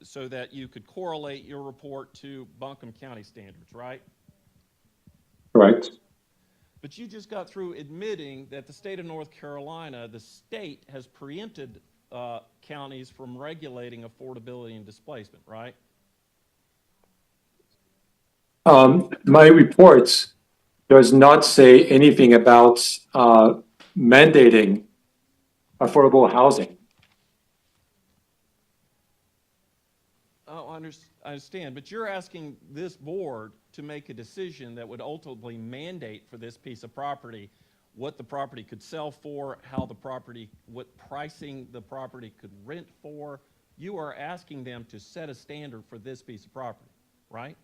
so that you could correlate your report to Buncombe County standards, right? Correct. But you just got through admitting that the state of North Carolina, the state has preempted counties from regulating affordability and displacement, right? My report does not say anything about mandating affordable housing. Oh, I understand, but you're asking this board to make a decision that would ultimately mandate for this piece of property what the property could sell for, what pricing the property could rent for. You are asking them to set a standard for this piece of property, right?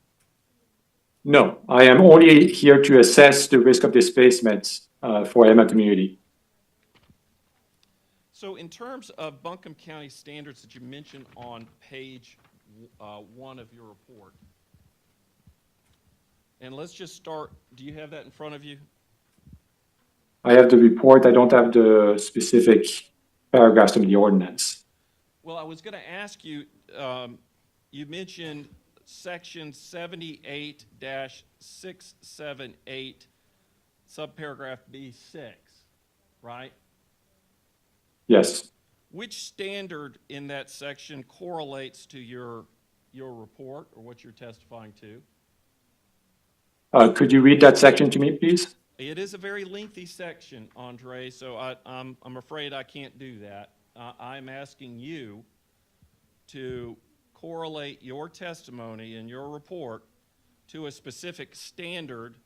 No, I am only here to assess the risk of displacement for Emma community. So in terms of Buncombe County standards that you mentioned on page 1 of your report, and let's just start, do you have that in front of you? I have the report. I don't have the specific paragraphs of the ordinance. Well, I was going to ask you, you mentioned section 78-678, subparagraph B6, right? Yes. Which standard in that section correlates to your report or what you're testifying to? Could you read that section to me, please? It is a very lengthy section, Andre, so I'm afraid I can't do that. I'm asking you to correlate your testimony in your report to a specific standard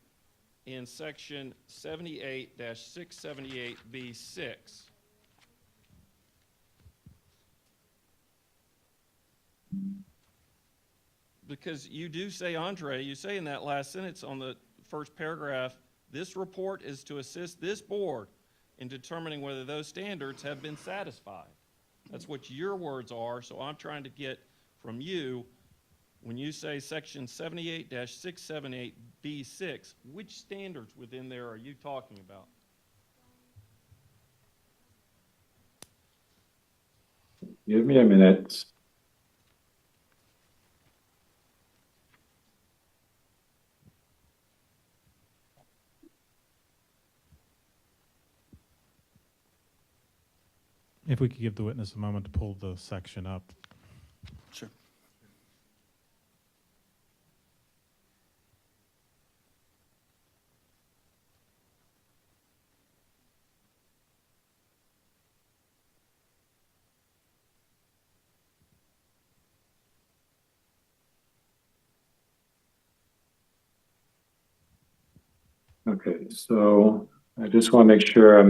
in section 78-678B6. Because you do say, Andre, you say in that last sentence on the first paragraph, this report is to assist this board in determining whether those standards have been satisfied. That's what your words are, so I'm trying to get from you, when you say section 78-678B6, which standards within there are you talking about? Give me a minute. If we could give the witness a moment to pull the section up. Sure. Okay, so I just want to make sure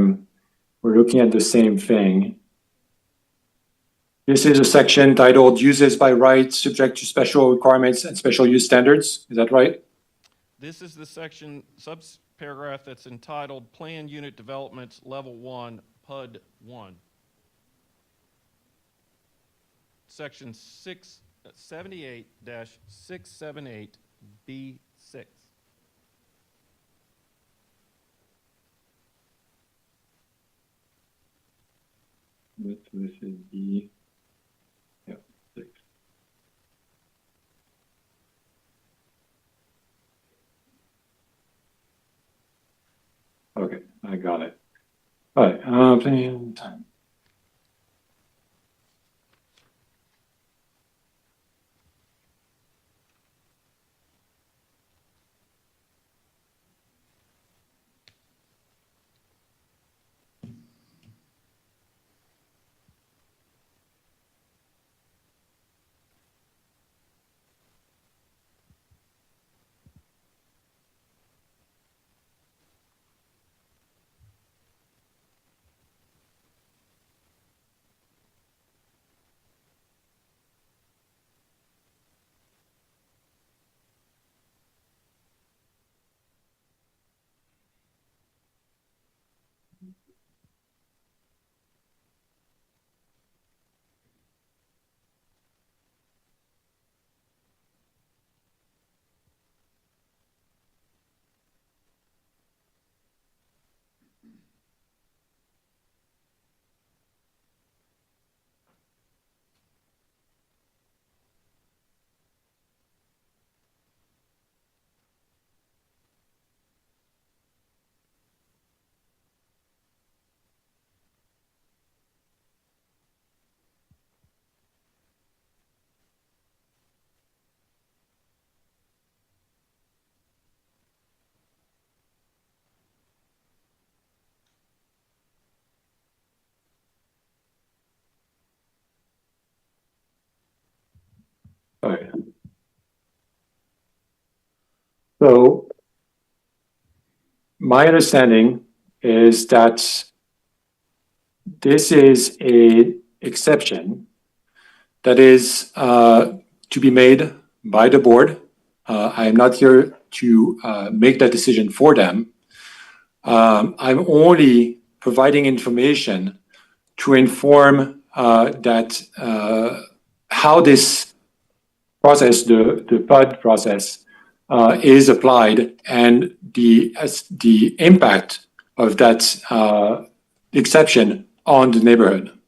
we're looking at the same thing. This is a section titled Uses by Right Subject to Special Requirements and Special Use Standards. Is that right? This is the section, subparagraph that's entitled Plan Unit Developments Level 1, PUD 1. Section 78-678B6. This is the, yeah, 6. Okay, I got it. All right, plan time. Sorry. So my understanding is that this is a exception that is to be made by the board. I am not here to make that decision for them. I'm only providing information to inform that how this process, the PUD process, is applied and the impact of that exception on the neighborhood.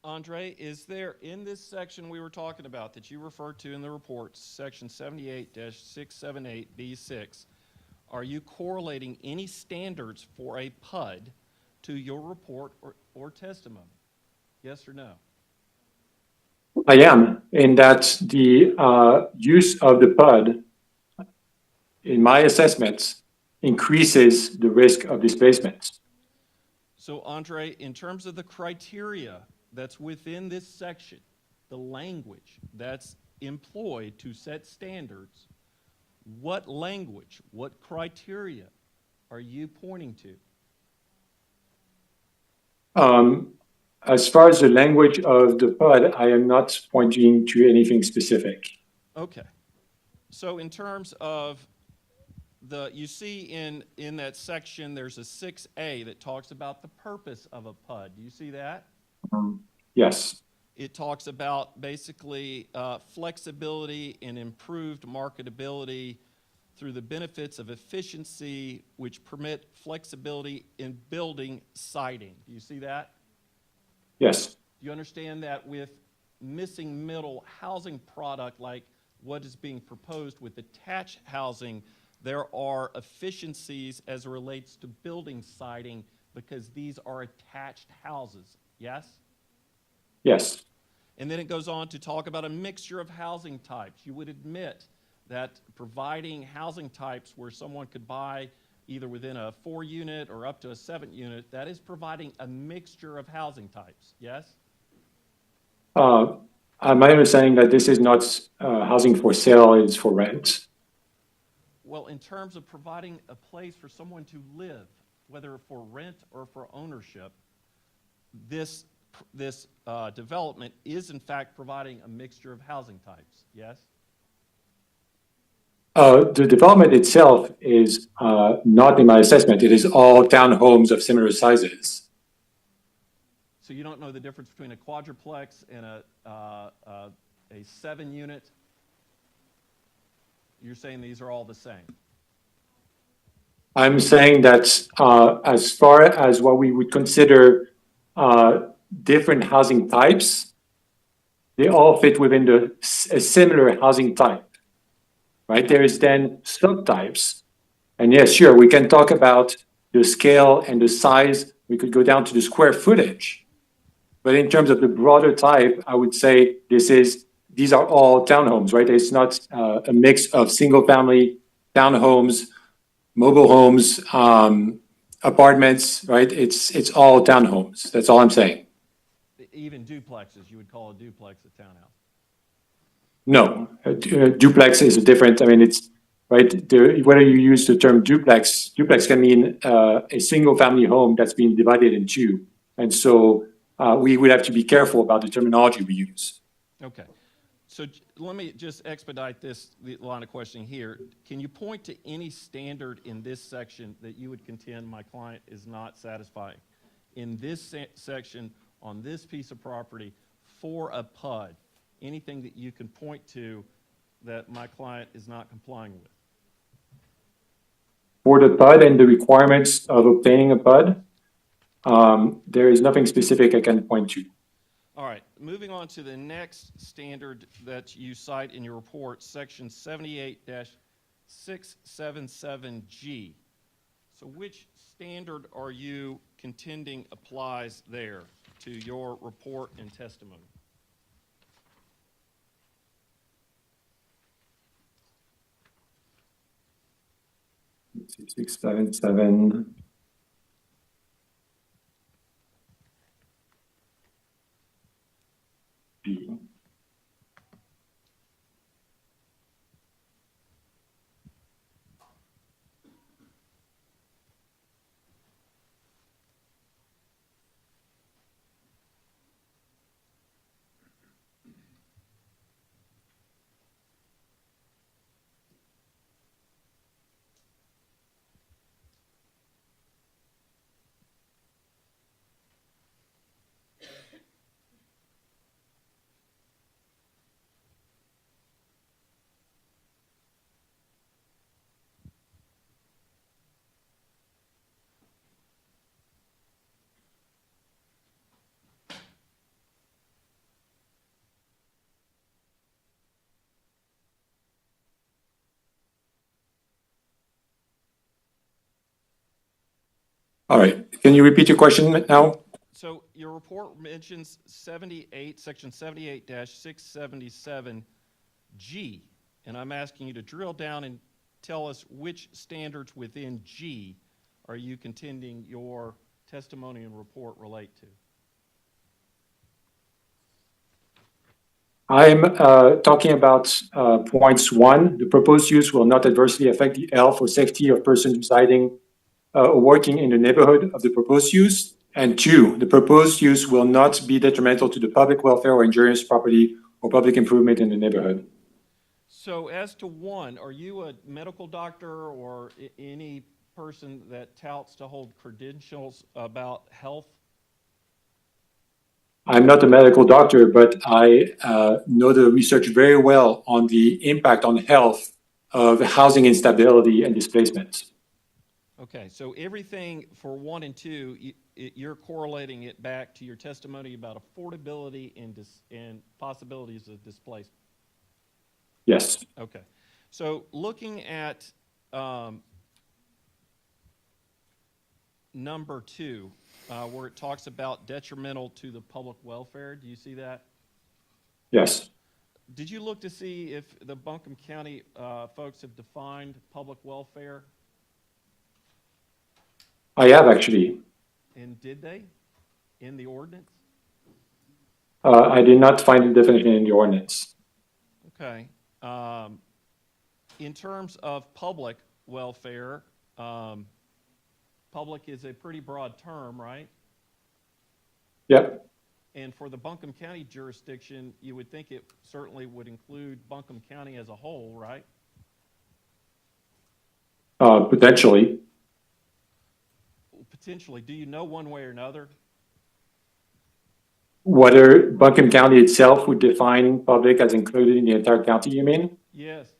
Andre, is there, in this section we were talking about that you referred to in the report, section 78-678B6, are you correlating any standards for a PUD to your report or testimony? Yes or no? I am, in that the use of the PUD, in my assessments, increases the risk of displacement. So, Andre, in terms of the criteria that's within this section, the language that's employed to set standards, what language, what criteria are you pointing to? As far as the language of the PUD, I am not pointing to anything specific. Okay. So in terms of you see in that section, there's a 6A that talks about the purpose of a PUD. Do you see that? Yes. It talks about basically flexibility and improved marketability through the benefits of efficiency, which permit flexibility in building siding. Do you see that? Yes. Do you understand that with missing middle housing product like what is being proposed with attached housing, there are efficiencies as it relates to building siding because these are attached houses, yes? Yes. And then it goes on to talk about a mixture of housing types. You would admit that providing housing types where someone could buy either within a 4-unit or up to a 7-unit, that is providing a mixture of housing types, yes? My understanding that this is not housing for sale, it's for rent. Well, in terms of providing a place for someone to live, whether for rent or for ownership, this development is in fact providing a mixture of housing types, yes? The development itself is not in my assessment. It is all townhomes of similar sizes. So you don't know the difference between a quadruplex and a 7-unit? You're saying these are all the same? I'm saying that as far as what we would consider different housing types, they all fit within a similar housing type, right? There is then subtypes. And yes, sure, we can talk about the scale and the size. We could go down to the square footage. But in terms of the broader type, I would say these are all townhomes, right? It's not a mix of single-family townhomes, mobile homes, apartments, right? It's all townhomes. That's all I'm saying. Even duplexes, you would call a duplex a townhouse? No, duplex is different. I mean, it's right. Whether you use the term duplex can mean a single-family home that's being divided in two, and so we would have to be careful about the terminology we use. Okay. So let me just expedite the line of questioning here. Can you point to any standard in this section that you would contend my client is not satisfying? In this section, on this piece of property, for a PUD, anything that you can point to that my client is not complying with? For the PUD and the requirements of obtaining a PUD, there is nothing specific I can point to. All right, moving on to the next standard that you cite in your report, section 78-677G. So which standard are you contending applies there to your report and testimony? Let's see, 677. All right. Can you repeat your question now? So your report mentions 78, section 78-677G, and I'm asking you to drill down and tell us which standards within G are you contending your testimony and report relate to? I'm talking about points 1, the proposed use will not adversely affect the health or safety of persons residing or working in the neighborhood of the proposed use. And 2, the proposed use will not be detrimental to the public welfare or injurious property or public improvement in the neighborhood. So as to 1, are you a medical doctor or any person that touts to hold credentials about health? I'm not a medical doctor, but I know the research very well on the impact on health of housing instability and displacement. Okay, so everything for 1 and 2, you're correlating it back to your testimony about affordability and possibilities of displacement. Yes. Okay, so looking at number 2, where it talks about detrimental to the public welfare, do you see that? Yes. Did you look to see if the Buncombe County folks have defined public welfare? I have actually. And did they in the ordinance? I did not find the definition in the ordinance. Okay. In terms of public welfare, public is a pretty broad term, right? Yep. And for the Buncombe County jurisdiction, you would think it certainly would include Buncombe County as a whole, right? Potentially. Potentially. Do you know one way or another? Whether Buncombe County itself would define public as included in the entire county, you mean? Yes.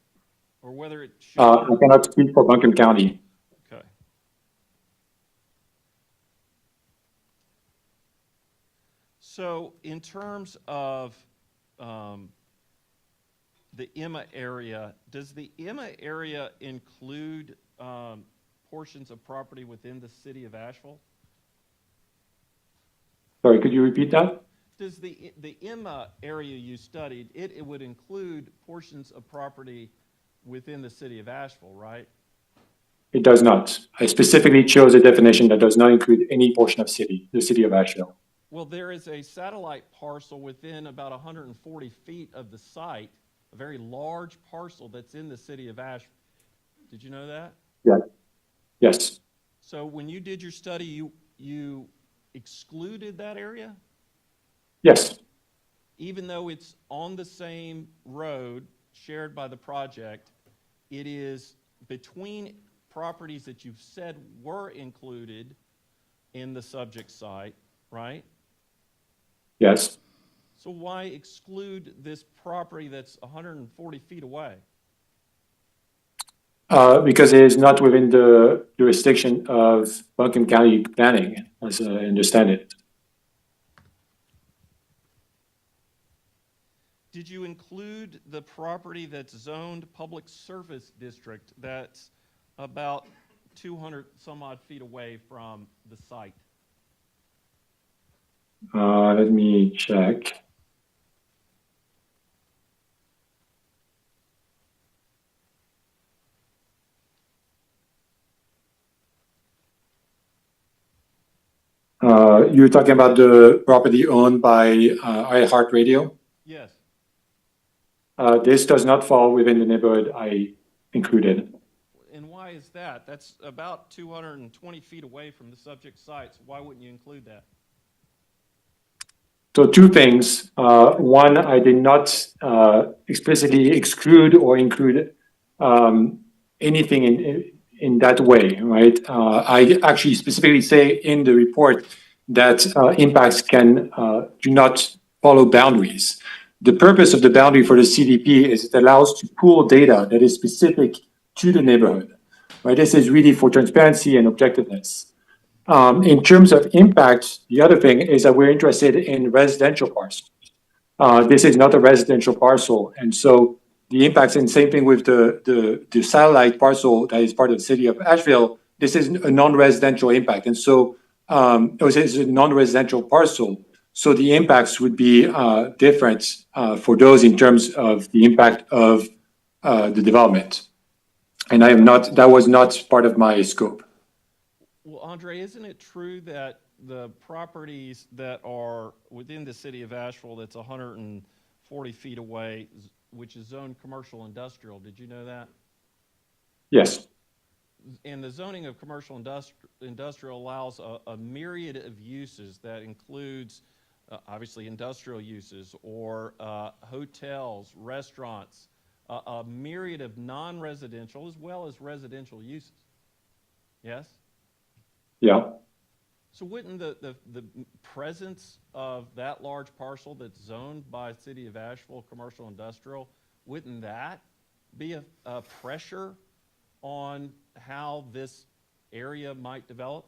Or whether it should. I cannot speak for Buncombe County. Okay. So in terms of the Emma area, does the Emma area include portions of property within the city of Asheville? Sorry, could you repeat that? Does the Emma area you studied, it would include portions of property within the city of Asheville, right? It does not. I specifically chose a definition that does not include any portion of the city of Asheville. Well, there is a satellite parcel within about 140 feet of the site, a very large parcel that's in the city of Asheville. Did you know that? Yeah. Yes. So when you did your study, you excluded that area? Yes. Even though it's on the same road shared by the project, it is between properties that you've said were included in the subject site, right? Yes. So why exclude this property that's 140 feet away? Because it is not within the jurisdiction of Buncombe County planning, as I understand it. Did you include the property that's zoned public service district that's about 200 some odd feet away from the site? Let me check. You're talking about the property owned by iHeartRadio? Yes. This does not fall within the neighborhood I included. And why is that? That's about 220 feet away from the subject site, so why wouldn't you include that? So 2 things. One, I did not explicitly exclude or include anything in that way, right? I actually specifically say in the report that impacts do not follow boundaries. The purpose of the boundary for the CDP is it allows to pool data that is specific to the neighborhood, right? This is really for transparency and objectiveness. In terms of impact, the other thing is that we're interested in residential parcels. This is not a residential parcel, and so the impacts, and same thing with the satellite parcel that is part of the city of Asheville, this is a non-residential impact. And so it's a non-residential parcel. So the impacts would be different for those in terms of the impact of the development. And that was not part of my scope. Well, Andre, isn't it true that the properties that are within the city of Asheville that's 140 feet away, which is zoned commercial industrial, did you know that? Yes. And the zoning of commercial industrial allows a myriad of uses that includes obviously industrial uses or hotels, restaurants, a myriad of non-residential as well as residential uses. Yes? Yeah. So wouldn't the presence of that large parcel that's zoned by City of Asheville commercial industrial, wouldn't that be a pressure on how this area might develop?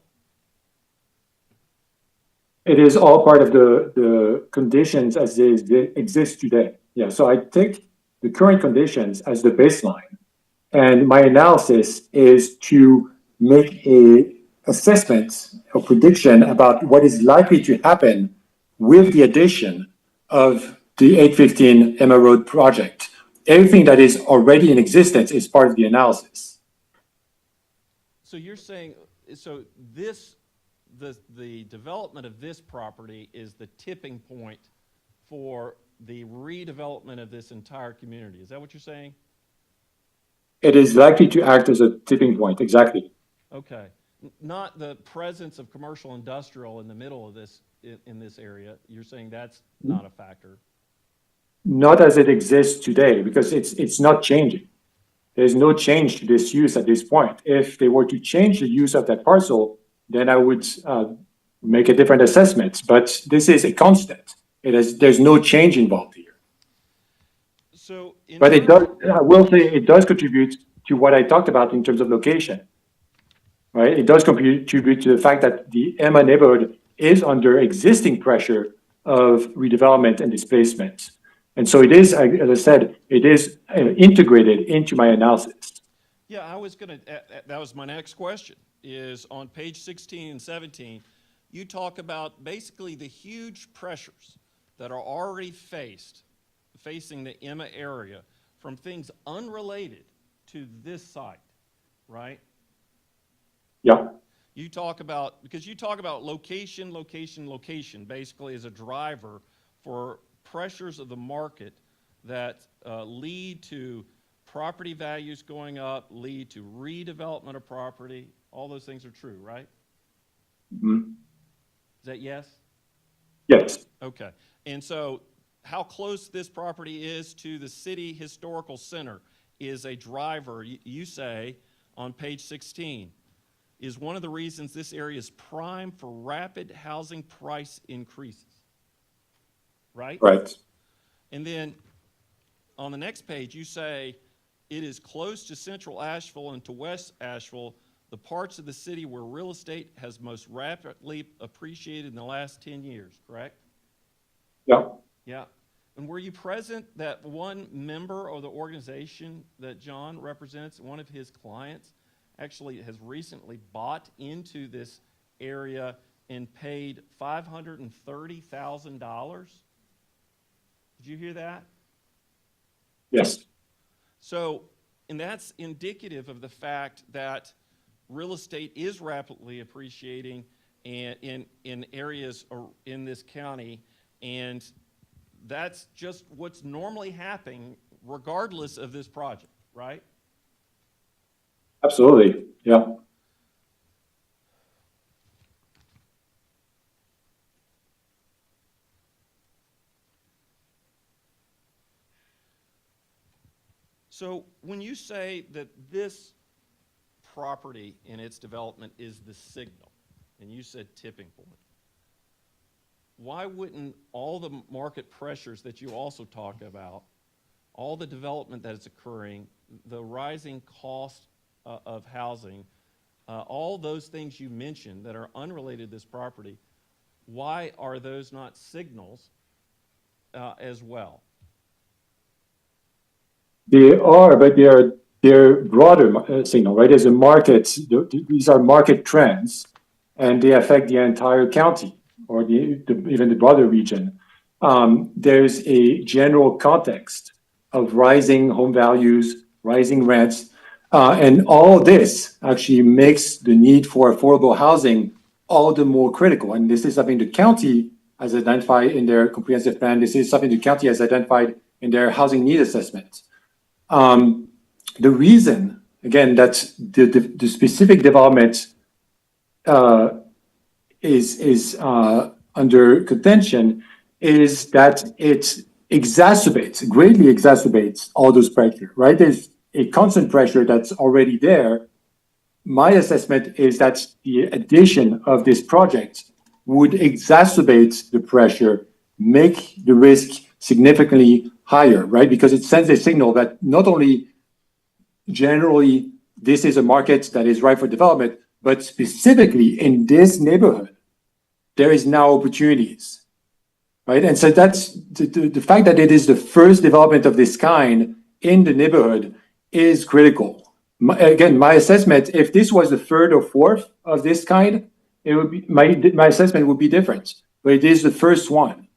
It is all part of the conditions as they exist today. Yeah, so I take the current conditions as the baseline, and my analysis is to make a assessment or prediction about what is likely to happen with the addition of the 815 Emma Road project. Everything that is already in existence is part of the analysis. So you're saying, so the development of this property is the tipping point for the redevelopment of this entire community. Is that what you're saying? It is likely to act as a tipping point, exactly. Okay. Not the presence of commercial industrial in the middle of this, in this area. You're saying that's not a factor? Not as it exists today, because it's not changing. There's no change to this use at this point. If they were to change the use of that parcel, then I would make a different assessment. But this is a constant. There's no change involved here. So, but it does. I will say it does contribute to what I talked about in terms of location. Right? It does contribute to the fact that the Emma neighborhood is under existing pressure of redevelopment and displacement. And so it is, as I said, it is integrated into my analysis. Yeah, I was going to, that was my next question, is on page 16 and 17, you talk about basically the huge pressures that are already facing the Emma area from things unrelated to this site, right? Yeah. You talk about, because you talk about location, basically as a driver for pressures of the market that lead to property values going up, lead to redevelopment of property. All those things are true, right? Mm-hmm. Is that yes? Yes. Okay. And so how close this property is to the city historical center is a driver, you say, on page 16, is one of the reasons this area is prime for rapid housing price increases, right? Right. And then on the next page, you say it is close to central Asheville and to west Asheville, the parts of the city where real estate has most rapidly appreciated in the last 10 years, correct? Yeah. Yeah. And were you present that one member of the organization that John represents, one of his clients, actually has recently bought into this area and paid $530,000? Did you hear that? Yes. So, and that's indicative of the fact that real estate is rapidly appreciating in areas in this county, and that's just what's normally happening regardless of this project, right? Absolutely. Yeah. So when you say that this property in its development is the signal, and you said tipping point, why wouldn't all the market pressures that you also talk about, all the development that is occurring, the rising cost of housing, all those things you mentioned that are unrelated to this property, why are those not signals as well? They are, but they are they're broader signal, right? There's a market, these are market trends, and they affect the entire county or even the broader region. There's a general context of rising home values, rising rents, and all this actually makes the need for affordable housing all the more critical. And this is something the county has identified in their comprehensive plan. This is something the county has identified in their housing need assessment. The reason, again, that the specific development is under contention is that it greatly exacerbates all those pressure, right? There's a constant pressure that's already there. My assessment is that the addition of this project would exacerbate the pressure, make the risk significantly higher, right? Because it sends a signal that not only generally this is a market that is ripe for development, but specifically in this neighborhood, there is now opportunities, right? And so that's the fact that it is the first development of this kind in the neighborhood is critical. Again, my assessment, if this was the third or fourth of this kind, it would be my assessment would be different, but it is the first one.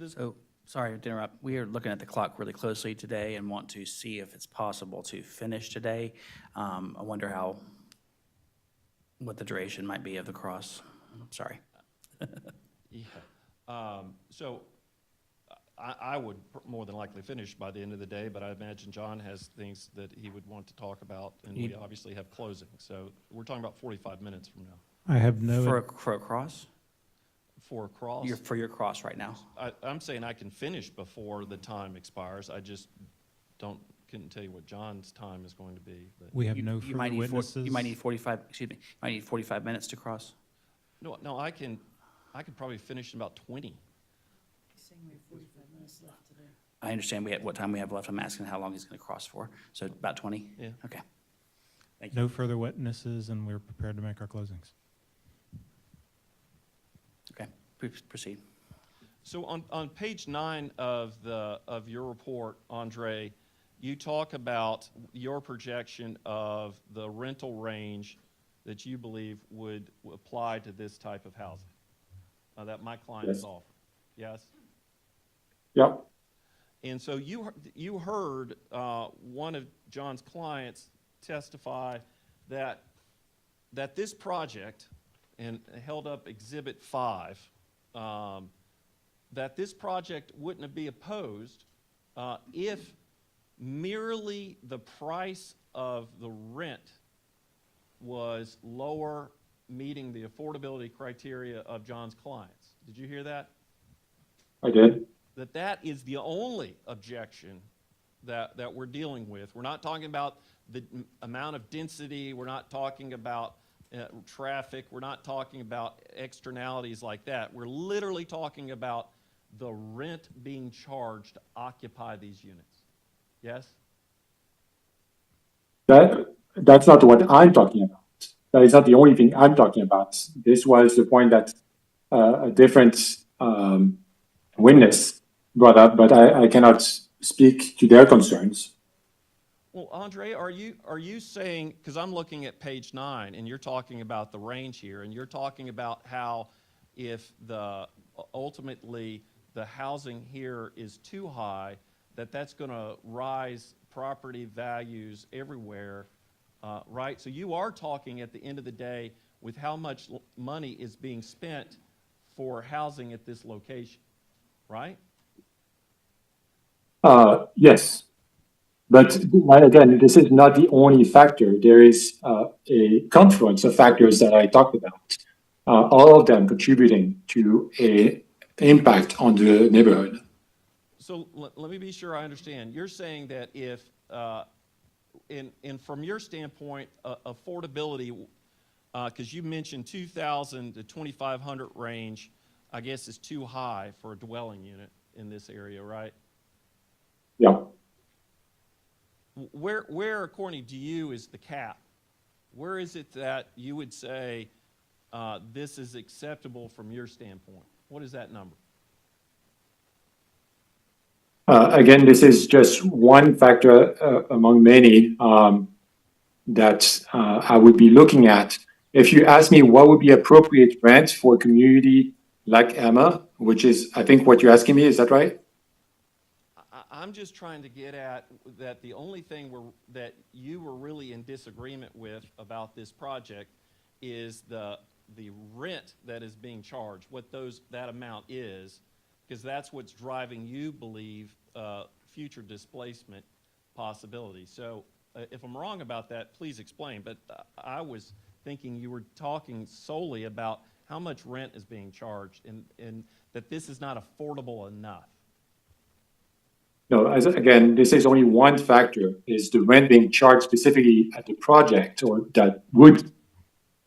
So, sorry to interrupt. We are looking at the clock really closely today and want to see if it's possible to finish today. I wonder what the duration might be of the cross. Sorry. Yeah. So I would more than likely finish by the end of the day, but I imagine John has things that he would want to talk about, and we obviously have closing. So we're talking about 45 minutes from now. I have no. For a cross? For a cross? For your cross right now. I'm saying I can finish before the time expires. I just couldn't tell you what John's time is going to be. But We have no further witnesses. You might need 45, excuse me, you might need 45 minutes to cross. No, I could probably finish in about 20. I understand what time we have left. I'm asking how long he's going to cross for. So about 20? Yeah. Okay. Thank you. No further witnesses, and we're prepared to make our closings. Okay, please proceed. So on page 9 of your report, Andre, you talk about your projection of the rental range that you believe would apply to this type of housing that my client is offering. Yes? Yeah. And so you heard one of John's clients testify that this project, and held up Exhibit 5, that this project wouldn't be opposed if merely the price of the rent was lower, meeting the affordability criteria of John's clients. Did you hear that? I did. That is the only objection that we're dealing with. We're not talking about the amount of density. We're not talking about traffic. We're not talking about externalities like that. We're literally talking about the rent being charged to occupy these units. Yes? That's not what I'm talking about. That is not the only thing I'm talking about. This was the point that a different witness brought up, but I cannot speak to their concerns. Well, Andre, are you saying, because I'm looking at page 9, and you're talking about the range here, and you're talking about how if ultimately the housing here is too high, that's going to rise property values everywhere, right? So you are talking at the end of the day with how much money is being spent for housing at this location, right? Yes. But again, this is not the only factor. There is a confluence of factors that I talked about, all of them contributing to an impact on the neighborhood. So let me be sure I understand. You're saying that if, from your standpoint, affordability, because you mentioned 2,000 to 2,500 range, I guess is too high for a dwelling unit in this area, right? Yeah. Where, according to you, is the cap? Where is it that you would say this is acceptable from your standpoint? What is that number? Again, this is just one factor among many that I would be looking at. If you ask me what would be appropriate rent for a community like Emma, which is, I think, what you're asking me, is that right? I'm just trying to get at that the only thing that you were really in disagreement with about this project is the rent that is being charged, what that amount is, because that's what's driving you believe future displacement possibilities. So if I'm wrong about that, please explain. But I was thinking you were talking solely about how much rent is being charged and that this is not affordable enough. No, again, this is only one factor, is the rent being charged specifically at the project, or that would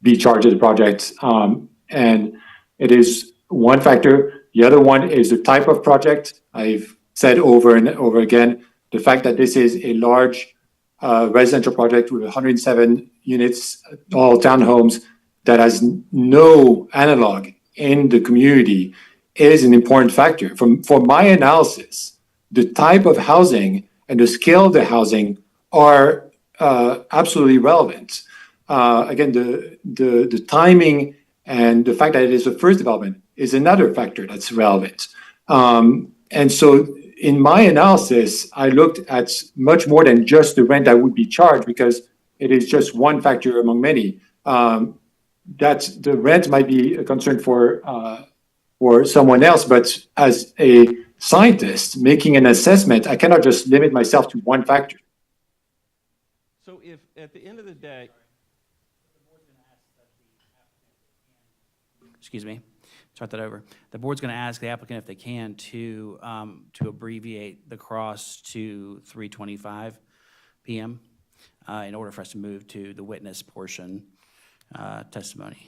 be charged at the project. And it is one factor. The other one is the type of project. I've said over and over again, the fact that this is a large residential project with 107 units, all townhomes, that has no analog in the community is an important factor. For my analysis, the type of housing and the scale of the housing are absolutely relevant. Again, the timing and the fact that it is a first development is another factor that's relevant. And so in my analysis, I looked at much more than just the rent that would be charged, because it is just one factor among many. That the rent might be a concern for someone else, but as a scientist making an assessment, I cannot just limit myself to one factor. So if at the end of the day, Excuse me, start that over. The board's going to ask the applicant if they can to abbreviate the cross to 3:25 p.m. In order for us to move to the witness portion testimony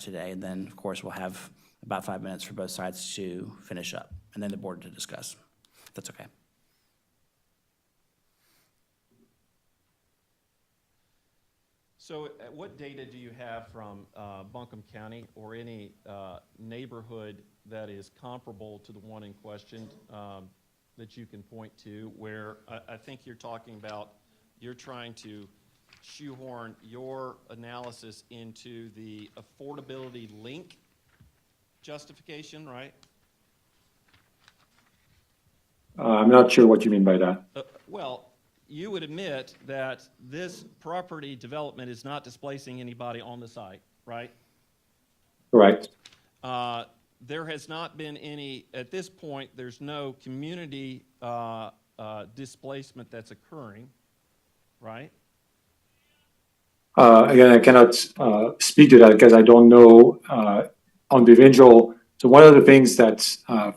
today. And then, of course, we'll have about 5 minutes for both sides to finish up, and then the board to discuss, if that's okay. so what data do you have from Buncombe County or any neighborhood that is comparable to the one in question that you can point to, where I think you're talking about, you're trying to shoehorn your analysis into the affordability link justification, right? I'm not sure what you mean by that. Well, you would admit that this property development is not displacing anybody on the site, right? Correct. There has not been any, at this point, there's no community displacement that's occurring, right? Again, I cannot speak to that because I don't know on the individual. So one of the things that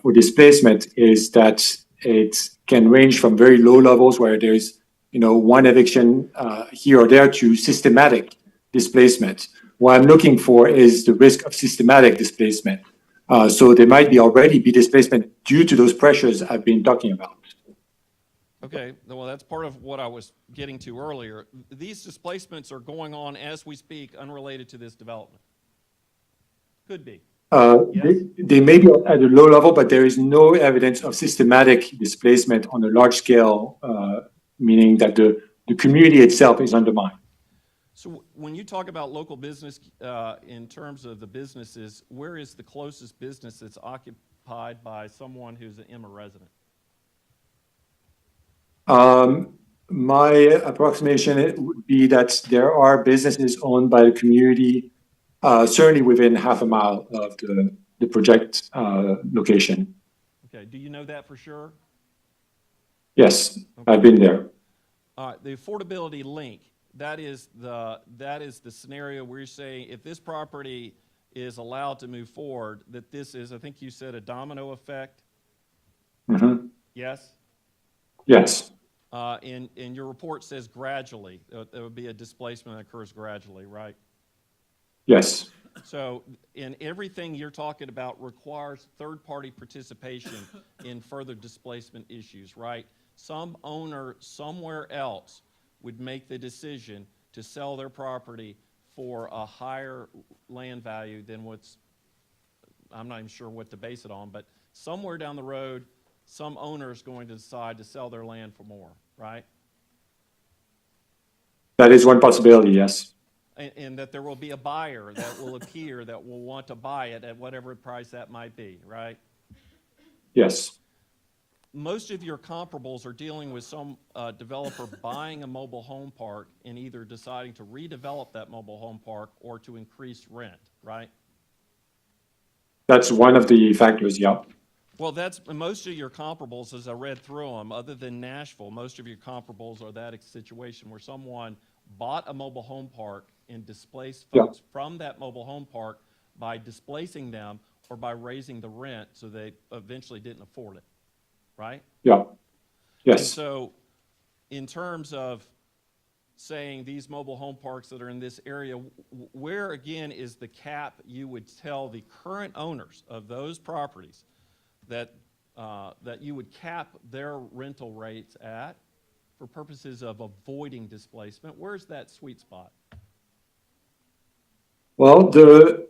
for displacement is that it can range from very low levels where there's one eviction here or there to systematic displacement. What I'm looking for is the risk of systematic displacement. So there might already be displacement due to those pressures I've been talking about. Okay, well, that's part of what I was getting to earlier. These displacements are going on as we speak, unrelated to this development. Could be. Yes? They may be at a low level, but there is no evidence of systematic displacement on a large scale, meaning that the community itself is undermined. So when you talk about local business in terms of the businesses, where is the closest business that's occupied by someone who's an Emma resident? My approximation would be that there are businesses owned by the community, certainly within half a mile of the project location. Okay, do you know that for sure? Yes, okay. I've been there. The affordability link, that is the scenario where you're saying if this property is allowed to move forward, that this is, I think you said, a domino effect? Mm-hmm. Yes? Yes. And your report says gradually. There would be a displacement that occurs gradually, right? Yes. So in everything you're talking about requires third-party participation in further displacement issues, right? Some owner somewhere else would make the decision to sell their property for a higher land value than I'm not even sure what to base it on, but somewhere down the road, some owner is going to decide to sell their land for more, right? That is one possibility, yes. And that there will be a buyer that will appear that will want to buy it at whatever price that might be, right? Yes. Most of your comparables are dealing with some developer buying a mobile home park and either deciding to redevelop that mobile home park or to increase rent, right? That's one of the factors, yeah. Well, that's most of your comparables, as I read through them, other than Nashville, most of your comparables are that situation where someone bought a mobile home park and displaced folks from that mobile home park by displacing them or by raising the rent so they eventually didn't afford it, right? Yeah. Yes. And so in terms of saying these mobile home parks that are in this area, where again is the cap you would tell the current owners of those properties that, that you would cap their rental rates at for purposes of avoiding displacement? Where's that sweet spot? Well, the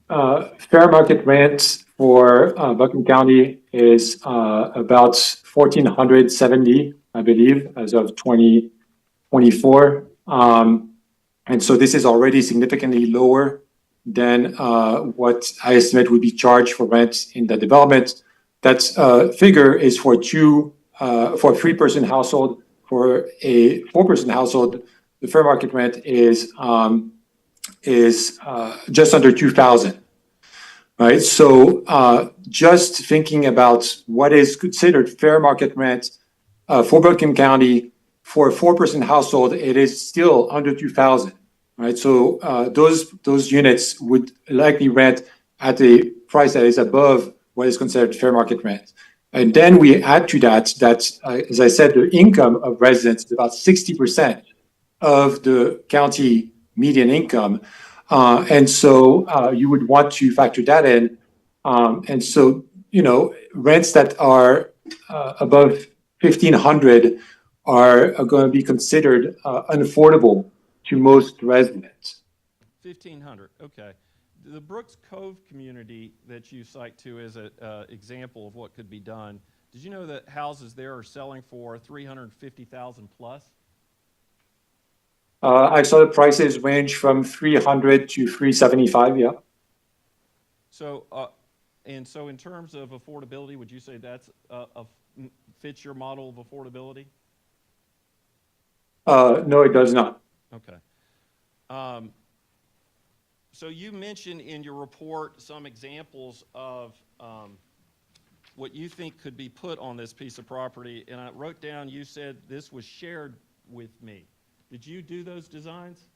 fair market rent for Buncombe County is about 1,470, I believe, as of 2024. And so this is already significantly lower than what I estimate would be charged for rent in the development. That figure is for for a 3-person household. For a 4-person household, the fair market rent is just under 2,000. Right. So just thinking about what is considered fair market rent for Buncombe County for a 4-person household, it is still under 2,000. Right. So those units would likely rent at a price that is above what is considered fair market rent. And then we add to that, as I said, the income of residents is about 60% of the county median income. And so you would want to factor that in. And so, you know, rents that are above 1,500 are going to be considered unaffordable to most residents. 1,500, okay. The Brooks Cove community that you cite to as an example of what could be done, did you know that houses there are selling for $350,000 plus? I saw the prices range from 300 to 375, yeah. So, and so in terms of affordability, would you say that's fits your model of affordability? No, it does not. Okay. So you mentioned in your report some examples of what you think could be put on this piece of property, and I wrote down, you said this was shared with me. Did you do those designs?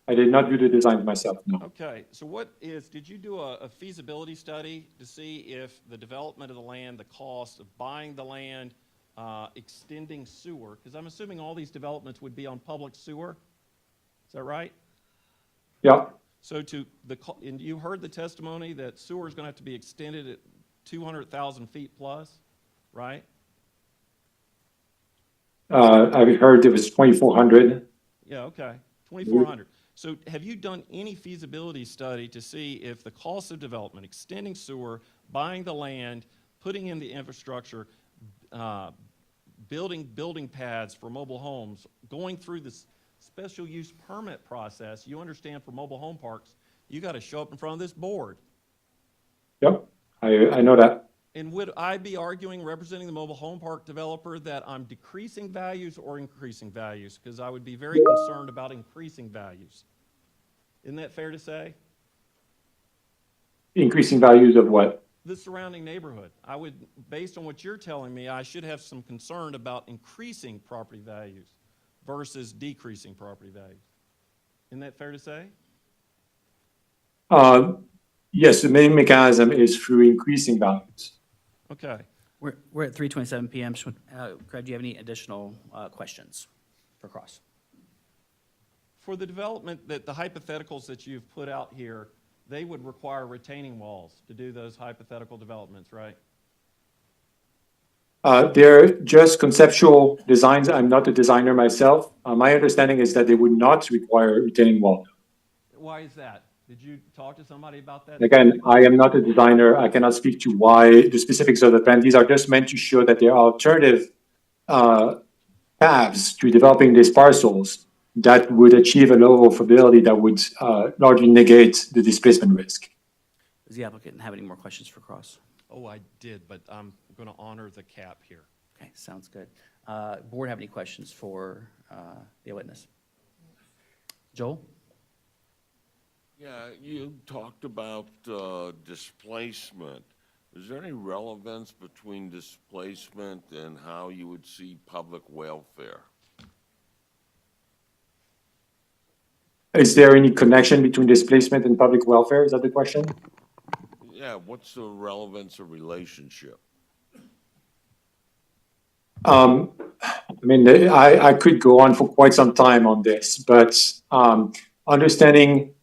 I did not do the designs myself, no. Okay, so did you do a feasibility study to see if the development of the land, the cost of buying the land, extending sewer, because I'm assuming all these developments would be on public sewer, is that right? Yeah. So and you heard the testimony that sewer is going to have to be extended at 200,000 feet plus, right? I've heard it was 2,400. Yeah, okay, 2,400. So have you done any feasibility study to see if the cost of development, extending sewer, buying the land, putting in the infrastructure, building pads for mobile homes, going through this special use permit process? You understand for mobile home parks, you got to show up in front of this board. Yep, I know that. And would I be arguing, representing the mobile home park developer, that I'm decreasing values or increasing values? Because I would be very concerned about increasing values. Isn't that fair to say? Increasing values of what? The surrounding neighborhood. I would, based on what you're telling me, I should have some concern about increasing property values versus decreasing property values. Isn't that fair to say? Yes, the main mechanism is through increasing values. Okay. We're at 3:27 p.m. Craig, do you have any additional questions for Cross? For the development, that the hypotheticals that you've put out here, they would require retaining walls to do those hypothetical developments, right? They're just conceptual designs. I'm not a designer myself. My understanding is that they would not require retaining wall. Why is that? Did you talk to somebody about that? Again, I am not a designer. I cannot speak to why the specifics of the plan. These are just meant to show that there are alternative paths to developing these parcels that would achieve a level of ability that would largely negate the displacement risk. Does the applicant have any more questions for Cross? Oh, I did, but I'm going to honor the cap here. Okay, sounds good. Board have any questions for the witness? Joel? Yeah, you talked about displacement. Is there any relevance between displacement and how you would see public welfare? Is there any connection between displacement and public welfare? Is that the question? Yeah, what's the relevance or relationship? I mean, I could go on for quite some time on this, but understanding,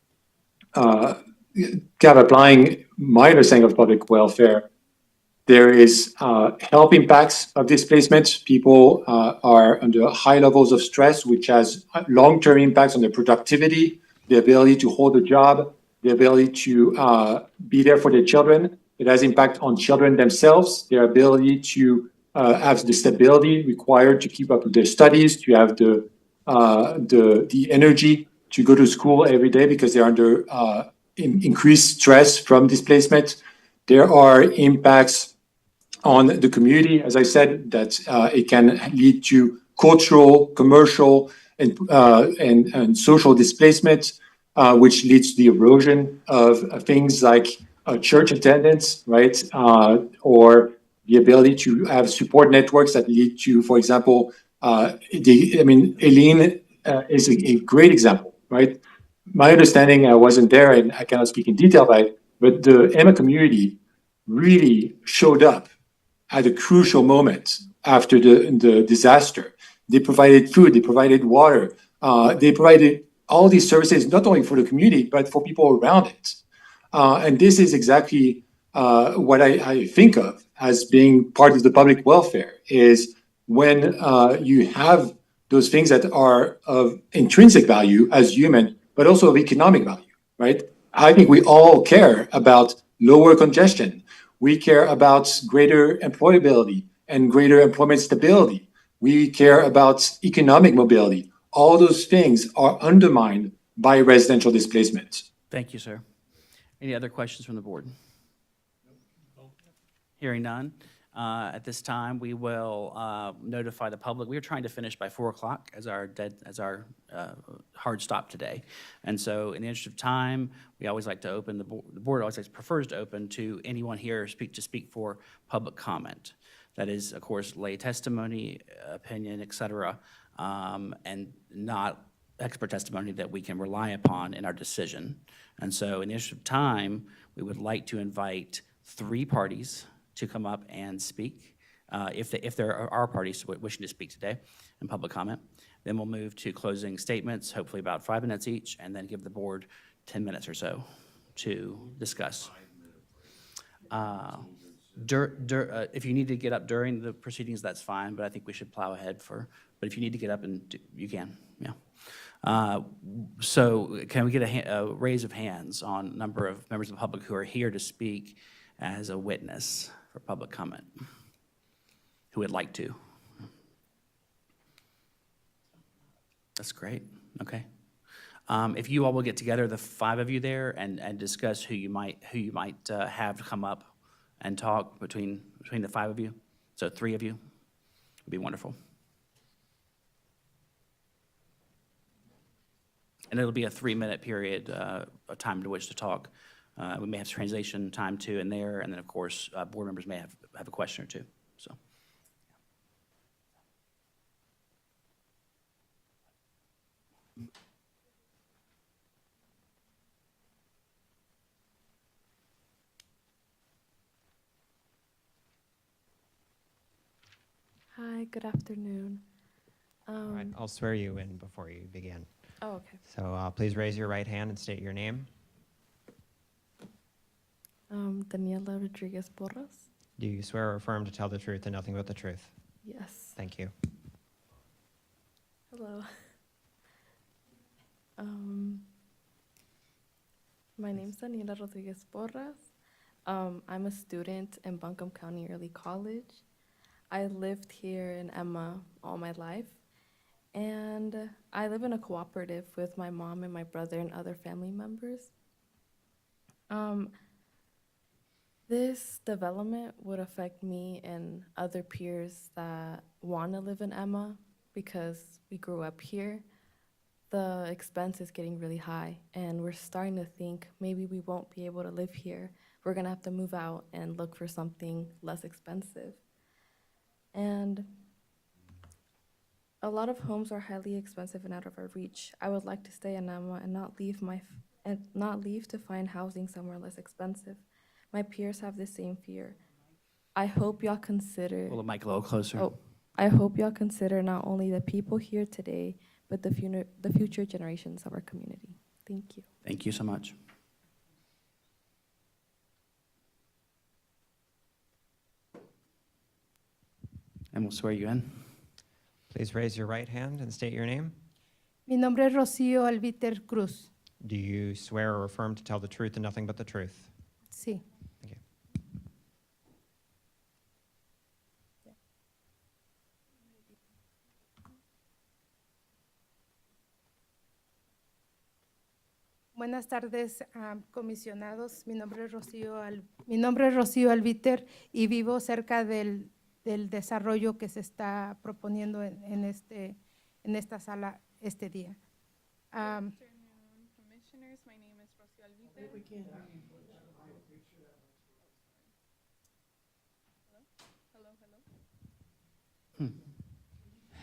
kind of applying my understanding of public welfare, there is health impacts of displacement. People are under high levels of stress, which has long-term impacts on their productivity, the ability to hold a job, the ability to be there for their children. It has impact on children themselves, their ability to have the stability required to keep up with their studies, to have the energy to go to school every day because they're under increased stress from displacement. There are impacts on the community, as I said, that it can lead to cultural, commercial, and social displacement, which leads to the erosion of things like church attendance, right? Or the ability to have support networks that lead to, for example, Eileen is a great example, right? My understanding, I wasn't there and I cannot speak in detail about it, but the Emma community really showed up at a crucial moment after the disaster. They provided food, they provided water, they provided all these services, not only for the community, but for people around it. And this is exactly what I think of as being part of the public welfare, is when you have those things that are of intrinsic value as human, but also of economic value, right? I think we all care about lower congestion. We care about greater employability and greater employment stability. We care about economic mobility. All those things are undermined by residential displacement. Thank you, sir. Any other questions from the board? Hearing none. At this time, we will notify the public. We are trying to finish by 4 o'clock as our hard stop today. And so in the interest of time, we always like to open, the board always prefers to open to anyone here to speak for public comment. That is, of course, lay testimony, opinion, et cetera, and not expert testimony that we can rely upon in our decision. And so in the interest of time, we would like to invite 3 parties to come up and speak, if there are parties wishing to speak today in public comment. Then we'll move to closing statements, hopefully about 5 minutes each, and then give the board 10 minutes or so to discuss. If you need to get up during the proceedings, that's fine, but I think we should plow ahead but if you need to get up, you can, yeah. So can we get a raise of hands on number of members of the public who are here to speak as a witness for public comment, who would like to? That's great, okay. If you all will get together, the 5 of you there, and discuss who you might have come up and talk between the 5 of you, so 3 of you, would be wonderful. And it'll be a 3-minute period of time to which to talk. We may have translation time too in there, and then of course, board members may have a question or two, so. Hi, good afternoon. All right, I'll swear you in before you begin. Oh, okay. So please raise your right hand and state your name. Daniela Rodriguez Porras. Do you swear or affirm to tell the truth and nothing but the truth? Yes. Thank you. Hello. My name's Daniela Rodriguez Porras. I'm a student in Buncombe County Early College. I lived here in Emma all my life, and I live in a cooperative with my mom and my brother and other family members. This development would affect me and other peers that want to live in Emma because we grew up here. The expense is getting really high, and we're starting to think maybe we won't be able to live here. We're gonna have to move out and look for something less expensive. And a lot of homes are highly expensive and out of our reach. I would like to stay in Emma and not leave to find housing somewhere less expensive. My peers have the same fear. I hope y'all consider. Pull the mic a little closer. Oh, I hope y'all consider not only the people here today, but the future generations of our community. Thank you. Thank you so much. And we'll swear you in. Please raise your right hand and state your name. Mi nombre es Rocío Albiter Cruz. Do you swear or affirm to tell the truth and nothing but the truth? Sí. Thank you. Buenas tardes, comisionados. Mi nombre es Rocío Albiter y vivo cerca del desarrollo que se está proponiendo en esta sala este día. Commissioners, my name is Rocío Albiter.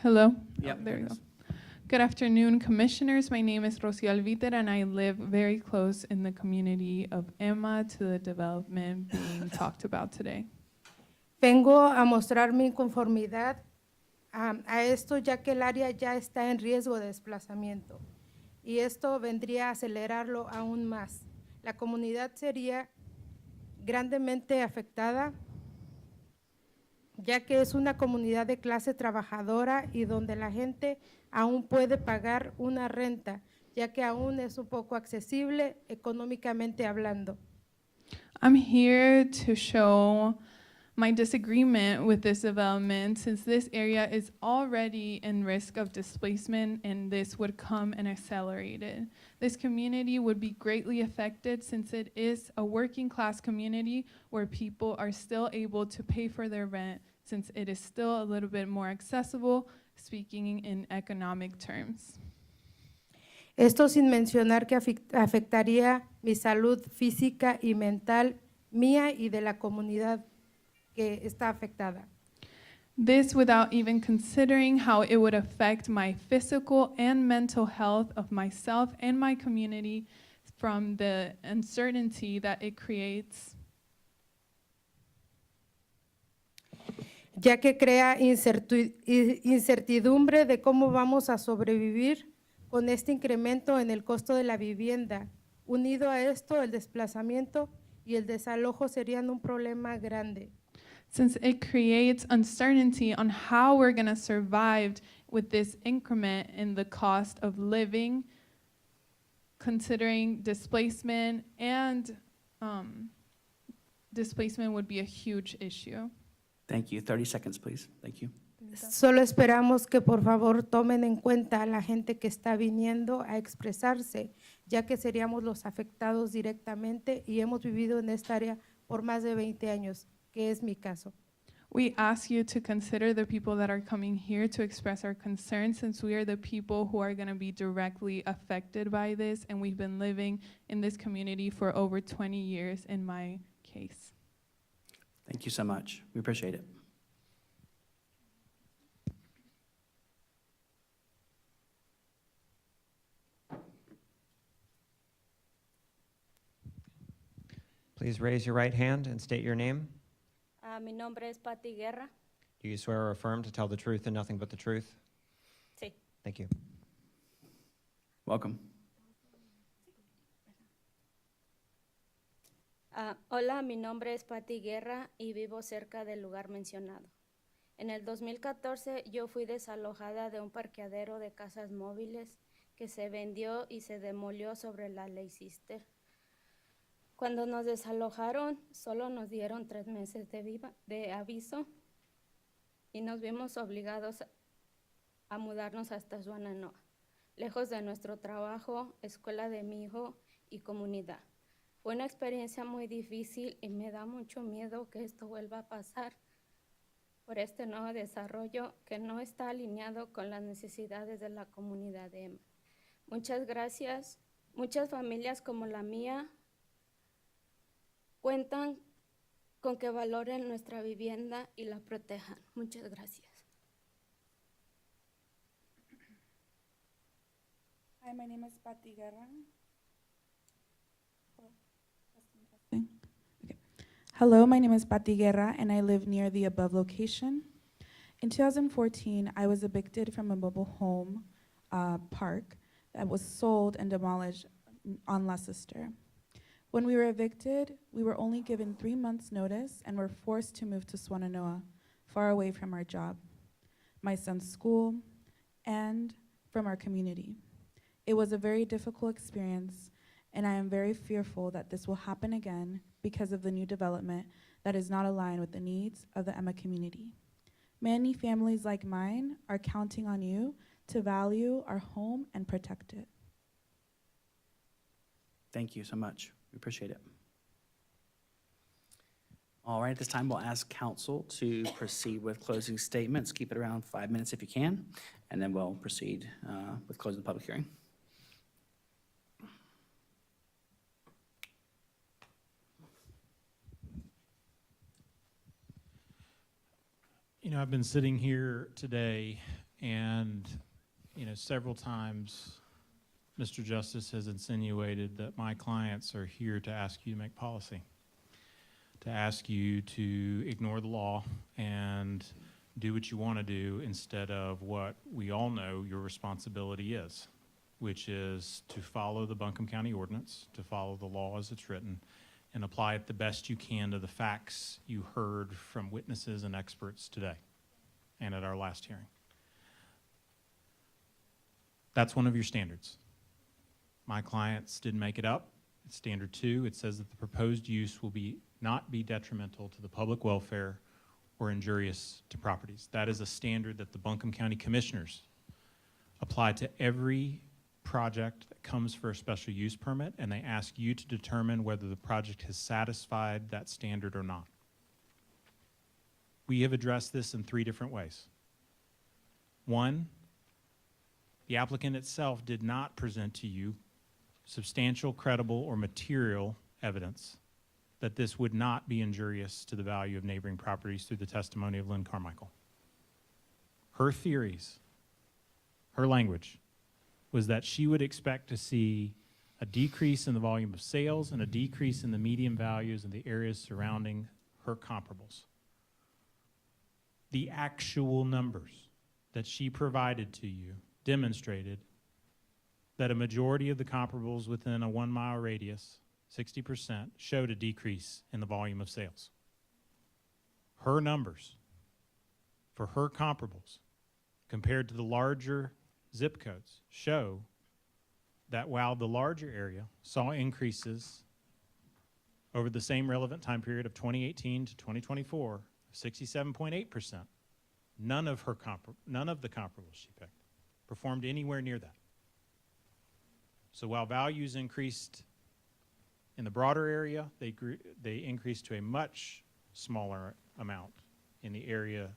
Hello? Yep, Oh, there there you it go. is. Good afternoon, Commissioners. My name is Rocío Albiter, and I live very close in the community of Emma to the development being talked about today. Vengo a mostrar mi inconformidad a esto, ya que el área ya está en riesgo de desplazamiento. Y esto vendría a acelerarlo aún más. La comunidad sería grandemente afectada, ya que es una comunidad de clase trabajadora y donde la gente aún puede pagar una renta, ya que aún es un poco accesible económicamente hablando. I'm here to show my disagreement with this development, since this area is already in risk of displacement and this would come and accelerate it. This community would be greatly affected since it is a working class community where people are still able to pay for their rent, since it is still a little bit more accessible, speaking in economic terms. Esto sin mencionar que afectaría mi salud física y mental mía y de la comunidad que está afectada. This without even considering how it would affect my physical and mental health of myself and my community from the uncertainty that it creates. Ya que crea incertidumbre de cómo vamos a sobrevivir con este incremento en el costo de la vivienda. Unido a esto, el desplazamiento y el desalojo serían un problema grande. Since it creates uncertainty on how we're going to survive with this increment in the cost of living, considering displacement, and displacement would be a huge issue. Thank you. 30 seconds, please. Thank you. Solo esperamos que por favor tomen en cuenta a la gente que está viniendo a expresarse, ya que seríamos los afectados directamente y hemos vivido en esta área por más de 20 años, que es mi caso. We ask you to consider the people that are coming here to express our concerns, since we are the people who are going to be directly affected by this, and we've been living in this community for over 20 years in my case. Thank you so much. We appreciate it. Please raise your right hand and state your name. Mi nombre es Patti Guerra. Do you swear or affirm to tell the truth and nothing but the truth? Sí. Thank you. Welcome. Hola, mi nombre es Patti Guerra y vivo cerca del lugar mencionado. En el 2014 yo fui desalojada de un parqueadero de casas móviles que se vendió y se demolió sobre la Ley Sister. Cuando nos desalojaron, solo nos dieron 3 meses de aviso y nos vimos obligados a mudarnos hasta Swannanoa, lejos de nuestro trabajo, escuela de mi hijo y comunidad. Fue una experiencia muy difícil y me da mucho miedo que esto vuelva a pasar por este nuevo desarrollo que no está alineado con las necesidades de la comunidad de Emma. Muchas gracias. Muchas familias como la mía cuentan con que valoren nuestra vivienda y la protejan. Muchas gracias. Hi, my name is Patti Guerra. Hello, my name is Patti Guerra, and I live near the above location. In 2014, I was evicted from a mobile home park that was sold and demolished on Leicester. When we were evicted, we were only given 3 months' notice and were forced to move to Swannanoa, far away from our job, my son's school, and from our community. It was a very difficult experience, and I am very fearful that this will happen again because of the new development that is not aligned with the needs of the Emma community. Many families like mine are counting on you to value our home and protect it. Thank you so much. We appreciate it. All right, at this time, we'll ask council to proceed with closing statements. Keep it around 5 minutes if you can, and then we'll proceed with closing the public hearing. You know, I've been sitting here today and, you know, several times Mr. Justice has insinuated that my clients are here to ask you to make policy, to ask you to ignore the law and do what you want to do instead of what we all know your responsibility is, which is to follow the Buncombe County ordinance, to follow the law as it's written, and apply it the best you can to the facts you heard from witnesses and experts today and at our last hearing. That's one of your standards. My clients didn't make it up. It's standard 2. It says that the proposed use will not be detrimental to the public welfare or injurious to properties. That is a standard that the Buncombe County Commissioners apply to every project that comes for a special use permit, and they ask you to determine whether the project has satisfied that standard or not. We have addressed this in 3 different ways. 1, the applicant itself did not present to you substantial, credible, or material evidence that this would not be injurious to the value of neighboring properties through the testimony of Lynn Carmichael. Her theories, her language, was that she would expect to see a decrease in the volume of sales and a decrease in the median values in the areas surrounding her comparables. The actual numbers that she provided to you demonstrated that a majority of the comparables within a 1-mile radius, 60%, showed a decrease in the volume of sales. Her numbers for her comparables compared to the larger zip codes show that while the larger area saw increases over the same relevant time period of 2018 to 2024 of 67.8%, none of the comparables she picked performed anywhere near that. So while values increased in the broader area, they increased to a much smaller amount in the area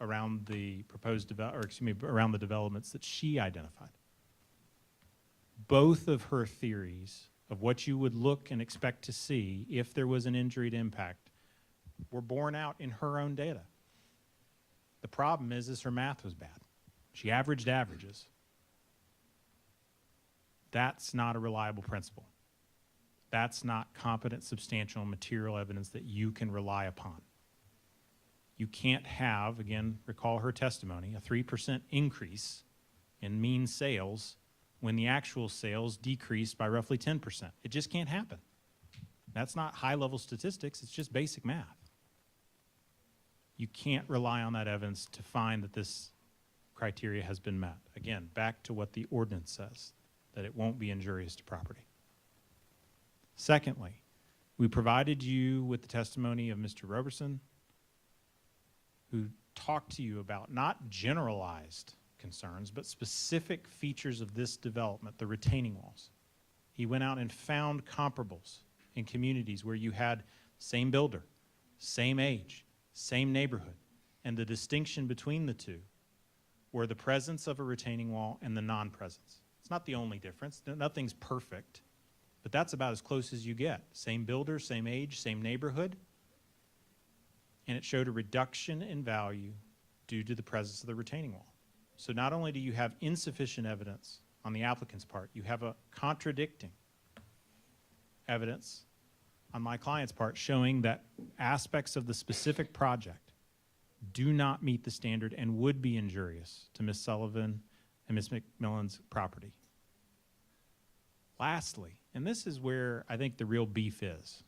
around the around the developments that she identified. Both of her theories of what you would look and expect to see if there was an injury to impact were borne out in her own data. The problem is her math was bad. She averaged averages. That's not a reliable principle. That's not competent, substantial, material evidence that you can rely upon. You can't have, again, recall her testimony, a 3% increase in mean sales when the actual sales decreased by roughly 10%. It just can't happen. That's not high-level statistics, it's just basic math. You can't rely on that evidence to find that this criteria has been met. Again, back to what the ordinance says, that it won't be injurious to property. Secondly, we provided you with the testimony of Mr. Roberson, who talked to you about not generalized concerns, but specific features of this development, the retaining walls. He went out and found comparables in communities where you had same builder, same age, same neighborhood, and the distinction between the two were the presence of a retaining wall and the non-presence. It's not the only difference. Nothing's perfect, but that's about as close as you get. Same builder, same age, same neighborhood, and it showed a reduction in value due to the presence of the retaining wall. So not only do you have insufficient evidence on the applicant's part, you have a contradicting evidence on my client's part showing that aspects of the specific project do not meet the standard and would be injurious to Ms. Sullivan and Ms. McMillan's property. Lastly, and this is where I think the real beef is,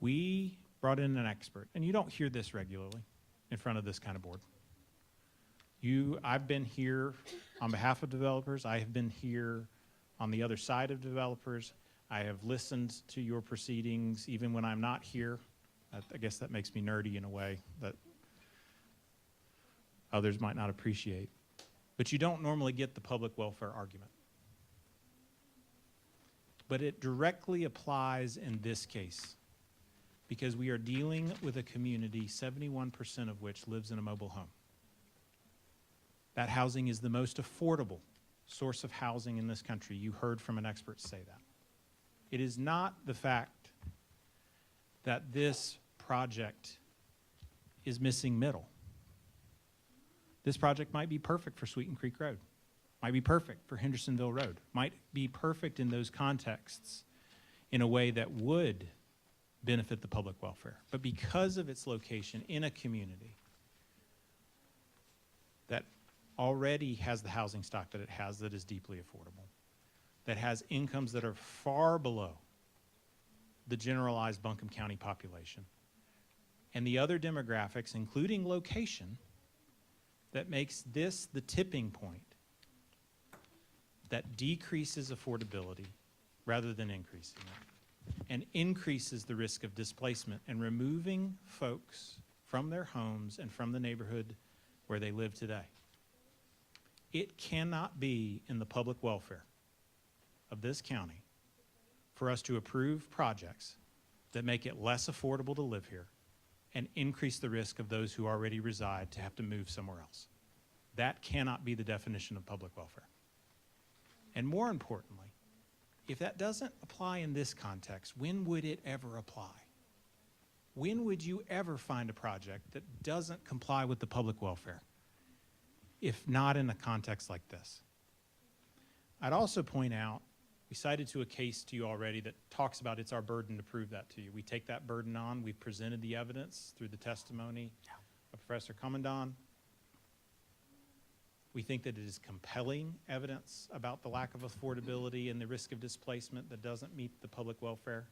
we brought in an expert, and you don't hear this regularly in front of this kind of board. I've been here on behalf of developers. I have been here on the other side of developers. I have listened to your proceedings even when I'm not here. I guess that makes me nerdy in a way that others might not appreciate. But you don't normally get the public welfare argument. But it directly applies in this case because we are dealing with a community, 71% of which lives in a mobile home. That housing is the most affordable source of housing in this country. You heard from an expert say that. It is not the fact that this project is missing middle. This project might be perfect for Sweeten Creek Road, might be perfect for Hendersonville Road, might be perfect in those contexts in a way that would benefit the public welfare. But because of its location in a community that already has the housing stock that it has that is deeply affordable, that has incomes that are far below the generalized Buncombe County population, and the other demographics, including location, that makes this the tipping point that decreases affordability rather than increasing it, and increases the risk of displacement and removing folks from their homes and from the neighborhood where they live today. It cannot be in the public welfare of this county for us to approve projects that make it less affordable to live here and increase the risk of those who already reside to have to move somewhere else. That cannot be the definition of public welfare. And more importantly, if that doesn't apply in this context, when would it ever apply? When would you ever find a project that doesn't comply with the public welfare, if not in a context like this? I'd also point out, we cited to a case to you already that talks about it's our burden to prove that to you. We take that burden on. We've presented the evidence through the testimony of Professor Commandant. We think that it is compelling evidence about the lack of affordability and the risk of displacement that doesn't meet the public welfare.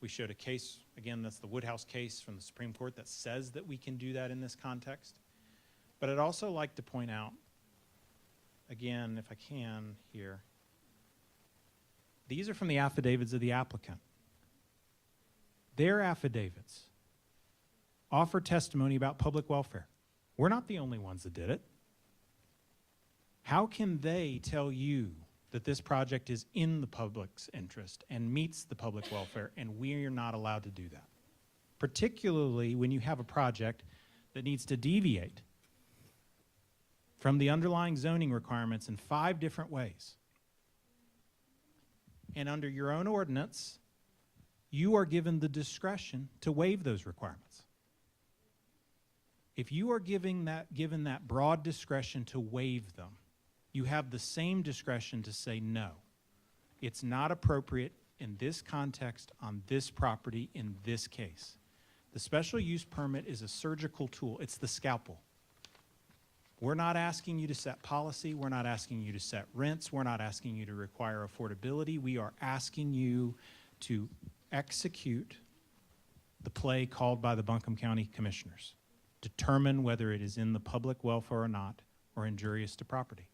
We showed a case, again, that's the Woodhouse case from the Supreme Court that says that we can do that in this context. But I'd also like to point out, again, if I can here, these are from the affidavits of the applicant. Their affidavits offer testimony about public welfare. We're not the only ones that did it. How can they tell you that this project is in the public's interest and meets the public welfare, and we are not allowed to do that? Particularly when you have a project that needs to deviate from the underlying zoning requirements in 5 different ways. And under your own ordinance, you are given the discretion to waive those requirements. If you are given that broad discretion to waive them, you have the same discretion to say no. It's not appropriate in this context on this property in this case. The special use permit is a surgical tool. It's the scalpel. We're not asking you to set policy. We're not asking you to set rents. We're not asking you to require affordability. We are asking you to execute the play called by the Buncombe County Commissioners. Determine whether it is in the public welfare or not, or injurious to property.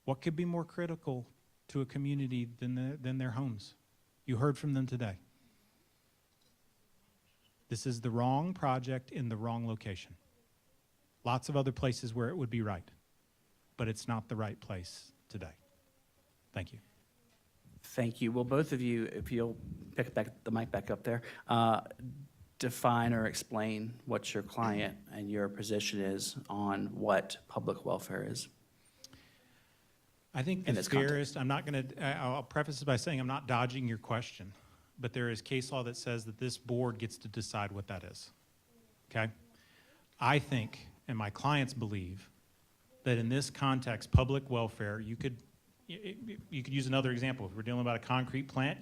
What could be more critical to a community than their homes? You heard from them today. This is the wrong project in the wrong location. Lots of other places where it would be right, but it's not the right place today. Thank you. Thank you. Will both of you, if you'll pick the mic back up there, define or explain what your client and your position is on what public welfare is? I think In the this context. fairest, I'm not going to, I'll preface it by saying I'm not dodging your question, but there is case law that says that this board gets to decide what that is. Okay? I think, and my clients believe, that in this context, public welfare, you could use another example. If we're dealing about a concrete plant,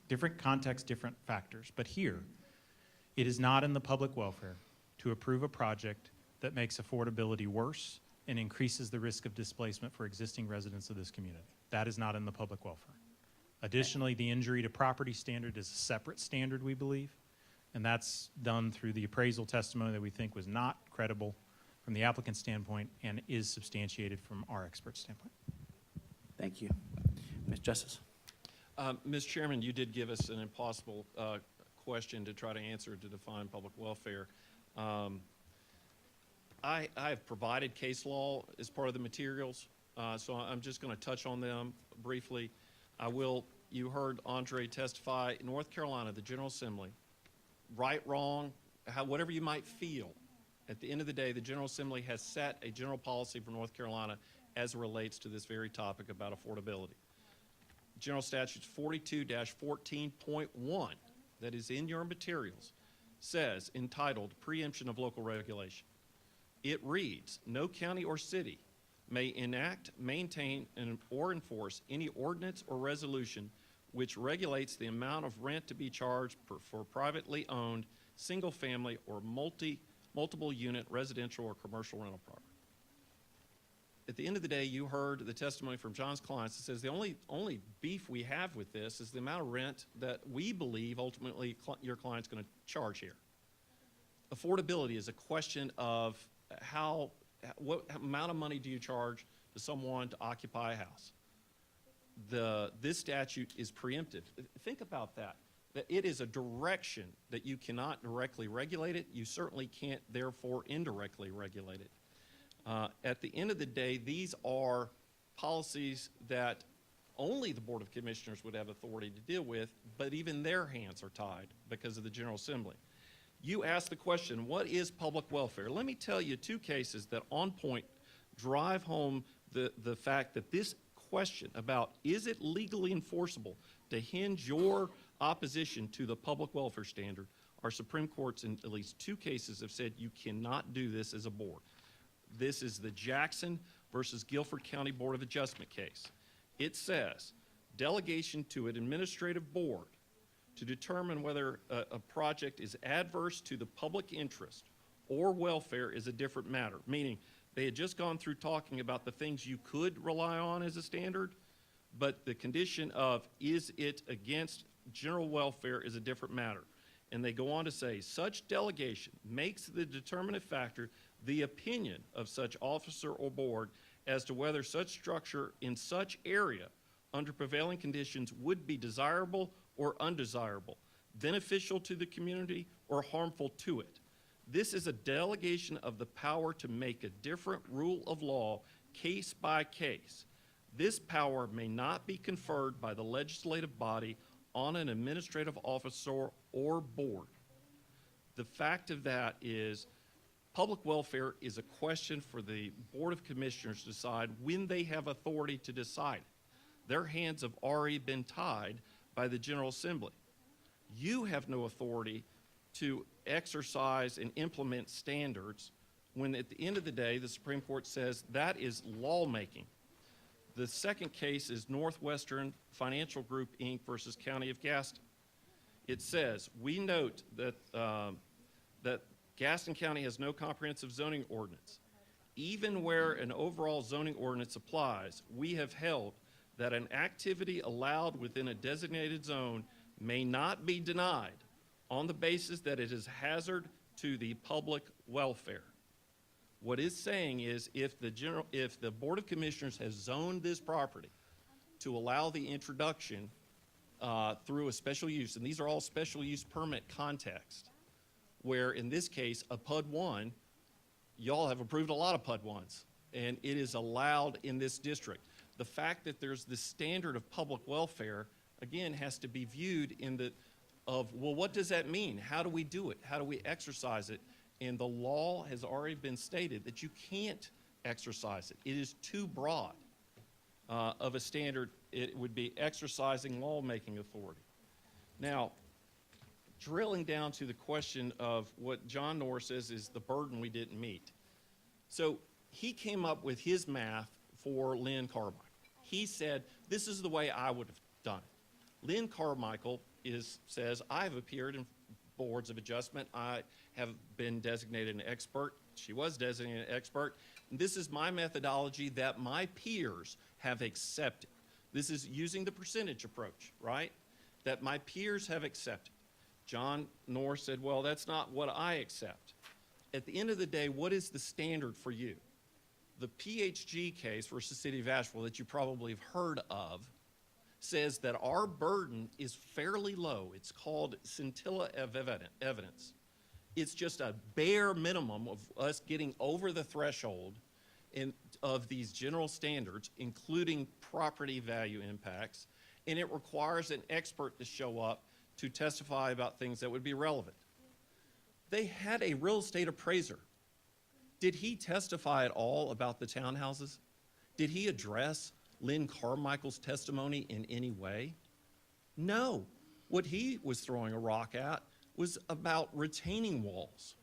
different context, different factors. But here, it is not in the public welfare to approve a project that makes affordability worse and increases the risk of displacement for existing residents of this community. That is not in the public welfare. Additionally, the injury to property standard is a separate standard, we believe, and that's done through the appraisal testimony that we think was not credible from the applicant's standpoint and is substantiated from our expert standpoint. Thank you. Ms. Justice. Mr. Chairman, you did give us an impossible question to try to answer to define public welfare. I have provided case law as part of the materials, so I'm just going to touch on them briefly. You heard Andre testify, North Carolina, the General Assembly, right, wrong, whatever you might feel, at the end of the day, the General Assembly has set a general policy for North Carolina as it relates to this very topic about affordability. General Statutes 42-14.1, that is in your materials, says, entitled Preemption of Local Regulation. It reads, no county or city may enact, maintain, or enforce any ordinance or resolution which regulates the amount of rent to be charged for privately owned, single-family, or multiple unit residential or commercial rental property. At the end of the day, you heard the testimony from John's clients that says the only beef we have with this is the amount of rent that we believe ultimately your client's going to charge here. Affordability is a question of what amount of money do you charge to someone to occupy a house? This statute is preemptive. Think about that it is a direction that you cannot directly regulate it. You certainly can't, therefore, indirectly regulate it. At the end of the day, these are policies that only the Board of Commissioners would have authority to deal with, but even their hands are tied because of the General Assembly. You asked the question, what is public welfare? Let me tell you two cases that on point drive home the fact that this question about is it legally enforceable to hinge your opposition to the public welfare standard, our Supreme Courts in at least two cases have said you cannot do this as a board. This is the Jackson versus Guilford County Board of Adjustment case. It says delegation to an administrative board to determine whether a project is adverse to the public interest or welfare is a different matter, meaning they had just gone through talking about the things you could rely on as a standard, but the condition of is it against general welfare is a different matter. And they go on to say such delegation makes the determinative factor the opinion of such officer or board as to whether such structure in such area under prevailing conditions would be desirable or undesirable, beneficial to the community or harmful to it. This is a delegation of the power to make a different rule of law case by case. This power may not be conferred by the legislative body on an administrative officer or board. The fact of that is public welfare is a question for the Board of Commissioners to decide when they have authority to decide. Their hands have already been tied by the General Assembly. You have no authority to exercise and implement standards when at the end of the day the Supreme Court says that is lawmaking. The second case is Northwestern Financial Group, Inc. versus County of Gaston. It says, we note that, that Gaston County has no comprehensive zoning ordinance. Even where an overall zoning ordinance applies, we have held that an activity allowed within a designated zone may not be denied on the basis that it is hazard to the public welfare. What it's saying is if the Board of Commissioners has zoned this property to allow the introduction through a special use, and these are all special use permit context, where in this case, a PUD 1, y'all have approved a lot of PUD 1s, and it is allowed in this district. The fact that there's this standard of public welfare, again, has to be viewed in well, what does that mean? How do we do it? How do we exercise it? And the law has already been stated that you can't exercise it. It is too broad of a standard. It would be exercising lawmaking authority. Now, drilling down to the question of what John Norr says is the burden we didn't meet. So he came up with his math for Lynn Carmichael. He said, this is the way I would have done it. Lynn Carmichael says, I've appeared in boards of adjustment. I have been designated an expert. She was designated an expert. And this is my methodology that my peers have accepted. This is using the percentage approach, right? That my peers have accepted. John Norr said, well, that's not what I accept. At the end of the day, what is the standard for you? The PHG case versus City of Asheville that you probably have heard of says that our burden is fairly low. It's called scintilla of evidence. It's just a bare minimum of us getting over the threshold of these general standards, including property value impacts, and it requires an expert to show up to testify about things that would be relevant. They had a real estate appraiser. Did he testify at all about the townhouses? Did he address Lynn Carmichael's testimony in any way? No. What he was throwing a rock at was about retaining walls.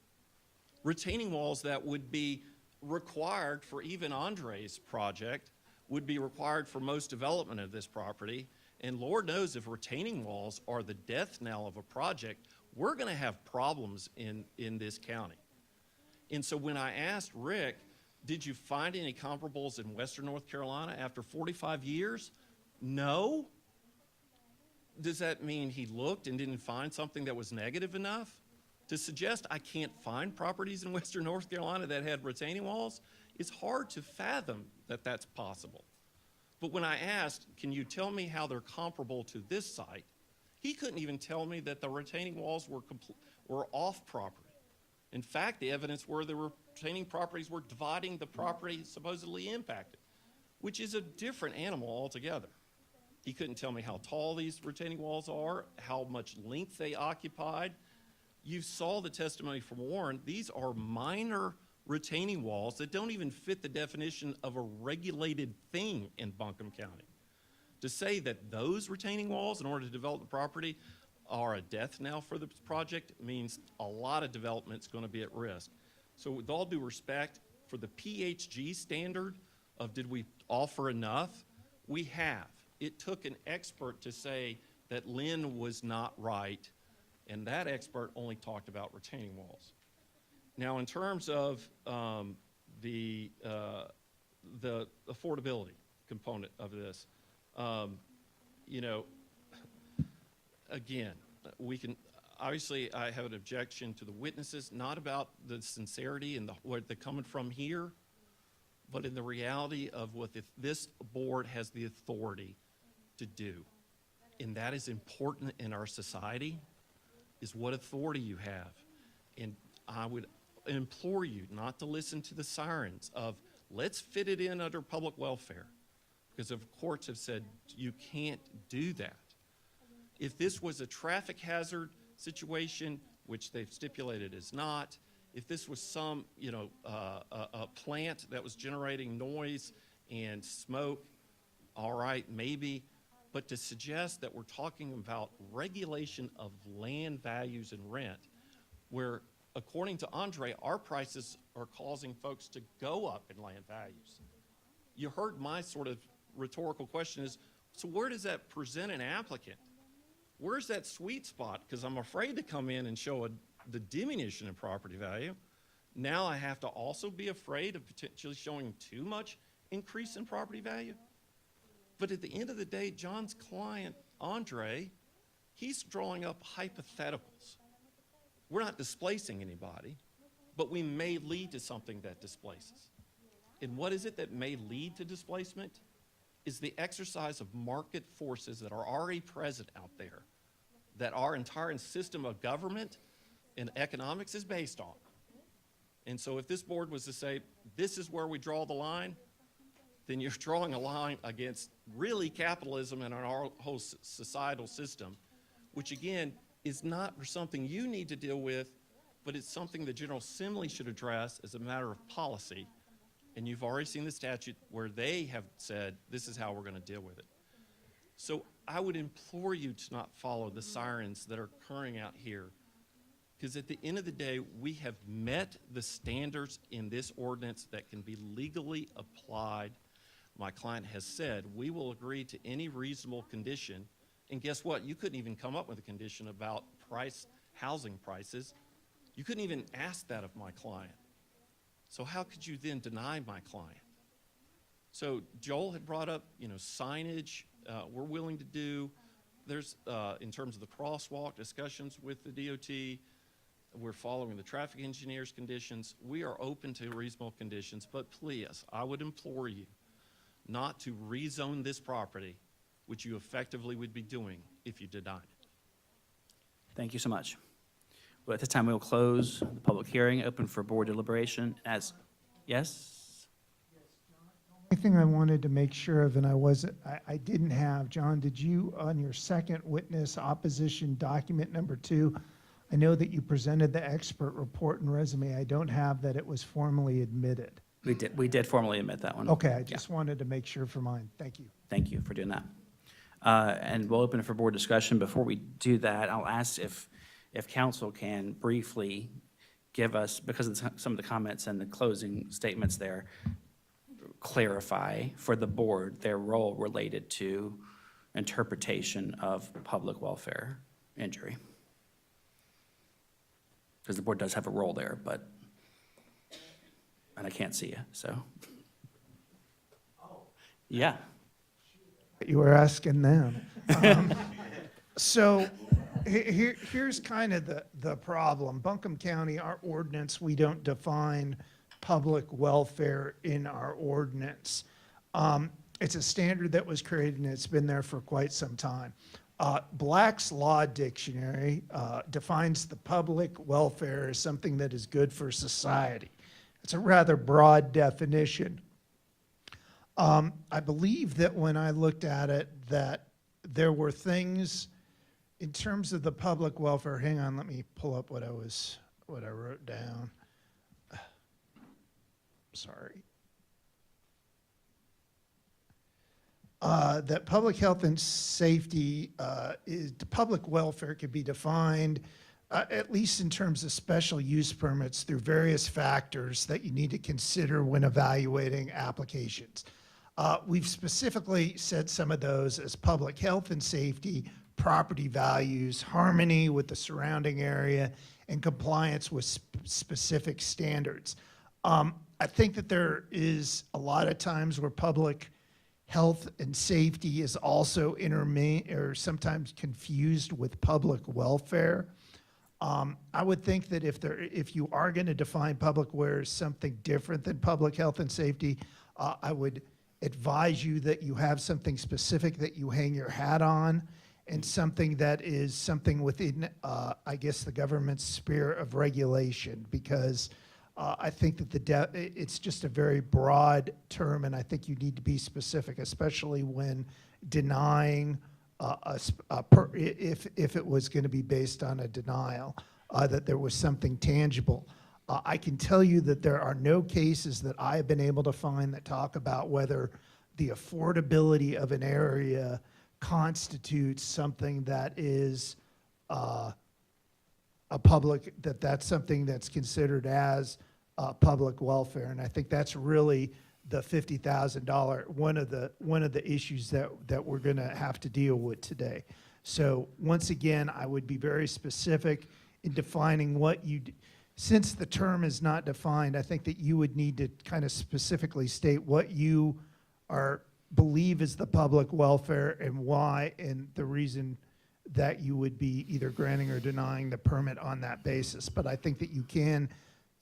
Retaining walls that would be required for even Andre's project, would be required for most development of this property. And Lord knows if retaining walls are the death knell of a project, we're going to have problems in this county. And so when I asked Rick, did you find any comparables in Western North Carolina after 45 years? No. Does that mean he looked and didn't find something that was negative enough to suggest I can't find properties in Western North Carolina that had retaining walls? It's hard to fathom that that's possible. But when I asked, can you tell me how they're comparable to this site, he couldn't even tell me that the retaining walls were off property. In fact, the evidence were the retaining properties were dividing the property supposedly impacted, which is a different animal altogether. He couldn't tell me how tall these retaining walls are, how much length they occupied. You saw the testimony from Warren. These are minor retaining walls that don't even fit the definition of a regulated thing in Buncombe County. To say that those retaining walls, in order to develop the property, are a death knell for the project means a lot of development's going to be at risk. So with all due respect, for the PHG standard of did we offer enough, we have. It took an expert to say that Lynn was not right, and that expert only talked about retaining walls. Now, in terms of the affordability component of this, you know, again, we can, obviously I have an objection to the witnesses, not about the sincerity and where they're coming from here, but in the reality of what this board has the authority to do. And that is important in our society, is what authority you have. And I would implore you not to listen to the sirens of let's fit it in under public welfare, because of courts have said you can't do that. If this was a traffic hazard situation, which they've stipulated is not, if this was some, you know, a plant that was generating noise and smoke, all right, maybe. But to suggest that we're talking about regulation of land values and rent, where according to Andre, our prices are causing folks to go up in land values. You heard my sort of rhetorical question is, so where does that present an applicant? Where's that sweet spot? Because I'm afraid to come in and show the diminution in property value. Now I have to also be afraid of potentially showing too much increase in property value. But at the end of the day, John's client, Andre, he's drawing up hypotheticals. We're not displacing anybody. but we may lead to something that displaces. And what is it that may lead to displacement? Is the exercise of market forces that are already present out there, that our entire system of government and economics is based on. And so if this board was to say, this is where we draw the line, then you're drawing a line against really capitalism and our whole societal system, which again is not something you need to deal with, but it's something the General Assembly should address as a matter of policy. And you've already seen the statute where they have said, this is how we're going to deal with it. So I would implore you to not follow the sirens that are occurring out here, because at the end of the day, we have met the standards in this ordinance that can be legally applied. My client has said, we will agree to any reasonable condition. And guess what? You couldn't even come up with a condition about housing prices. You couldn't even ask that of my client. So how could you then deny my client? So Joel had brought up, signage. We're willing to do. There's, in terms of the crosswalk discussions with the DOT, we're following the traffic engineer's conditions. We are open to reasonable conditions, but please, I would implore you not to rezone this property, which you effectively would be doing if you denied it. Thank you so much. Well, at this time, we will close the public hearing, open for board deliberation. Yes? The thing I wanted to make sure of, and I didn't have, John, did you, on your second witness opposition document number 2, I know that you presented the expert report and resume. I don't have that it was formally admitted. We did formally admit that one. Okay, I just wanted to make sure for mine. Thank you. Thank you for doing that. And we'll open it for board discussion. Before we do that, I'll ask if council can briefly give us, because of some of the comments and the closing statements there, clarify for the board their role related to interpretation of public welfare injury. Because the board does have a role there, and I can't see you, so. Yeah. You were asking them. So here's kind of the problem. Buncombe County, our ordinance, we don't define public welfare in our ordinance. It's a standard that was created and it's been there for quite some time. Black's Law Dictionary defines the public welfare as something that is good for society. It's a rather broad definition. I believe that when I looked at it, that there were things in terms of the public welfare. Hang on, let me pull up what I wrote down. Sorry. That public health and safety public welfare could be defined, at least in terms of special use permits, through various factors that you need to consider when evaluating applications. We've specifically said some of those as public health and safety, property values, harmony with the surrounding area, and compliance with specific standards. I think that there is a lot of times where public health and safety is also sometimes confused with public welfare. I would think that if you are going to define public welfare as something different than public health and safety, I would advise you that you have something specific that you hang your hat on, and something that is something within, I guess, the government's sphere of regulation, because I think that it's just a very broad term, and I think you need to be specific, especially when denying if it was going to be based on a denial, that there was something tangible. I can tell you that there are no cases that I have been able to find that talk about whether the affordability of an area constitutes something that is that's something that's considered as public welfare. And I think that's really the $50,000, one of the issues that we're going to have to deal with today. So once again, I would be very specific in defining since the term is not defined, I think that you would need to kind of specifically state what you believe is the public welfare and why, and the reason that you would be either granting or denying the permit on that basis. But I think that you can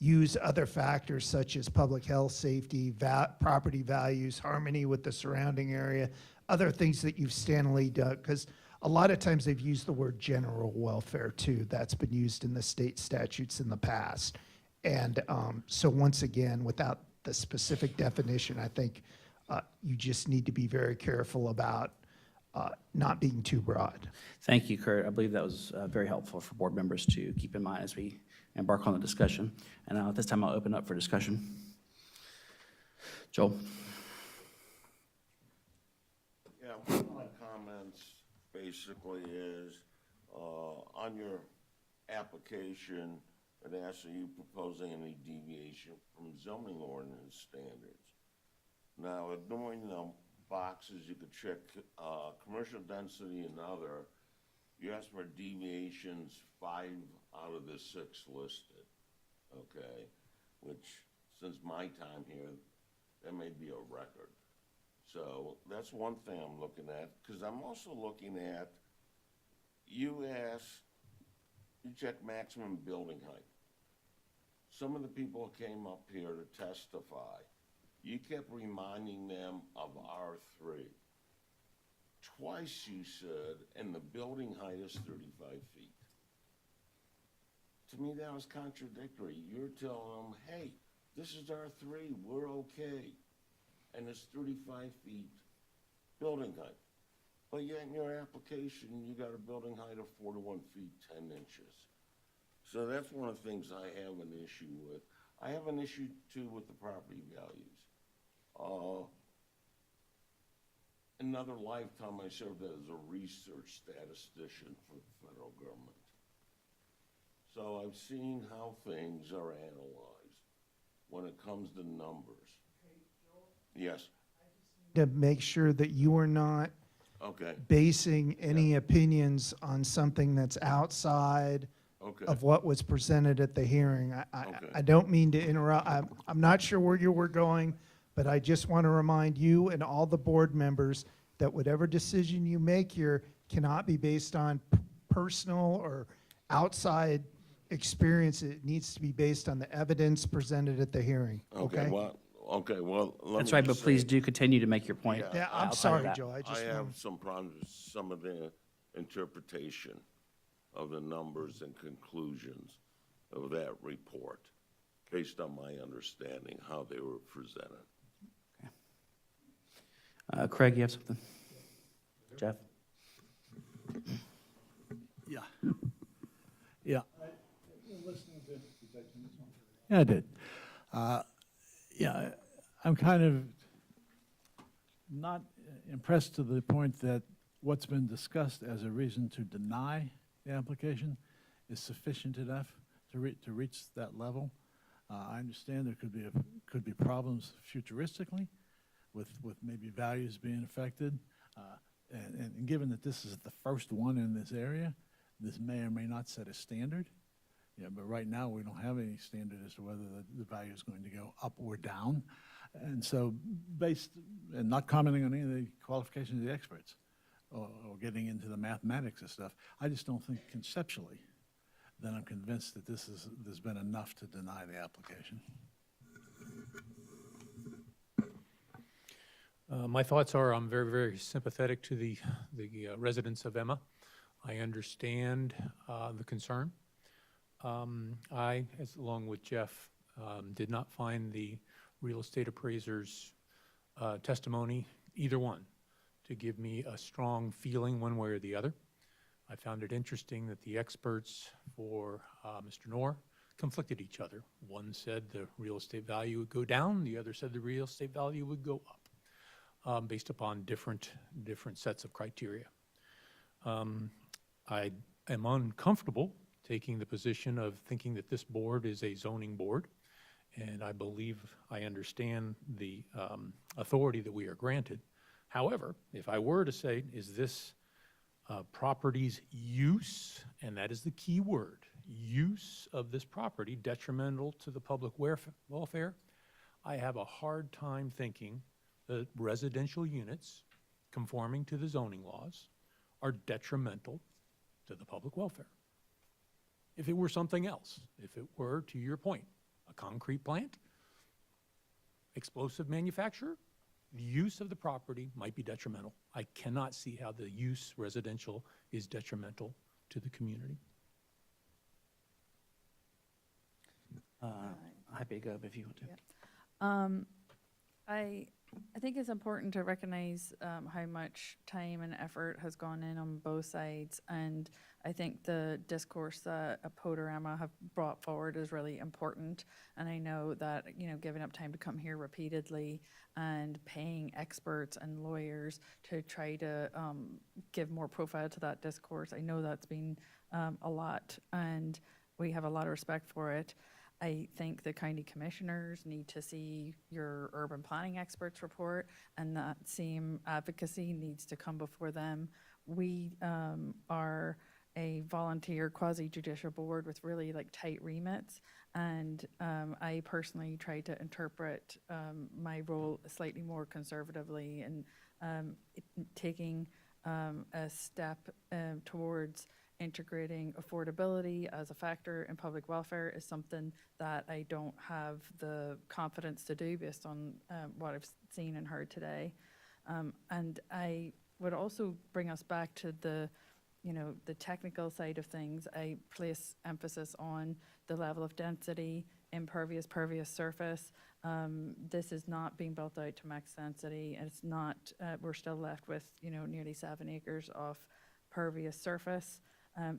use other factors such as public health, safety, property values, harmony with the surrounding area, other things that you've standardly done, because a lot of times they've used the word general welfare too. That's been used in the state statutes in the past. And so once again, without the specific definition, I think you just need to be very careful about not being too broad. Thank you, Kurt. I believe that was very helpful for board members to keep in mind as we embark on the discussion. And now at this time, I'll open up for discussion. Joel? Yeah, one of my comments basically is, on your application, it asks, are you proposing any deviation from zoning ordinance standards? Now, ignoring the boxes, you could check commercial density and other. You ask for deviations 5 out of the 6 listed, okay? Which, since my time here, that may be a record. So that's one thing I'm looking at, because I'm also looking at, you check maximum building height. Some of the people who came up here to testify, you kept reminding them of R3. Twice you said, and the building height is 35 feet. To me, that was contradictory. You're telling them, hey, this is R3, we're okay. And it's 35 feet building height. But yet in your application, you got a building height of 41 feet, 10 inches. So that's one of the things I have an issue with. I have an issue too with the property values. Another lifetime I served as a research statistician for the federal government. So I've seen how things are analyzed when it comes to numbers. Yes. To make sure that you are not Okay. basing any opinions on something that's outside Okay. of what was presented at the hearing. Okay. I don't mean to interrupt. I'm not sure where you were going, but I just want to remind you and all the board members that whatever decision you make here cannot be based on personal or outside experience. It needs to be based on the evidence presented at the hearing. Okay. Well, let That's me right, but just please say- do continue to make your point. Yeah, I'm outside of sorry, that. Joe. I have some problems with some of the interpretation of the numbers and conclusions of that report, based on my understanding how they were presented. Craig, you have something? Jeff? Yeah. Yeah. Yeah, I did. Yeah, I'm kind of not impressed to the point that what's been discussed as a reason to deny the application is sufficient enough to reach that level. I understand there could be problems futuristically with maybe values being affected. And given that this is the first one in this area, this may or may not set a standard. Yeah, but right now we don't have any standard as to whether the value is going to go up or down. And so and not commenting on any of the qualifications of the experts or getting into the mathematics of stuff, I just don't think conceptually that I'm convinced that there's been enough to deny the application. My thoughts are I'm very, very sympathetic to the residents of Emma. I understand the concern. I, along with Jeff, did not find the real estate appraiser's testimony, either one, to give me a strong feeling one way or the other. I found it interesting that the experts for Mr. Knorr conflicted each other. One said the real estate value would go down, the other said the real estate value would go up, based upon different sets of criteria. I am uncomfortable taking the position of thinking that this board is a zoning board, and I believe I understand the authority that we are granted. However, if I were to say, is this property's use, and that is the key word, use of this property detrimental to the public welfare, I have a hard time thinking that residential units conforming to the zoning laws are detrimental to the public welfare. If it were something else, if it were, to your point, a concrete plant, explosive manufacturer, the use of the property might be detrimental. I cannot see how the use residential is detrimental to the community. Happy to go if you want to. I think it's important to recognize how much time and effort has gone in on both sides, and I think the discourse that Podorama have brought forward is really important. And I know that, you know, giving up time to come here repeatedly and paying experts and lawyers to try to give more profile to that discourse, I know that's been a lot, and we have a lot of respect for it. I think the county commissioners need to see your urban planning experts report, and that same advocacy needs to come before them. We are a volunteer quasi-judicial board with really like tight remits, and I personally try to interpret my role slightly more conservatively, and taking a step towards integrating affordability as a factor in public welfare is something that I don't have the confidence to do based on what I've seen and heard today. And I would also bring us back to the, you know, the technical side of things. I place emphasis on the level of density, impervious, pervious surface. This is not being built out to max density, and it's not, we're still left with, you know, nearly 7 acres of pervious surface.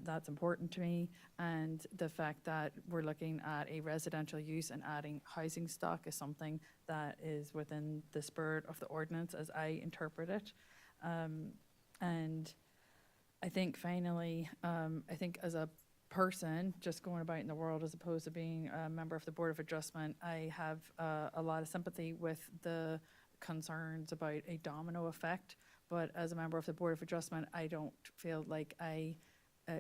That's important to me, and the fact that we're looking at a residential use and adding housing stock is something that is within the spirit of the ordinance as I interpret it. And I think finally, I think as a person just going about in the world as opposed to being a member of the Board of Adjustment, I have a lot of sympathy with the concerns about a domino effect. But as a member of the Board of Adjustment, I don't feel like I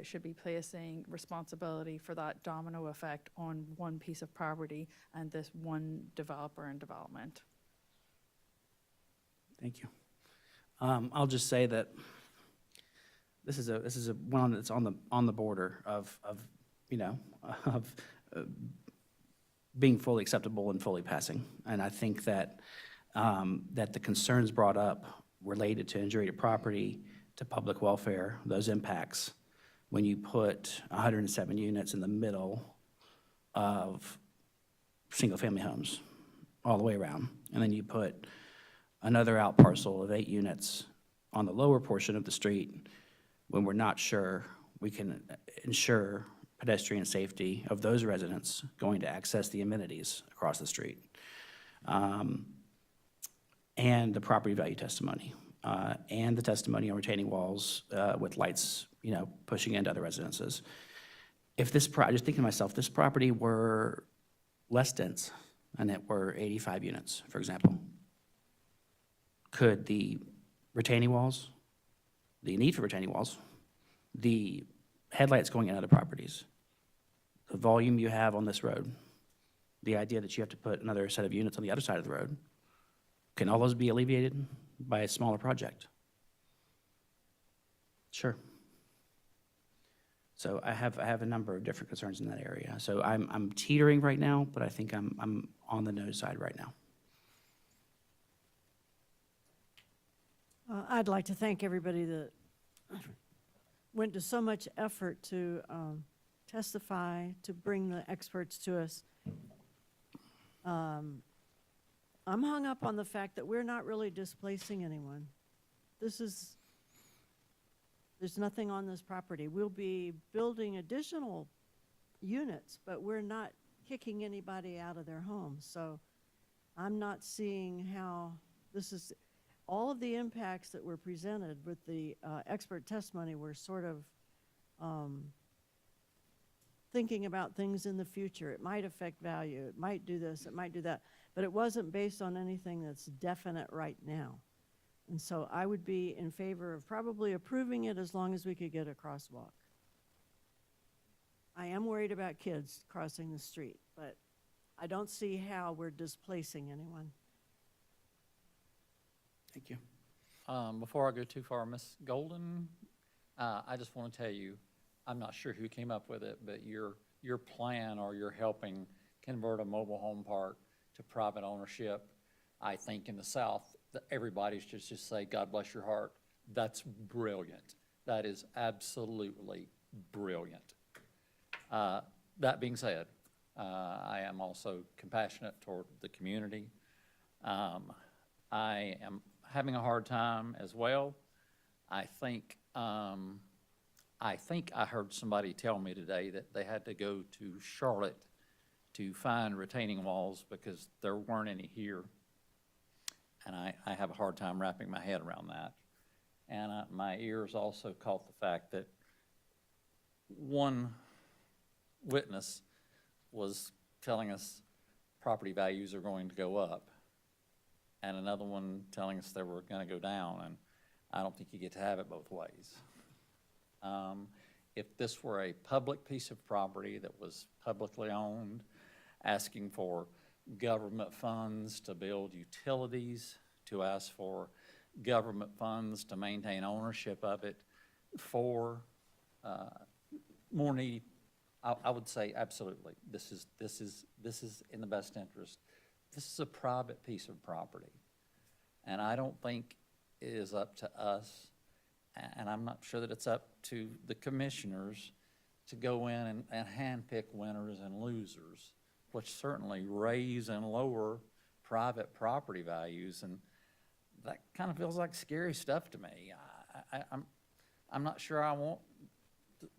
should be placing responsibility for that domino effect on one piece of property and this one developer and development. Thank you. I'll just say that this is a one that's on the border of you know, of being fully acceptable and fully passing. And I think that that the concerns brought up related to injury to property, to public welfare, those impacts, when you put 107 units in the middle of single-family homes all the way around, and then you put another out parcel of 8 units on the lower portion of the street, when we're not sure we can ensure pedestrian safety of those residents going to access the amenities across the street. And the property value testimony, and the testimony on retaining walls with lights, you know, pushing into other residences. If this, I just thinking to myself, this property were less dense and it were 85 units, for example, could the retaining walls, the need for retaining walls, the headlights going in other properties, the volume you have on this road, the idea that you have to put another set of units on the other side of the road, can all those be alleviated by a smaller project? Sure. So I have a number of different concerns in that area. So I'm teetering right now, but I think I'm on the no side right now. I'd like to thank everybody that went to so much effort to testify, to bring the experts to us. I'm hung up on the fact that we're not really displacing anyone. There's nothing on this property. We'll be building additional units, but we're not kicking anybody out of their homes. So I'm not seeing how this is, all of the impacts that were presented with the expert testimony were sort of thinking about things in the future. It might affect value, it might do this, it might do that, but it wasn't based on anything that's definite right now. And so I would be in favor of probably approving it as long as we could get a crosswalk. I am worried about kids crossing the street, but I don't see how we're displacing anyone. Thank you. Before I go too far, Ms. Golden, I just want to tell you, I'm not sure who came up with it, but your plan or your helping convert a mobile home park to private ownership. I think in the South, that everybody should just say, God bless your heart. That's brilliant. That is absolutely brilliant. That being said, I am also compassionate toward the community. I am having a hard time as well. I think I heard somebody tell me today that they had to go to Charlotte to find retaining walls because there weren't any here. And I have a hard time wrapping my head around that. And my ears also caught the fact that one witness was telling us property values are going to go up, and another one telling us they were going to go down, and I don't think you get to have it both ways. If this were a public piece of property that was publicly owned, asking for government funds to build utilities, to ask for government funds to maintain ownership of it for more needy, I would say absolutely. This is in the best interest. This is a private piece of property, and I don't think it is up to us, and I'm not sure that it's up to the commissioners to go in and handpick winners and losers, which certainly raise and lower private property values, and that kind of feels like scary stuff to me. I'm not sure I want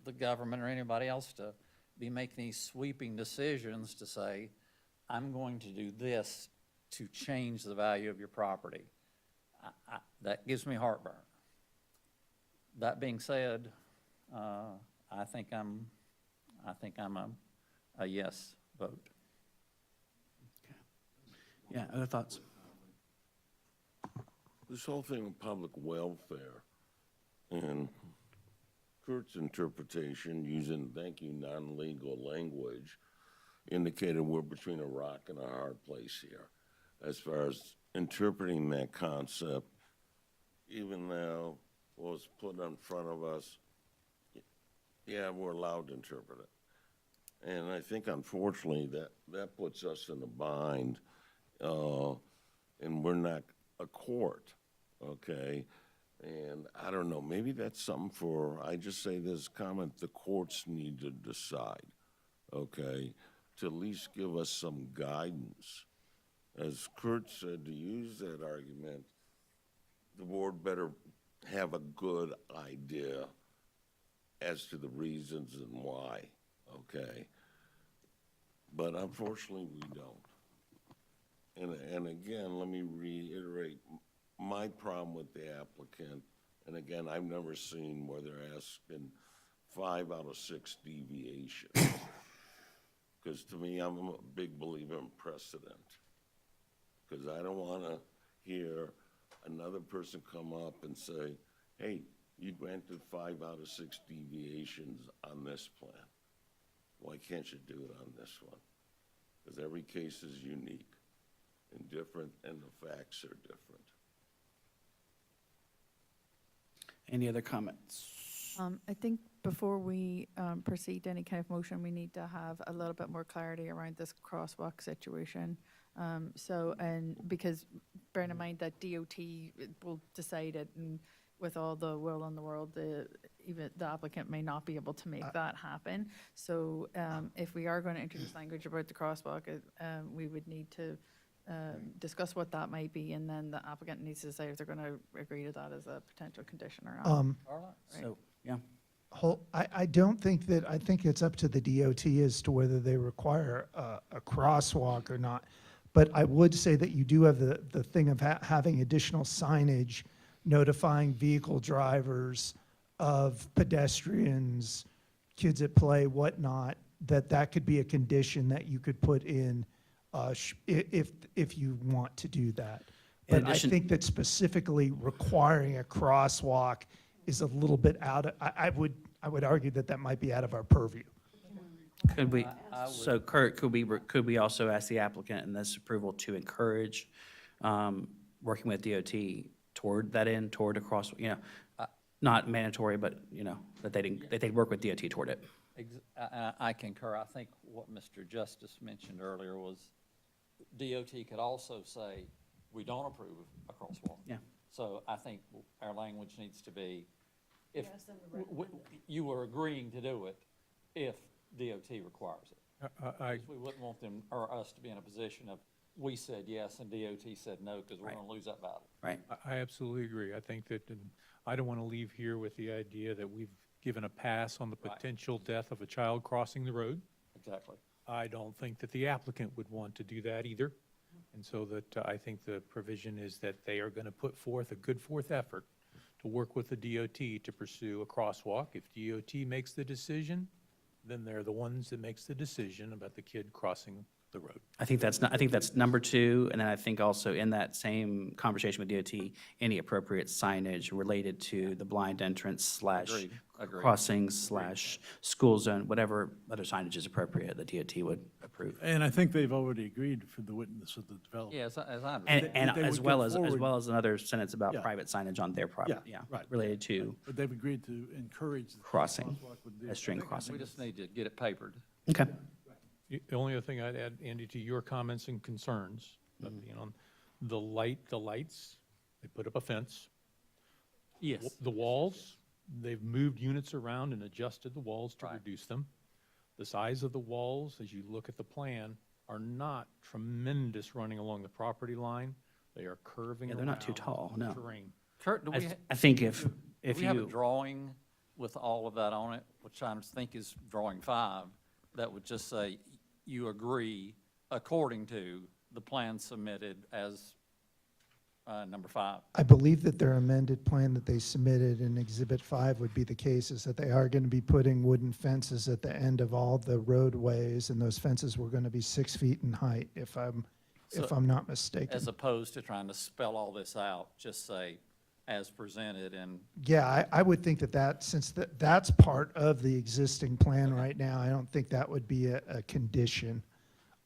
the government or anybody else to be making these sweeping decisions to say, I'm going to do this to change the value of your property. That gives me heartburn. That being said, I think I'm a yes vote. Yeah, other thoughts? This whole thing of public welfare and Kurt's interpretation using, thank you, non-legal language indicated we're between a rock and a hard place here as far as interpreting that concept, even though what was put in front of us, yeah, we're allowed to interpret it. And I think, unfortunately, that puts us in a bind, and we're not a court, okay? And I don't know, maybe that's something for, I just say this comment, the courts need to decide, okay, to at least give us some guidance. As Kurt said, to use that argument, the board better have a good idea as to the reasons and why, okay? But unfortunately, we don't. And again, let me reiterate, my problem with the applicant, and again, I've never seen where they're asking 5 out of 6 deviations. Because to me, I'm a big believer in precedent. Because I don't want to hear another person come up and say, hey, you granted 5 out of 6 deviations on this plan. Why can't you do it on this one? Because every case is unique and different, and the facts are different. Any other comments? I think before we proceed to any kind of motion, we need to have a little bit more clarity around this crosswalk situation. And because bearing in mind that DOT will decide it, and with all the will in the world, even the applicant may not be able to make that happen. So if we are going to introduce language about the crosswalk, we would need to discuss what that might be, and then the applicant needs to decide if they're going to agree to that as a potential condition or not. So, yeah. I don't think that, I think it's up to the DOT as to whether they require a crosswalk or not. But I would say that you do have the thing of having additional signage notifying vehicle drivers of pedestrians, kids at play, whatnot, that could be a condition that you could put in if you want to do that. But I think that specifically requiring a crosswalk is a little bit out of, I would argue that might be out of our purview. Could we, so Kurt, could we also ask the applicant in this approval to encourage working with DOT toward that end, toward a cross, not mandatory, but, that they'd work with DOT toward it? I concur. I think what Mr. Justice mentioned earlier was DOT could also say, we don't approve a crosswalk. Yeah. So I think our language needs to be, if you were agreeing to do it, if DOT requires it. I, We wouldn't want them, or us to be in a position of, we said yes and DOT said no, because we're going to lose that battle. Right. I absolutely agree. I think that, and I don't want to leave here with the idea that we've given a pass on the Right. potential death of a child crossing the road. Exactly. I don't think that the applicant would want to do that either. And so that I think the provision is that they are going to put forth a good fourth effort to work with the DOT to pursue a crosswalk. If DOT makes the decision, then they're the ones that makes the decision about the kid crossing the road. I think that's number two, and then I think also in that same conversation with DOT, any appropriate signage related to the blind entrance slash Agreed. crossings slash school zone, whatever other signage is appropriate, the DOT would approve. And I think they've already agreed for the witness of the developer. Yeah, as I understand. And They would as come well as forward. another sentence about Yeah. private signage on their property, Yeah, yeah, right. related to But they've agreed to encourage. the crossing, crosswalk with the- pedestrian We crossing. just need to get it papered. Okay. The only other thing I'd add, Andy, to your comments and concerns, you know, the lights, they put up a fence. Yes. The walls, they've moved units around and adjusted the walls to Right. reduce them. The size of the walls, as you look at the plan, are not tremendous running along the property line. They are curving Yeah, they're not too around tall, no. terrain. Kurt, do we, I think if do we have a you, drawing with all of that on it, which I think is drawing 5, that would just say, you agree according to the plan submitted as number 5? I believe that their amended plan that they submitted in Exhibit 5 would be the case, is that they are going to be putting wooden fences at the end of all the roadways, and those fences were going to be 6 feet in height, if I'm not mistaken. As opposed to trying to spell all this out, just say, as presented, and Yeah, I would think since that's part of the existing plan right now, I don't think that would be a condition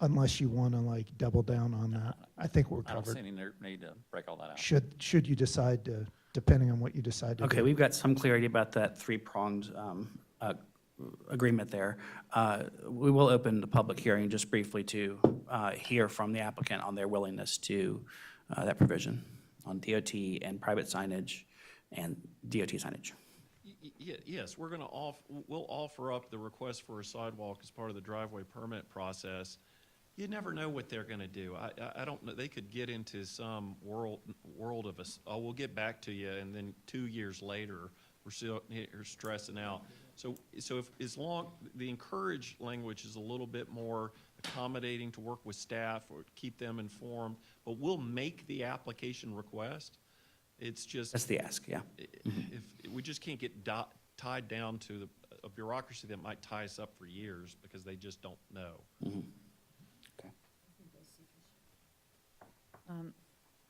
unless you want to like double down on that. I think we're I don't see covered. any need to break all that out. Should you decide to, depending on what you decide to do. okay, we've got some clarity about that three-pronged agreement there. We will open the public hearing just briefly to hear from the applicant on their willingness to that provision on DOT and private signage and DOT signage. Yes, we're going to we'll offer up the request for a sidewalk as part of the driveway permit process. You never know what they're going to do. I don't know. They could get into some world of us. Oh, we'll get back to you, and then 2 years later, we're still here stressing out. So if as long the encourage language is a little bit more accommodating to work with staff or keep them informed, but we'll make the application request. It's just That's the ask, yeah. if we just can't get tied down to a bureaucracy that might tie us up for years because they just don't know.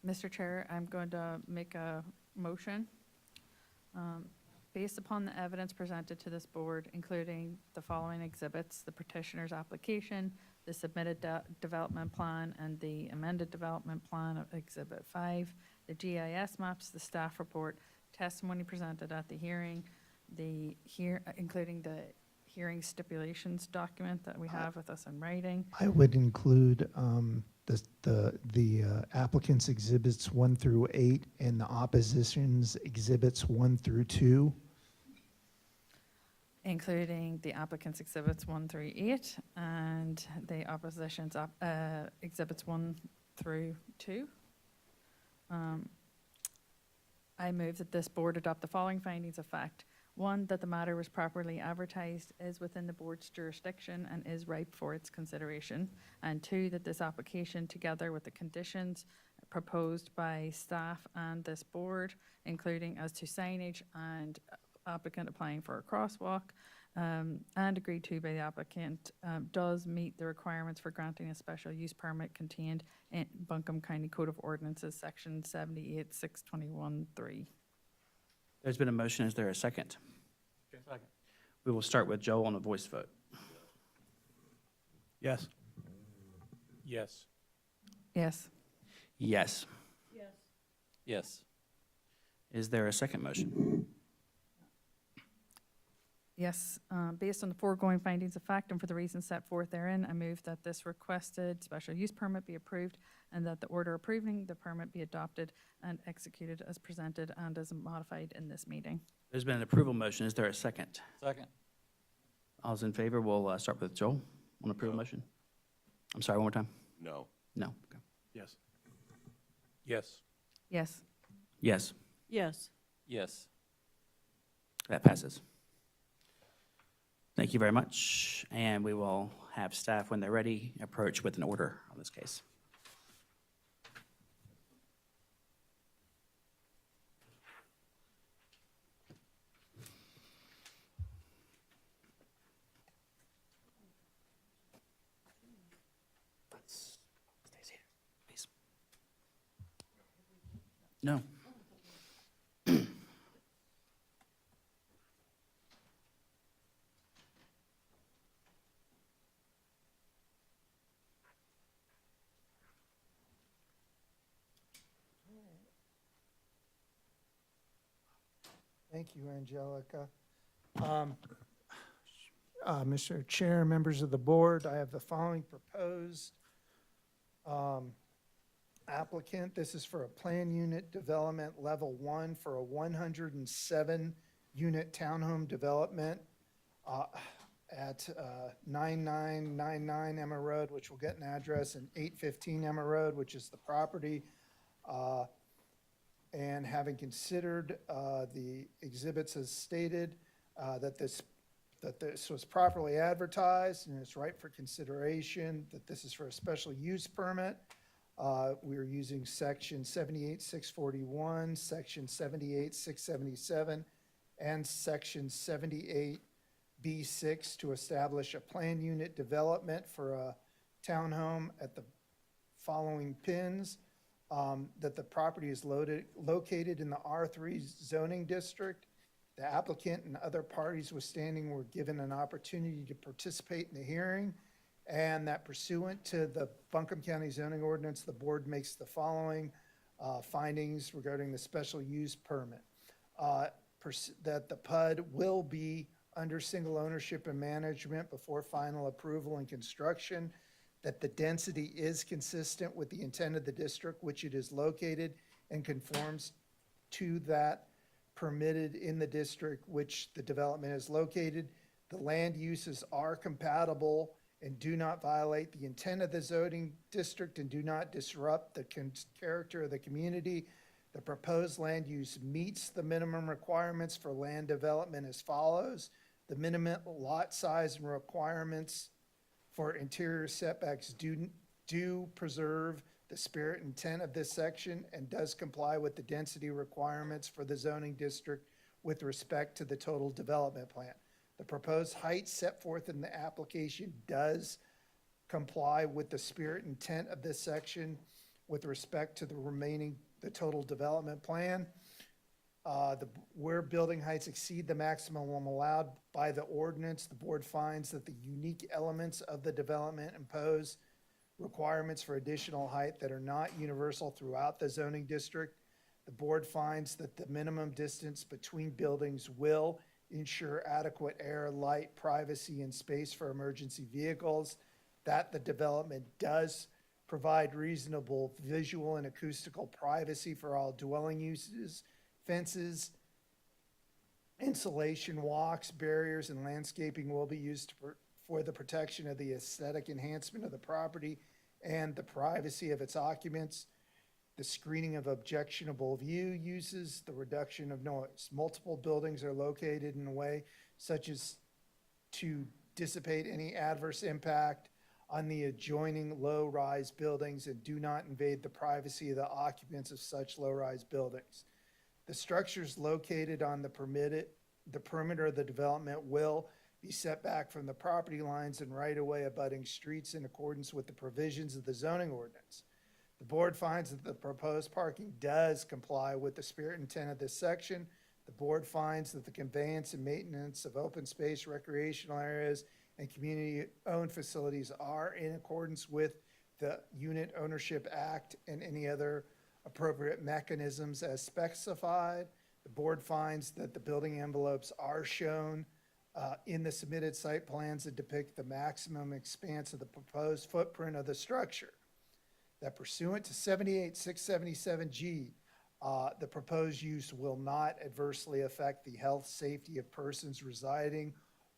Mr. Chair, I'm going to make a motion. Based upon the evidence presented to this board, including the following exhibits: the petitioner's application, the submitted development plan, and the amended development plan of Exhibit 5, the GIS maps, the staff report, testimony presented at the hearing, including the hearing stipulations document that we have with us in writing. I would include the applicant's exhibits 1 through 8 and the opposition's exhibits 1 through 2. Including the applicant's exhibits 1 through 8 and the opposition's exhibits 1 through 2. I move that this board adopt the following findings of fact. 1, that the matter was properly advertised, is within the board's jurisdiction, and is ripe for its consideration. And 2, that this application, together with the conditions proposed by staff and this board, including as to signage and applicant applying for a crosswalk, and agreed to by the applicant, does meet the requirements for granting a special use permit contained in Buncombe County Code of Ordinances, Section 78-621-3. There's been a motion. Is there a second? Second. We will start with Joel on a voice vote. Yes. Yes. Yes. Yes. Yes. Is there a second motion? Yes, based on the foregoing findings of fact and for the reasons set forth therein, I move that this requested special use permit be approved and that the order approving the permit be adopted and executed as presented and as modified in this meeting. There's been an approval motion. Is there a second? Second. All those in favor, we'll start with Joel on approval motion. I'm sorry, one more time. No. No. Okay. Yes. Yes. Yes. Yes, Yes. Yes. that passes. Thank you very much. And we will have staff, when they're ready, approach with an order on this case. Stay seated, please. No. Thank you, Angelica. Mr. Chair, members of the board, I have the following proposed applicant. This is for a plan unit development level 1 for a 107-unit townhome development at 9999 Emma Road, which will get an address, and 815 Emma Road, which is the property. And having considered the exhibits as stated, that this was properly advertised and it's right for consideration, that this is for a special use permit. We're using section 78-641, section 78-677, and section 78B6 to establish a planned unit development for a townhome at the following pins. That the property is located in the R3 zoning district. The applicant and other parties withstanding were given an opportunity to participate in the hearing, and that pursuant to the Buncombe County zoning ordinance, the board makes the following findings regarding the special use permit. That the PUD will be under single ownership and management before final approval and construction, that the density is consistent with the intent of the district which it is located and conforms to that permitted in the district which the development is located. The land uses are compatible and do not violate the intent of the zoning district and do not disrupt the character of the community. The proposed land use meets the minimum requirements for land development as follows. The minimum lot size and requirements for interior setbacks do preserve the spirit and intent of this section and does comply with the density requirements for the zoning district with respect to the total development plan. The proposed height set forth in the application does comply with the spirit and intent of this section with respect to the total development plan. Where building heights exceed the maximum allowed by the ordinance, the board finds that the unique elements of the development impose requirements for additional height that are not universal throughout the zoning district. The board finds that the minimum distance between buildings will ensure adequate air, light, privacy, and space for emergency vehicles, that the development does provide reasonable visual and acoustical privacy for all dwelling uses, fences, insulation, walks, barriers, and landscaping will be used for the protection of the aesthetic enhancement of the property and the privacy of its occupants, the screening of objectionable view uses, the reduction of noise. Multiple buildings are located in a way such as to dissipate any adverse impact on the adjoining low-rise buildings and do not invade the privacy of the occupants of such low-rise buildings. The structures located on the perimeter of the development will be set back from the property lines and right-of-way abutting streets in accordance with the provisions of the zoning ordinance. The board finds that the proposed parking does comply with the spirit and intent of this section. The board finds that the conveyance and maintenance of open space, recreational areas, and community-owned facilities are in accordance with the Unit Ownership Act and any other appropriate mechanisms as specified. The board finds that the building envelopes are shown in the submitted site plans that depict the maximum expanse of the proposed footprint of the structure. That pursuant to 78-677G, the proposed use will not adversely affect the health, safety of persons residing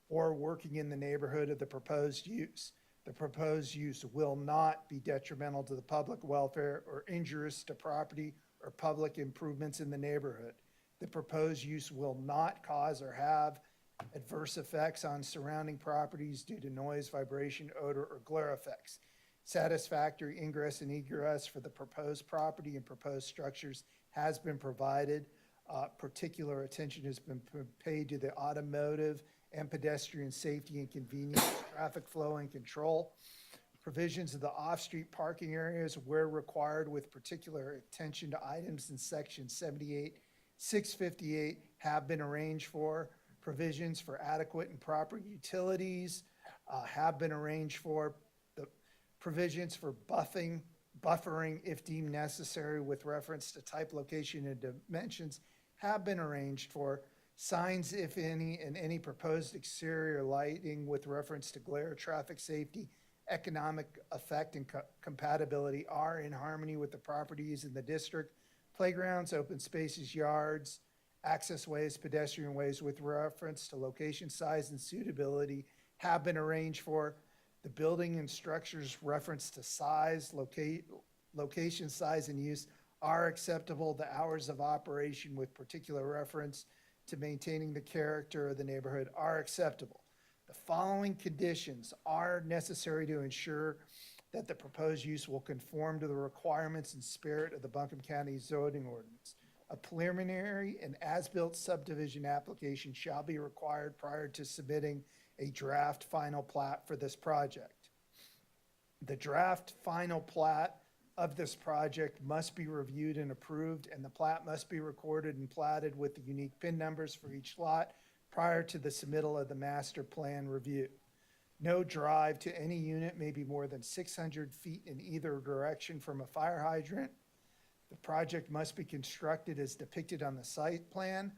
or working in the neighborhood of the proposed use. The proposed use will not be detrimental to the public welfare or injurious to property or public improvements in the neighborhood. The proposed use will not cause or have adverse effects on surrounding properties due to noise, vibration, odor, or glare effects. Satisfactory ingress and egress for the proposed property and proposed structures has been provided. Particular attention has been paid to the automotive and pedestrian safety and convenience, traffic flow and control. Provisions of the off-street parking areas where required with particular attention to items in section 78-658 have been arranged for. Provisions for adequate and proper utilities have been arranged for. The provisions for buffering if deemed necessary with reference to type, location, and dimensions have been arranged for. Signs, if any, and any proposed exterior lighting with reference to glare, traffic safety, economic effect, and compatibility are in harmony with the properties in the district. Playgrounds, open spaces, yards, access ways, pedestrian ways with reference to location, size, and suitability have been arranged for. The building and structures reference to size, location, size, and use are acceptable. The hours of operation with particular reference to maintaining the character of the neighborhood are acceptable. The following conditions are necessary to ensure that the proposed use will conform to the requirements and spirit of the Buncombe County zoning ordinance. A preliminary and as-built subdivision application shall be required prior to submitting a draft final plat for this project. The draft final plat of this project must be reviewed and approved, and the plat must be recorded and platted with the unique PIN numbers for each lot prior to the submittal of the master plan review. No drive to any unit may be more than 600 feet in either direction from a fire hydrant. The project must be constructed as depicted on the site plan.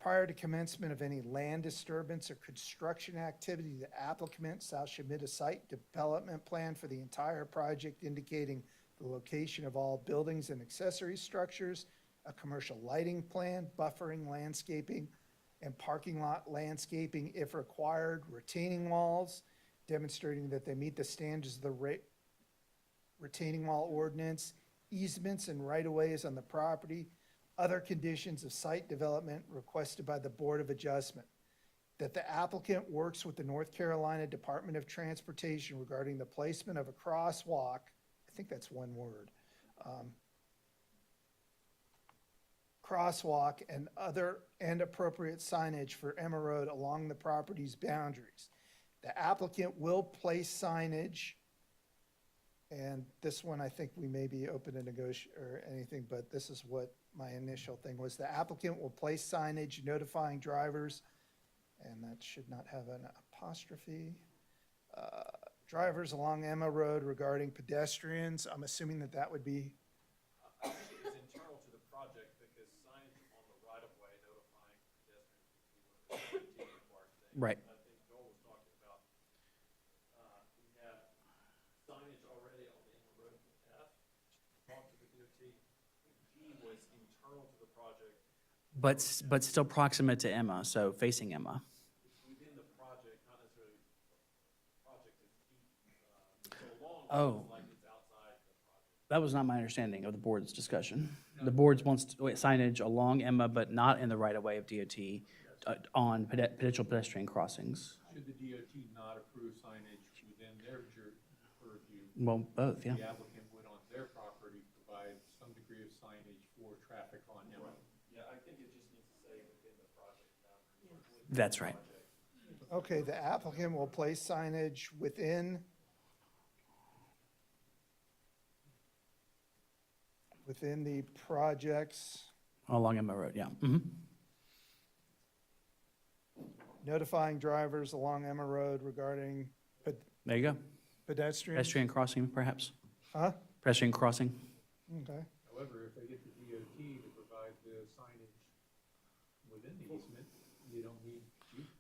Prior to commencement of any land disturbance or construction activity, the applicant shall submit a site development plan for the entire project indicating the location of all buildings and accessory structures, a commercial lighting plan, buffering, landscaping, and parking lot landscaping if required, retaining walls, demonstrating that they meet the standards of the retaining wall ordinance, easements and right-of-ways on the property, other conditions of site development requested by the Board of Adjustment, that the applicant works with the North Carolina Department of Transportation regarding the placement of a crosswalk, I think that's one word, crosswalk and appropriate signage for Emma Road along the property's boundaries. The applicant will place signage, and this one I think we may be open to negotiate or anything, but this is what my initial thing was. The applicant will place signage notifying drivers, and that should not have an apostrophe, drivers along Emma Road regarding pedestrians. I'm assuming that that would be. I think it was internal to the project because signage on the right-of-way notifying pedestrians would be one of the required things. Right. I think Joel was talking about, we have signage already on the Emma Road F, talk to the DOT. G was internal to the project. But still proximate to Emma, so facing Emma. It's within the project, not necessarily, the project is deep, so long, Oh. like it's outside the project. That was not my understanding of the board's discussion. The board wants signage along Emma, but not in the right-of-way of DOT on potential pedestrian crossings. Should the DOT not approve signage within their purview? Well, both, yeah. The applicant would on their property provide some degree of signage for traffic on Emma. Yeah, I think it just needs to say within the project boundaries. That's right. Okay, the applicant will place signage within the projects, Along Emma Road, yeah. Mhm. notifying drivers along Emma Road regarding There you go. pedestrians. Pedestrian crossing, perhaps. Huh? Pedestrian crossing. Okay. However, if they get the DOT to provide the signage within the easement, you don't need G.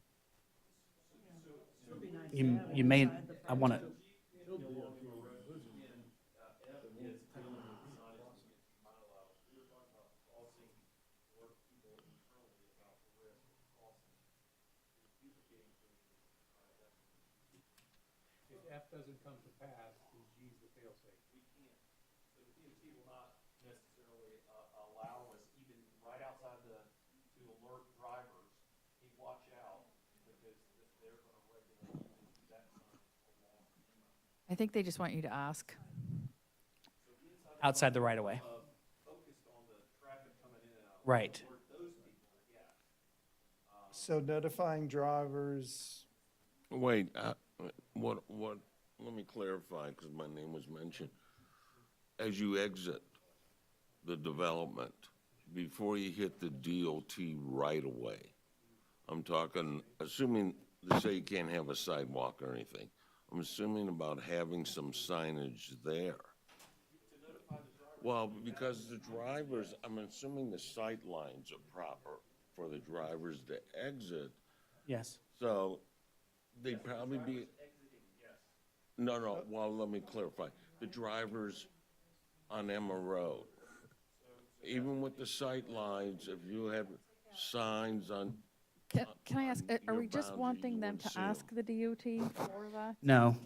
You may, I want to, If F doesn't come to pass, then G is the fail-safe. we can't, so the DOT will not necessarily allow us even right outside to alert drivers, hey, watch out, because they're going to regulate even that sign along Emma. I think they just want you to ask. Outside the right of way. Focused on the traffic coming in and out. Right. Alert those people, yeah. So notifying drivers, Wait, let me clarify, because my name was mentioned. As you exit the development, before you hit the DOT right away, I'm talking, assuming, they say you can't have a sidewalk or anything, I'm assuming about having some signage there. Well, because the drivers, I'm assuming the sight lines are proper for the drivers to exit, Yes. so they'd probably be. No, well, let me clarify. The drivers on Emma Road, even with the sight lines, if you have signs on. Can I ask, are your we just boundary, wanting you them would to assume. ask the DOT for that? No.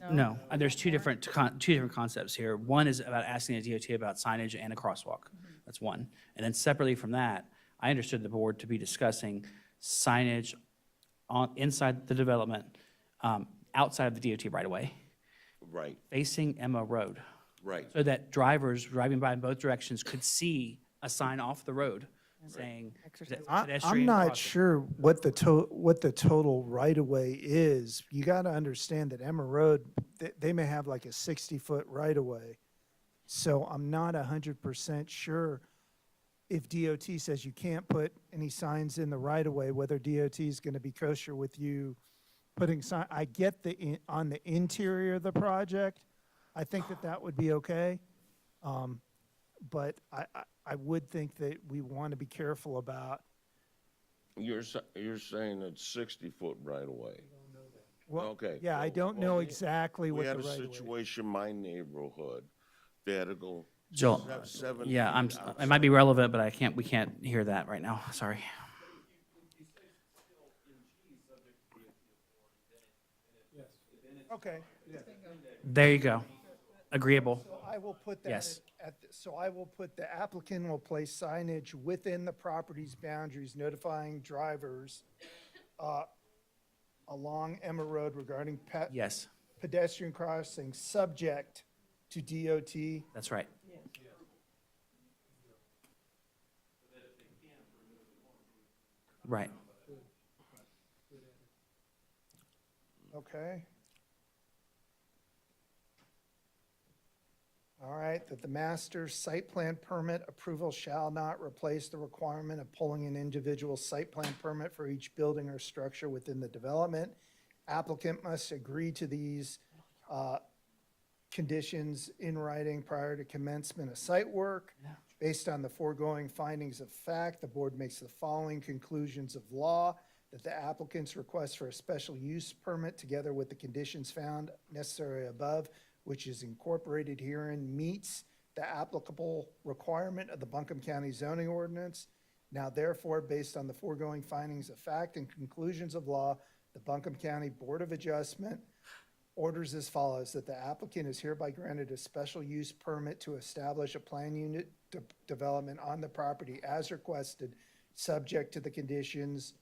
There's two different concepts here. One is about asking the DOT about signage and a crosswalk. That's one. And then separately from that, I understood the board to be discussing signage inside the development, outside of the DOT right away, Right, facing Emma Road. right. So that drivers driving by in both directions could see a sign off the road saying I'm pedestrian not crossing. sure what the total right of way is. You got to understand that Emma Road, they may have like a 60-foot right of way. So I'm not 100% sure if DOT says you can't put any signs in the right of way, whether DOT is going to be kosher with you putting sign. I get on the interior of the project, I think that would be okay. But I would think that we want to be careful about. You're saying it's 60-foot right away. Well, Okay. yeah, I don't know exactly what the right We of had way a is. situation in my neighborhood. They had to go. Joel, 7 yeah, feet it might be outside. relevant, but we can't hear that right now. Sorry. Okay. There you go. Agreeable. So I will put that Yes. so I will put the applicant will place signage within the property's boundaries notifying drivers along Emma Road regarding Yes, pedestrian crossing subject to DOT. that's right. Right. Okay. All right, that the master site plan permit approval shall not replace the requirement of pulling an individual site plan permit for each building or structure within the development. Applicant must agree to these conditions in writing prior to commencement of site work. Based on the foregoing findings of fact, the board makes the following conclusions of law: that the applicant's request for a special use permit, together with the conditions found necessary above, which is incorporated herein, meets the applicable requirement of the Buncombe County zoning ordinance. Now therefore, based on the foregoing findings of fact and conclusions of law, the Buncombe County Board of Adjustment orders as follows: that the applicant is hereby granted a special use permit to establish a plan unit development on the property as requested, subject to the conditions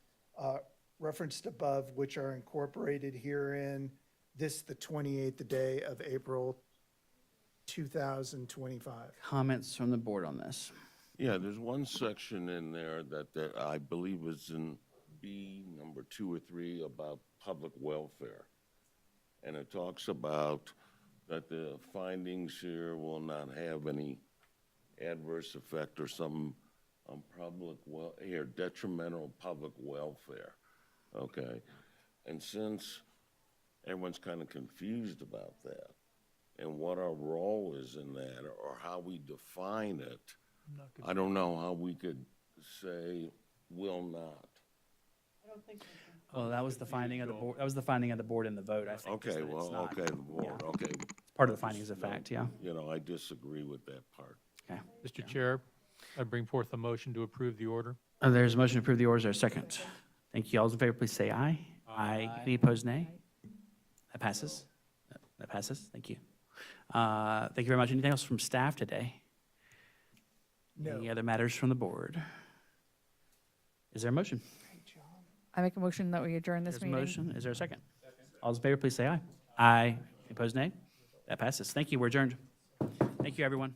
referenced above, which are incorporated herein. This, the 28th day of April, 2025. Comments from the board on this? Yeah, there's one section in there that I believe is in B number 2 or 3 about public welfare. And it talks about that the findings here will not have any adverse effect or some detrimental public welfare, okay? And since everyone's kind of confused about that and what our role is in that or how we define it, I don't know how we could say will not. Well, that was the finding of the board, that was the finding of the board in the vote, I think. is Okay, that it's well, not. okay, the board, okay. Part of the findings of fact, yeah. You know, I disagree with that part. Okay. Mr. Chair, I bring forth a motion to approve the order. There's a motion to approve the orders. Is there a second? Thank you. All those in favor, please say aye. Aye. Any opposed, nay? That passes. That passes. Thank you. Thank you very much. Anything else from staff today? No. Any other matters from the board? Is there a motion? I make a motion that we adjourn this There's a meeting. motion. Is there a second? All those in favor, please say aye. Aye. Any opposed, nay? That passes. Thank you. We're adjourned. Thank you, everyone.